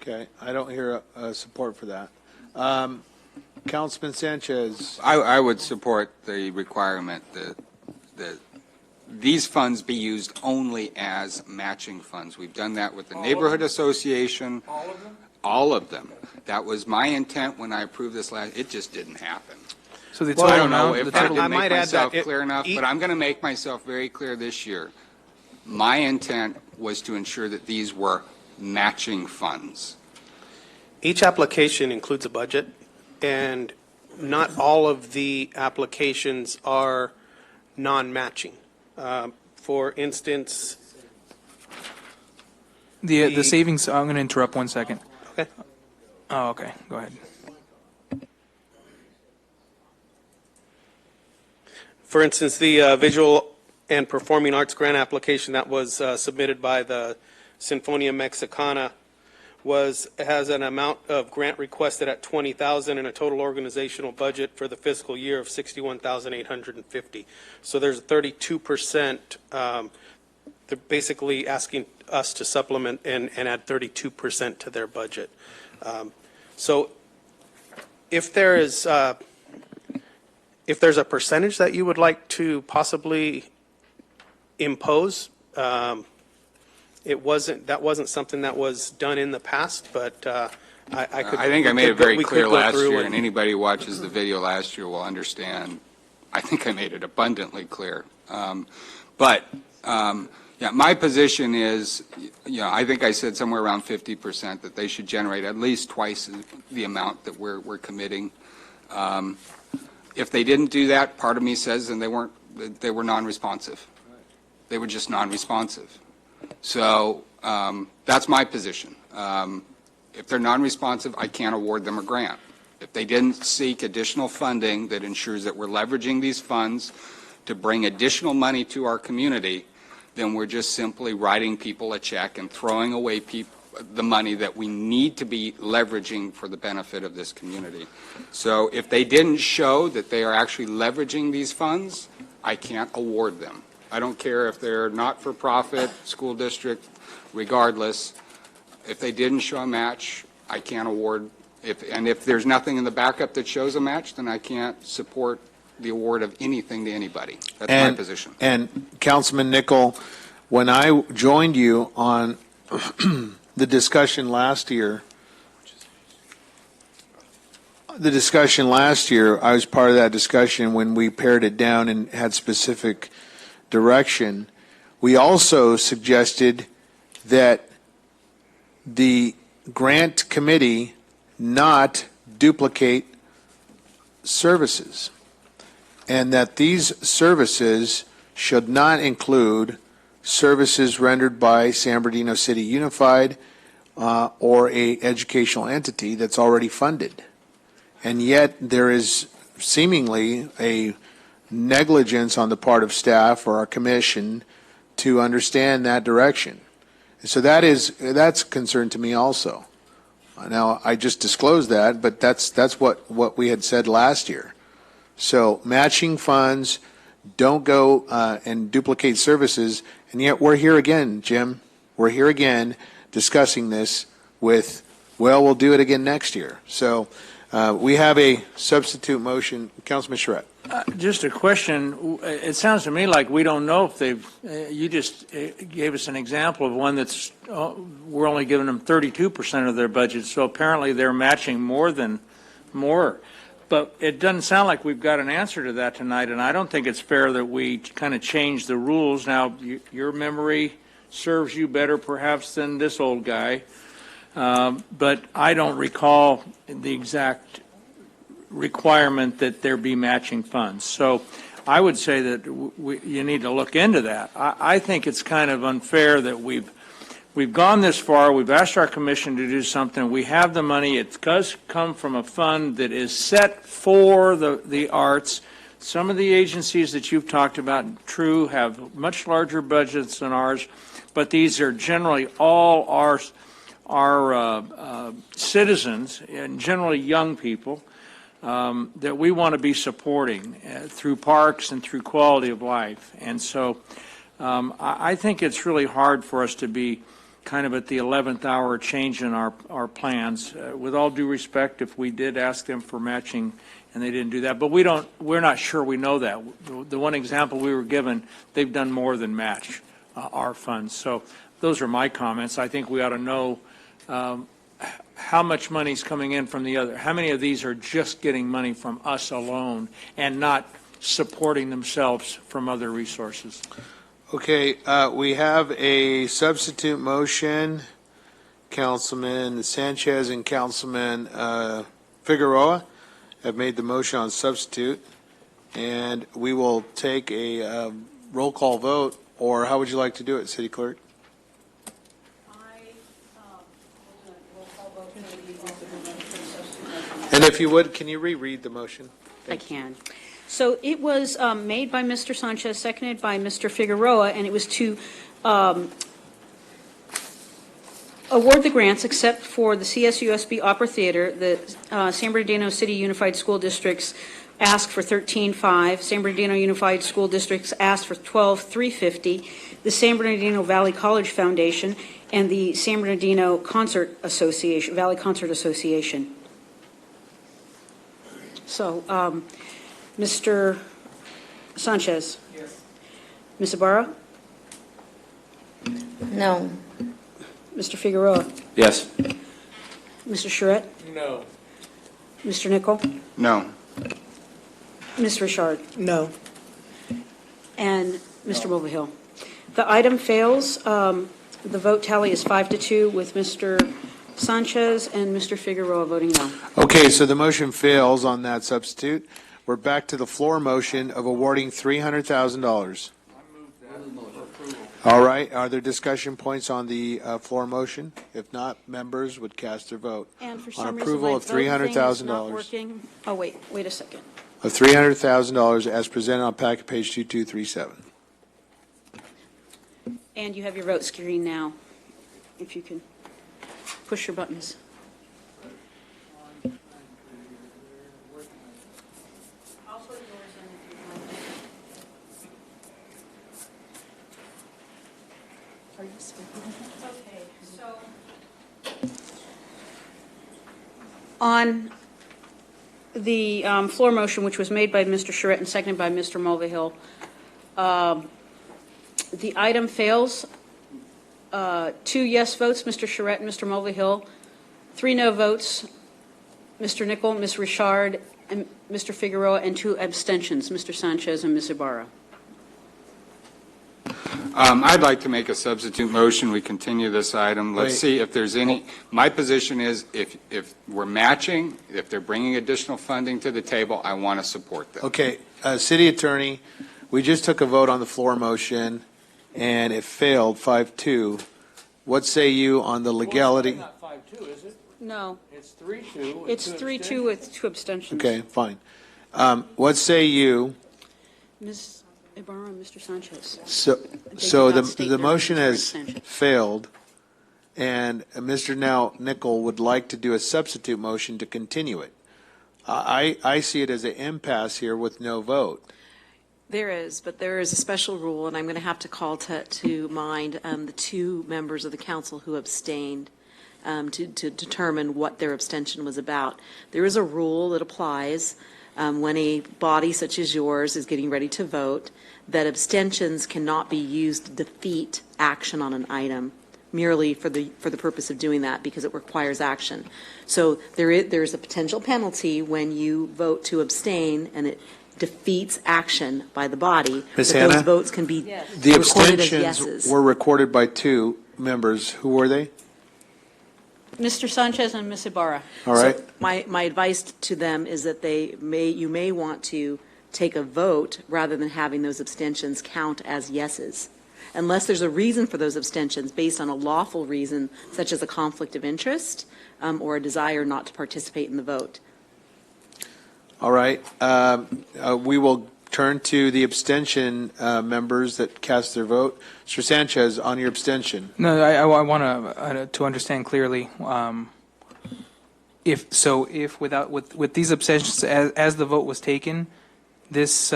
Okay, I don't hear support for that. Councilman Sanchez. I would support the requirement that these funds be used only as matching funds. We've done that with the Neighborhood Association. All of them? All of them. That was my intent when I approved this last, it just didn't happen. So the So I total don't know amount, if the I total, didn't might make add myself that clear enough, but I'm going to make myself very clear this year. My intent was to ensure that these were matching funds. Each application includes a budget, and not all of the applications are non-matching. For instance, the savings, I'm going to interrupt 1 second. Okay. Oh, okay, go ahead. for instance, the visual and performing arts grant application that was submitted by the Sinfonia Mexicana has an amount of grant requested at $20,000 and a total organizational budget for the fiscal year of $61,850. So there's 32%. They're basically asking us to supplement and add 32% to their budget. So if there's a percentage that you would like to possibly impose, that wasn't something that was done in the past, but I think I made it very clear last year, and anybody who watches the video last year will understand. I think I made it abundantly clear. Yeah, my position is, I think I said somewhere around 50% that they should generate at least twice the amount that we're committing. If they didn't do that, part of me says, then they were non-responsive. They were just non-responsive. So that's my position. If they're non-responsive, I can't award them a grant. If they didn't seek additional funding that ensures that we're leveraging these funds to bring additional money to our community, then we're just simply writing people a check and throwing away the money that we need to be leveraging for the benefit of this community. So if they didn't show that they are actually leveraging these funds, I can't award them. I don't care if they're not-for-profit, school district, regardless. If they didn't show a match, I can't award. And if there's nothing in the backup that shows a match, then I can't support the award of anything to anybody. That's my position. And Councilman Nickel, when I joined you on the discussion last year, I was part of that discussion when we pared it down and had specific direction. We also suggested that the grant committee not duplicate services, and that these services should not include services rendered by San Bernardino City Unified or a educational entity that's already funded. And yet there is seemingly a negligence on the part of staff or our commission to understand that direction. So that's a concern to me also. Now, I just disclosed that, but that's what we had said last year. So matching funds, don't go and duplicate services, and yet we're here again, Jim. We're here again discussing this with, well, we'll do it again next year. So we have a substitute motion. Councilman Charette. Just a question. It sounds to me like we don't know if they've, you just gave us an example of one that's, we're only giving them 32% of their budget, so apparently they're matching more. But it doesn't sound like we've got an answer to that tonight, and I don't think it's fair that we kind of change the rules. Now, your memory serves you better perhaps than this old guy, but I don't recall the exact requirement that there be matching funds. So I would say that you need to look into that. I think it's kind of unfair that we've gone this far. We've asked our commission to do something. We have the money. It does come from a fund that is set for the arts. Some of the agencies that you've talked about, true, have much larger budgets than ours, but these are generally all our citizens, and generally young people, that we want to be supporting through parks and through quality of life. And so I think it's really hard for us to be kind of at the 11th hour changing our plans. With all due respect, if we did ask them for matching and they didn't do that, but we're not sure we know that. The one example we were given, they've done more than match our funds. So those are my comments. I think we ought to know how much money's coming in from the other. How many of these are just getting money from us alone and not supporting themselves from other resources? Okay, we have a substitute motion. Councilman Sanchez and Councilman Figueroa have made the motion on substitute, and we will take a roll call vote, or how would you like to do it, City Clerk? And if you would, can you reread the motion? I can. So it was made by Mr. Sanchez, seconded by Mr. Figueroa, and it was to award the grants except for the CSUSB Opera Theater. The San Bernardino City Unified School Districts asked for $13,500. San Bernardino Unified School Districts asked for $12,350. The San Bernardino Valley College Foundation and the San Bernardino Concert Association, Valley Concert Association. So, Mr. Sanchez? Yes. Ms. Ibarra? No. Mr. Figueroa? Yes. Mr. Charette? No. Mr. Nichol? No. Ms. Richard? No. And Mr. Mulvihill? The item fails. The vote tally is 5-2 with Mr. Sanchez and Mr. Figueroa voting no. Okay, so the motion fails on that substitute. We're back to the floor motion of awarding $300,000. All right, are there discussion points on the floor motion? If not, members would cast their vote. And for on some reason, approval my of vote thing is not $300,000 working. Oh, wait a second. of $300,000 as presented on packet page 2237. And you have your vote screen now, if you can push your buttons. Okay, so on the floor motion, which was made by Mr. Charette and seconded by Mr. Mulvihill, the item fails. 2 yes votes, Mr. Charette and Mr. Mulvihill. 3 no votes, Mr. Nichol, Ms. Richard, and Mr. Figueroa, and 2 abstentions, Mr. Sanchez and Ms. Ibarra. I'd like to make a substitute motion. We continue this item. Let's see if there's any. My position is if we're matching, if they're bringing additional funding to the table, I want to support them. Okay, City Attorney, we just took a vote on the floor motion, and it failed 5-2. What say you on the legality? Well, it's not 5-2, is it? No. It's 3-2. It's 3-2 with 2 abstentions. Okay, fine. What say you? Ms. Ibarra and Mr. Sanchez. So did not state the their motion reasons has for abstention. failed, and Mr. Nickel would like to do a substitute motion to continue it. I see it as an impasse here with no vote. There is, but there is a special rule, and I'm going to have to call to mind the two members of the council who abstained to determine what their abstention was about. There is a rule that applies when a body such as yours is getting ready to vote, that abstentions cannot be used to defeat action on an item merely for the purpose of doing that, because it requires action. So there's a potential penalty when you vote to abstain and it defeats action by the body. Ms. But Hannah? those votes can be The recorded as abstentions yeses. were recorded by two members. Who were they? Mr. Sanchez and Ms. Ibarra. All right. So my advice to them is that you may want to take a vote rather than having those abstentions count as yeses, unless there's a reason for those abstentions based on a lawful reason, such as a conflict of interest or a desire not to participate in the vote. All right. We will turn to the abstention members that cast their vote. Mr. Sanchez, on your abstention. No, I want to understand clearly. If with these abstentions, as the vote was taken, this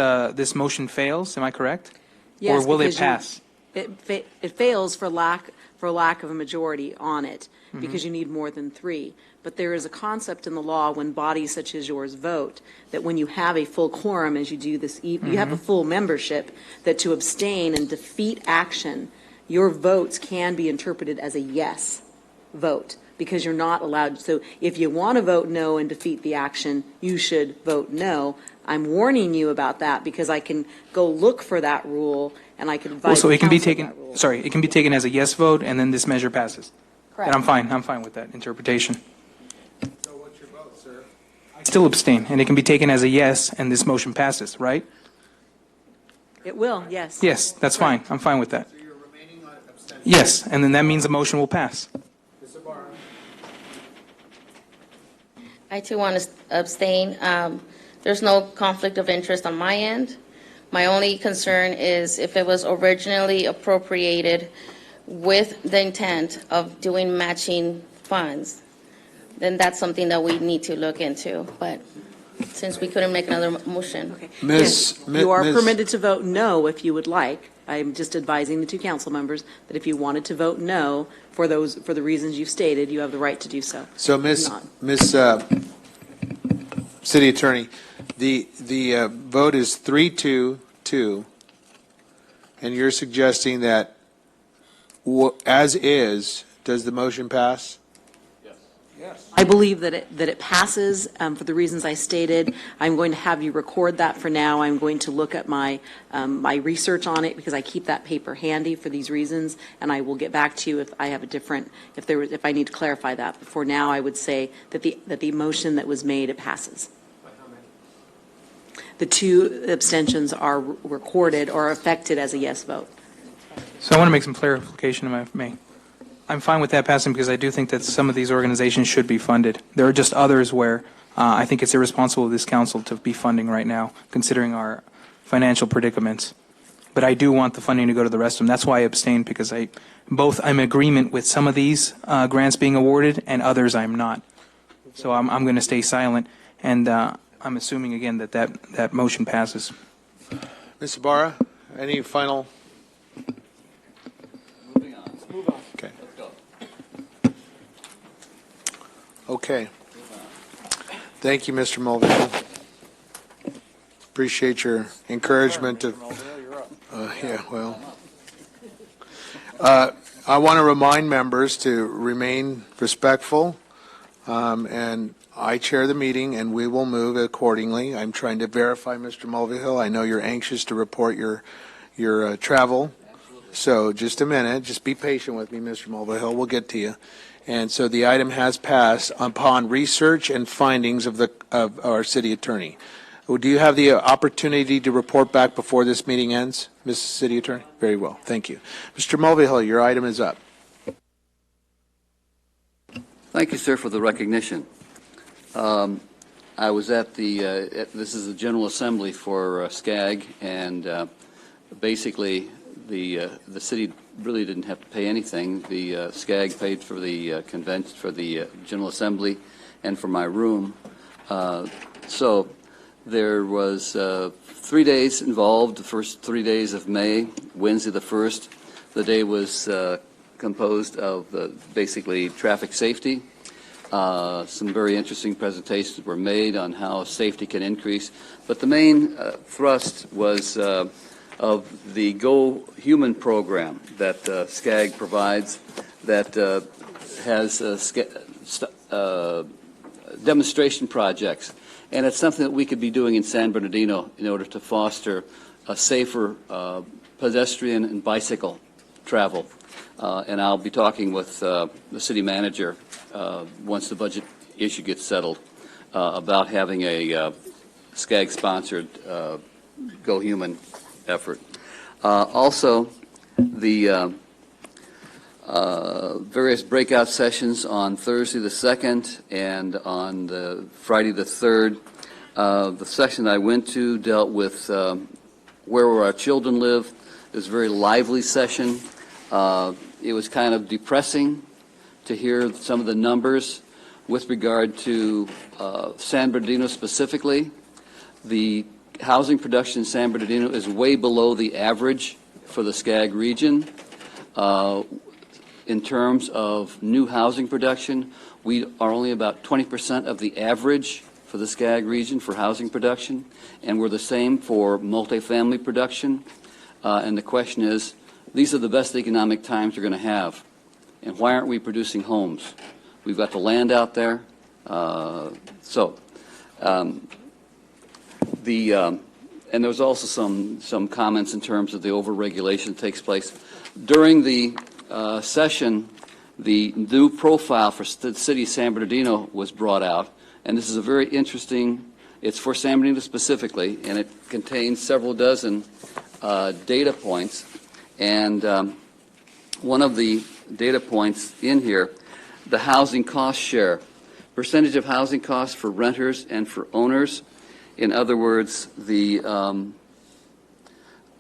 motion fails. Am I correct? Yes, or will it because pass? It fails for lack of a majority on it, Mm-hmm. because you need more than three. But there is a concept in the law when bodies such as yours vote, that when you have a full quorum, as you do this evening, you have a Mm-hmm. full membership, that to abstain and defeat action, your votes can be interpreted as a yes vote, because you're not allowed. So if you want to vote no and defeat the action, you should vote no. I'm warning you about that because I can go look for that rule and I can advise So it can be council taken. that rule. Sorry, it can be taken as a yes vote, and then this measure passes. Correct. And I'm fine with that interpretation. So what's your vote, sir? I still abstain, and it can be taken as a yes, and this motion passes, right? It will, yes. Yes, that's fine. I'm fine with that. Yes, and then that means the motion will pass. I too want to abstain. There's no conflict of interest on my end. My only concern is if it was originally appropriated with the intent of doing matching funds, then that's something that we need to look into. But since we couldn't make another motion. You are permitted to vote no if you would like. I'm just advising the two council members that if you wanted to vote no for the reasons you've stated, you have the right to do so. So, If Miss not. City Attorney, the vote is 3-2-2, and you're suggesting that as is, does the motion pass? I believe that it passes for the reasons I stated. I'm going to have you record that for now. I'm going to look at my research on it because I keep that paper handy for these reasons, and I will get back to you if I have a different, if I need to clarify that. But for now, I would say that the motion that was made, it passes. The two abstentions are recorded or affected as a yes vote. So I want to make some clarification, if I may. I'm fine with that passing because I do think that some of these organizations should be funded. There are just others where I think it's irresponsible of this council to be funding right now, considering our financial predicaments. But I do want the funding to go to the rest of them. That's why I abstained, because I'm in agreement with some of these grants being awarded and others I'm not. So I'm going to stay silent, and I'm assuming again that motion passes. Ms. Ibarra, any final? Okay. Okay. Thank you, Mr. Mulvihill. Appreciate your encouragement of. Yeah, well. I want to remind members to remain respectful, and I chair the meeting, and we will move accordingly. I'm trying to verify, Mr. Mulvihill. I know you're anxious to report your travel. So just a minute, just be patient with me, Mr. Mulvihill. We'll get to you. And so the item has passed upon research and findings of our city attorney. Do you have the opportunity to report back before this meeting ends, Mrs. City Attorney? Very well, thank you. Mr. Mulvihill, your item is up. Thank you, sir, for the recognition. I was at this is the General Assembly for SCAG, and basically the city really didn't have to pay anything. The SCAG paid for the convention, for the General Assembly, and for my room. So there was 3 days involved, the first 3 days of May, Wednesday the 1st. The day was composed of basically traffic safety. Some very interesting presentations were made on how safety can increase. But the main thrust was of the Go Human program that SCAG provides that has demonstration projects. And it's something that we could be doing in San Bernardino in order to foster a safer pedestrian and bicycle travel. And I'll be talking with the city manager once the budget issue gets settled about having a SCAG-sponsored Go Human effort. Also, the various breakout sessions on Thursday the 2nd and on the Friday the 3rd. The session I went to dealt with where our children live. It was a very lively session. It was kind of depressing to hear some of the numbers with regard to San Bernardino specifically. The housing production in San Bernardino is way below the average for the SCAG region. In terms of new housing production, we are only about 20% of the average for the SCAG region for housing production, and we're the same for multifamily production. And the question is, these are the best economic times we're going to have, and why aren't we producing homes? We've got the land out there. And there's also some comments in terms of the overregulation that takes place. During the session, the new profile for the city of San Bernardino was brought out, and this is a very interesting, it's for San Bernardino specifically, and it contains several dozen data points. And one of the data points in here, the housing cost share, percentage of housing costs for renters and for owners. In other words, the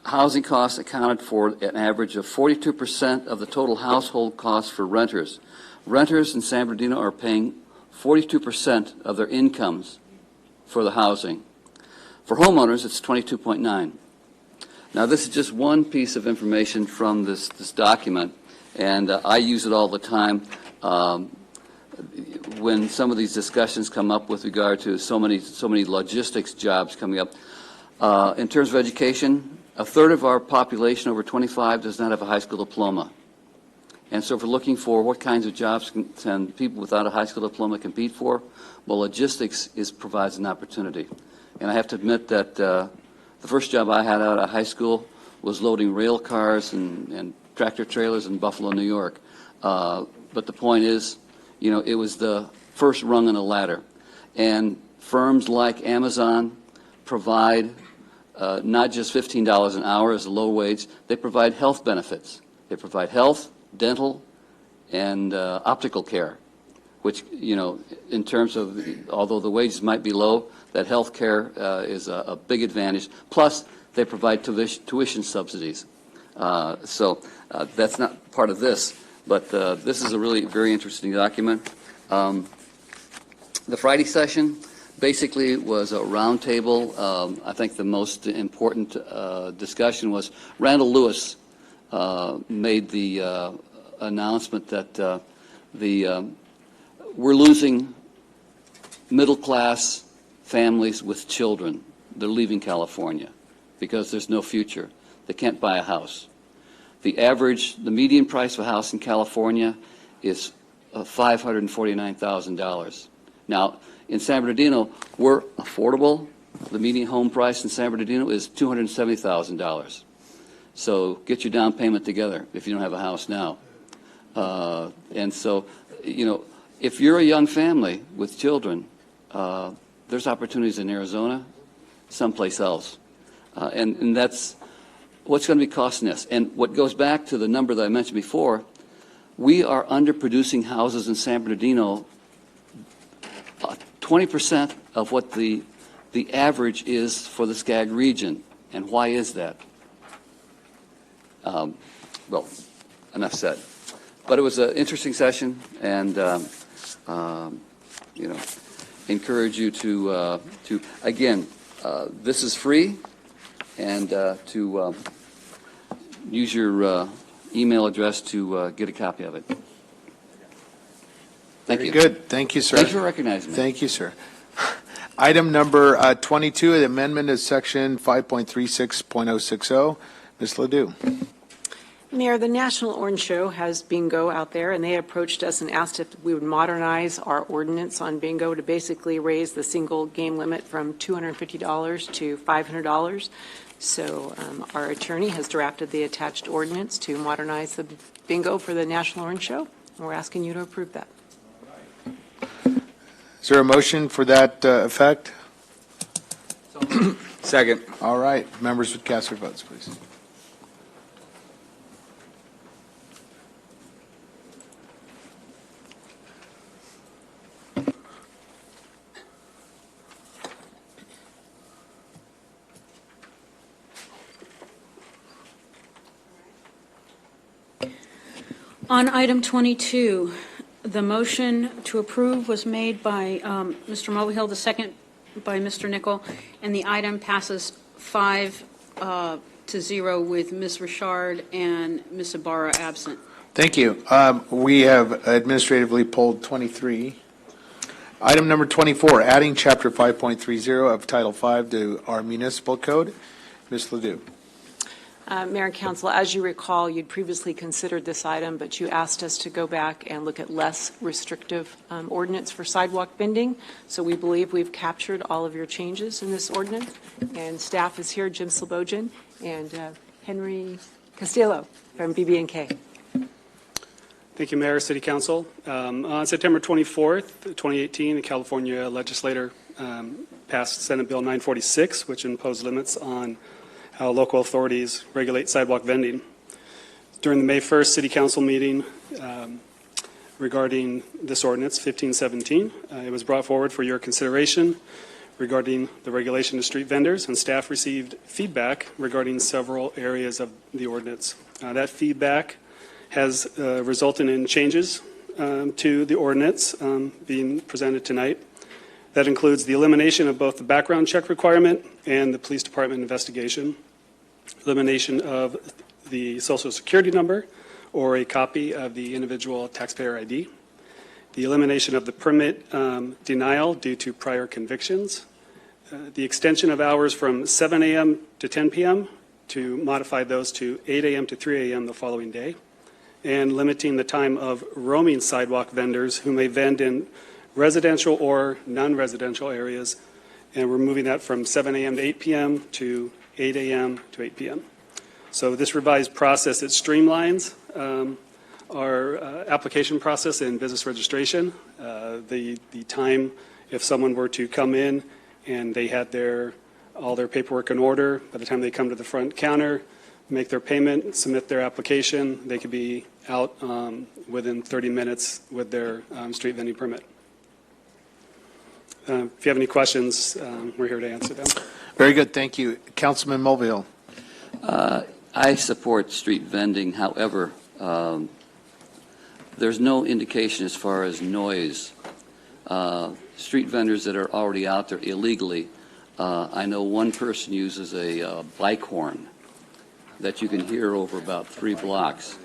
housing costs accounted for an average of 42% of the total household costs for renters. Renters in San Bernardino are paying 42% of their incomes for the housing. For homeowners, it's 22.9. Now, this is just one piece of information from this document, and I use it all the time when some of these discussions come up with regard to so many logistics jobs coming up. In terms of education, a third of our population over 25 does not have a high school diploma. And so if we're looking for what kinds of jobs can people without a high school diploma compete for, well, logistics provides an opportunity. And I have to admit that the first job I had out of high school was loading rail cars and tractor trailers in Buffalo, New York. But the point is, you know, it was the first rung on the ladder. And firms like Amazon provide not just $15 an hour as a low wage, they provide health benefits. They provide health, dental, and optical care, which, you know, in terms of, although the wages might be low, that health care is a big advantage. Plus, they provide tuition subsidies. So that's not part of this, but this is a really very interesting document. The Friday session basically was a roundtable. I think the most important discussion was Randall Lewis made the announcement that we're losing middle-class families with children. They're leaving California because there's no future. They can't buy a house. The median price of a house in California is $549,000. Now, in San Bernardino, we're affordable. The median home price in San Bernardino is $270,000. So get your down payment together if you don't have a house now. And so, you know, if you're a young family with children, there's opportunities in Arizona, someplace else. And that's what's going to be costing us. And what goes back to the number that I mentioned before, we are underproducing houses in San Bernardino 20% of what the average is for the SCAG region. And why is that? Well, enough said. But it was an interesting session, and encourage you to again, this is free, and to use your email address to get a copy of it. Thank you. Very good. Thank you, sir. Thanks for recognizing me. Thank you, sir. Item number 22, the amendment of section 5.36.060. Ms. Ledoux. Mayor, the National Orange Show has bingo out there, and they approached us and asked if we would modernize our ordinance on bingo to basically raise the single game limit from $250 to $500. So our attorney has drafted the attached ordinance to modernize the bingo for the National Orange Show, and we're asking you to approve that. Is there a motion for that effect? Second. All right. Members would cast their votes, please. On item 22, the motion to approve was made by Mr. Mulvihill, the second by Mr. Nichol, and the item passes 5-0 with Ms. Richard and Ms. Ibarra absent. Thank you. We have administratively pulled 23. Item number 24, adding Chapter 5.30 of Title 5 to our municipal code. Ms. Ledoux. Mayor and Council, as you recall, you'd previously considered this item, but you asked us to go back and look at less restrictive ordinance for sidewalk bending. So we believe we've captured all of your changes in this ordinance. And staff is here, Jim Slobojan and Henry Castillo from BB&K. Thank you, Mayor, City Council. On September 24th, 2018, the California legislature passed Senate Bill 946, which imposed limits on how local authorities regulate sidewalk vending. During the May 1st City Council meeting regarding this ordinance, 1517, it was brought forward for your consideration regarding the regulation of street vendors, and staff received feedback regarding several areas of the ordinance. That feedback has resulted in changes to the ordinance being presented tonight. That includes the elimination of both the background check requirement and the police department investigation, elimination of the social security number or a copy of the individual taxpayer ID, the elimination of the permit denial due to prior convictions, the extension of hours from 7 a.m. to 10 p.m. to modify those to 8 a.m. to 3 a.m. the following day, and limiting the time of roaming sidewalk vendors who may vend in residential or non-residential areas, and we're moving that from 7 a.m. to 8 p.m. to 8 a.m. to 8 p.m. So this revised process, it streamlines our application process in business registration. The time, if someone were to come in and they had all their paperwork in order, by the time they come to the front counter, make their payment, submit their application, they could be out within 30 minutes with their street vending permit. If you have any questions, we're here to answer them. Very good. Thank you. Councilman Mulvihill. I support street vending. However, there's no indication as far as noise. Street vendors that are already out there illegally, I know one person uses a bike horn that you can hear over about 3 blocks.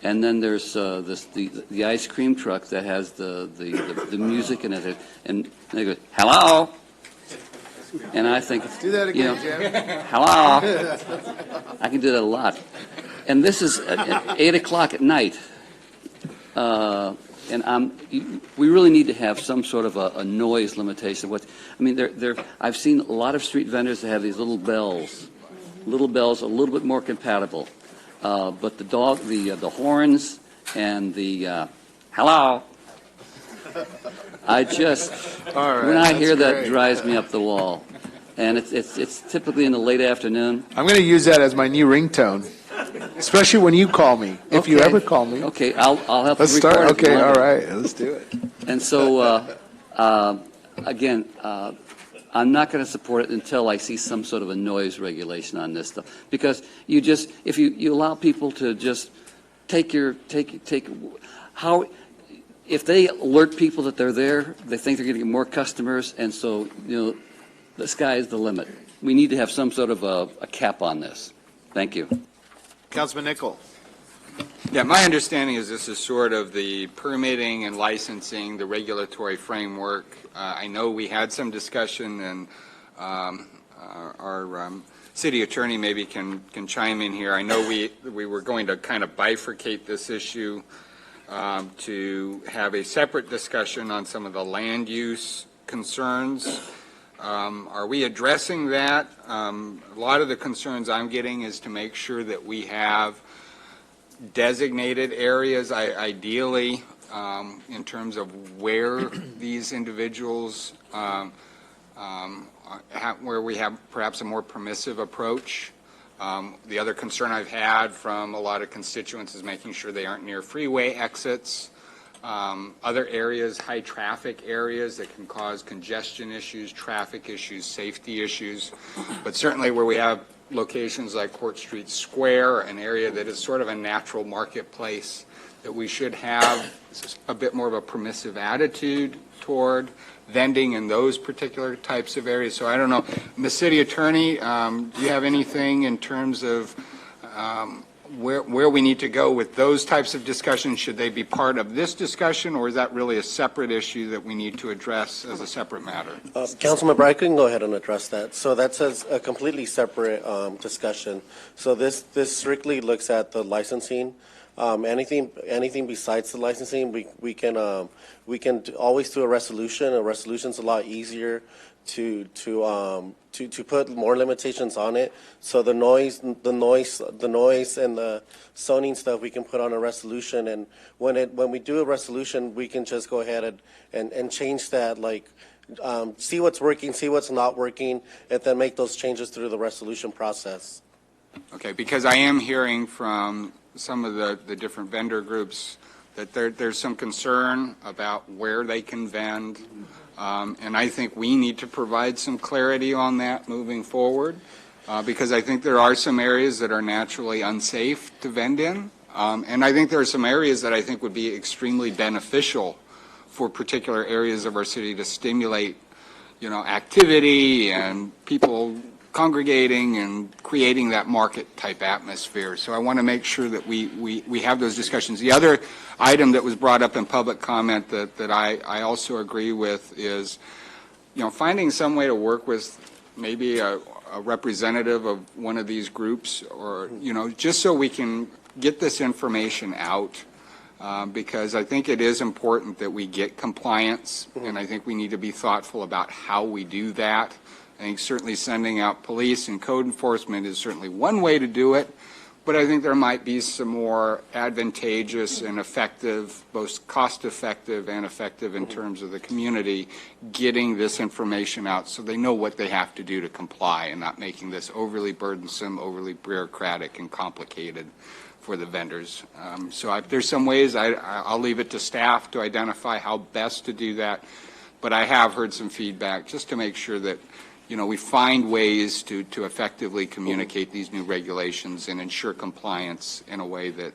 And then there's the ice cream truck that has the music in it, and they go, hello? And I think, do that again, Jim. Hello? I can do that a lot. And this is at 8 o'clock at night. And we really need to have some sort of a noise limitation. I've seen a lot of street vendors that have these little bells a little bit more compatible. But the horns and the hello, when I hear that, drives me up the wall. And it's typically in the late afternoon. I'm going to use that as my new ringtone, especially when you call me, if you ever call me. Okay, I'll help Let's you record start. it. Okay, all right, let's do it. And so, again, I'm not going to support it until I see some sort of a noise regulation on this stuff. Because if you allow people to just how, if they alert people that they're there, they think they're going to get more customers, and so, the sky is the limit. We need to have some sort of a cap on this. Thank you. Councilman Nichol. Yeah, my understanding is this is sort of the permitting and licensing, the regulatory framework. I know we had some discussion, and our city attorney maybe can chime in here. I know we were going to kind of bifurcate this issue to have a separate discussion on some of the land use concerns. Are we addressing that? A lot of the concerns I'm getting is to make sure that we have designated areas, ideally, in terms of where these individuals, where we have perhaps a more permissive approach. The other concern I've had from a lot of constituents is making sure they aren't near freeway exits. Other areas, high traffic areas that can cause congestion issues, traffic issues, safety issues. But certainly where we have locations like Court Street Square, an area that is sort of a natural marketplace, that we should have a bit more of a permissive attitude toward vending in those particular types of areas. So I don't know, Ms. City Attorney, do you have anything in terms of where we need to go with those types of discussions? Should they be part of this discussion, or is that really a separate issue that we need to address as a separate matter? Councilman Breyer, I can go ahead and address that. So that's a completely separate discussion. So this strictly looks at the licensing. Anything besides the licensing, we can always do a resolution. A resolution's a lot easier to put more limitations on it. So the noise and the zoning stuff we can put on a resolution. And when we do a resolution, we can just go ahead and change that, like see what's working, see what's not working, and then make those changes through the resolution process. Okay, because I am hearing from some of the different vendor groups that there's some concern about where they can vend. And I think we need to provide some clarity on that moving forward, because I think there are some areas that are naturally unsafe to vend in. And I think there are some areas that I think would be extremely beneficial for particular areas of our city to stimulate, activity and people congregating and creating that market type atmosphere. So I want to make sure that we have those discussions. The other item that was brought up in public comment that I also agree with is, finding some way to work with maybe a representative of one of these groups, or, just so we can get this information out, because I think it is important that we get compliance, and I think we need to be thoughtful about how we do that. I think certainly sending out police and code enforcement is certainly one way to do it, but I think there might be some more advantageous and effective, both cost-effective and effective in terms of the community, getting this information out so they know what they have to do to comply, and not making this overly burdensome, overly bureaucratic and complicated for the vendors. So if there's some ways, I'll leave it to staff to identify how best to do that, but I have heard some feedback just to make sure that we find ways to effectively communicate these new regulations and ensure compliance in a way that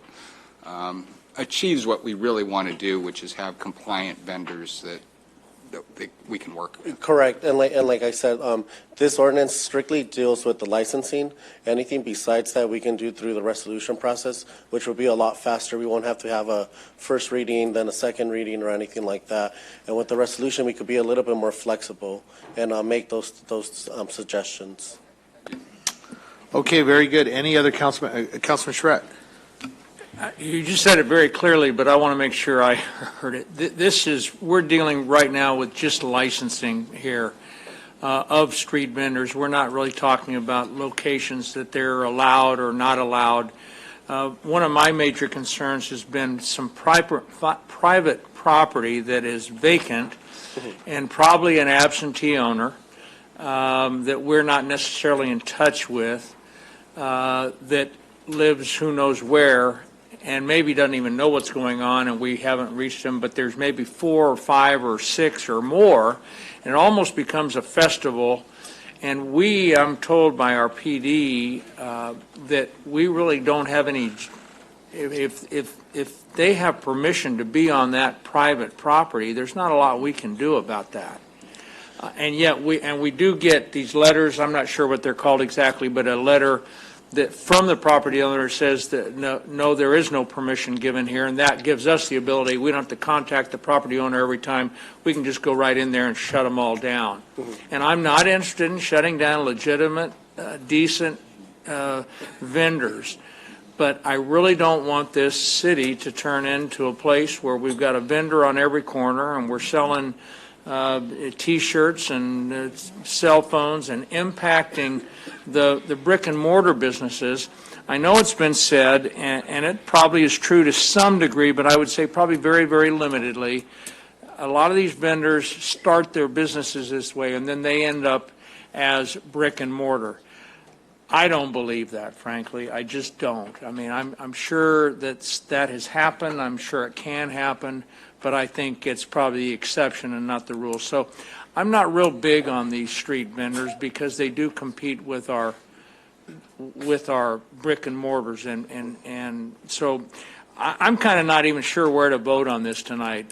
achieves what we really want to do, which is have compliant vendors that we can work with. Correct. And like I said, this ordinance strictly deals with the licensing. Anything besides that we can do through the resolution process, which will be a lot faster. We won't have to have a first reading, then a second reading, or anything like that. And with the resolution, we could be a little bit more flexible and make those suggestions. Okay, very good. Any other Councilman Schreck? You just said it very clearly, but I want to make sure I heard it. We're dealing right now with just licensing here of street vendors. We're not really talking about locations that they're allowed or not allowed. One of my major concerns has been some private property that is vacant and probably an absentee owner that we're not necessarily in touch with, that lives who knows where, and maybe doesn't even know what's going on, and we haven't reached them, but there's maybe 4 or 5 or 6 or more, and it almost becomes a festival. And I'm told by our PD that we really don't have any if they have permission to be on that private property, there's not a lot we can do about that. And yet we do get these letters, I'm not sure what they're called exactly, but a letter that from the property owner says that no, there is no permission given here, and that gives us the ability, we don't have to contact the property owner every time, we can just go right in there and shut them all down. And I'm not interested in shutting down legitimate, decent vendors, but I really don't want this city to turn into a place where we've got a vendor on every corner and we're selling T-shirts and cell phones and impacting the brick and mortar businesses. I know it's been said, and it probably is true to some degree, but I would say probably very, very limitedly. A lot of these vendors start their businesses this way, and then they end up as brick and mortar. I don't believe that, frankly. I just don't. I mean, I'm sure that has happened. I'm sure it can happen, but I think it's probably the exception and not the rule. So I'm not real big on these street vendors because they do compete with our brick and mortars, and so I'm kind of not even sure where to vote on this tonight.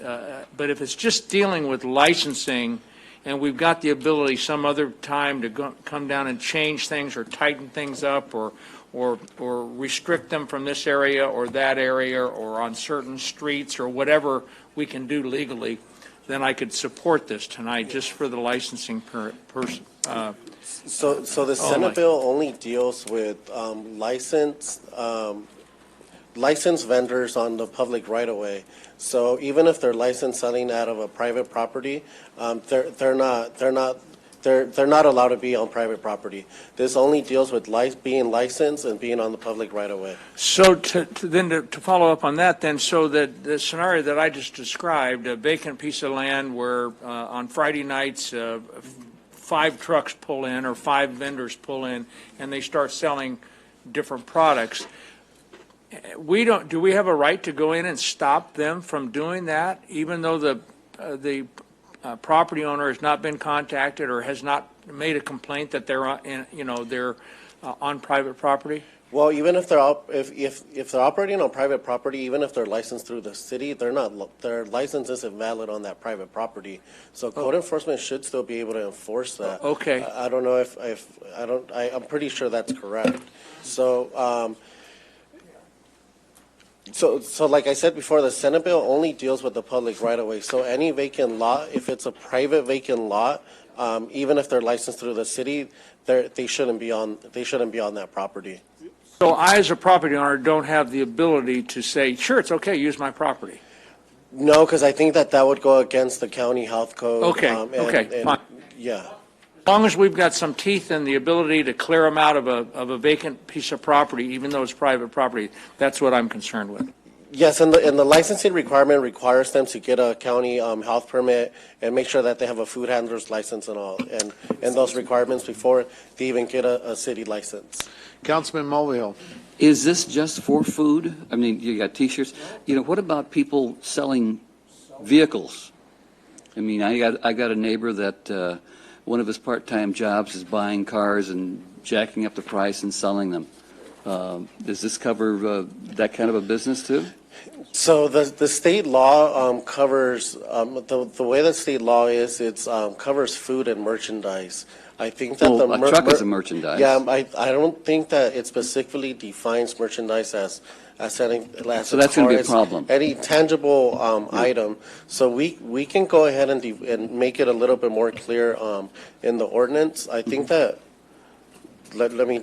But if it's just dealing with licensing, and we've got the ability some other time to come down and change things or tighten things up or restrict them from this area or that area or on certain streets or whatever we can do legally, then I could support this tonight just for the licensing person. So the Senate bill only deals with licensed vendors on the public right-of-way. So even if they're licensed selling out of a private property, they're not allowed to be on private property. This only deals with being licensed and being on the public right-of-way. So to follow up on that then, so that the scenario that I just described, a vacant piece of land where on Friday nights 5 trucks pull in or 5 vendors pull in and they start selling different products, do we have a right to go in and stop them from doing that, even though the property owner has not been contacted or has not made a complaint that they're on private property? Well, even if they're if they're operating on private property, even if they're licensed through the city, their license isn't valid on that private property. So code enforcement should still be able to enforce that. Okay. I don't know I'm pretty sure that's correct. So. So like I said before, the Senate bill only deals with the public right-of-way. So any vacant lot, if it's a private vacant lot, even if they're licensed through the city, they shouldn't be on that property. So I, as a property owner, don't have the ability to say, sure, it's okay, use my property. No, because I think that would go against the county health code. Okay, fine. Yeah. As long as we've got some teeth and the ability to clear them out of a vacant piece of property, even though it's private property, that's what I'm concerned with. Yes, and the licensing requirement requires them to get a county health permit and make sure that they have a food handler's license and all, and those requirements before they even get a city license. Councilman Mulvihill. Is this just for food? I mean, you got T-shirts. What about people selling vehicles? I mean, I got a neighbor that one of his part-time jobs is buying cars and jacking up the price and selling them. Does this cover that kind of a business too? So the state law covers the way that state law is. It covers food and merchandise. I think that a truck is a merchandise. Yeah, I don't think that it specifically defines merchandise as setting. So that's going to be a problem. Any tangible item. So we can go ahead and make it a little bit more clear in the ordinance. I think that. Let me.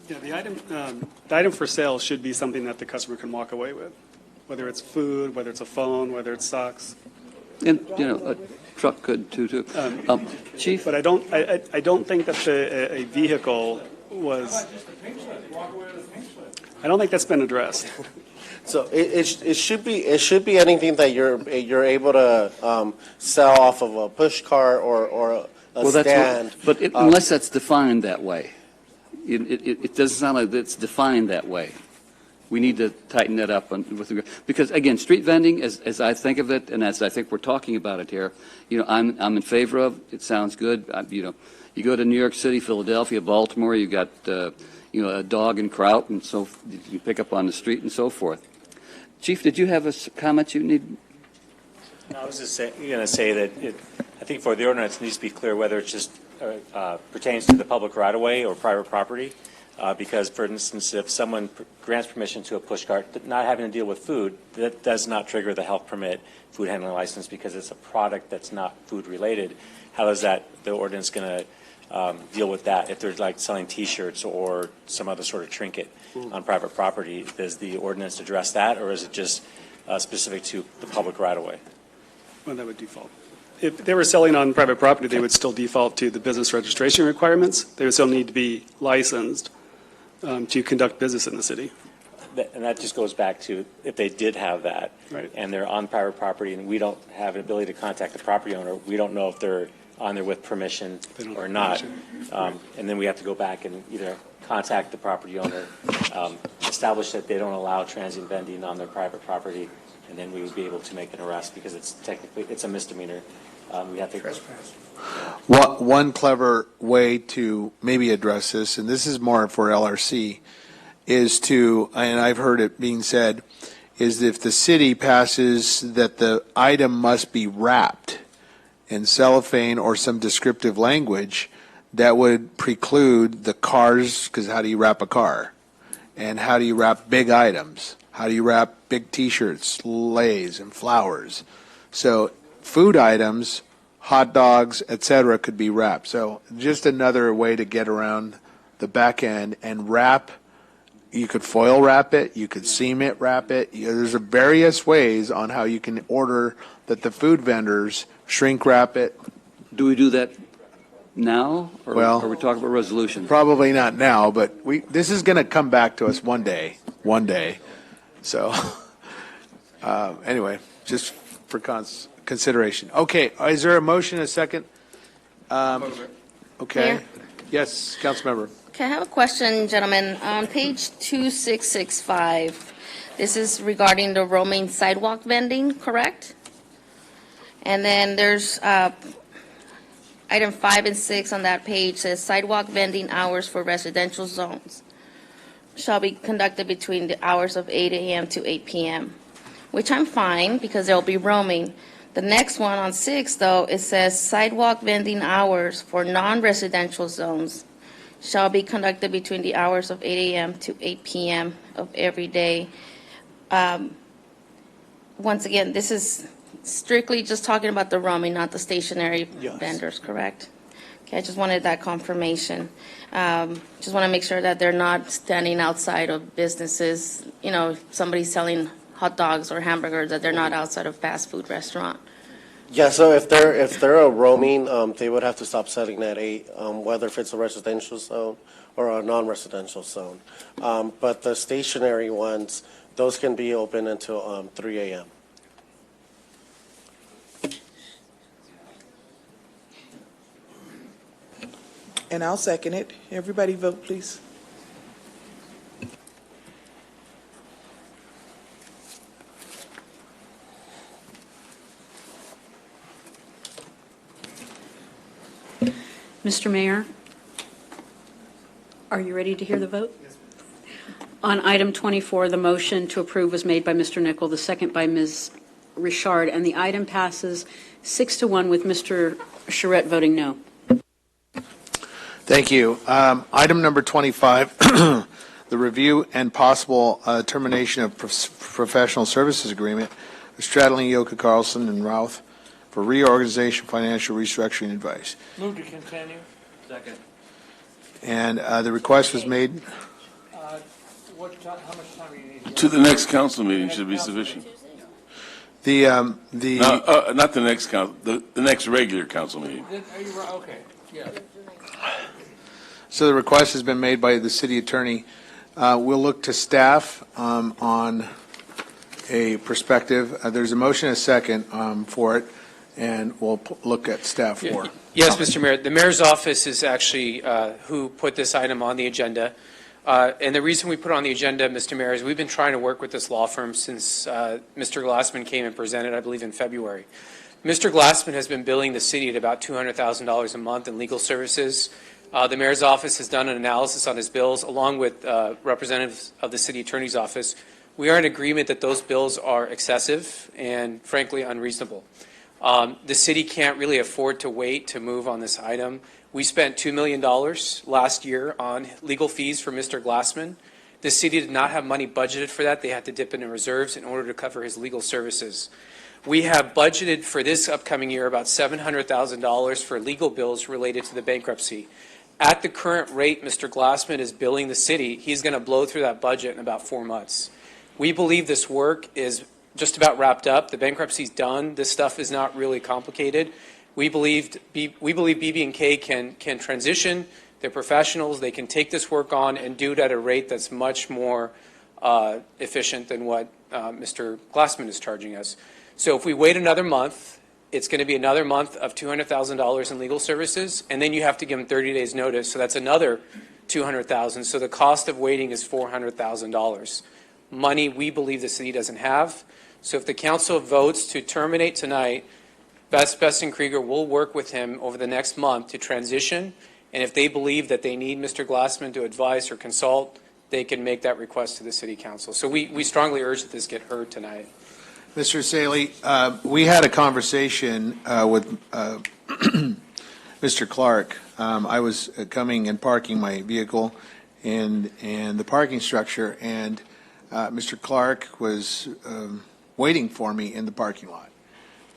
Yeah, the item for sale should be something that the customer can walk away with, whether it's food, whether it's a phone, whether it's socks. And a truck could too. Chief, but I don't think that a vehicle was. I don't think that's been addressed. So it should be anything that you're able to sell off of a push cart or a stand. Unless that's defined that way, it doesn't sound like it's defined that way. We need to tighten that up because again, street vending, as I think of it, and as I think we're talking about it here, I'm in favor of. It sounds good. You go to New York City, Philadelphia, Baltimore. You got a dog and kraut, and so you pick up on the street and so forth. Chief, did you have a comment you need? I was just going to say that I think for the ordinance, it needs to be clear whether it just pertains to the public right-of-way or private property. Because, for instance, if someone grants permission to a push cart, not having to deal with food, that does not trigger the health permit food handling license because it's a product that's not food-related. How is the ordinance going to deal with that? If they're like selling T-shirts or some other sort of trinket on private property, does the ordinance address that, or is it just specific to the public right-of-way? Well, that would default. If they were selling on private property, they would still default to the business registration requirements. They would still need to be licensed to conduct business in the city. And that just goes back to if they did have that, Right. and they're on private property, and we don't have an ability to contact the property owner, we don't know if they're on there with permission or not. And then we have to go back and either contact the property owner, establish that they don't allow transient vending on their private property, and then we would be able to make an arrest because it's a misdemeanor. We have to trespass. One clever way to maybe address this, and this is more for LRC, is to, and I've heard it being said, is if the city passes that the item must be wrapped in cellophane or some descriptive language, that would preclude the cars, because how do you wrap a car? And how do you wrap big items? How do you wrap big T-shirts, leis, and flowers? So food items, hot dogs, et cetera, could be wrapped. So just another way to get around the back end and wrap. You could foil wrap it, you could seam it, wrap it. There's various ways on how you can order that the food vendors shrink wrap it. Do we do that now, or Well, are we talking about resolution? Probably not now, but this is going to come back to us one day. So anyway, just for consideration. Okay, is there a motion, a second? Okay. Mayor? Yes, Councilmember. Okay, I have a question, gentlemen. On page 2665, this is regarding the roaming sidewalk vending, correct? And then there's item 5 and 6 on that page says sidewalk vending hours for residential zones shall be conducted between the hours of 8 a.m. to 8 p.m., which I'm fine because they'll be roaming. The next one on 6, though, it says sidewalk vending hours for non-residential zones shall be conducted between the hours of 8 a.m. to 8 p.m. of every day. Once again, this is strictly just talking about the roaming, not the stationary vendors, correct? Okay, I just wanted that confirmation. Just want to make sure that they're not standing outside of businesses, somebody's selling hot dogs or hamburgers, that they're not outside of fast food restaurant. Yeah, so if they're a roaming, they would have to stop selling at 8, whether if it's a residential zone or a non-residential zone. But the stationary ones, those can be open until 3 a.m. And I'll second it. Everybody vote, please. Mr. Mayor, are you ready to hear the vote? Yes. On item 24, the motion to approve was made by Mr. Nichol, the second by Ms. Richard, and the item passes 6-1 with Mr. Charette voting no. Thank you. Item number 25, the review and possible termination of professional services agreement with Stradling, Yoka, Carlson, and Routh for reorganization, financial restructuring advice. Move to continue. Second. And the request was made. How much time do you need? To the next council meeting should be sufficient. The Not the next council, the next regular council meeting. Are you right? Okay, yeah. So the request has been made by the city attorney. We'll look to staff on a perspective. There's a motion and a second for it, and we'll look at staff for. Yes, Mr. Mayor. The mayor's office is actually who put this item on the agenda. And the reason we put it on the agenda, Mr. Mayor, is we've been trying to work with this law firm since Mr. Glassman came and presented, I believe, in February. Mr. Glassman has been billing the city at about $200,000 a month in legal services. The mayor's office has done an analysis on his bills, along with representatives of the city attorney's office. We are in agreement that those bills are excessive and frankly unreasonable. The city can't really afford to wait to move on this item. We spent $2 million last year on legal fees for Mr. Glassman. The city did not have money budgeted for that. They had to dip into reserves in order to cover his legal services. We have budgeted for this upcoming year about $700,000 for legal bills related to the bankruptcy. At the current rate Mr. Glassman is billing the city, he's going to blow through that budget in about 4 months. We believe this work is just about wrapped up. The bankruptcy's done. This stuff is not really complicated. We believe BB&K can transition. They're professionals. They can take this work on and do it at a rate that's much more efficient than what Mr. Glassman is charging us. So if we wait another month, it's going to be another month of $200,000 in legal services, and then you have to give them 30 days notice. So that's another $200,000. So the cost of waiting is $400,000. Money we believe the city doesn't have. So if the council votes to terminate tonight, Best and Krieger will work with him over the next month to transition. And if they believe that they need Mr. Glassman to advise or consult, they can make that request to the city council. So we strongly urge that this get heard tonight. Mr. Saley, we had a conversation with Mr. Clark. I was coming and parking my vehicle in the parking structure, and Mr. Clark was waiting for me in the parking lot.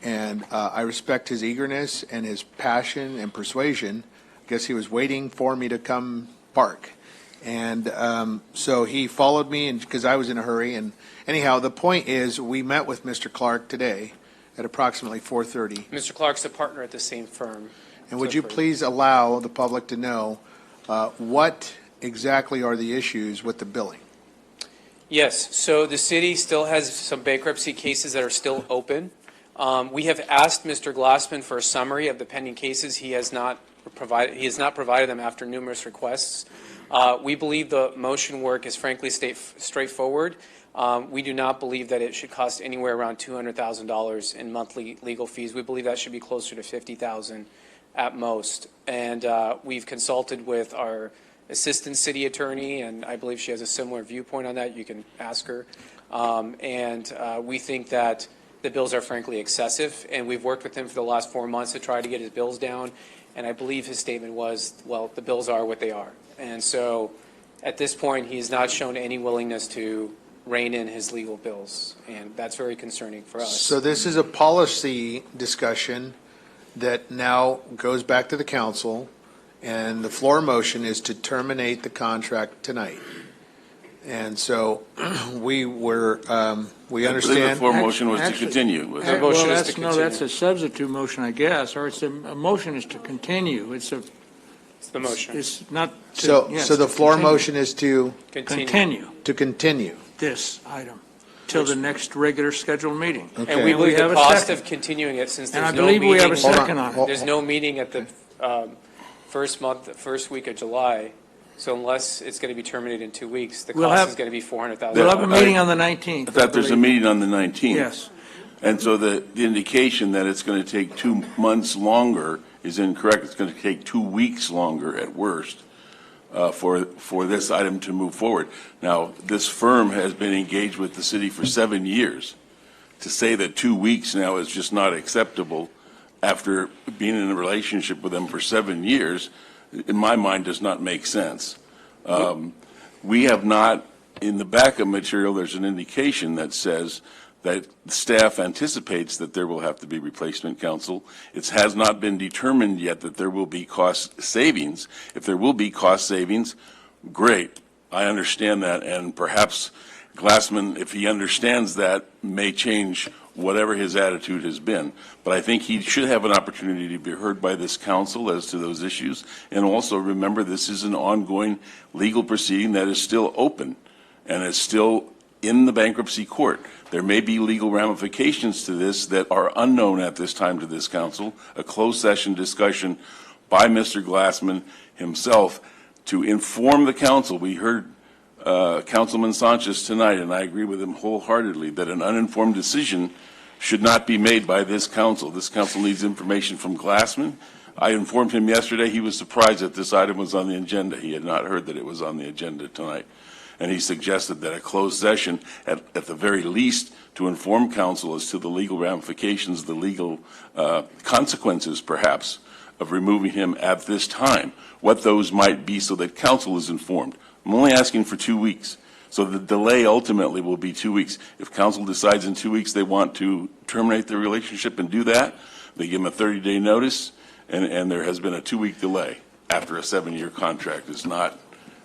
And I respect his eagerness and his passion and persuasion. I guess he was waiting for me to come park. And so he followed me because I was in a hurry. And anyhow, the point is we met with Mr. Clark today at approximately 4:30. Mr. Clark's a partner at the same firm. And would you please allow the public to know what exactly are the issues with the billing? Yes, so the city still has some bankruptcy cases that are still open. We have asked Mr. Glassman for a summary of the pending cases. He has not provided them after numerous requests. We believe the motion work is frankly straightforward. We do not believe that it should cost anywhere around $200,000 in monthly legal fees. We believe that should be closer to $50,000 at most. And we've consulted with our assistant city attorney, and I believe she has a similar viewpoint on that. You can ask her. We think that the bills are frankly excessive, and we've worked with him for the last 4 months to try to get his bills down. And I believe his statement was, well, the bills are what they are. And so at this point, he has not shown any willingness to rein in his legal bills, and that's very concerning for us. So this is a policy discussion that now goes back to the council, and the floor motion is to terminate the contract tonight. And so we understand. The floor motion was to continue. The motion is to continue. No, that's a substitute motion, I guess, or a motion is to continue. It's the motion. It's not. So the floor motion is to continue. To continue This item till the next regular scheduled meeting. Okay. And we believe the cost of continuing it, since there's no meeting. And I believe we have a second on it. There's no meeting at the first week of July. So unless it's going to be terminated in 2 weeks, the cost is going to be $400,000. We'll have a meeting on the 19th. I thought there's a meeting on the 19th. Yes. And so the indication that it's going to take 2 months longer is incorrect. It's going to take 2 weeks longer at worst for this item to move forward. Now, this firm has been engaged with the city for 7 years. To say that 2 weeks now is just not acceptable after being in a relationship with them for 7 years, in my mind, does not make sense. We have not, in the backup material, there's an indication that says that staff anticipates that there will have to be replacement counsel. It has not been determined yet that there will be cost savings. If there will be cost savings, great. I understand that, and perhaps Glassman, if he understands that, may change whatever his attitude has been. But I think he should have an opportunity to be heard by this council as to those issues. And also remember, this is an ongoing legal proceeding that is still open and is still in the bankruptcy court. There may be legal ramifications to this that are unknown at this time to this council. A closed session discussion by Mr. Glassman himself to inform the council. We heard Councilman Sanchez tonight, and I agree with him wholeheartedly, that an uninformed decision should not be made by this council. This council needs information from Glassman, I informed him yesterday, he was surprised that this item was on the agenda. He had not heard that it was on the agenda tonight. And he suggested that a closed session, at the very least, to inform council as to the legal ramifications, the legal consequences, perhaps, of removing him at this time, what those might be so that council is informed. I'm only asking for 2 weeks. So the delay ultimately will be 2 weeks. If council decides in 2 weeks they want to terminate the relationship and do that, they give them a 30-day notice, and there has been a 2-week delay after a 7-year contract. Is not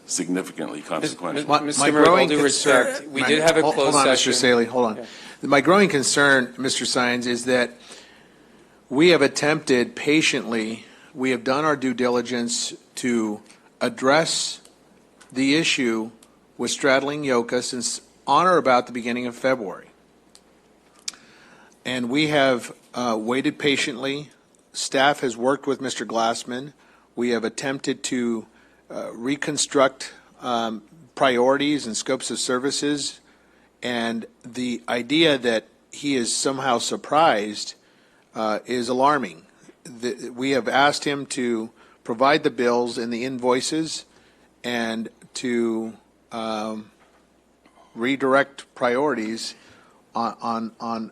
significantly consequential. My growing concern, we did have a closed hold on, session. Mr. Saley, hold on. My growing concern, Mr. Sines, is that we have attempted patiently, we have done our due diligence to address the issue with straddling Yoka since on or about the beginning of February. And we have waited patiently. Staff has worked with Mr. Glassman. We have attempted to reconstruct priorities and scopes of services. And the idea that he is somehow surprised is alarming. We have asked him to provide the bills and the invoices and to redirect priorities on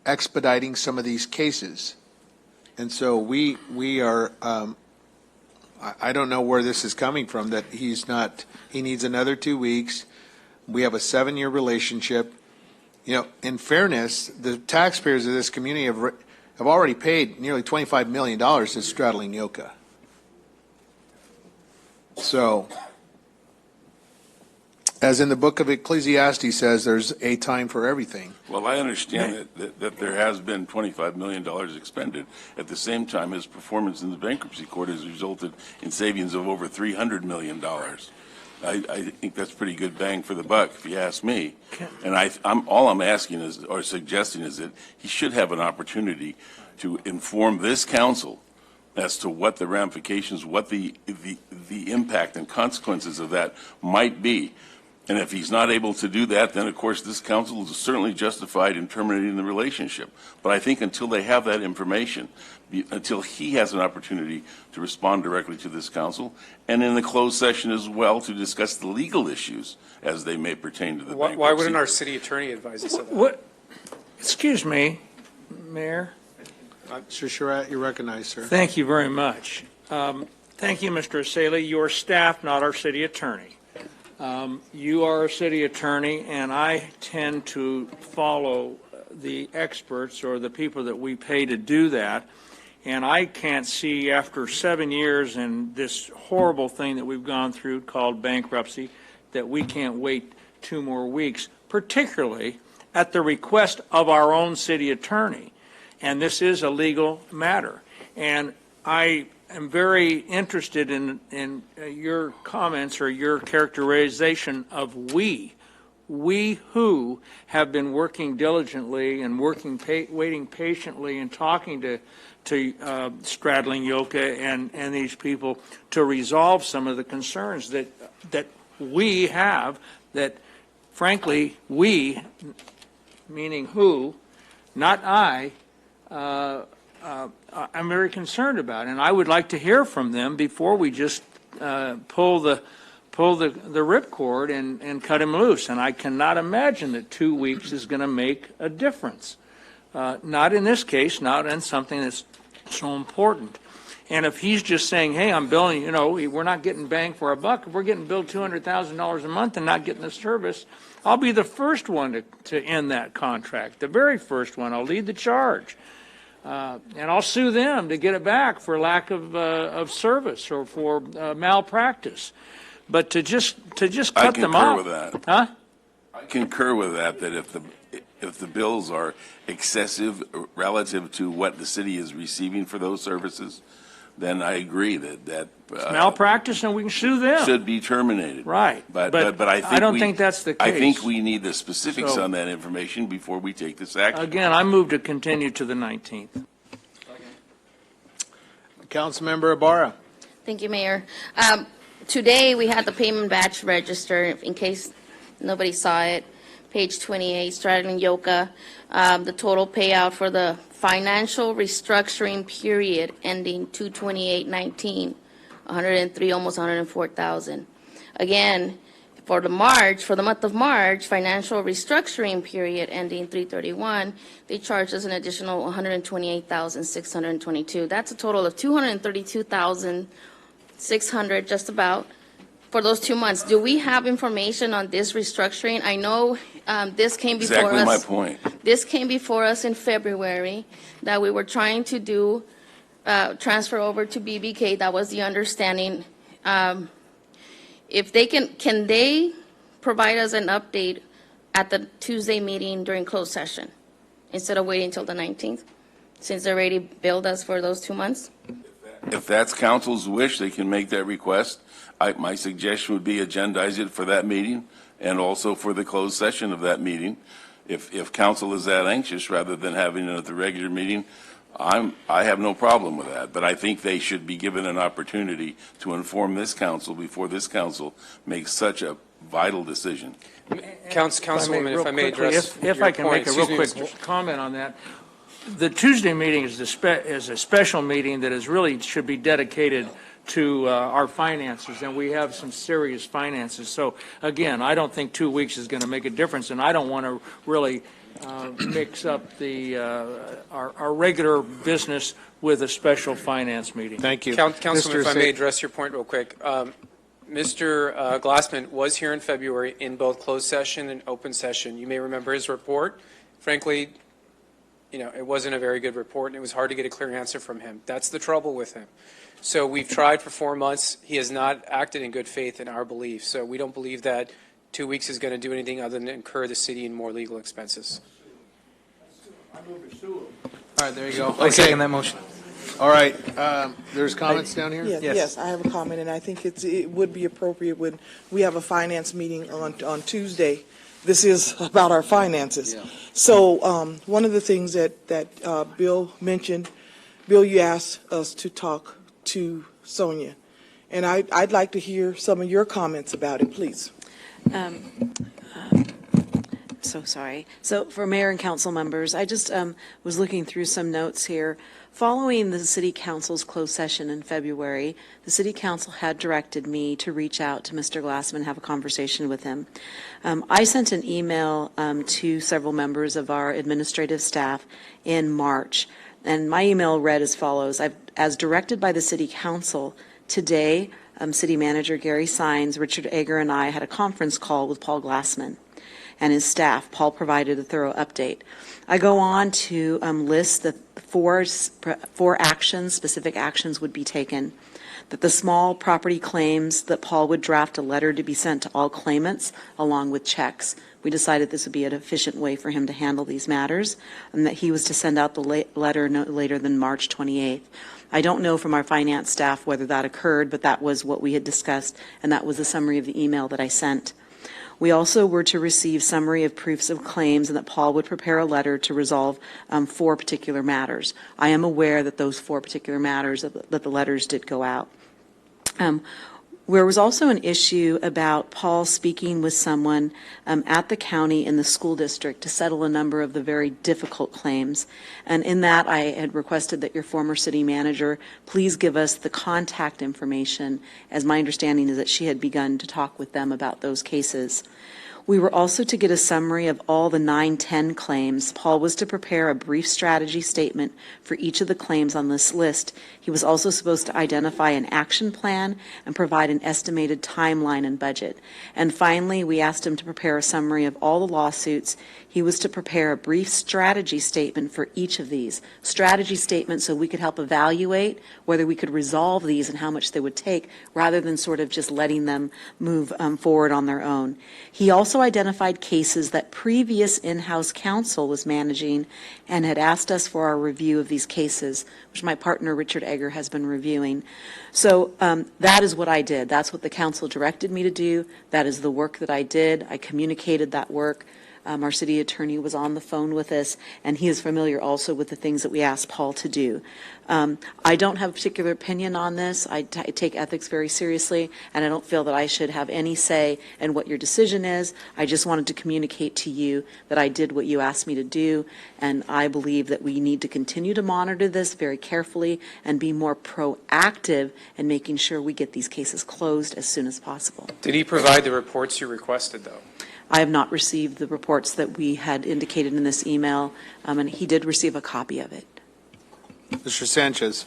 expediting some of these cases. And so we are, I don't know where this is coming from, that he needs another 2 weeks. We have a 7-year relationship. You know, in fairness, the taxpayers of this community have already paid nearly $25 million to straddling Yoka. So, as in the book of Ecclesiastes says, there's a time for everything. Well, I understand that there has been $25 million expended. At the same time, his performance in the bankruptcy court has resulted in savings of over $300 million. I think that's pretty good bang for the buck, if you ask me. And all I'm asking is, or suggesting is that he should have an opportunity to inform this council as to what the ramifications, what the impact and consequences of that might be. And if he's not able to do that, then of course this council is certainly justified in terminating the relationship. But I think until they have that information, until he has an opportunity to respond directly to this council, and in the closed session as well to discuss the legal issues as they may pertain to the bankruptcy. Why wouldn't our city attorney advise us of that? What, excuse me, Mayor. Mr. Surratt, you're recognized, sir. Thank you very much. Thank you, Mr. Saley. Your staff, not our city attorney. You are a city attorney, and I tend to follow the experts or the people that we pay to do that. And I can't see, after 7 years and this horrible thing that we've gone through called bankruptcy, that we can't wait 2 more weeks, particularly at the request of our own city attorney. And this is a legal matter. And I am very interested in your comments or your characterization of we who have been working diligently and waiting patiently and talking to straddling Yoka and these people to resolve some of the concerns that we have, that frankly we, meaning who, not I, I'm very concerned about, and I would like to hear from them before we just pull the ripcord and cut him loose. And I cannot imagine that 2 weeks is going to make a difference. Not in this case, not in something that's so important. And if he's just saying, hey, I'm billing, you know, we're not getting bang for our buck. If we're getting billed $200,000 a month and not getting the service, I'll be the first one to end that contract, the very first one. I'll lead the charge. And I'll sue them to get it back for lack of service or for malpractice. But to just cut them off. I concur with that. Huh? I concur with that, that if the bills are excessive relative to what the city is receiving for those services, then I agree that malpractice, and we can sue them. Should be terminated. Right. But I don't think that's the case. I think we need the specifics on that information before we take this action. Again, I move to continue to the 19th. Councilmember Ibarra. Thank you, Mayor. Today, we had the payment batch register, in case nobody saw it. page 28, straddling Yoka, the total payout for the financial restructuring period ending 2/28/19, 103, almost 104,000. Again, for the month of March, financial restructuring period ending 3/31, they charged us an additional 128,622. That's a total of 232,600, just about, for those 2 months. Do we have information on this restructuring? I know this came before us. Exactly my point. This came before us in February, that we were trying to do, transfer over to BBK. That was the understanding. If they can they provide us an update at the Tuesday meeting during closed session instead of waiting until the 19th, since they already billed us for those 2 months? If that's council's wish, they can make that request. My suggestion would be agendize it for that meeting and also for the closed session of that meeting. If council is that anxious, rather than having it at the regular meeting, I have no problem with that. But I think they should be given an opportunity to inform this council before this council makes such a vital decision. Councilwoman, if I may address If I can make a real quick comment on that. The Tuesday meeting is a special meeting that should be dedicated to our finances, and we have some serious finances. So again, I don't think 2 weeks is going to make a difference, and I don't want to really mix up our regular business with a special finance meeting. Thank you. Councilman, if I may address your point real quick. Mr. Glassman was here in February in both closed session and open session. You may remember his report. Frankly, it wasn't a very good report, and it was hard to get a clear answer from him. That's the trouble with him. So we've tried for 4 months. He has not acted in good faith in our belief. So we don't believe that 2 weeks is going to do anything other than incur the city in more legal expenses. I move to sue him. All right, there you go. Okay. I second that motion. All right, there's comments down here? Yes, I have a comment, and I think it would be appropriate when we have a finance meeting on Tuesday. This is about our finances. Yeah. So one of the things that Bill mentioned, Bill, you asked us to talk to Sonia, and I'd like to hear some of your comments about it, please. So sorry. So for mayor and council members, I just was looking through some notes here. Following the city council's closed session in February, the city council had directed me to reach out to Mr. Glassman and have a conversation with him. I sent an email to several members of our administrative staff in March, and my email read as follows. As directed by the city council, today, city manager Gary Sines, Richard Egger, and I had a conference call with Paul Glassman and his staff. Paul provided a thorough update. I go on to list the four actions, specific actions would be taken. That the small property claims, that Paul would draft a letter to be sent to all claimants along with checks. We decided this would be an efficient way for him to handle these matters, and that he was to send out the letter no later than March 28th. I don't know from our finance staff whether that occurred, but that was what we had discussed, and that was a summary of the email that I sent. We also were to receive summary of proofs of claims, and that Paul would prepare a letter to resolve 4 particular matters. I am aware that those 4 particular matters, that the letters did go out. There was also an issue about Paul speaking with someone at the county and the school district to settle a number of the very difficult claims. And in that, I had requested that your former city manager please give us the contact information, as my understanding is that she had begun to talk with them about those cases. We were also to get a summary of all the 910 claims. Paul was to prepare a brief strategy statement for each of the claims on this list. He was also supposed to identify an action plan and provide an estimated timeline and budget. And finally, we asked him to prepare a summary of all the lawsuits. He was to prepare a brief strategy statement for each of these. Strategy statement so we could help evaluate whether we could resolve these and how much they would take, rather than sort of just letting them move forward on their own. He also identified cases that previous in-house counsel was managing and had asked us for our review of these cases, which my partner Richard Egger has been reviewing. So that is what I did. That's what the council directed me to do. That is the work that I did. I communicated that work. Our city attorney was on the phone with us, and he is familiar also with the things that we asked Paul to do. I don't have a particular opinion on this. I take ethics very seriously, and I don't feel that I should have any say in what your decision is. I just wanted to communicate to you that I did what you asked me to do, and I believe that we need to continue to monitor this very carefully and be more proactive in making sure we get these cases closed as soon as possible. Did he provide the reports you requested, though? I have not received the reports that we had indicated in this email, and he did receive a copy of it. Mr. Sanchez.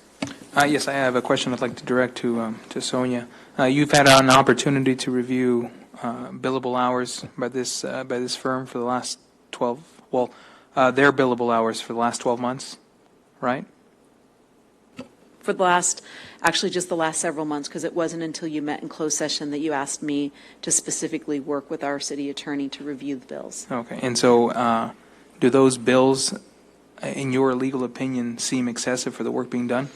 Yes, I have a question I'd like to direct to Sonia. You've had an opportunity to review billable hours by this firm for the last 12, their billable hours for the last 12 months, right? For the last, actually just the last several months, because it wasn't until you met in closed session that you asked me to specifically work with our city attorney to review the bills. Okay, and so do those bills, in your legal opinion, seem excessive for the work being done?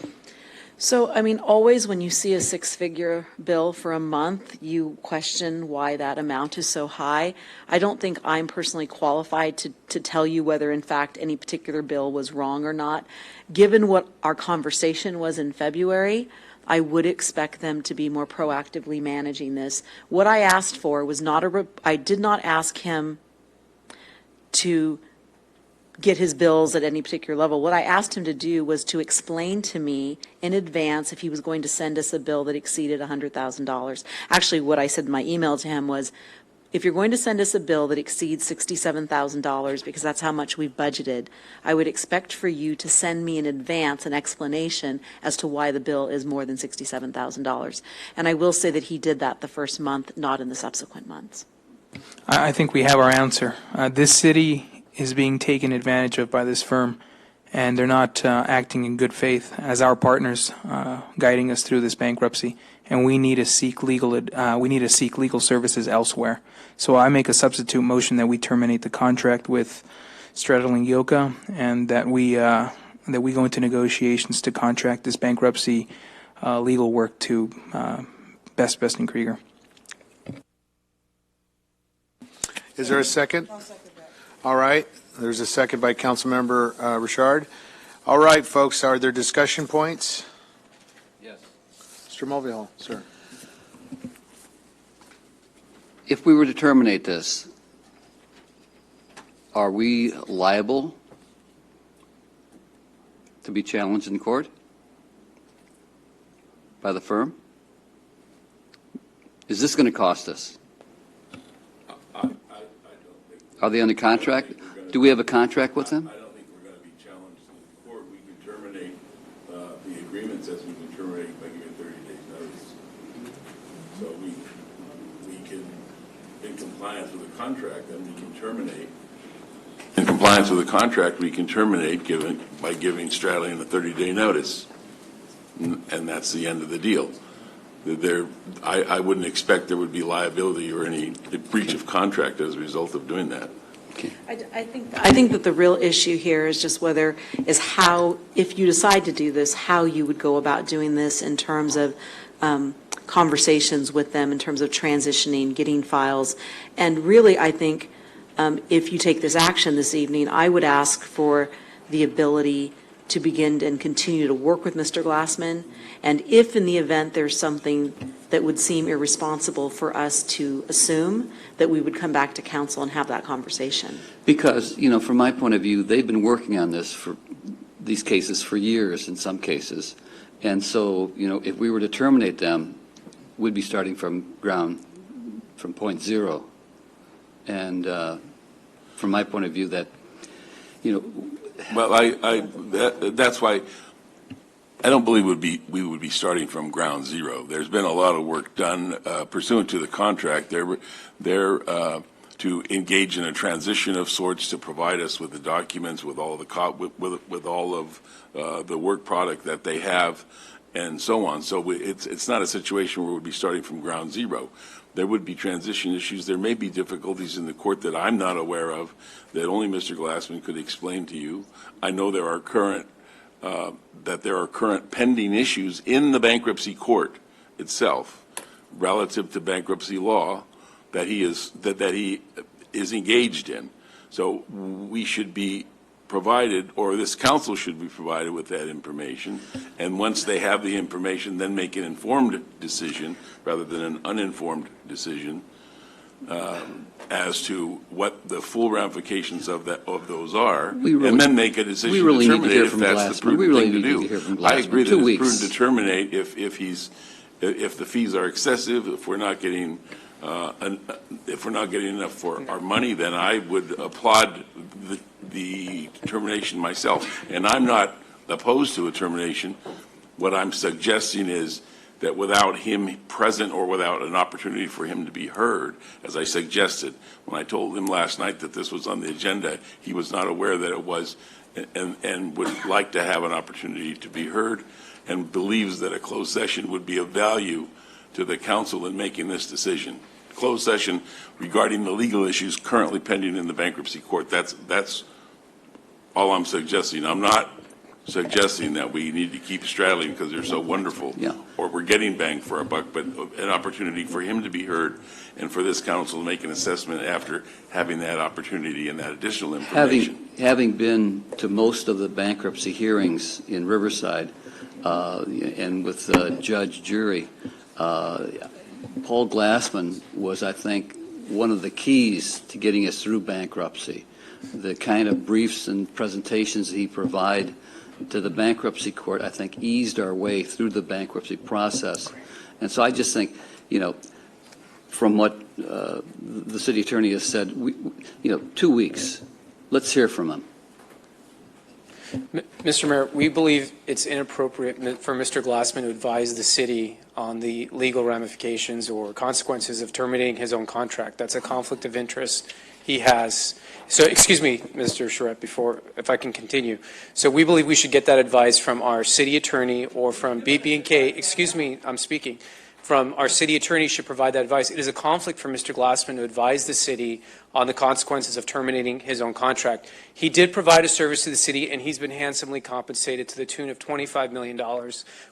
So, I mean, always when you see a six-figure bill for a month, you question why that amount is so high. I don't think I'm personally qualified to tell you whether, in fact, any particular bill was wrong or not. Given what our conversation was in February, I would expect them to be more proactively managing this. What I asked for was I did not ask him to get his bills at any particular level. What I asked him to do was to explain to me in advance if he was going to send us a bill that exceeded $100,000. Actually, what I said in my email to him was, if you're going to send us a bill that exceeds $67,000, because that's how much we've budgeted, I would expect for you to send me in advance an explanation as to why the bill is more than $67,000. And I will say that he did that the first month, not in the subsequent months. I think we have our answer. This city is being taken advantage of by this firm, and they're not acting in good faith as our partners guiding us through this bankruptcy. And we need to seek legal services elsewhere. So I make a substitute motion that we terminate the contract with Stradling Yoka, and that we go into negotiations to contract this bankruptcy legal work to Best and Krieger. Is there a second? I'll second that. All right. There's a second by Councilmember Richard. All right, folks, are there discussion points? Yes. Mr. Mulvihill, sir. If we were to terminate this, are we liable to be challenged in court by the firm? Is this going to cost us? I don't think. Are they under contract? Do we have a contract with them? I don't think we're going to be challenged in court. We can terminate the agreements as we can terminate by giving 30 days notice. So we can, in compliance with the contract, then we can terminate. In compliance with the contract, we can terminate by giving Stradling a 30-day notice. And that's the end of the deal. I wouldn't expect there would be liability or any breach of contract as a result of doing that. I think that the real issue here is just how, if you decide to do this, how you would go about doing this in terms of conversations with them, in terms of transitioning, getting files. And really, I think if you take this action this evening, I would ask for the ability to begin and continue to work with Mr. Glassman. And if in the event there's something that would seem irresponsible for us to assume, that we would come back to council and have that conversation. Because, from my point of view, they've been working on these cases for years in some cases. And so, if we were to terminate them, we'd be starting from point zero. And from my point of view, that, Well, that's why I don't believe we would be starting from ground zero. There's been a lot of work done pursuant to the contract. They're to engage in a transition of sorts to provide us with the documents, with all with all of the work product that they have, and so on. So it's not a situation where we'd be starting from ground zero. There would be transition issues. There may be difficulties in the court that I'm not aware of that only Mr. Glassman could explain to you. I know there are current pending issues in the bankruptcy court itself relative to bankruptcy law that he is engaged in. So we should be provided, or this council should be provided with that information. And once they have the information, then make an informed decision rather than an uninformed decision as to what the full ramifications of those are, and then make a decision to terminate if that's the prudent thing to do. I agree that it's prudent to terminate if the fees are excessive, if we're not getting enough for our money, then I would applaud the termination myself. And I'm not opposed to a termination. What I'm suggesting is that without him present or without an opportunity for him to be heard, as I suggested, when I told him last night that this was on the agenda, he was not aware that it was and would like to have an opportunity to be heard and believes that a closed session would be of value to the council in making this decision. Closed session regarding the legal issues currently pending in the bankruptcy court. That's all I'm suggesting. I'm not suggesting that we need to keep straddling because they're so wonderful, or we're getting bang for our buck, but an opportunity for him to be heard and for this council to make an assessment after having that opportunity and that additional information. Having been to most of the bankruptcy hearings in Riverside and with judge, jury, Paul Glassman was, I think, one of the keys to getting us through bankruptcy. The kind of briefs and presentations he provided to the bankruptcy court, I think, eased our way through the bankruptcy process. And so I just think, from what the city attorney has said, 2 weeks, let's hear from him. Mr. Mayor, we believe it's inappropriate for Mr. Glassman to advise the city on the legal ramifications or consequences of terminating his own contract. That's a conflict of interest he has. So, excuse me, Mr. Charette, if I can continue. So we believe we should get that advice from our city attorney or from BB&K. Excuse me, I'm speaking. From our city attorney should provide that advice. It is a conflict for Mr. Glassman to advise the city on the consequences of terminating his own contract. He did provide a service to the city, and he's been handsomely compensated to the tune of $25 million.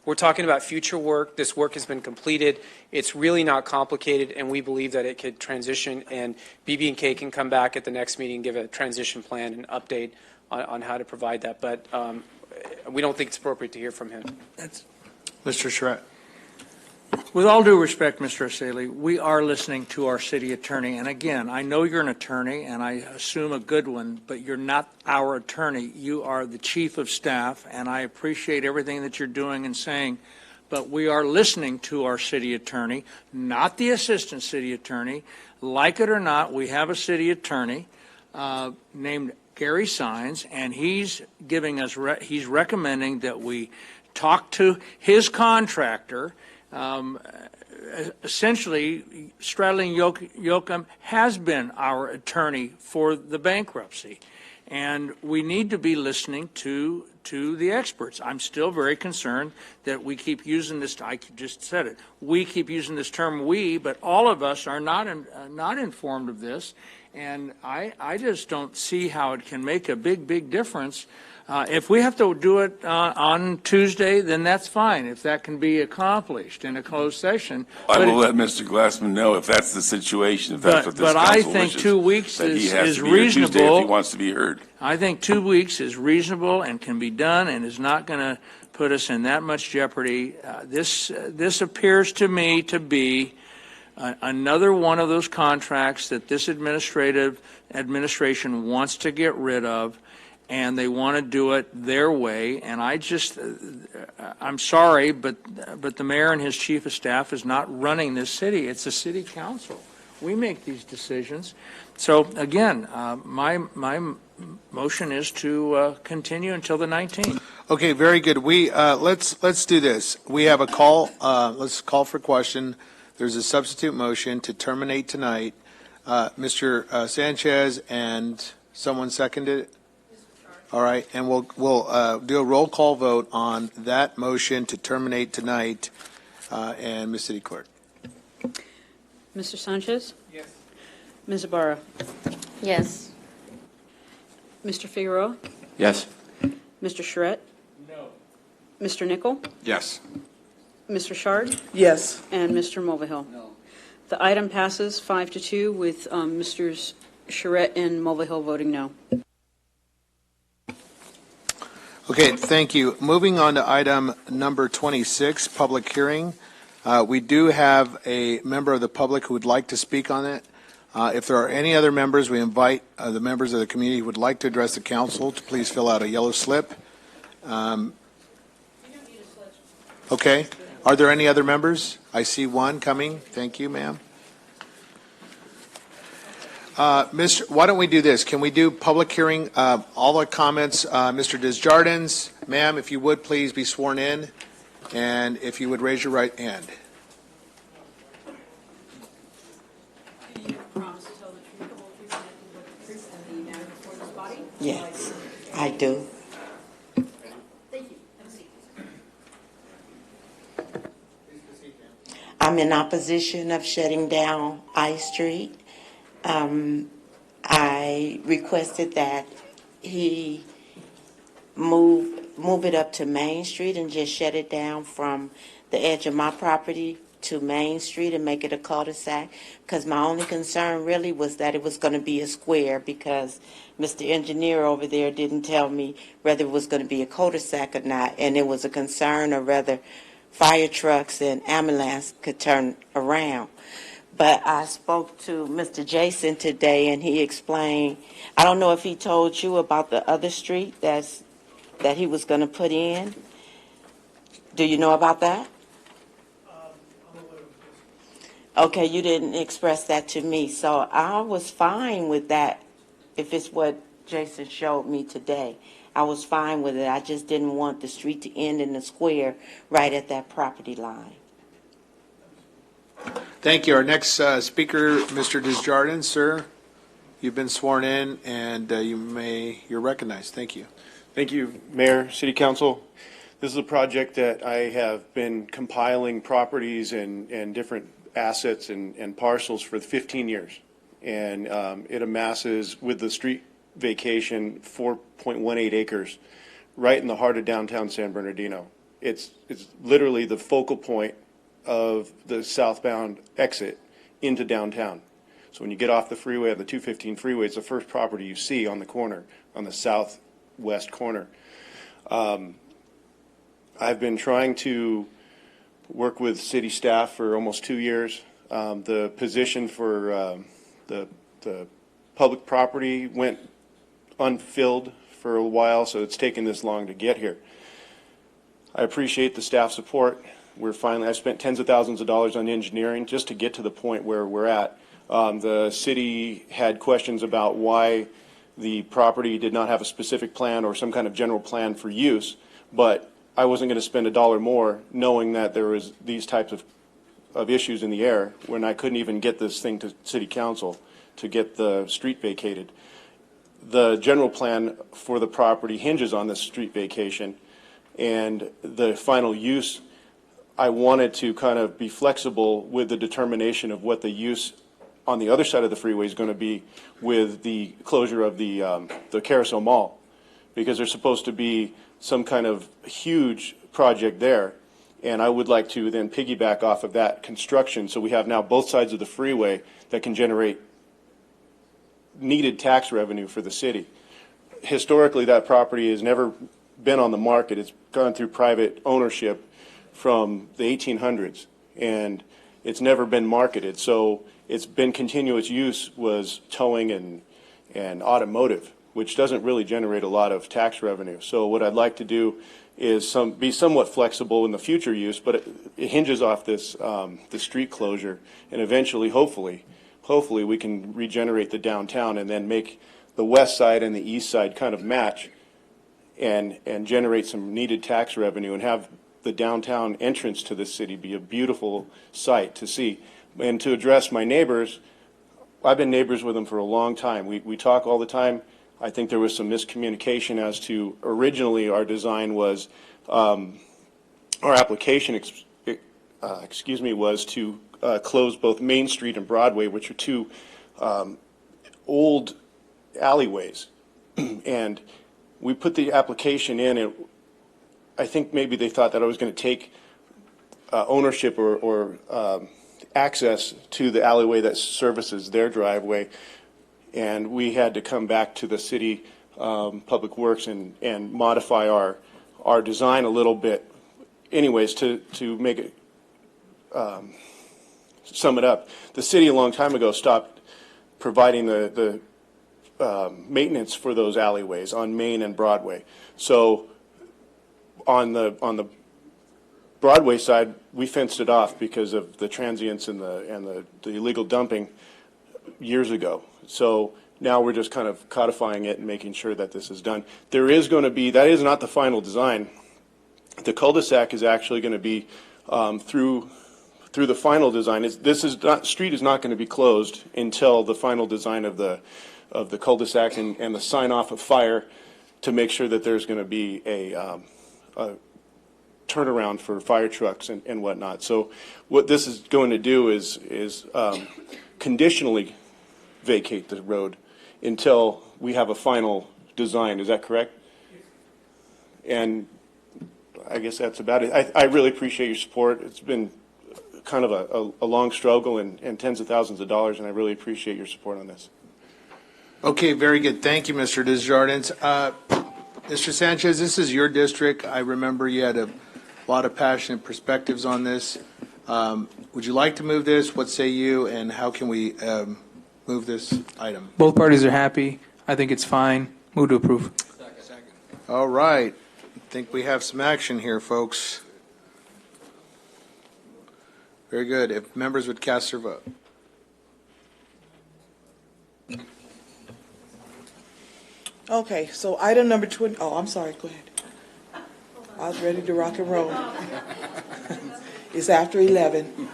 We're talking about future work. This work has been completed. It's really not complicated, and we believe that it could transition, and BB&K can come back at the next meeting, give a transition plan and update on how to provide that. But we don't think it's appropriate to hear from him. Mr. Charette. With all due respect, Mr. Asali, we are listening to our city attorney. And again, I know you're an attorney, and I assume a good one, but you're not our attorney. You are the chief of staff, and I appreciate everything that you're doing and saying. But we are listening to our city attorney, not the assistant city attorney. Like it or not, we have a city attorney named Gary Sines, and he's giving us, he's recommending that we talk to his contractor. Essentially, Stradling Yoakum has been our attorney for the bankruptcy, and we need to be listening to the experts. I'm still very concerned that we keep using this. I just said it. We keep using this term "we," but all of us are not informed of this, and I just don't see how it can make a big difference. If we have to do it on Tuesday, then that's fine, if that can be accomplished in a closed session. I will let Mr. Glassman know if that's the situation, if that's what this council wishes. But I think 2 weeks is reasonable. Tuesday if he wants to be heard. I think 2 weeks is reasonable and can be done and is not going to put us in that much jeopardy. This appears to me to be another one of those contracts that this administration wants to get rid of, and they want to do it their way. And I'm sorry, but the mayor and his chief of staff is not running this city. It's a city council. We make these decisions. So again, my motion is to continue until the 19th. Okay, very good. We let's do this. We have a call. Let's call for question. There's a substitute motion to terminate tonight. Mr. Sanchez and someone seconded it. All right, and we'll do a roll call vote on that motion to terminate tonight. And Ms. City Clerk. Mr. Sanchez? Yes. Ms. Ibarra? Yes. Mr. Figueroa? Yes. Mr. Charette? No. Mr. Nichol? Yes. Mr. Shard? Yes. And Mr. Mulvihill? No. The item passes 5-2 with Mr. Charette and Mulvihill voting no. Okay, thank you. Moving on to item number 26, public hearing. We do have a member of the public who would like to speak on it. If there are any other members, we invite the members of the community who would like to address the council to please fill out a yellow slip. Okay. Are there any other members? I see one coming. Thank you, ma'am. Why don't we do this? Can we do public hearing? All the comments, Mr. Desjardins, ma'am, if you would please be sworn in, and if you would raise your right hand. Yes, I do. I'm in opposition of shutting down I Street. I requested that he move it up to Main Street and just shut it down from the edge of my property to Main Street and make it a cul-de-sac, because my only concern really was that it was going to be a square, because Mr. Engineer over there didn't tell me whether it was going to be a cul-de-sac or not, and it was a concern of whether fire trucks and ambulance could turn around. But I spoke to Mr. Jason today, and he explained, I don't know if he told you about the other street that he was going to put in. Do you know about that? Okay, you didn't express that to me, so I was fine with that, if it's what Jason showed me today. I was fine with it. I just didn't want the street to end in the square right at that property line. Thank you. Our next speaker, Mr. Desjardins, sir, you've been sworn in, and you're recognized. Thank you. Thank you, Mayor, City Council. This is a project that I have been compiling properties and different assets and parcels for 15 years. And it amasses, with the street vacation, 4.18 acres right in the heart of downtown San Bernardino. It's literally the focal point of the southbound exit into downtown. So when you get off the freeway, of the 215 freeway, it's the first property you see on the corner, on the southwest corner. I've been trying to work with city staff for almost 2 years. The position for the public property went unfilled for a while, so it's taken this long to get here. I appreciate the staff support. I spent tens of thousands of dollars on engineering just to get to the point where we're at. The city had questions about why the property did not have a specific plan or some kind of general plan for use, but I wasn't going to spend $1 more knowing that there was these types of issues in the air when I couldn't even get this thing to City Council to get the street vacated. The general plan for the property hinges on the street vacation, and the final use, I wanted to kind of be flexible with the determination of what the use on the other side of the freeway is going to be with the closure of the Carousel Mall, because there's supposed to be some kind of huge project there, and I would like to then piggyback off of that construction, so we have now both sides of the freeway that can generate needed tax revenue for the city. Historically, that property has never been on the market. It's gone through private ownership from the 1800s, and it's never been marketed. So it's been continuous use was towing and automotive, which doesn't really generate a lot of tax revenue. So what I'd like to do is be somewhat flexible in the future use, but it hinges off this the street closure, and eventually, hopefully we can regenerate the downtown and then make the west side and the east side kind of match and generate some needed tax revenue and have the downtown entrance to the city be a beautiful sight to see. And to address my neighbors, I've been neighbors with them for a long time. We talk all the time. I think there was some miscommunication as to originally our design was, our application, was to close both Main Street and Broadway, which are two old alleyways. And we put the application in, and I think maybe they thought that I was going to take ownership or access to the alleyway that services their driveway. and we had to come back to the city Public Works and modify our design a little bit. Anyways, to make it sum it up, the city a long time ago stopped providing the maintenance for those alleyways on Main and Broadway. So on the Broadway side, we fenced it off because of the transients and the illegal dumping years ago. So now we're just kind of codifying it and making sure that this is done. There is going to be, that is not the final design. The cul-de-sac is actually going to be through the final design. Street is not going to be closed until the final design of the cul-de-sac and the sign off of fire to make sure that there's going to be a turnaround for fire trucks and whatnot. So what this is going to do is conditionally vacate the road until we have a final design. Is that correct? And I guess that's about it. I really appreciate your support. It's been kind of a long struggle and tens of thousands of dollars, and I really appreciate your support on this. Okay, very good. Thank you, Mr. Desjardins. Mr. Sanchez, this is your district. I remember you had a lot of passionate perspectives on this. Would you like to move this? What say you? And how can we move this item? Both parties are happy. I think it's fine. Move to approve. All right. I think we have some action here, folks. Very good. If members would cast their vote. Okay, so item number 20, oh, I'm sorry, go ahead. I was ready to rock and roll. It's after 11.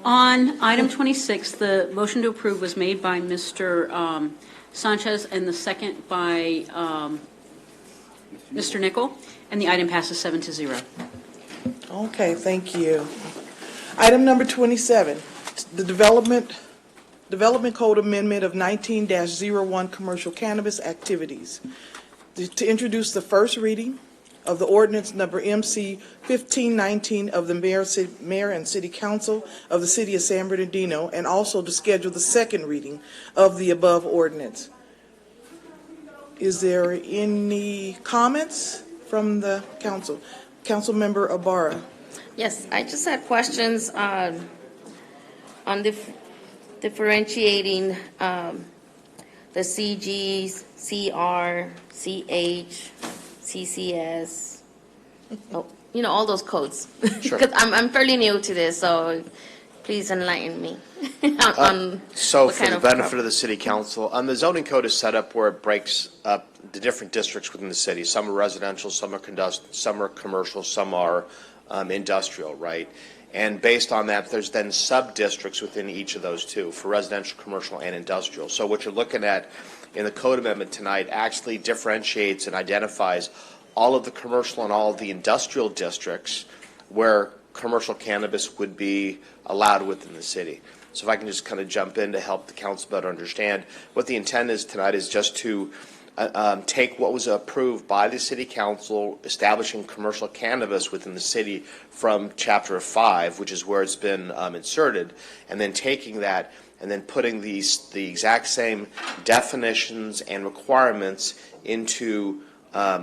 On item 26, the motion to approve was made by Mr. Sanchez and the second by Mr. Nichol, and the item passes 7-0. Okay, thank you. Item number 27, the Development Code Amendment of 19-01 Commercial Cannabis Activities. To introduce the first reading of the ordinance number MC 1519 of the Mayor and City Council of the City of San Bernardino, and also to schedule the second reading of the above ordinance. Is there any comments from the council? Councilmember Ibarra. Yes, I just had questions on differentiating the CGs, CR, CH, CCS, all those codes. Sure. Because I'm fairly new to this, so please enlighten me on So what for kind the of benefit of the city council, the zoning code is set up where it breaks up the different districts within the city. Some are residential, some are commercial, some are industrial, right? And based on that, there's then sub-districts within each of those two for residential, commercial, and industrial. So what you're looking at in the code amendment tonight actually differentiates and identifies all of the commercial and all of the industrial districts where commercial cannabis would be allowed within the city. So if I can just kind of jump in to help the council better understand, what the intent is tonight is just to take what was approved by the city council establishing commercial cannabis within the city from Chapter 5, which is where it's been inserted, and then taking that and then putting the exact same definitions and requirements into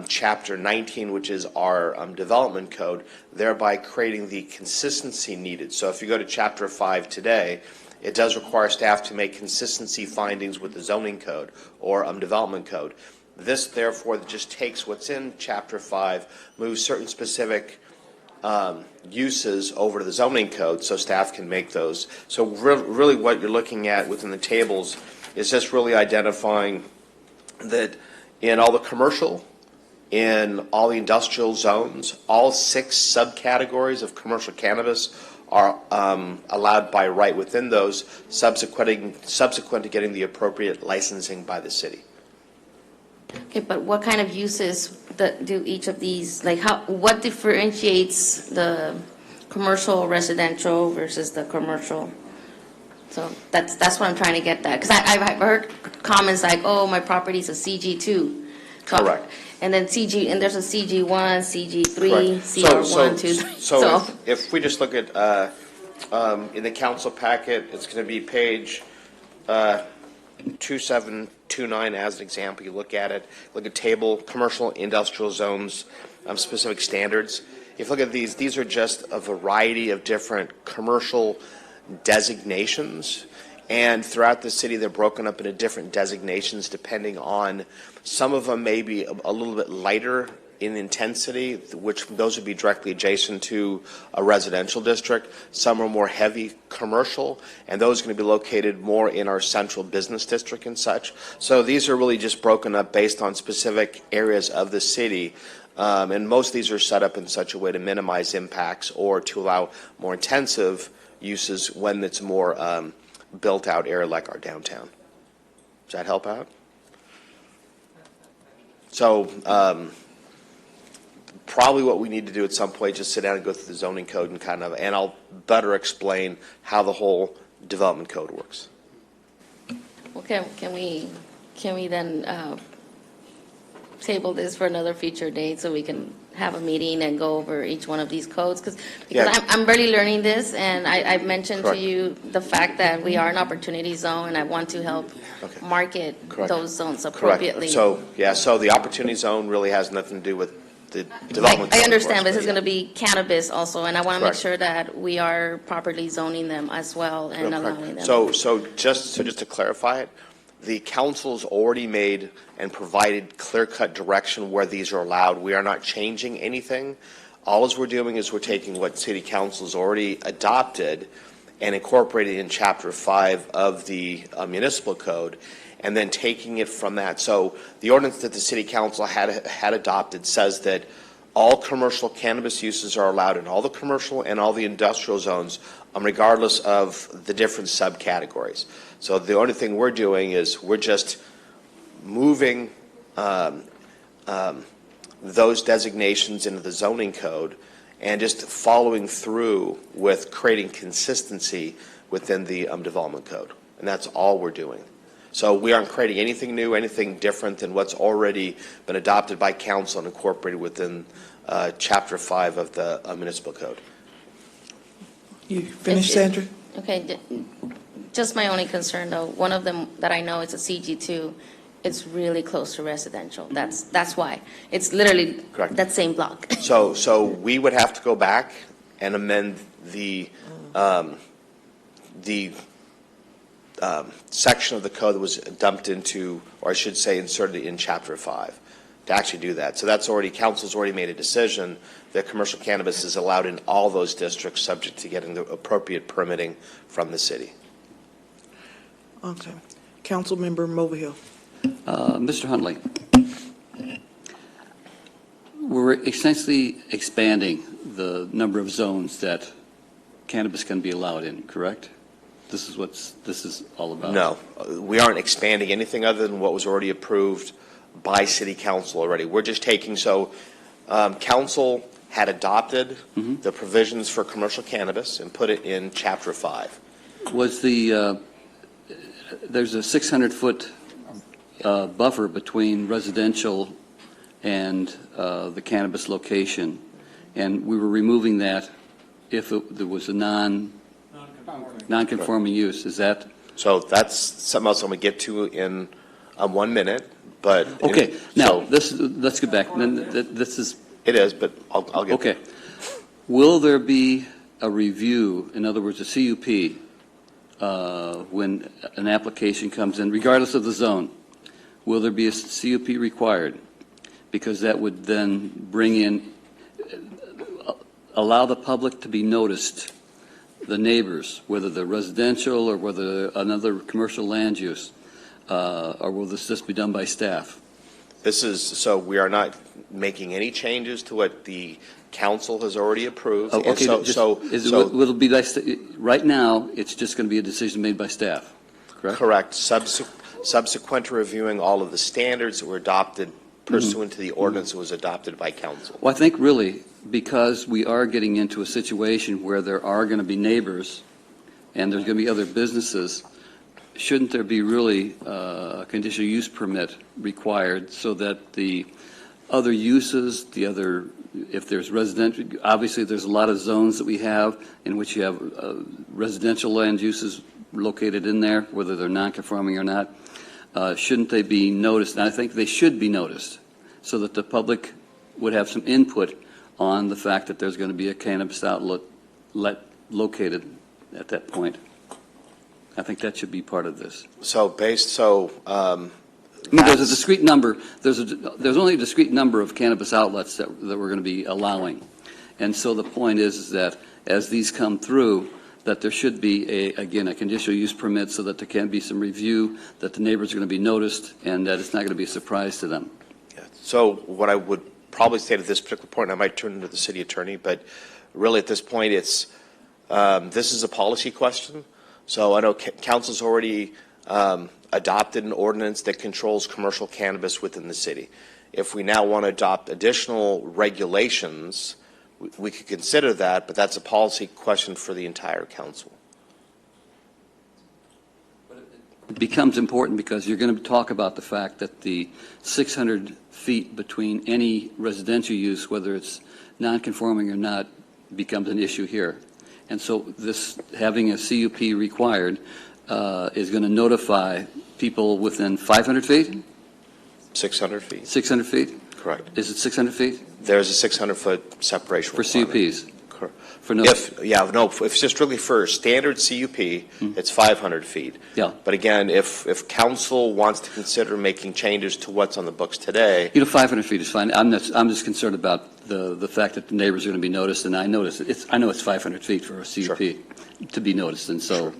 Chapter 19, which is our development code, thereby creating the consistency needed. So if you go to Chapter 5 today, it does require staff to make consistency findings with the zoning code or development code. This, therefore, just takes what's in Chapter 5, moves certain specific uses over to the zoning code so staff can make those. So really what you're looking at within the tables is just really identifying that in all the commercial, in all the industrial zones, all 6 subcategories of commercial cannabis are allowed by right within those, subsequent to getting the appropriate licensing by the city. Okay, but what kind of uses do each of these, what differentiates the commercial residential versus the commercial? So that's what I'm trying to get at. Because I've heard comments like, oh, my property's a CG2. Correct. And then there's a CG1, CG3, Correct. CR1, 2, 3. So if we just look at, in the council packet, it's going to be page 2729 as an example, you look at it, look at table, commercial, industrial zones, specific standards. If you look at these are just a variety of different commercial designations. And throughout the city, they're broken up into different designations depending on, some of them may be a little bit lighter in intensity, which those would be directly adjacent to a residential district. Some are more heavy commercial, and those are going to be located more in our central business district and such. So these are really just broken up based on specific areas of the city. And most of these are set up in such a way to minimize impacts or to allow more intensive uses when it's more built-out area like our downtown. Does that help out? So probably what we need to do at some point, just sit down and go through the zoning code and I'll better explain how the whole development code works. Okay, can we then table this for another future date so we can have a meeting and go over each one of these codes? Because I'm barely learning this, and I've mentioned to you the fact that we are an opportunity zone, and I want to help market those zones appropriately. Correct. So the opportunity zone really has nothing to do with the development. I understand, but this is going to be cannabis also, and I want to make sure that we are properly zoning them as well and allowing them. So just to clarify it, the council's already made and provided clear-cut direction where these are allowed. We are not changing anything. All we're doing is we're taking what city council's already adopted and incorporating in Chapter 5 of the municipal code, and then taking it from that. So the ordinance that the city council had adopted says that all commercial cannabis uses are allowed in all the commercial and all the industrial zones, regardless of the different subcategories. So the only thing we're doing is we're just moving those designations into the zoning code and just following through with creating consistency within the development code. And that's all we're doing. So we aren't creating anything new, anything different than what's already been adopted by council and incorporated within Chapter 5 of the municipal code. You finished, Sandra? Okay, just my only concern though, one of them that I know is a CG2, it's really close to residential. That's why. It's literally that same block. So we would have to go back and amend the section of the code that was dumped into, or I should say inserted in Chapter 5 to actually do that. So that's already, council's already made a decision that commercial cannabis is allowed in all those districts subject to getting the appropriate permitting from the city. Okay. Councilmember Mulvihill. Mr. Huntley, we're essentially expanding the number of zones that cannabis can be allowed in, correct? This is what this is all about? No, we aren't expanding anything other than what was already approved by city council already. We're just taking, council had adopted the provisions for commercial cannabis and put it in Chapter 5. Was there's a 600-foot buffer between residential and the cannabis location, and we were removing that if there was a non-conforming use. Is that? So that's something else I'm going to get to in 1 minute, but. Okay, now, let's get back. This is. It is, but I'll get Okay. Will there be a review, in other words, a CUP, when an application comes in, regardless of the zone? Will there be a CUP required? Because that would then bring in, allow the public to be noticed, the neighbors, whether they're residential or whether another commercial land use, or will this just be done by staff? So we are not making any changes to what the council has already approved. Okay, will it be right now, it's just going to be a decision made by staff, correct? Correct. Subsequent to reviewing all of the standards that were adopted pursuant to the ordinance that was adopted by council. Well, I think really, because we are getting into a situation where there are going to be neighbors and there's going to be other businesses, shouldn't there be really a conditional use permit required so that the other uses, if there's residential, obviously there's a lot of zones that we have in which you have residential land uses located in there, whether they're non-conforming or not, shouldn't they be noticed? And I think they should be noticed so that the public would have some input on the fact that there's going to be a cannabis outlet located at that point. I think that should be part of this. I mean, there's a discrete number. There's only a discrete number of cannabis outlets that we're going to be allowing, and so the point is that as these come through, that there should be a conditional use permit so that there can be some review, that the neighbors are going to be noticed, and that it's not going to be a surprise to them. So what I would probably say to this particular point, I might turn to the city attorney, but really at this point, it's this is a policy question. So I know council's already adopted an ordinance that controls commercial cannabis within the city. If we now want to adopt additional regulations, we could consider that, but that's a policy question for the entire council. It becomes important because you're going to talk about the fact that the 600 feet between any residential use, whether it's non-conforming or not, becomes an issue here. And so this, having a CUP required, is going to notify people within 500 feet? 600 feet. 600 feet? Correct. Is it 600 feet? There's a 600-foot separation For requirement. CUPs? Correct. For no. If it's just really for standard CUP, it's 500 feet. Yeah. But again, if council wants to consider making changes to what's on the books today, 500 feet is fine. I'm just concerned about the fact that the neighbors are going to be noticed, and I know it's 500 feet for a CUP to be noticed, and so.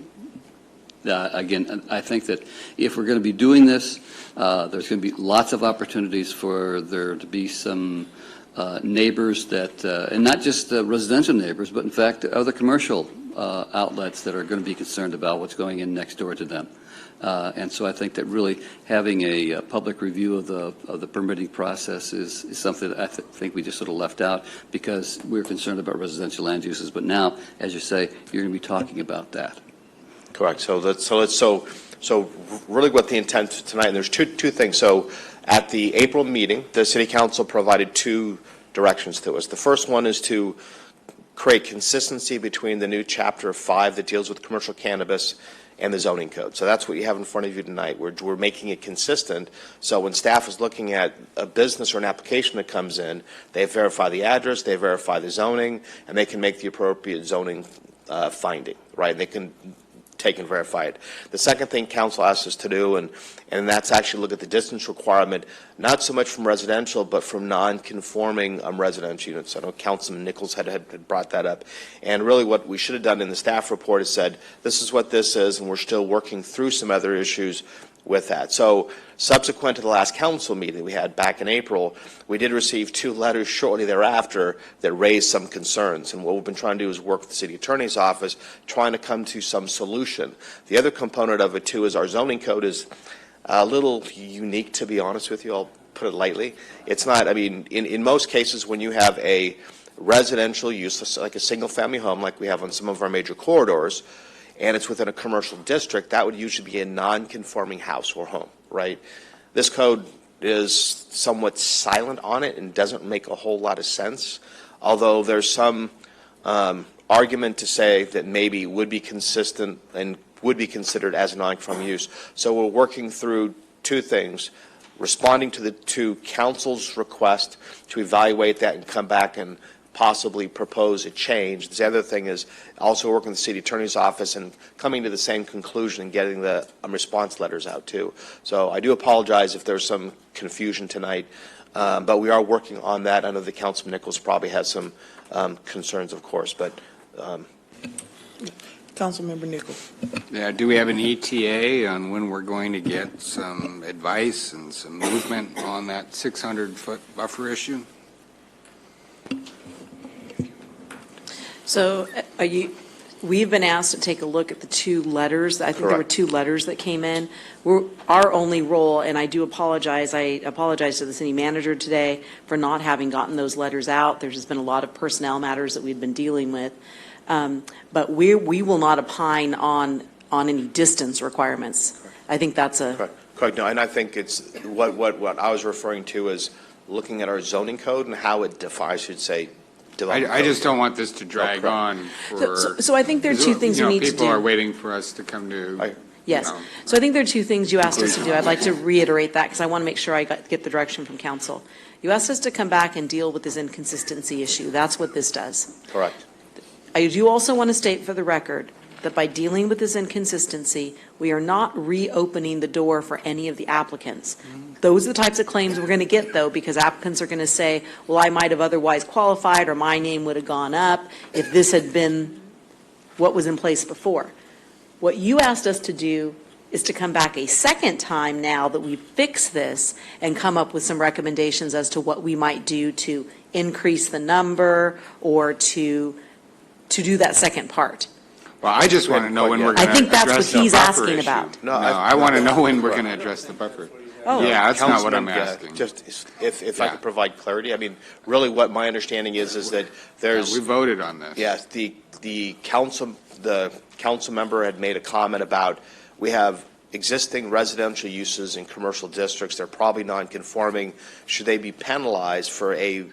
Again, I think that if we're going to be doing this, there's going to be lots of opportunities for there to be some neighbors that, and not just residential neighbors, but in fact other commercial outlets that are going to be concerned about what's going in next door to them. And so I think that really having a public review of the permitting process is something that I think we just sort of left out because we're concerned about residential land uses. But now, as you say, you're going to be talking about that. correct. So really what the intent tonight, and there's two things. So at the April meeting, the city council provided two directions to us. The first one is to create consistency between the new chapter 5 that deals with commercial cannabis and the zoning code. So that's what you have in front of you tonight. We're making it consistent. So when staff is looking at a business or an application that comes in, they verify the address, they verify the zoning, and they can make the appropriate zoning finding, right? They can take and verify it. The second thing council asked us to do, and that's actually look at the distance requirement, not so much from residential, but from non-conforming residential units. I know Councilman Nichols had brought that up. And really what we should have done in the staff report is said, this is what this is, and we're still working through some other issues with that. So subsequent to the last council meeting we had back in April, we did receive 2 letters shortly thereafter that raised some concerns. And what we've been trying to do is work with the city attorney's office, trying to come to some solution. The other component of it, too, is our zoning code is a little unique, to be honest with you. I'll put it lightly. It's not, I mean, in most cases when you have a residential use, like a single-family home like we have on some of our major corridors, and it's within a commercial district, that would usually be a non-conforming house or home, right? This code is somewhat silent on it and doesn't make a whole lot of sense, although there's some argument to say that maybe would be consistent and would be considered as a non-conforming use. So we're working through 2 things, responding to council's request to evaluate that and come back and possibly propose a change. The other thing is also working with the city attorney's office and coming to the same conclusion and getting the response letters out too. So I do apologize if there's some confusion tonight, but we are working on that. I know that Councilman Nichols probably has some concerns, of course, but. Councilmember Nichols. Yeah, do we have an ETA on when we're going to get some advice and some movement on that 600-foot buffer issue? So we've been asked to take a look at the 2 letters. I think there were 2 letters that came in. Our only role, and I do apologize, I apologize to the city manager today for not having gotten those letters out. There's just been a lot of personnel matters that we've been dealing with. But we will not opine on any distance requirements. Correct. I think that's a... Correct. No, and I think it's what I was referring to is looking at our zoning code and how it defines, I should say, development. I just don't want this to drag on for. So I think there are two things you we know, need to do. People are waiting for us to come to. Yes. So I think there are two things you asked us to do. I'd like to reiterate that because I want to make sure I get the direction from council. You asked us to come back and deal with this inconsistency issue. That's what this does. Correct. I do also want to state for the record that by dealing with this inconsistency, we are not reopening the door for any of the applicants. Those are the types of claims we're going to get, though, because applicants are going to say, well, I might have otherwise qualified, or my name would have gone up if this had been what was in place before. What you asked us to do is to come back a second time now that we fix this and come up with some recommendations as to what we might do to increase the number or to do that second part. Well, I just want to know when we're going to address the buffer issue. I think that's what he's asking about. No, I want to know when we're going to address the buffer. Oh. Yeah, that's not what I'm Councilman, asking. Just if I could provide clarity, I mean, really what my understanding is that there's. We voted on this. Yes, the council member had made a comment about, we have existing residential uses in commercial districts, they're probably non-conforming. Should they be penalized for a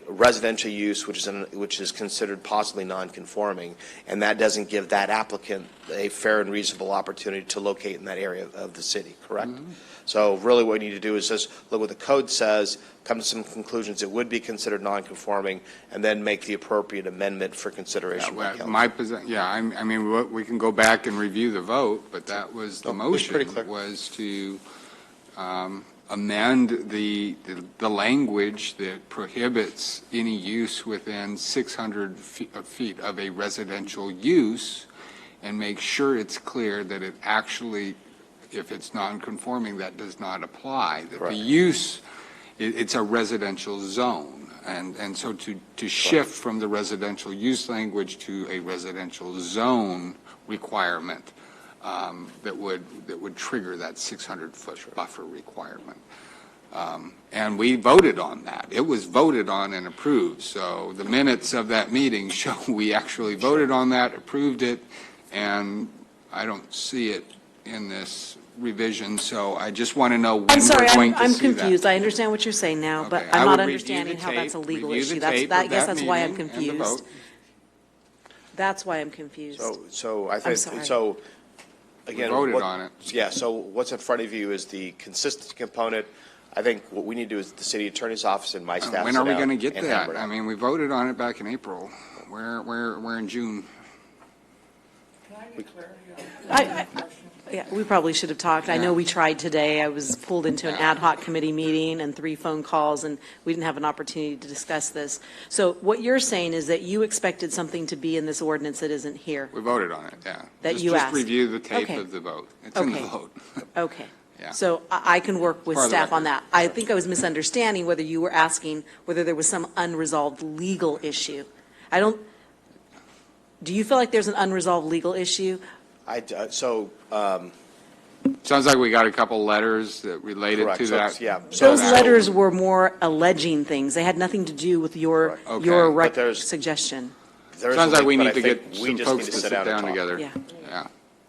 residential use which is considered possibly non-conforming, and that doesn't give that applicant a fair and reasonable opportunity to locate in that area of the city, correct? Mm-hmm. So really what we need to do is just look what the code says, come to some conclusions it would be considered non-conforming, and then make the appropriate amendment for consideration by council. I mean, we can go back and review the vote, but that was the motion, pretty clear. was to amend the language that prohibits any use within 600 feet of a residential use, and make sure it's clear that it actually, if it's non-conforming, that does not apply. That the use, it's a residential zone. And so to shift from the residential use language to a residential zone requirement that would trigger that 600-foot buffer requirement. And we voted on that. It was voted on and approved. So the minutes of that meeting show we actually voted on that, approved it, and I don't see it in this revision. So I just want to know when we're going to see that. I'm confused. I understand what you're saying now, but I'm not understanding how that's a legal issue. I guess that's why I'm confused. That's why I'm confused. So I think, I'm sorry. so again. We voted on it. Yeah, so what's in front of you is the consistency component. I think what we need to do is the city attorney's office and my staff. When are we going to get and that? hammer it out. I mean, we voted on it back in April. We're in June. Yeah, we probably should have talked. I know we tried today. I was pulled into an ad hoc committee meeting and 3 phone calls, and we didn't have an opportunity to discuss this. So what you're saying is that you expected something to be in this ordinance that isn't here. We voted on it, yeah. That you asked. Just review the tape Okay. of the vote. It's in the vote. Okay. Yeah. So I can work with Part of the staff on record. that. I think I was misunderstanding whether you were asking whether there was some unresolved legal issue. Do you feel like there's an unresolved legal issue? Sounds like we got a couple letters that related Correct. to So, that. yeah. Those letters were more alleging things. They had nothing to do with your suggestion. Sounds like we need to get we some just folks need to to sit sit down and down talk. together. Yeah.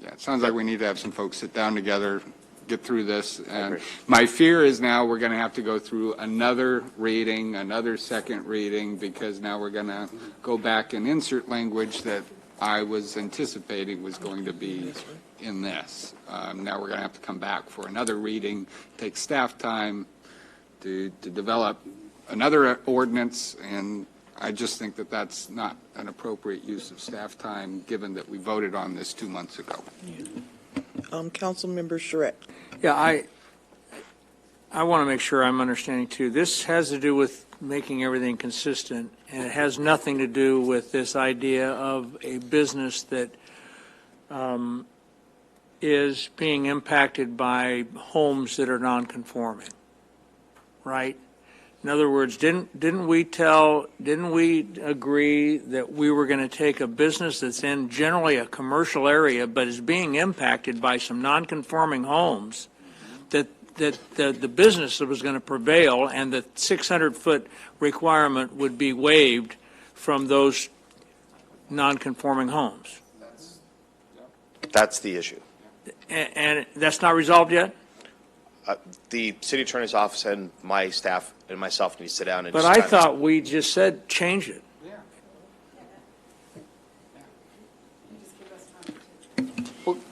Yeah, it sounds like we need to have some folks sit down together, get through this. And my fear is now we're going to have to go through another reading, another second reading, because now we're going to go back and insert language that I was anticipating was going to be in this. Now we're going to have to come back for another reading, take staff time to develop another ordinance, and I just think that that's not an appropriate use of staff time, given that we voted on this 2 months ago. Councilmember Charette. Yeah, I want to make sure I'm understanding too. This has to do with making everything consistent, and it has nothing to do with this idea of a business that is being impacted by homes that are non-conforming, right? In other words, didn't we agree that we were going to take a business that's in generally a commercial area but is being impacted by some non-conforming homes, that the business that was going to prevail and the 600-foot requirement would be waived from those non-conforming homes? That's the issue. And that's not resolved yet? The city attorney's office and my staff and myself need to sit down and. But just I kind of- thought we just said change it.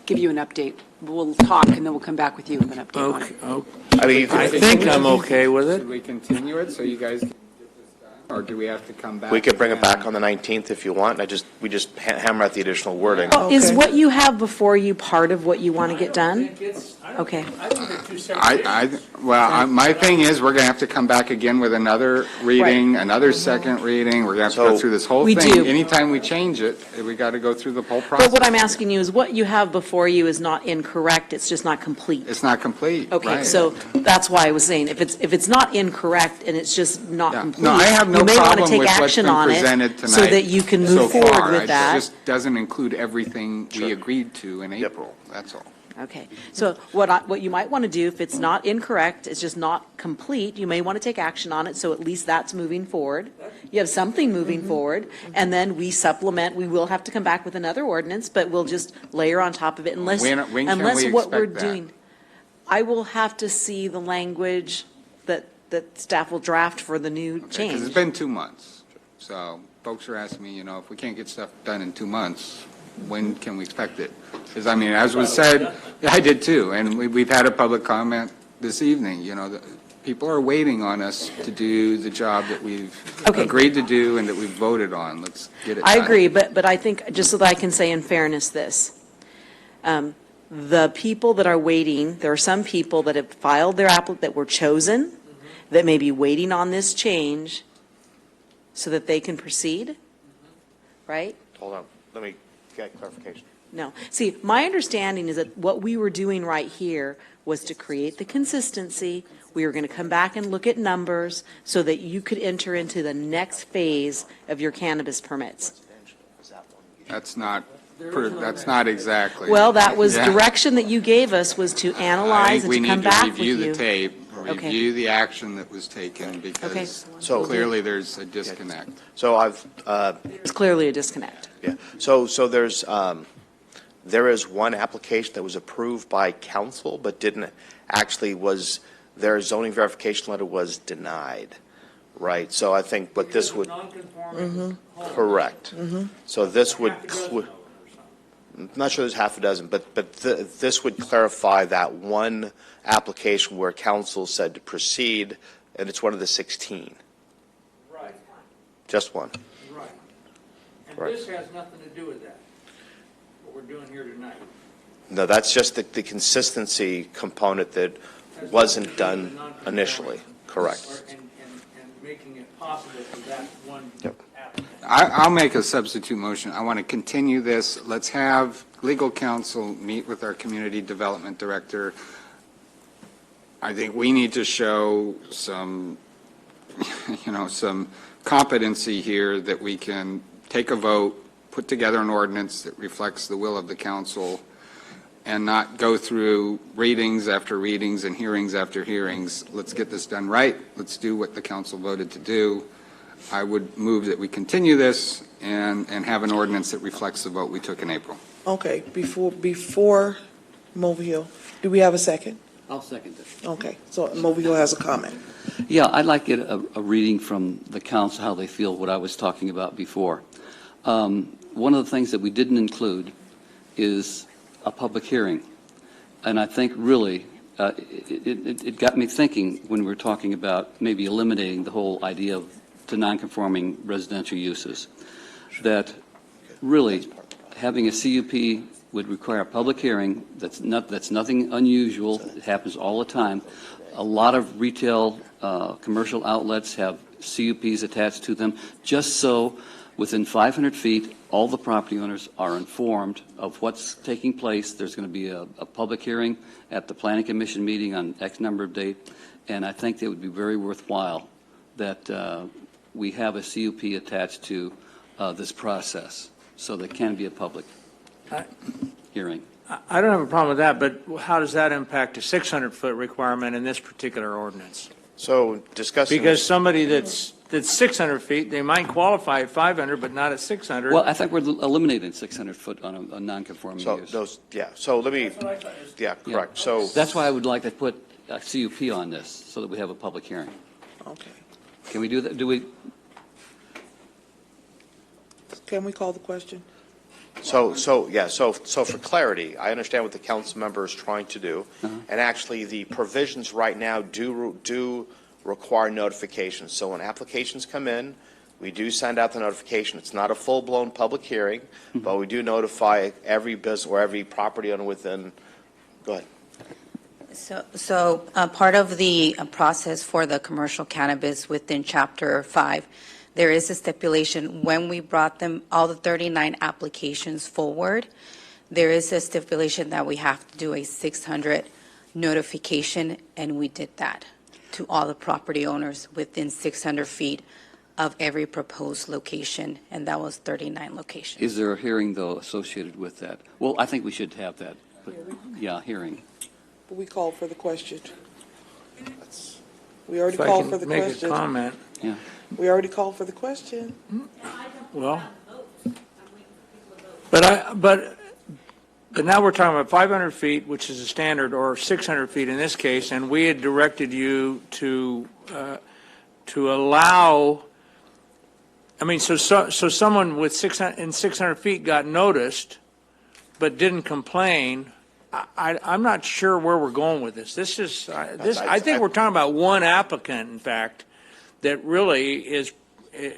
give you an update. We'll talk, and then we'll come back with you with an update on it. Okay. I think I'm okay with it. Should we continue it so you guys can get this done, or do we have to come back? We could bring it again? back on the 19th if you want. We just hammer out the additional wording. Well, is what you have before you part of what you want to get done? Okay. My thing is, we're going to have to come back again with another reading, another second reading. We're going to have to go through this whole We thing. do. Anytime we change it, we got to go through the whole process. But what I'm asking you is what you have before you is not incorrect, it's just not complete. It's not complete. Okay, right. so that's why I was saying, if it's not incorrect and it's just not complete, No, I have no you may want to problem take with what's action been on it presented tonight so that you can so move forward far. with that. It just doesn't include everything we agreed to in April, that's all. Okay, so what you might want to do, if it's not incorrect, it's just not complete, you may want to take action on it, so at least that's moving forward. You have something moving forward, and then we supplement, we will have to come back with another ordinance, but we'll just layer on top of it unless, When can we what we're expect that? doing. I will have to see the language that staff will draft for the new Because change. it's been 2 months. So folks are asking me, if we can't get stuff done in 2 months, when can we expect it? Because, as was said, I did too, and we've had a public comment this evening, people are waiting on us to do the job that we've agreed to do and that we've voted on. Let's get it done. I agree, but I think, just so that I can say in fairness this, the people that are waiting, there are some people that have filed their that were chosen, that may be waiting on this change so that they can proceed, right? Hold on, let me get clarification. No. See, my understanding is that what we were doing right here was to create the consistency. We were going to come back and look at numbers so that you could enter into the next phase of your cannabis permits. That's not exactly. Well, that was Yeah. direction that you gave us, was to I analyze think and to come back with you. we need to review the tape, Okay. review the action that was taken, because clearly there's a disconnect. So It's clearly a disconnect. Yeah, so there is one application that was approved by council, but their zoning verification letter was denied, right? So I think what this would. Correct. So this would, I'm not sure there's half a dozen, but this would clarify that one application where council said to proceed, and it's one of the 16. Right. Just one. Right. And Right. this has nothing to do with that, what we're doing here tonight. No, that's just the consistency component that wasn't done initially. Correct. And making it possible for that one applicant. I'll make a substitute motion. I want to continue this. Let's have legal counsel meet with our community development director. I think we need to show some, some competency here that we can take a vote, put together an ordinance that reflects the will of the council, and not go through readings after readings and hearings after hearings. Let's get this done right. Let's do what the council voted to do. I would move that we continue this and have an ordinance that reflects the vote we took in April. Okay, before Mobile, do we have a second? I'll second it. Okay, so Mobile has a comment. Yeah, I'd like to get a reading from the council, how they feel what I was talking about before. One of the things that we didn't include is a public hearing. And I think really, it got me thinking when we were talking about maybe eliminating the whole idea of to non-conforming residential uses, that really having a CUP would require a public hearing. That's nothing unusual. It happens all the time. A lot of retail, commercial outlets have CUPs attached to them, just so within 500 feet, all the property owners are informed of what's taking place. There's going to be a public hearing at the Planning Commission meeting on X number of date, and I think it would be very worthwhile that we have a CUP attached to this process, so there can be a public hearing. I don't have a problem with that, but how does that impact a 600-foot requirement in this particular ordinance? So discussing. Because somebody that's 600 feet, they might qualify at 500, but not at 600. Well, I think we're eliminating 600 foot on a non-conforming use. So let me, correct. So that's why I would like to put a CUP on this, so that we have a public hearing. Okay. Can we do that? Can we call the question? So for clarity, I understand what the council member is trying to do, and actually, the provisions right now do require notification. So when applications come in, we do send out the notification. It's not a full-blown public hearing, but we do notify every business or every property owner within, go ahead. So part of the process for the commercial cannabis within Chapter 5, there is a stipulation when we brought them, all the 39 applications forward, there is a stipulation that we have to do a 600 notification, and we did that to all the property owners within 600 feet of every proposed location, and that was 39 locations. Is there a hearing, though, associated with that? Well, I think we should have that, but, yeah, hearing. We called for the question. We already If I called can for the make question. a comment. Yeah. We already called for the question. Well, but now we're talking about 500 feet, which is a standard, or 600 feet in this case, and we had directed you to allow, I mean, so someone with 600 feet got noticed, but didn't complain. I'm not sure where we're going with this. I think we're talking about one applicant, in fact, that really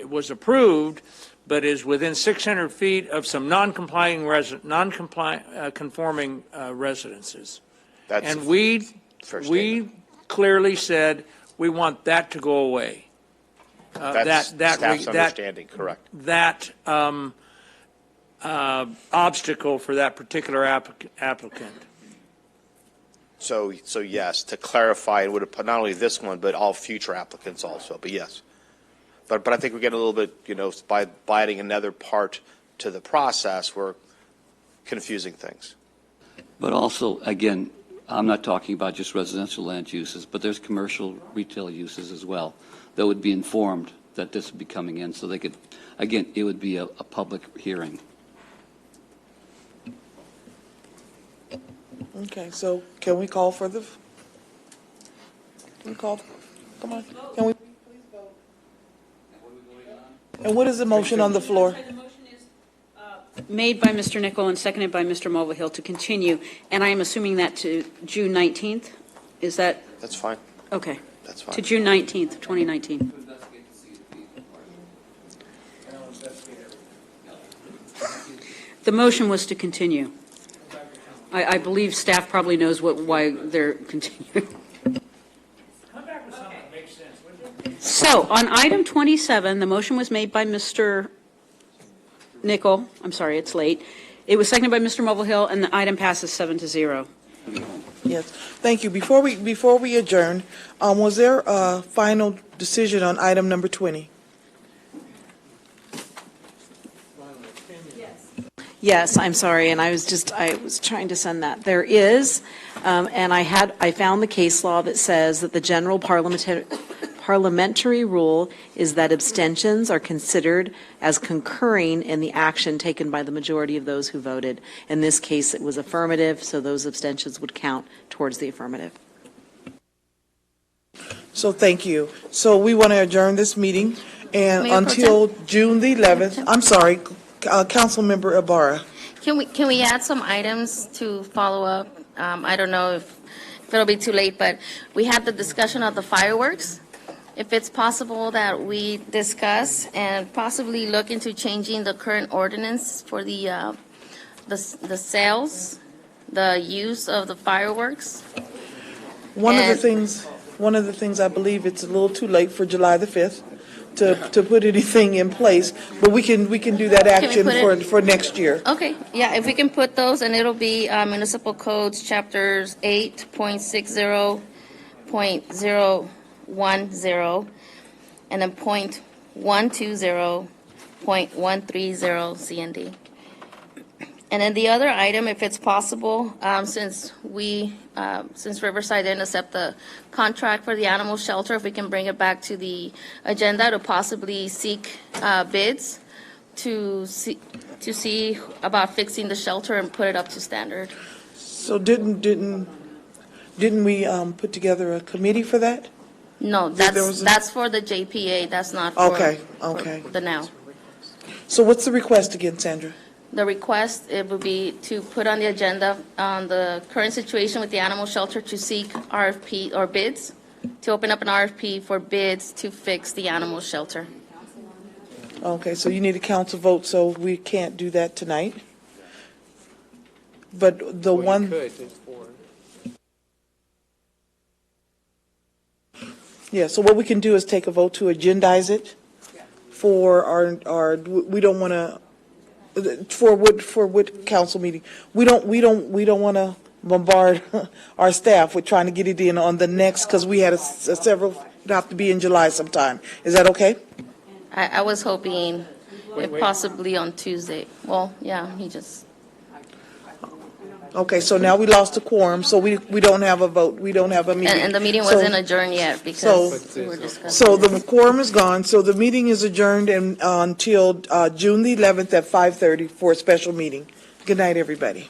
was approved, but is within 600 feet of some non-conforming residences. And we clearly said we want that to go away. That's staff's understanding, correct. That obstacle for that particular applicant. So yes, to clarify, it would have put not only this one, but all future applicants also, but yes. But I think we're getting a little bit, by adding another part to the process, we're confusing things. But also, again, I'm not talking about just residential land uses, but there's commercial retail uses as well that would be informed that this would be coming in, so they could, again, it would be a public hearing. Okay, so can we call for the, come on, can we please vote? And what is the motion on the floor? Made by Mr. Nichol and seconded by Mr. Mulvihill to continue, and I am assuming that to June 19th? Is that? That's fine. Okay. That's fine. To June 19th, 2019. The motion was to continue. I believe staff probably knows why they're continuing. So, on item 27, the motion was made by Mr. Nichol. I'm sorry, it's late. It was seconded by Mr. Mulvihill, and the item passes 7-0. Yes, thank you. Before we adjourn, was there a final decision on item number 20? Yes, I'm sorry, and I was trying to send that. There is, and I found the case law that says that the general parliamentary rule is that abstentions are considered as concurring in the action taken by the majority of those who voted. In this case, it was affirmative, so those abstentions would count towards the affirmative. So thank you. So we want to adjourn this meeting and Mayor Pro until June the 11th. I'm sorry, Councilmember Ibarra. Can we add some items to follow up? I don't know if it'll be too late, but we had the discussion of the fireworks. If it's possible that we discuss and possibly look into changing the current ordinance for the sales, the use of the fireworks. One of the things I believe it's a little too late for July the 5th to put anything in place, but we can do that action for next year. Okay, yeah, if we can put those, and it'll be municipal codes, chapters 8.60.010, and then .120.130 CND. And then the other item, if it's possible, since Riverside didn't accept the contract for the animal shelter, if we can bring it back to the agenda to possibly seek bids to see about fixing the shelter and put it up to standard. So didn't we put together a committee for that? No, that's for the JPA. That's not for Okay. the now. So what's the request again, Sandra? The request, it would be to put on the agenda on the current situation with the animal shelter to seek RFP or bids, to open up an RFP for bids to fix the animal shelter. Okay, so you need a council vote, so we can't do that tonight. But the one. Yeah, so what we can do is take a vote to agendize it for our, we don't want to, for what council meeting? We don't want to bombard our staff with trying to get it in on the next, because we had several, it'd have to be in July sometime. Is that okay? I was hoping if possibly on Tuesday. Well, yeah, he just. Okay, so now we lost a quorum, so we don't have a vote, we don't have a meeting. And the meeting So- wasn't adjourned yet because we were discussing. So the quorum is gone, so the meeting is adjourned until June the 11th at 5:30 for a special meeting. Good night, everybody.